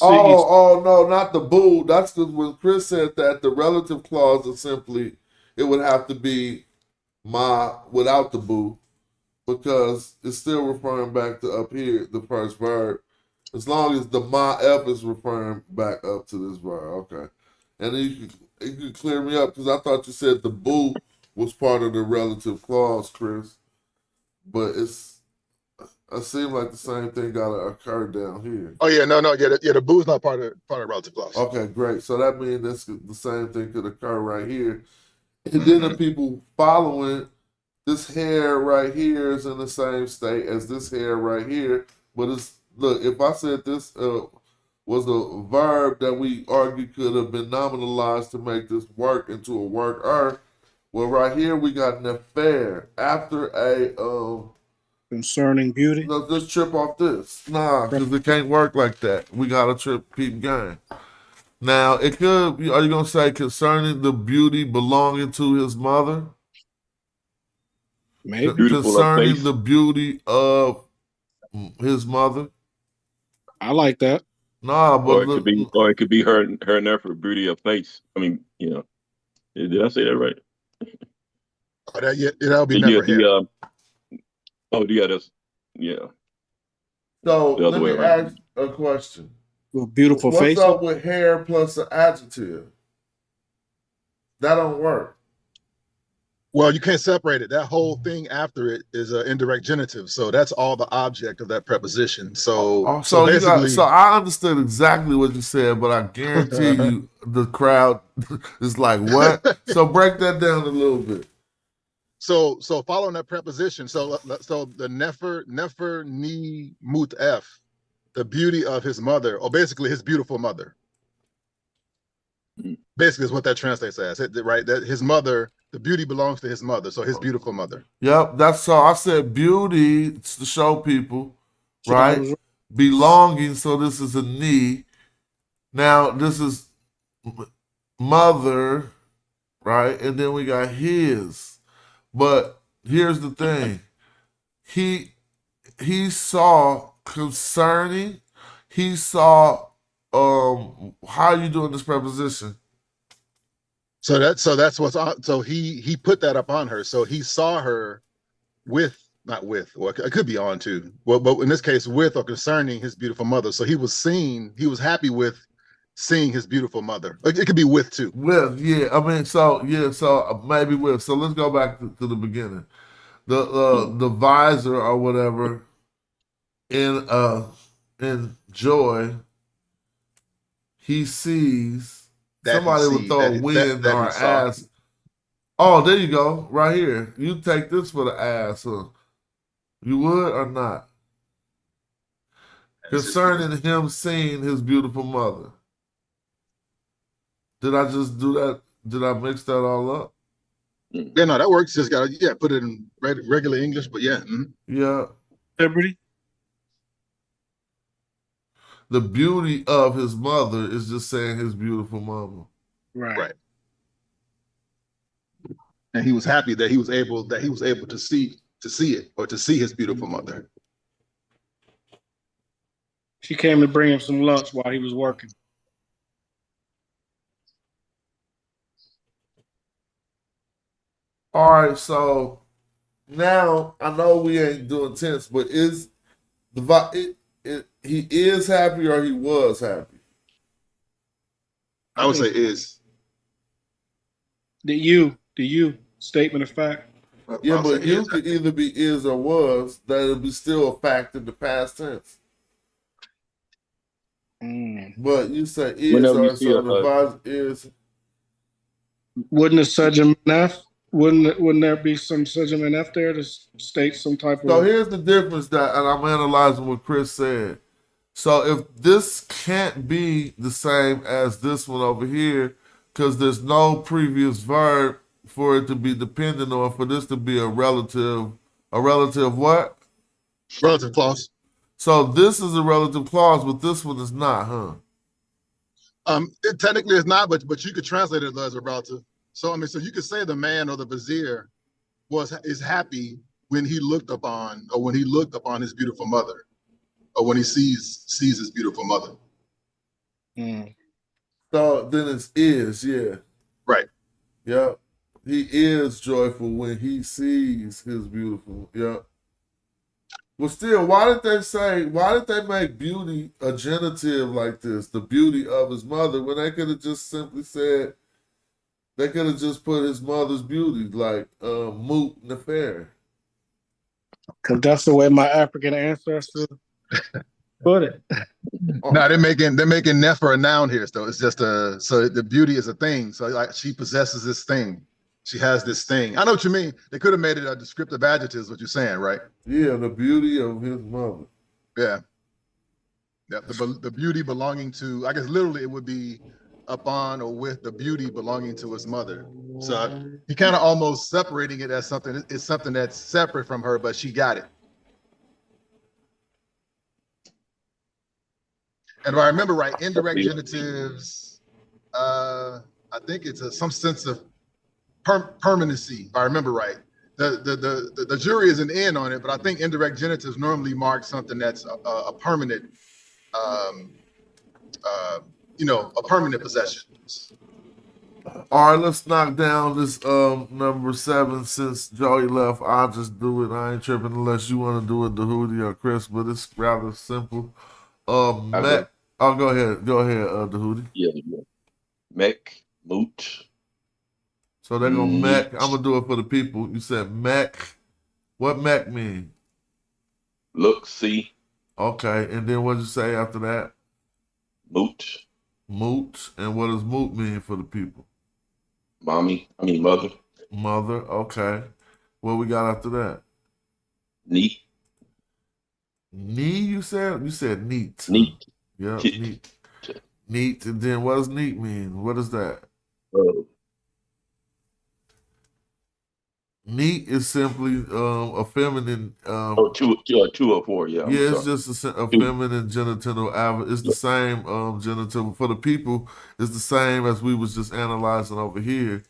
Oh no, not the boo. That's because when Chris said that the relative clause is simply it would have to be my without the boo because it's still referring back to up here the first verb. As long as the my F is referring back up to this verb, okay. And then you can clear me up because I thought you said the boo was part of the relative clause, Chris. But it seems like the same thing got to occur down here. Oh yeah, no, the boo's not part of relative clause. Okay, great. So that means that's the same thing could occur right here. And then the people following this hair right here is in the same state as this hair right here. But it's look, if I said this was a verb that we argue could have been nominalized to make this work into a worker, well, right here we got an affair after a concerning beauty. No, just trip off this. Nah, because it can't work like that. We gotta trip peep game. Now it could. Are you gonna say concerning the beauty belonging to his mother? Maybe concerning the beauty of his mother. I like that. Nah, but or it could be her and there for beauty of face. I mean, you know, did I say that right? Oh, that'll be never here. Oh, yeah, that's yeah. So let me ask a question. Beautiful face. What's up with hair plus an adjective? That don't work. Well, you can't separate it. That whole thing after it is an indirect genitive, so that's all the object of that preposition. So, so basically, so I understood exactly what you said, but I guarantee you the crowd is like, what? So break that down a little bit. So following that preposition, so the nefer ni mut f, the beauty of his mother, or basically his beautiful mother. Basically, is what that translates as, right? That his mother, the beauty belongs to his mother, so his beautiful mother. Yep, that's so. I said beauty to show people, right? Belonging. So this is a ni. Now this is mother, right? And then we got his. But here's the thing. He saw concerning. He saw how you doing this preposition? So that's what's on. So he put that up on her. So he saw her not with, or it could be on too. Well, but in this case, with or concerning his beautiful mother. So he was happy with seeing his beautiful mother. It could be with too. With, yeah. I mean, so maybe with. So let's go back to the beginning. The visor or whatever in joy, he sees. Somebody would throw a win or an ass. Oh, there you go. Right here. You take this for the ass, huh? You would or not? Concerning him seeing his beautiful mother. Did I just do that? Did I mix that all up? Yeah, no, that works. Just gotta put it in regular English, but yeah. Yeah. Everybody. The beauty of his mother is just saying his beautiful mama. Right. And he was happy that he was able to see it, or to see his beautiful mother. She came to bring him some lunch while he was working. All right, so now I know we ain't doing tense, but is He is happy or he was happy. I would say is. The you statement of fact. Yeah, I'll but say you is. could either be is or was. That'll be still a fact in the past tense. But you say is, Whenever you or see so the advisor is. Wouldn't a subject F? Wouldn't there be some subject F there to state some type So of? here's the difference that, and I'm analyzing what Chris said. So if this can't be the same as this one over here, because there's no previous verb for it to be dependent on, for this to be a relative what? Relative clause. So this is a relative clause, but this one is not, huh? It technically is not, but you could translate it as a relative. So I mean, so you could say the man or the vizier is happy when he looked upon his beautiful mother, or when he sees his beautiful mother. So then it's is, yeah. Right. Yep. He is joyful when he sees his beautiful. Yep. Well, still, why did they make beauty a genitive like this? The beauty of his mother, when they could have just simply said, they could have just put his mother's beauty, like moot nefer. Because that's the way my African ancestors put it. No, they're making nefer a noun here. So it's just so the beauty is a thing. So like she possesses this thing. She has this thing. I know what you mean. They could have made it a descriptive adjective, is what you're saying, right? Yeah, the beauty of his mother. Yeah. Yeah, the beauty belonging to, I guess literally it would be upon or with the beauty belonging to his mother. So he kind of almost separating it as something, it's something that's separate from her, but she got it. And if I remember right, indirect genitives, I think it's some sense of permanency, if I remember right. The jury isn't in on it, but I think indirect genitives normally mark something that's a permanent, a permanent possession. All right, let's knock down this number 7. Since Joey left, I'll just do it. I ain't tripping unless you want to do it, Dahudi or Chris, but it's rather simple. Go ahead, Dahudi. Yeah. Mech, moot. So they're gonna mech. I'm gonna do it for the people. You said mech. What mech mean? Look, see. Okay, and then what did you say after that? Moot. Moot. And what does moot mean for the people? Mother. Mother. Okay. What we got after that? Neat. Knee. You said neat. Neat. Yeah. Neat. Neat. And then what does neat mean? What is that? Neat is simply a feminine. 2 or 4, yeah. Yeah, it's just a feminine genital. It's the same genital for the people. It's the same as we was just analyzing over here.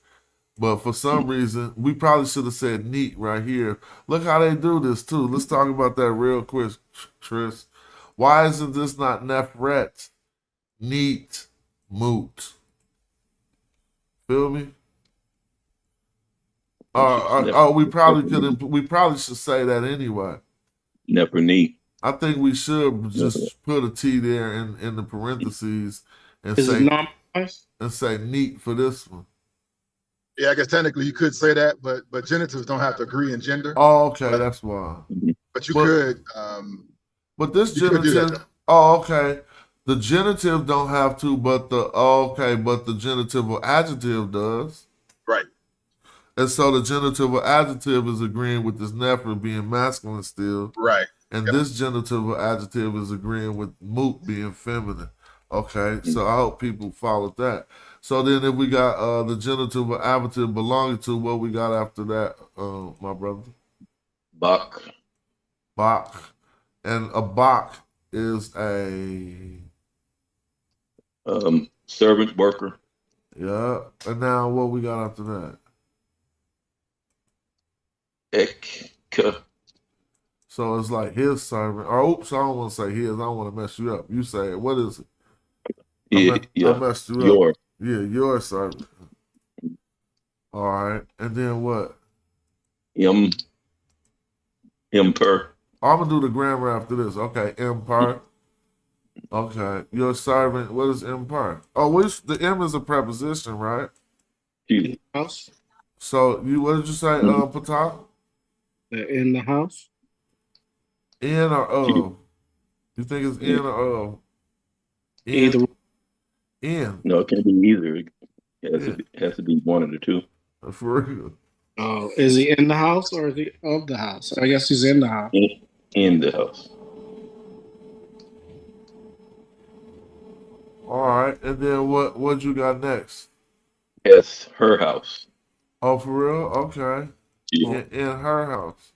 But for some reason, we probably should have said neat right here. Look how they do this too. Let's talk about that real quick, Tris. Why isn't this not nefret? Neat, moot. Feel me? We probably should say that anyway. Never neat. I think we should just put a T there in the parentheses and say neat for this one. Yeah, I guess technically you could say that, but genitives don't have to agree in gender. Oh, okay, that's why. But you could. But this genitive. Oh, okay. The genitive don't have to, but the genitive or adjective does. Right. And so the genitive or adjective is agreeing with this nefer being masculine still. Right. And this genitive or adjective is agreeing with moot being feminine. Okay, so I hope people followed that. So then if we got the genitive or adjective belonging to, what we got after that, my brother? Bach. Bach. And a Bach is a... servant, worker. Yeah. And now what we got after that? Ek. So it's like his servant. Or oops, I don't want to say his. I don't want to mess you up. You say it. What is it? I messed you up. Yeah, your servant. All right. And then what? Per. I'm gonna do the grammar after this. Okay, impart. Okay, your servant. What is impart? Oh, the M is a preposition, right? You. House. So what did you say, Patah? In the house. In or You. of? You think it's in or of? Either. In. No, it can't be either. Yeah. It has to be one of the two. For real. Oh, is he in the house or is he of the house? I guess he's in the house. In the house. All right, and then what you got next? Yes, her house. Oh, for real? Okay. Yeah. In her house.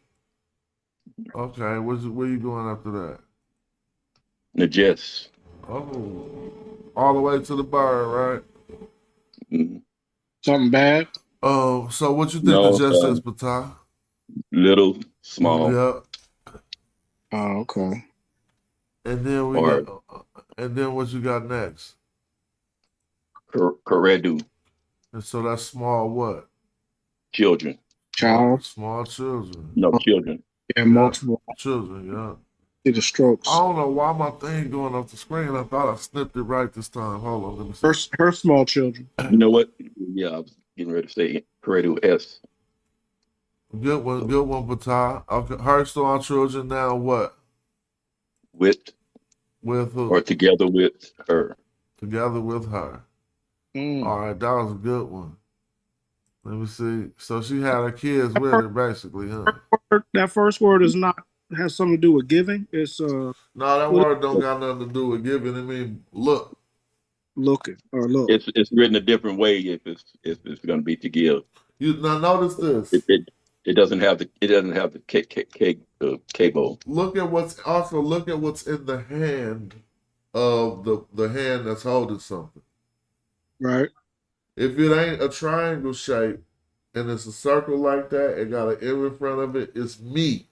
Okay, where you going after that? Najess. Oh, all the way to the bar, right? Mm-hmm. Something bad? Oh, so what you think No, the just is, Patah? little, small. Yeah. Oh, okay. And then and then what you got next? Karedu. And so that's small what? Children. Child. Small children. No, children. Yeah, multiple. Children, yeah. See the strokes. I don't know why my thing going off the screen. I thought I snipped it right this time. Hold on, let me see. Her small children. You know what? Yeah, I was getting ready to say Karedu S. Good one, Patah. Okay, her small children now what? With who? Or together with her. Together with her. All right, that was a good one. Let me see. So she had her kids with her, basically, huh? That first word has something to do with giving. It's No, that word don't got nothing to do with giving. It means look. Looking or look. It's written a different way if it's going to be to give. You now notice this. It doesn't have the cable. Look at what's in the hand of the hand that's holding something. Right. If it ain't a triangle shape and it's a circle like that, it got an M in front of it, it's me.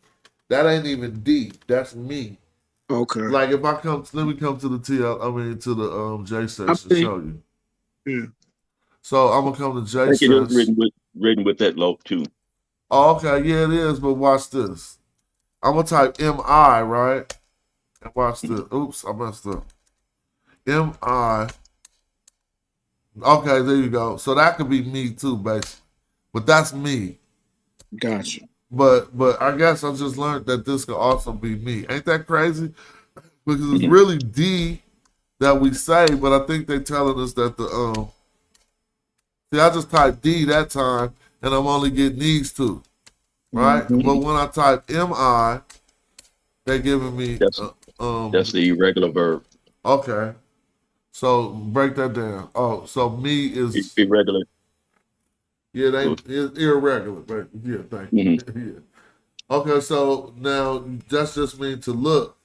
That ain't even D. That's me. Okay. Like if let me come to the to the J session to show you. Yeah. So I'm gonna come to J I think it is session. written with that low too. Oh, okay, yeah, it is, but watch this. I'm gonna type MI, right? And watch this. Oops, I messed up. MI. Okay, there you go. So that could be me too, basically. But that's me. Gotcha. But I guess I just learned that this could also be me. Ain't that crazy? Because it's really D that we say, but I think they're telling us that see, I just typed D that time, and I'm only getting these two, right? Mm-hmm. But when I type MI, they're giving me that's the irregular verb. Okay, so break that down. Oh, so me is irregular. Yeah, it's irregular, but yeah, thank you. Yeah. Okay, so now that's just mean to look,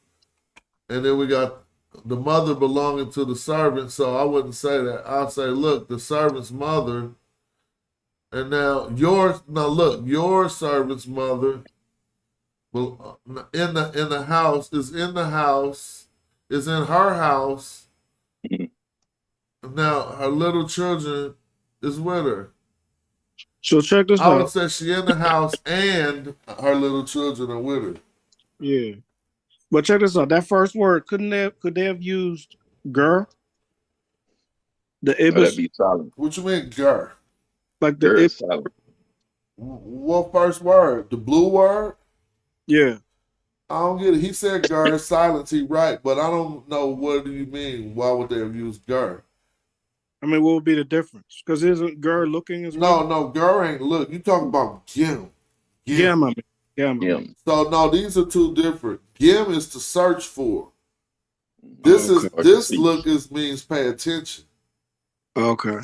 and then we got the mother belonging to the servant. So I wouldn't say that. I'd say, look, the servant's mother, and now your servant's mother, well, in the house is in the house, is in her house. Now her little children is with her. So check this I out. would say she in the house and her little children are with her. Yeah. But check this out. That first word, could they have used ger? The ibis. That'd be silent. What you mean, ger? Like the is silent. What first word? The blue word? Yeah. I don't get it. He said ger is silent. He right, but I don't know what do you mean. Why would they have used ger? I mean, what would be the difference? Because isn't ger looking as well? No, ger ain't look. You talking about gim. Gim. So no, these are two different. Gim is to search for. This look means pay attention. Okay.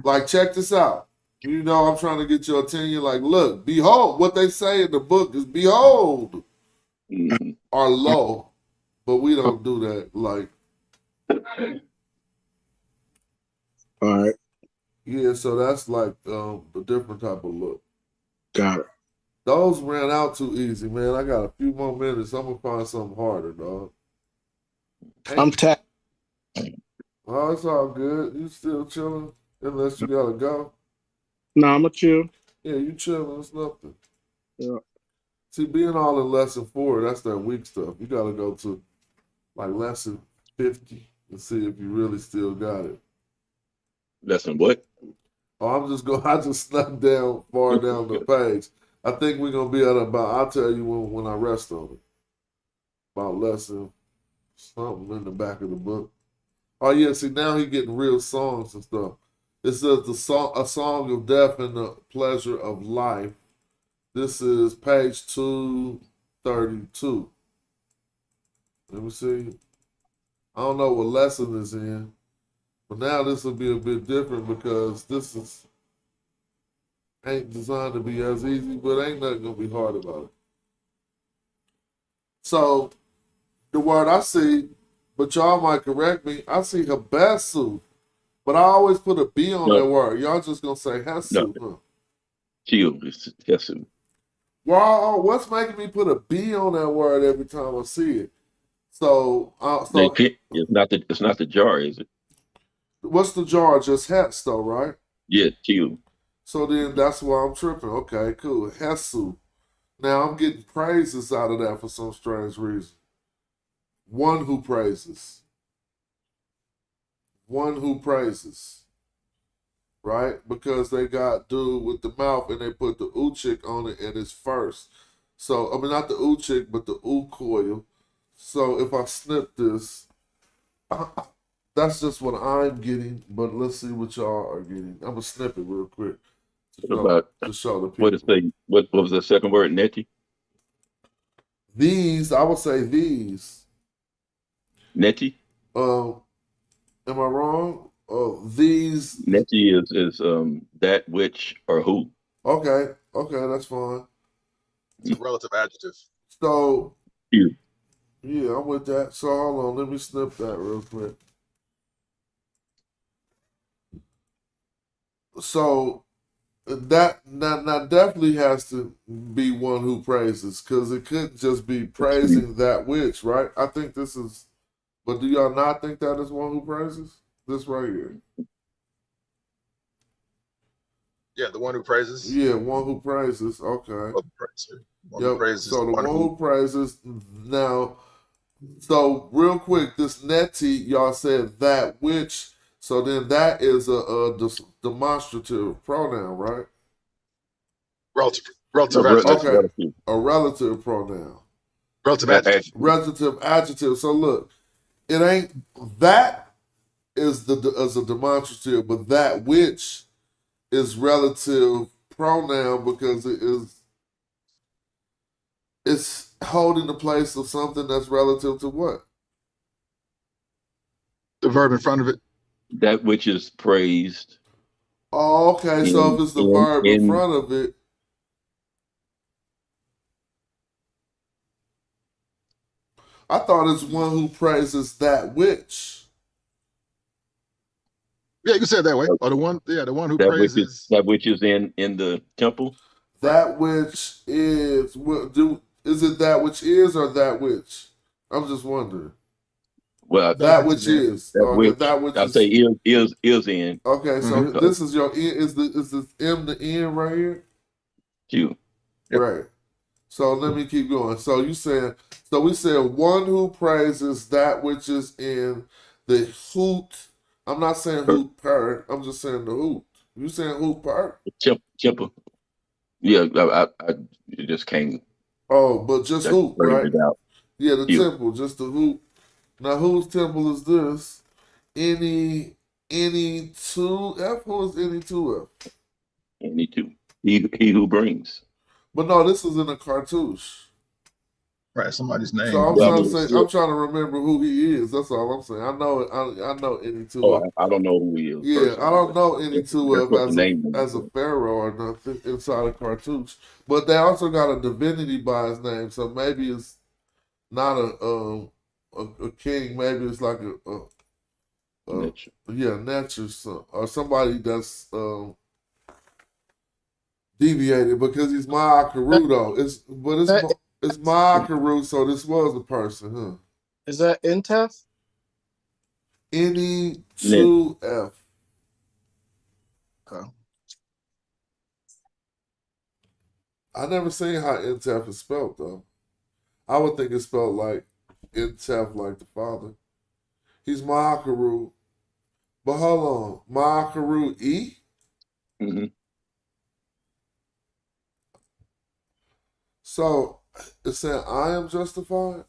Like check this out. You know, I'm trying to get your opinion. Like, look, behold, what they say in the book is behold or lo, but we don't do that. Like, all right. Yeah, so that's like a different type of look. Got it. Those ran out too easy, man. I got a few more minutes. I'm gonna find something harder, dog. I'm tapped. Oh, it's all good. You still chilling? Unless you gotta go. No, I'm a chill. Yeah, you chilling. It's nothing. Yeah. See, being all in lesson 4, that's that weak stuff. You got to go to like lesson 50 and see if you really still got it. Lesson what? Oh, I just snuck down far down the page. I think we're gonna be at about. I'll tell you when I rest on it. About lesson something in the back of the book. Oh yeah, see now he getting real songs and stuff. It says a song of death and the pleasure of life. This is page 232. Let me see. I don't know what lesson is in, but now this will be a bit different because this is ain't designed to be as easy, but ain't nothing gonna be hard about it. So the word I see, but y'all might correct me, I see Habasu, but I always put a B on that word. Y'all just gonna say Hesu, huh? Chill, it's Hesu. Well, what's making me put a B on that word every time I see it? So it's not the jar, is it? What's the jar? Just Hes though, right? Yeah, chill. So then that's why I'm tripping. Okay, cool. Hesu. Now I'm getting praises out of that for some strange reason. One who praises. One who praises. Right? Because they got dude with the mouth and they put the uchik on it and it's first. So, I mean, not the uchik, but the coil. So if I snip this, that's just what I'm getting, but let's see what y'all are getting. I'm going to snip it real quick. To show the people. What is what was the second word? Neti? These, I would say these. Neti? Am I wrong? These. Neti is that which or who. Okay, that's fine. It's a relative adjective. So, yeah, I'm with that. So hold on, let me snip that real quick. So that definitely has to be one who praises, because it couldn't just be praising that which, right? I think this is, but do y'all not think that is one who praises? This right here. Yeah, the one who praises. Yeah, one who praises. Okay. Who praises, so the one who praises. Now, so real quick, this neti, y'all said that which. So then that is a demonstrative pronoun, right? Relative adjective. Okay. A relative pronoun. Relative adjective. Relative adjective. So look, it ain't that is as a demonstrative, but that which is relative pronoun because it's holding the place of something that's relative to what? The verb in front of it. That which is praised. Oh, okay. So if it's the verb in front of it, I thought it's one who praises that which. Yeah, you can say it that way. Or the one who praises that which is in the temple. That which is is it that which is or that which? I'm just wondering. Well, that which is that which I'll say is in. Okay, so this is your is this M the N right here? You. Right. So let me keep going. So we said one who praises that which is in the hoot. I'm not saying hoot per. I'm just saying the hoot. You saying hoot per? Temple. Yeah, I just can't. Oh, but just hoot, right? Yeah, the you. temple, just the hoot. Now, whose temple is this? Any 2F? Who is any 2F? Any 2. He who brings. But no, this is in a cartouche. Right, somebody's name. So I'm trying to remember who he is. That's all I'm saying. I know any 2F. Oh, I don't know who he is. Yeah, I don't know any 2F as a pharaoh or nothing inside a cartouche. But they also got a divinity by his name, so maybe it's not a king. Maybe it's like nature or somebody that's deviated, because he's Ma'akaru though. It's Ma'akaru, so this was the person, huh? Is that Intef? Any 2F. Okay. I never seen how Intef is spelled though. I would think it's spelled like Intef, like the father. He's Ma'akaru. But hold on. Ma'akaru E? Mm-hmm. So it's saying I am justified?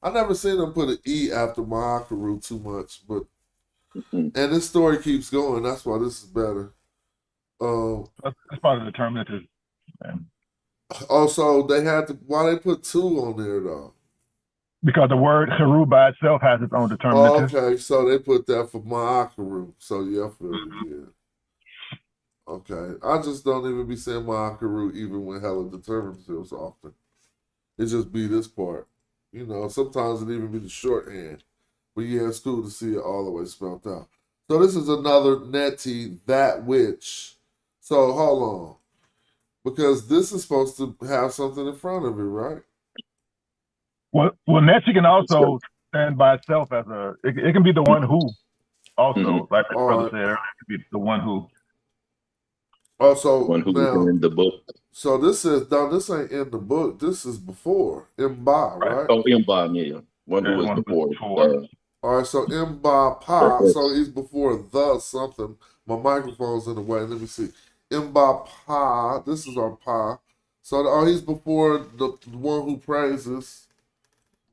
I never seen them put an E after Ma'akaru too much, but Mm-hmm. and this story keeps going. That's why this is better. That's part of the determinatives. Man. Also, they had to. Why they put 2 on there though? Because the word Haru by itself has its own Oh, determinative. okay, so they put that for Ma'akaru. So yeah, I feel you. Yeah. Okay, I just don't even be saying Ma'akaru even when hella determinatives often. It just be this part. You know, sometimes it even be the shorthand. But yeah, it's cool to see it all the way spelled out. So this is another neti, that which. So hold on. Because this is supposed to have something in front of it, right? Well, Netchi can also stand by itself as a. It can be the one who. Also, Mm-hmm. like the All brother right. said earlier, it could be the one who. Also, One who's now, in the book. so this is, no, this ain't in the book. This is before, Mba, right? Oh, Imba, yeah. One who is one before. All right, so Mba Pa, so he's before the something. My microphone's in the way. Let me see. Mba Pa, this is our Pa. So he's before the one who praises,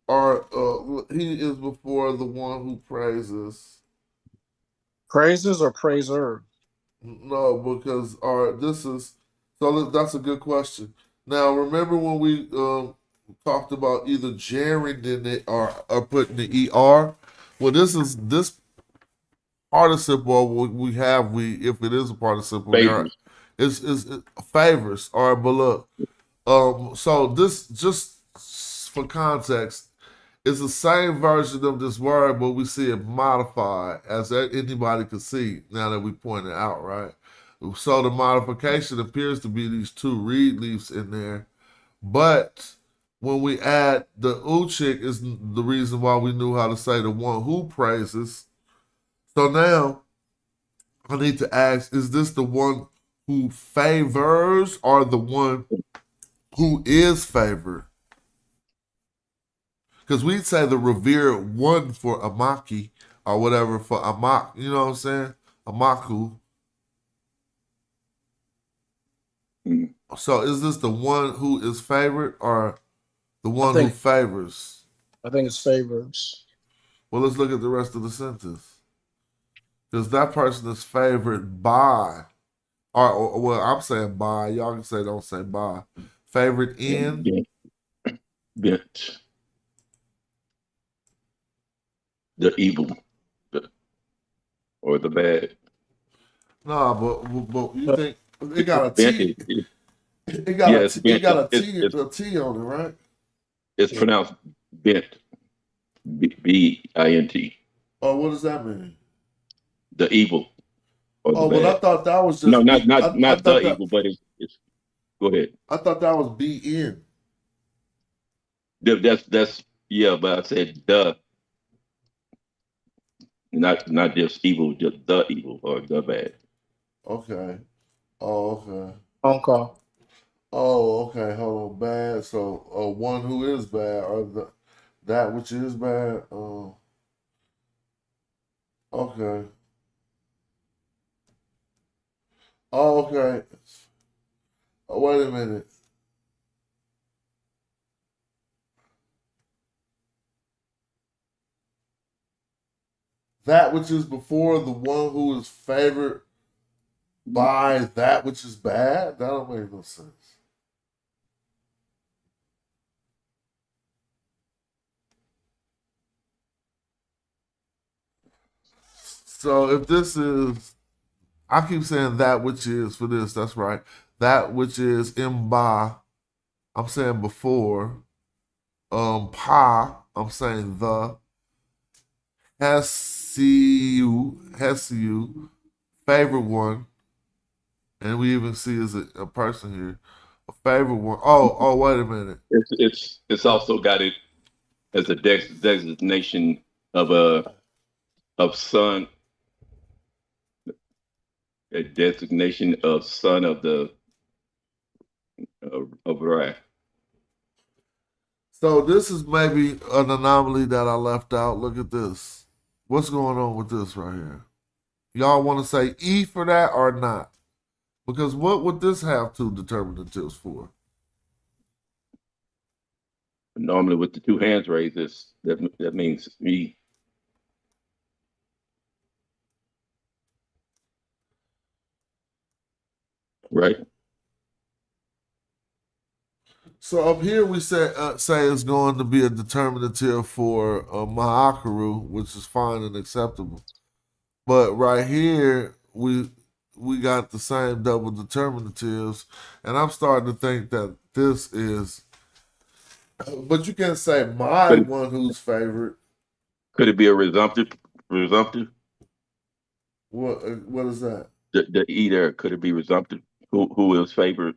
or he is before the one who praises. Praises or praiser? No, because this is, so that's a good question. Now, remember when we talked about either gerunding it or putting the er? Well, this participle we have, if it is a participle, Favors. It favors or below. So this, just for context, it's the same version of this word, but we see it modified, as anybody could see now that we point it out, right? So the modification appears to be these 2 reed leaves in there, but when we add the uchik is the reason why we knew how to say the one who praises. So now I need to ask, is this the one who favors or the one who is favored? Because we'd say the revered one for Amaki or whatever for Amak, you know what I'm saying? Amaku. Mm. So is this the one who is favored or the one who favors? I think it's favors. Well, let's look at the rest of the sentence. Because that person is favored by, or well, I'm saying by, y'all can say don't say by. Favored in? Bent. The evil. Or the bad. No, but you think it got a T? It got yeah, a T on it, right? It's pronounced bent. B-I-N-T. Oh, what does that mean? The evil. Or the bad. But I thought that was just no, not the evil, but it's. Go ahead. I thought that was B-N. That's yeah, but I said the. Not just evil, just the evil or the bad. Okay. Oh, okay. Phone call. Oh, okay. Hold on. Bad. So, one who is bad, or that which is bad. Okay. Oh, okay. Oh, wait a minute. That which is before the one who is favored by that which is bad? That don't make no sense. So if this is, I keep saying that which is for this, that's right. That which is imba, I'm saying before. Pa, I'm saying the. Hesiu, favorite one. And we even see as a person here. A favorite one. Oh, wait a minute. It's also got it as a designation of son, a designation of son of the of right. So this is maybe an anomaly that I left out. Look at this. What's going on with this right here? Y'all want to say E for that or not? Because what would this have two determinatives for? Normally with the two hands raised, that means me. Right. So up here we say it's going to be a determinative for Ma'akaru, which is fine and acceptable. But right here we got the same double determinatives, and I'm starting to think that this is. But you can't say my one who's favorite. Could it be a resumptive? Resumptive? What is that? The E there, could it be resumptive? Who is favored?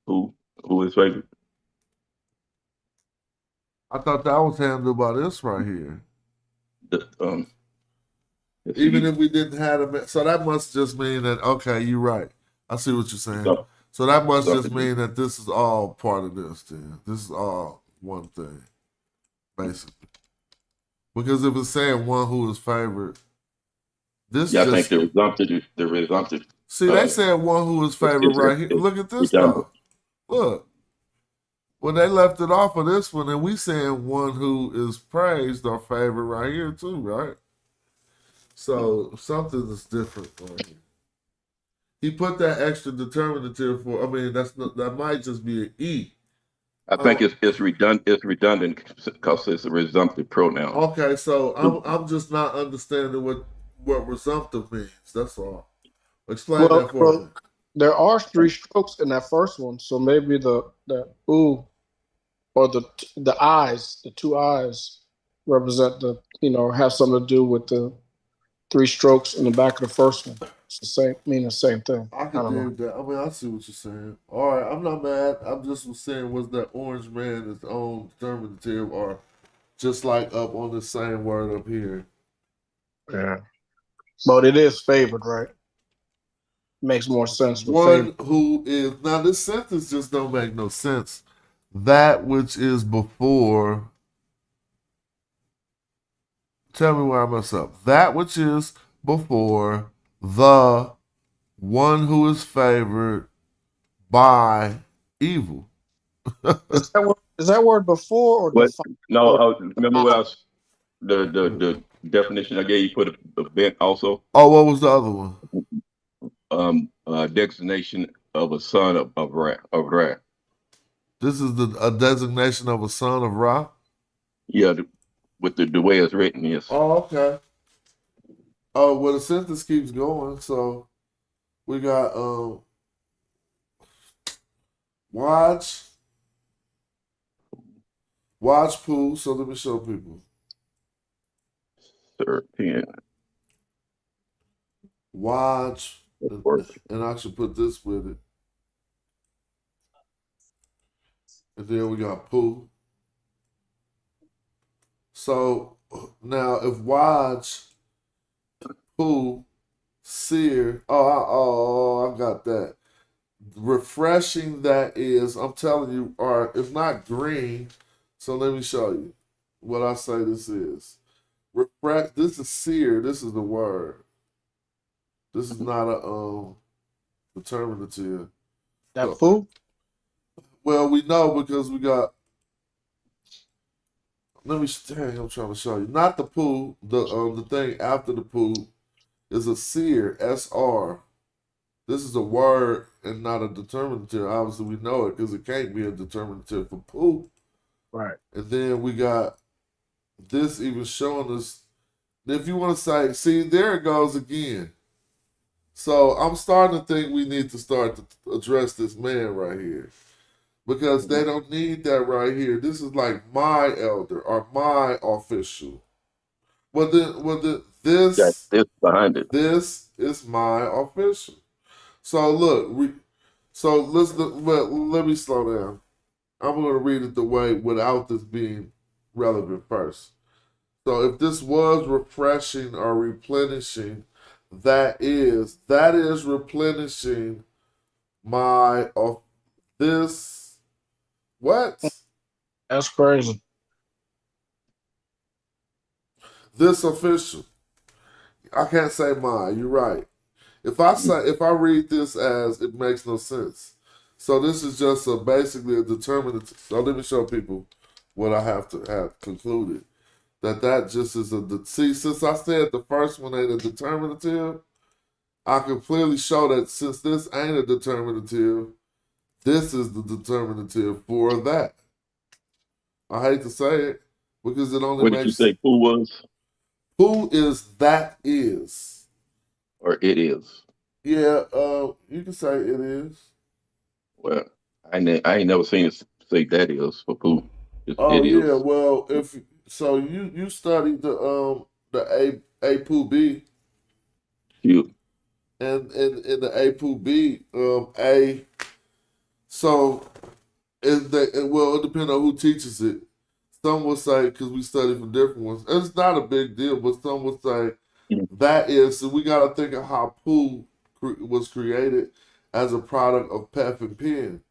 Who is favored? I thought that was handled by this right here. Let's Even see. if we didn't have them, so that must just mean that okay, you're right. I see what you're saying. So that must just mean that this is all part of this. Then this is all one thing, basically. Because if it's saying one who is favored, this Yeah, I just think the resumptive. see they said one who is favored right here. Look at this though. Look. When they left it off of this one, and we saying one who is praised or favored right here too, right? So something is different right here. He put that extra determinative for. I mean, that might just be an E. I think it's redundant. It's redundant because it's a resumptive pronoun. Okay, so I'm just not understanding what resumptive means. That's all. Explain that for me. There are three strokes in that first one, so maybe the ooh or the eyes, the two eyes represent have something to do with the three strokes in the back of the first one. It's the same thing. I can do that. I mean, I see what you're saying. All right, I'm not mad. I'm just saying, was that orange man its own determinative or just like up on the same word up here? Yeah. But it is favored, right? Makes more sense. One who is now this sentence just don't make no sense. That which is before. Tell me where I mess up. That which is before the one who is favored by evil. Is that word before or what? No, remember what I was the definition I gave you for the event also. Oh, what was the other one? Designation of a son of Ra. This is a designation of a son of Ra? Yeah, with the way it's written, yes. Oh, okay. Oh, well, the sentence keeps going, so we got watch poo. So let me show people. Serpent. Watch, and I should put this with it. And then we got poo. So now if watch, poo, sear, I got that. Refreshing, that is, I'm telling you, it's not green. So let me show you what I say this is. Refresh, this is sear, this is the word. This is not a determinative. That poo? Well, we know because we got. I'm trying to show you. Not the poo. The thing after the poo is a sear. SR. This is a word and not a determinative. Obviously, we know it because it can't be a determinative for poo. Right. And then we got this even showing us. If you want to say, see, there it goes again. So I'm starting to think we need to start to address this man right here. Because they don't need that right here. This is like my elder or my official. This behind it. This is my official. So look, let me slow down. I'm going to read it the way without this being relevant first. So if this was refreshing or replenishing, that is replenishing my this, what? That's crazy. This official. I can't say mine. You're right. If I read this as it makes no sense. So this is just basically a determinative. So let me show people what I have to have concluded. That just is see, since I said the first one ain't a determinative, I can clearly show that since this ain't a determinative, this is the determinative for that. I hate to say it because it only What did you makes. say? Who was Who is that is? or it is? Yeah, you can say it is. Well, I ain't never seen it say that is for who. Oh It yeah, is. well if so you studied the A Poo B You. and in the A Poo B A so it depends on who teaches it. Some will say because we study from different ones, and it's not a big deal, but some will say that is so we got to think of how poo was created as a product of pef and pen,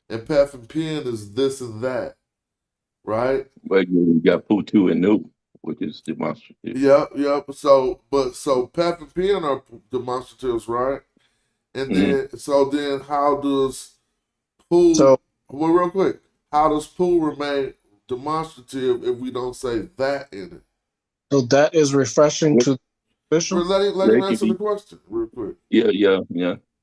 and pef and pen is this and that, right? Well, you got poo two and new, which is demonstrative. Yep. So pef and pen are demonstratives, right? And then how does poo? So Well, real quick, how does poo remain demonstrative if we don't say that in it? So that is refreshing to the official. Let him answer the question real quick. Yeah.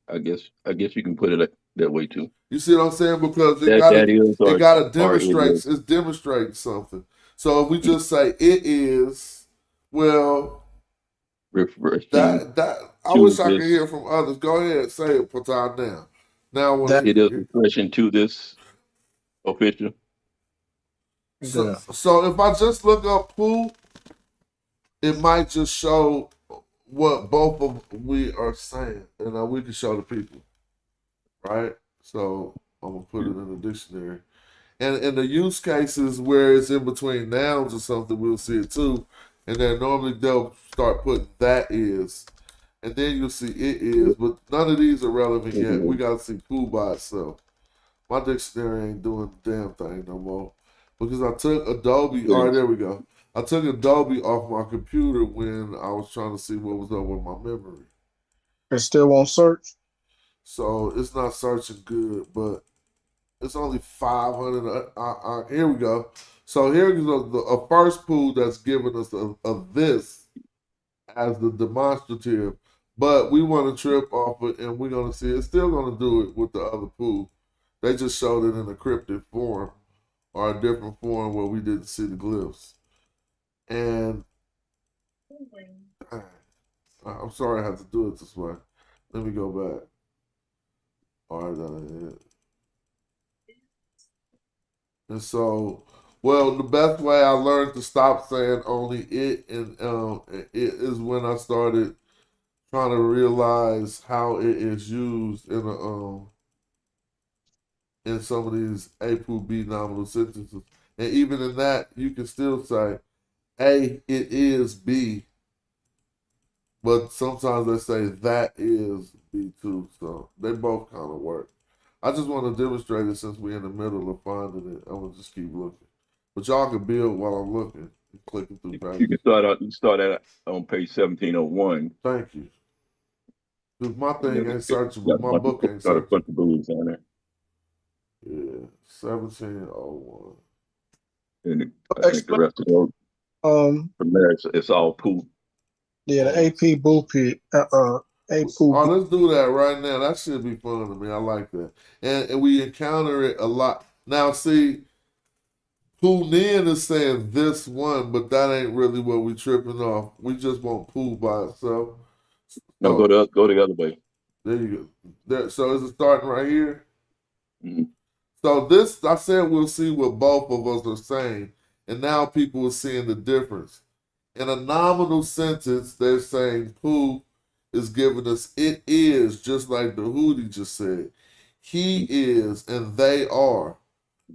I guess you can put it that way too. You see what I'm saying? Because That it gotta is or it demonstrate. is. It's demonstrating something. So if we just say it is, well, refreshing. that I to wish I could this. hear from others. Go ahead and say it, Patai, now. Now when It is refreshing to this official. So if I just look up poo, it might just show what both of we are saying, and we can show the people, right? So I'm gonna put it in the dictionary. And in the use cases where it's in between nouns or something, we'll see it too. And then normally they'll start putting that is, and then you'll see it is. But none of these are relevant yet. We gotta see poo by itself. My dictionary ain't doing the damn thing no more because I took Adobe. All right, there we go. I took Adobe off my computer when I was trying to see what was up with my memory. It still won't search. So it's not searching good, but it's only 500. Here we go. So here is a first pool that's giving us a this as the demonstrative, but we want to trip off it, and we're going to see it's still going to do it with the other pool. They just showed it in a cryptic form or a different form where we didn't see the glyphs. And I'm sorry I have to do it this way. Let me go back. All right, and so, well, the best way I learned to stop saying only it and it is when I started trying to realize how it is used in some of these A poo B nominal sentences, and even in that you can still say A it is B, but sometimes they say that is B too, so they both kind of work. I just want to demonstrate it since we're in the middle of finding it. I'm gonna just keep looking, but y'all can build while I'm looking and clicking through pages. You can start out. You start at on page 1701. Thank you. Because my thing ain't searchable. My book ain't searchable. Got a bunch of blues on there. Yeah, 1701. And I think the rest of those from there it's all poo. Yeah, the AP boo pit. Oh, let's do that right now. That should be fun to me. I like that. And we encounter it a lot. Now, see, poo nin is saying this one, but that ain't really what we tripping off. We just want poo by itself. No, go the other way. There you go. So is it starting right here? Mm-hmm. So this, I said we'll see what both of us are saying. And now people are seeing the difference. In a nominal sentence, they're saying poo is giving us it is, just like the Hootie just said. He is and they are.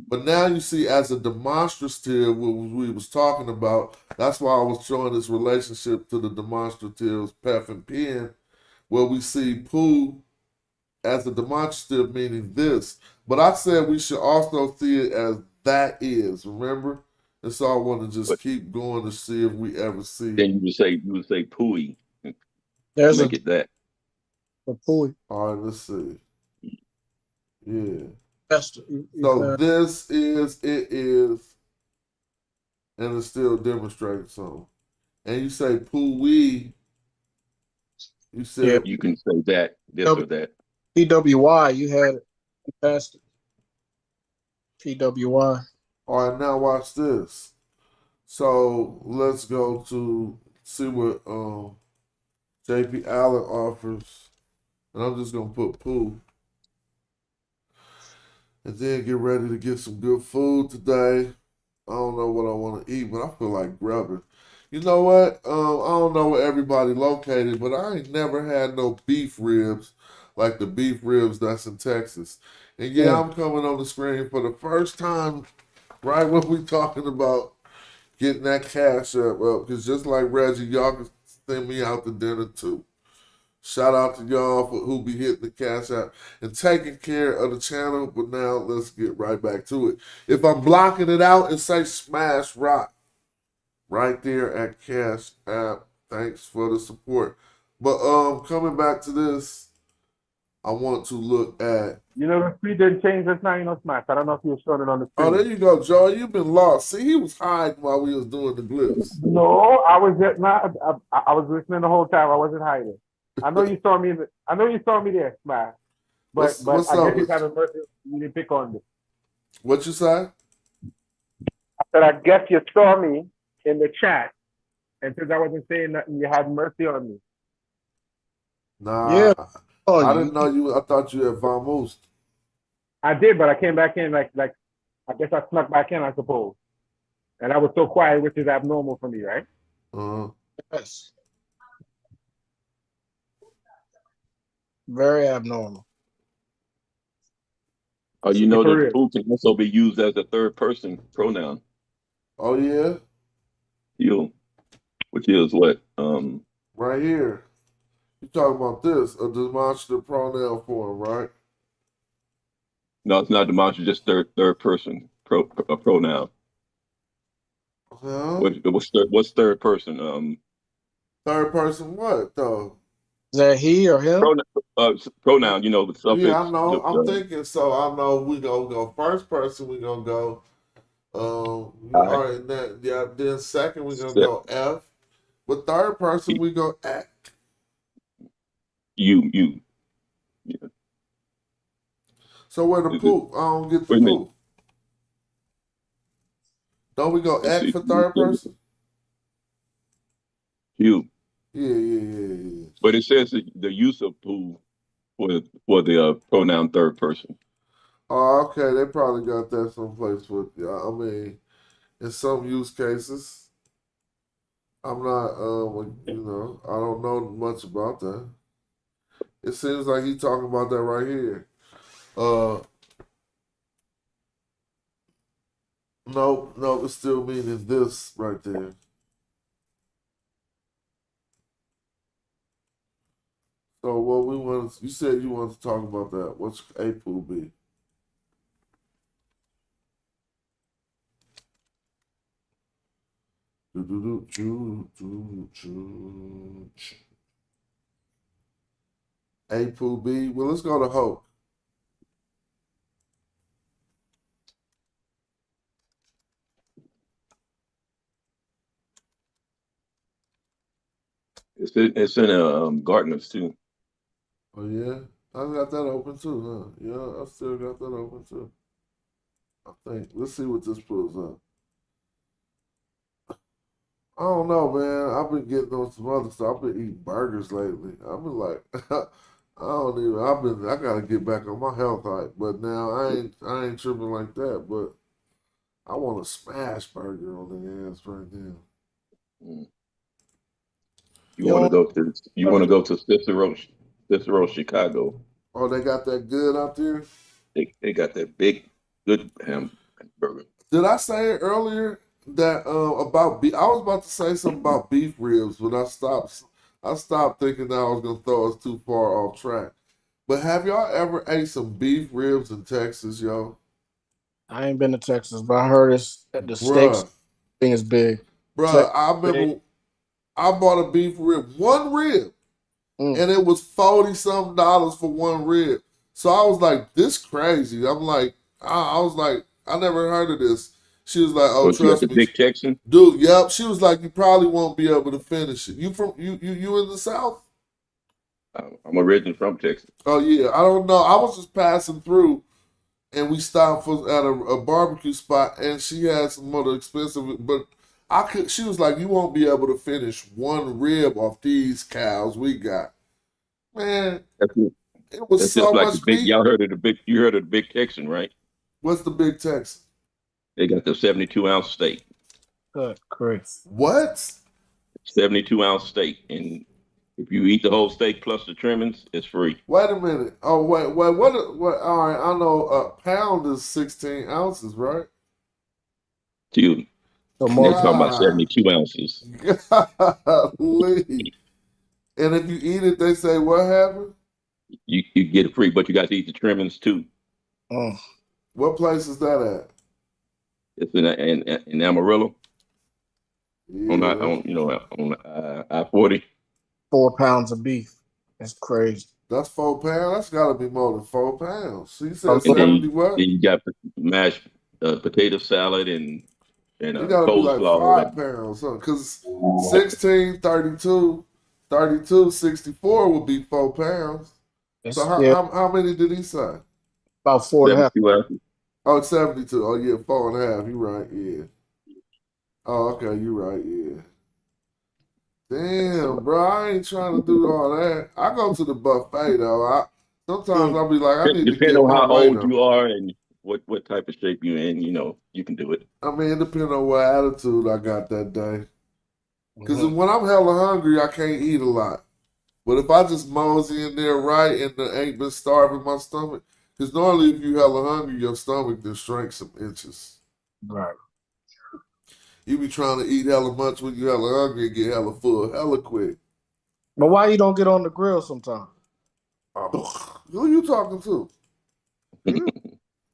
But now you see as a demonstrative, what we was talking about, that's why I was showing this relationship to the demonstratives, pef and pen, where we see poo as a demonstrative meaning this, but I said we should also see it as that is. Remember, and so I want to just But keep going to see if we ever see. then you would say pui. There's Make it that. a pulley. All right, let's see. Yeah. That's So this is, it is, and it's still demonstrating something. And you say pui, you said, You can say that, this or that. PWY. You had it. You passed it. PWY. all right, now watch this. So let's go to see what JP Allen offers. And I'm just gonna put poo. And then get ready to get some good food today. I don't know what I want to eat, but I feel like grubbing. You know what? I don't know where everybody located, but I ain't never had no beef ribs like the beef ribs that's in Texas. And yeah, I'm coming on the screen for the first time right when we talking about getting that cash up, because just like Reggie, y'all can send me out to dinner too. Shout out to y'all for who be hitting the cash app and taking care of the channel. But now let's get right back to it. If I'm blocking it out and say smash rock right there at cash app, thanks for the support. But coming back to this, I want to look at. You know, the speed didn't change just now, you know, smash. I don't know if you were showing it on the screen. Oh, there you go, Joe. You've been lost. See, he was hiding while we was doing the glyphs. No, I was just not. I was listening the whole time. I wasn't hiding. I know you saw me. I know you saw me there, smash. But What's I up? guess you kind of mercy. You didn't pick on me. What you say? I said I guess you saw me in the chat, and since I wasn't saying nothing, you had mercy on me. Nah. Yeah. I didn't know you. I thought you had vamoosed. I did, but I came back in like I guess I snuck back in, I suppose. And I was so quiet, which is abnormal for me, right? Yes. Very abnormal. Oh, you know that poo can also be used as a third person pronoun. Oh yeah. You, which is what? Right here. You talking about this, a demonstrative pronoun form, right? No, it's not demonstrative, just third person pronoun. Huh? What's third person? Third person what though? Is that he or him? Pronoun, you know, the suffix. Yeah, I know. I'm thinking so. I know we gonna go first person. We gonna go. All right. Then second we gonna go F. With third person we go act. You. Yeah. So where the poop? I don't get the poop. Don't we go act for third person? You. Yeah. But it says the use of poo for the pronoun third person. Oh, okay. They probably got that someplace with you. I mean, in some use cases, I'm not. I don't know much about that. It seems like he's talking about that right here. Nope, it's still meaning this right there. So what we want, you said you wanted to talk about that. What's a pool be? A pool B. Well, let's go to Hope. It's in Gardeners too. Oh yeah, I got that open too, huh? Yeah, I still got that open too. I think. Let's see what this pulls up. I don't know, man. I've been getting on some other stuff. I've been eating burgers lately. I've been like, I gotta get back on my health hype. But now I ain't tripping like that. But I want a smash burger on the ass right now. You want to go to Cicero, Chicago. Oh, they got that good out there? They got that big, good hamburger. Did I say it earlier that about beef? I was about to say something about beef ribs, but I stopped thinking that I was gonna throw us too far off track. But have y'all ever ate some beef ribs in Texas, yo? I ain't been to Texas, but I heard it's the steaks Bruh, thing is big. bruh, I remember I bought a beef rib, one rib, and it was $40-something for one rib. So I was like, this crazy. I'm like, I was like, I never heard of this. She was like, oh, But you at trust the me. Big Texan? Dude, yep. She was like, you probably won't be able to finish it. You from you in the South? I'm originally from Texas. Oh yeah. I don't know. I was just passing through and we stopped at a barbecue spot and she had some more expensive, but she was like, you won't be able to finish one rib off these cows we got. Man, it was That's so just like much the big. meat. Y'all heard of the big? You heard of the Big Texan, right? What's the Big Texan? They got the 72-ounce steak. Good Chris. What? 72-ounce steak, and if you eat the whole steak plus the trimmings, it's free. Wait a minute. Oh wait. What? All right. I know a pound is 16 ounces, right? You. They're talking about 72 ounces. Golly. And if you eat it, they say what happened? You get it free, but you got to eat the trimmings too. What place is that at? It's in Amarillo. Yeah. On I-40. 4 pounds of beef. That's crazy. That's 4 pounds. That's got to be more than 4 pounds. So you said And 70 what? Then you got mashed potato salad and You got to be like coleslaw. 5 pounds, huh? Because 16, 32, 32, 64 would be 4 pounds. So how many did he say? About 4.5. Oh, 72. Oh, yeah, 4.5. You're right, yeah. Oh, okay, you're right, yeah. Damn, bro, I ain't trying to do all that. I go to the buffet, though. Sometimes I'll be like, I need to get Depending on my how weight old up. you are and what type of shape you're in, you can do it. I mean, it depends on what attitude I got that day. Because when I'm hella hungry, I can't eat a lot. But if I just mosey in there right and there ain't been starving my stomach, because normally if you hella hungry, your stomach just shrinks some inches. Right. You be trying to eat hella much when you hella hungry and get hella full hella quick. But why you don't get on the grill sometime? Who you talking to?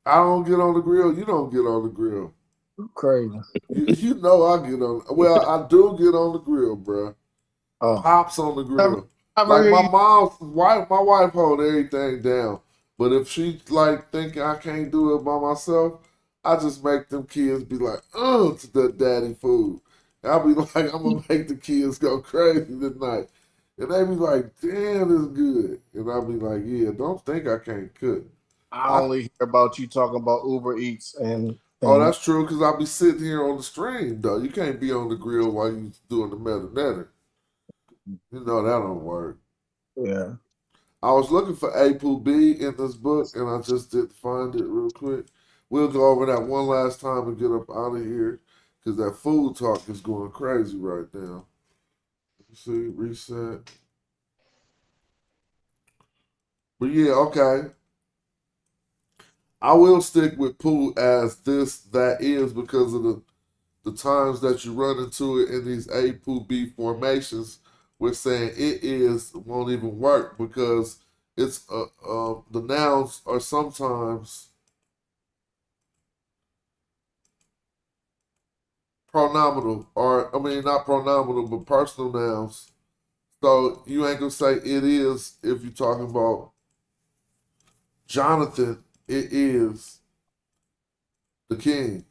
I don't get on the grill. You don't get on the grill. Crazy. You know I get on. Well, I do get on the grill, bro. Pops on the grill. Like my wife hold everything down. But if she like thinking I can't do it by myself, I just make them kids be like, to that daddy food. I'll be like, I'm gonna make the kids go crazy tonight. And they be like, damn, it's good. And I'll be like, yeah, don't think I can't cook. I only hear about you talking about Uber Eats and Oh, that's true, because I'll be sitting here on the stream, though. You can't be on the grill while you doing the metanetter. You know that don't work. Yeah. I was looking for A Poo B in this book, and I just didn't find it real quick. We'll go over that one last time and get up out of here, because that food talk is going crazy right now. See, reset. But yeah, okay. I will stick with poo as this, that is, because of the times that you run into it in these A, poo, B formations. We're saying it is won't even work because it's the nouns are sometimes pronominal, or I mean not pronominal, but personal nouns. So you ain't gonna say it is if you're talking about Jonathan. It is the king.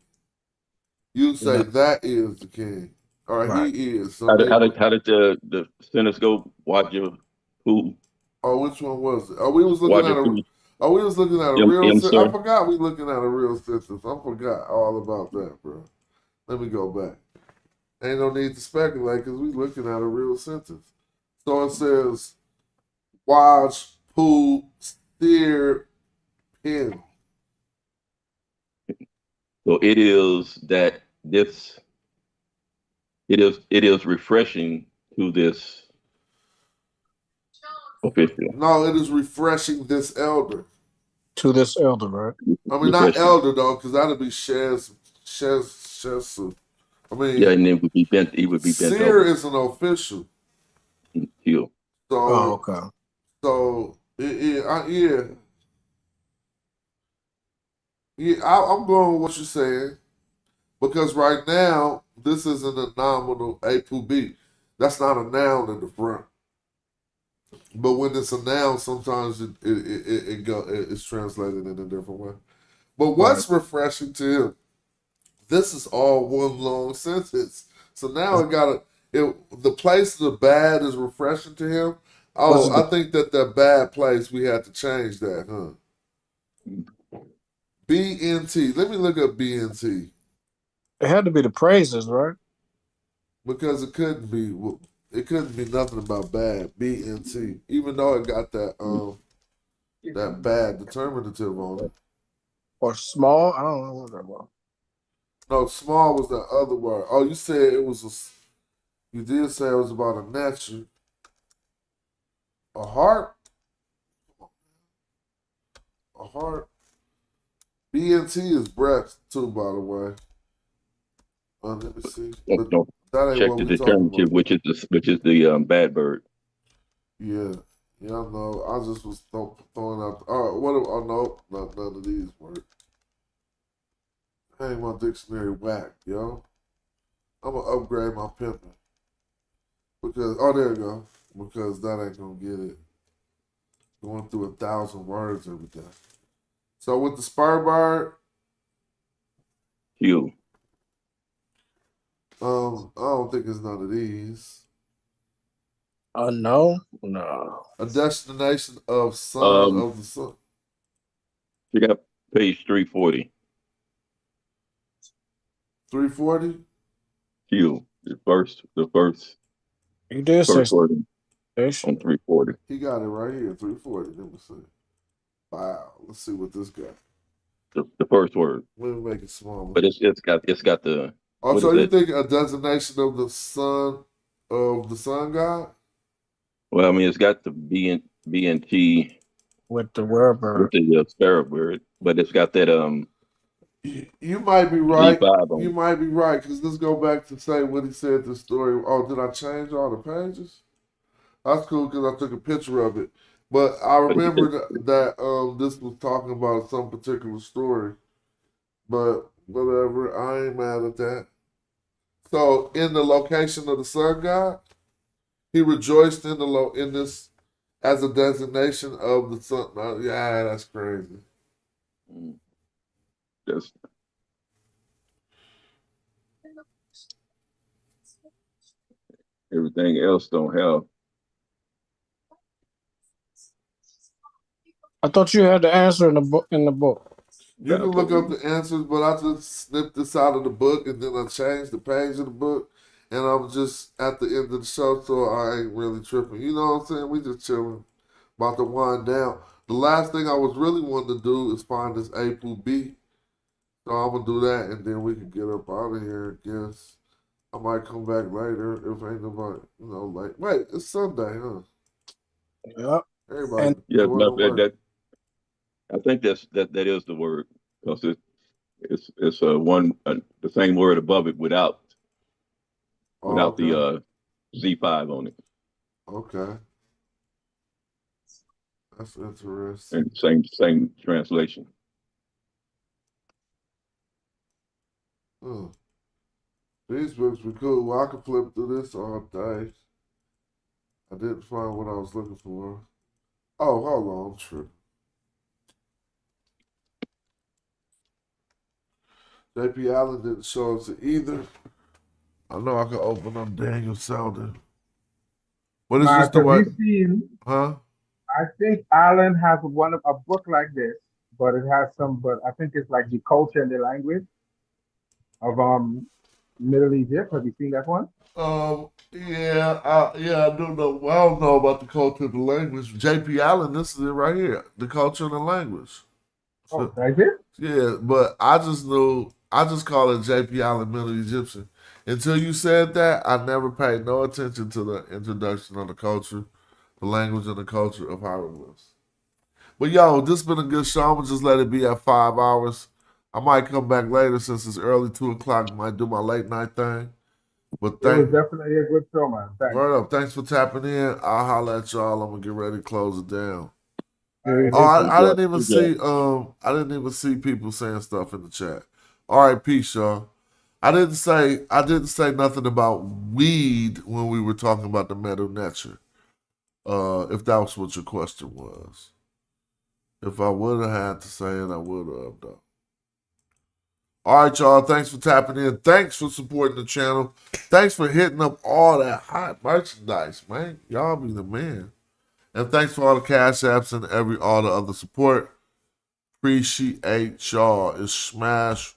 You say that is the king, or he is. So how did the sentence go? Watch your who? Oh, which one was it? Oh, we was looking at a. Oh, we was looking at a real. I forgot we looking at a real sentence. I forgot all about that, bro. Let me go back. Ain't no need to speculate because we looking at a real sentence. So it says, watch, pool, steer, pin. So it is that this. It is refreshing to this official. No, it is refreshing this elder. To this elder, right? I mean, not elder though, because that'd be Shez. I mean, yeah, and it would be bent. He would be bent seer over. is an official. Heel. So, okay. So Yeah. I'm going with what you're saying because right now this isn't a nominal A to B. That's not a noun in the front. But when it's a noun, sometimes it's translated in a different way. But what's refreshing to him? This is all one long sentence. So now the place of the bad is refreshing to him. Oh, I think that bad place we had to change that, huh? BNT. Let me look up BNT. It had to be the praises, right? Because it couldn't be. It couldn't be nothing about bad. BNT. Even though it got that bad determinative on it. Or small. I don't know what that was. No, small was the other word. Oh, you said it was you did say it was about a nature. A heart? A heart? BNT is breath too, by the way. Let me see. But that ain't Check what the we talking determinative, about. which is the bad bird. Yeah. Yeah, I know. I just was throwing out. All right, what? Oh no, none of these work. Ain't my dictionary whack, yo. I'm gonna upgrade my pimping because there you go. Because that ain't gonna get it. Going through 1,000 words every day. So with the spur bird, Q. I don't think it's none of these. No. A destination of son of the sun. You got page 340. 340? Q. The first. You did say word on 340. He got it right here, 340. Let me see. Wow. Let's see what this got. The first word. Let me make it smaller. But it's got the. Oh, so you think a designation of the sun god? Well, I mean, it's got the BNT with the word with the sparrow word, but it's got that You might be right. G5 You might be right because let's go back to say what he said. The story. Oh, did I change all the pages? That's cool because I took a picture of it. But I remember that this was talking about some particular story. But whatever, I ain't mad at that. So in the location of the sun god, he rejoiced in this as a designation of the sun. Yeah, that's crazy. Yes. Everything else don't have. I thought you had the answer in the book. You can look up the answers, but I just snipped this out of the book and then I changed the page of the book. And I'm just at the end of the show, so I ain't really tripping. You know what I'm saying? We just chilling, about to wind down. The last thing I was really wanting to do is find this A through B. So I'm going to do that, and then we can get up out of here, I guess. I might come back later if ain't nobody, like, wait, it's Sunday, huh? Yeah. Everybody. I think that is the word because it's one the same word above it without the Z5 on it. Okay. That's interesting. And same translation. These books were cool. Well, I could flip through this all day. I didn't find what I was looking for. Oh, hold on, I'm tripping. J.P. Allen didn't show us either. I know I could open up Daniel Selden. What is this the way? Huh? I think Allen has a book like this, but it has but I think it's like the culture and the language of Middle Egypt. Have you seen that one? Yeah, I do know. Well, I don't know about the culture and the language. J.P. Allen, this is it right here. The culture and the language. Oh, right here? Yeah, but I just call it J.P. Allen Middle Egyptian. Until you said that, I never paid no attention to the introduction of the culture, the language and the culture of hieroglyphs. But yo, this been a good show. I'm gonna just let it be at 5 hours. I might come back later since it's early 2 o'clock. Might do my late night thing. But it was definitely a good show, man. Thanks. Word up. Thanks for tapping in. I'll holler at y'all. I'm gonna get ready to close it down. Oh, I didn't even see I didn't even see people saying stuff in the chat. All right, peace, y'all. I didn't say nothing about weed when we were talking about the metal nature. If that was what your question was. If I would have had to say it, I would have though. All right, y'all. Thanks for tapping in. Thanks for supporting the channel. Thanks for hitting up all that hot merchandise, man. Y'all be the man. And thanks for all the cash apps and all the other support. Appreciate y'all. It's Smash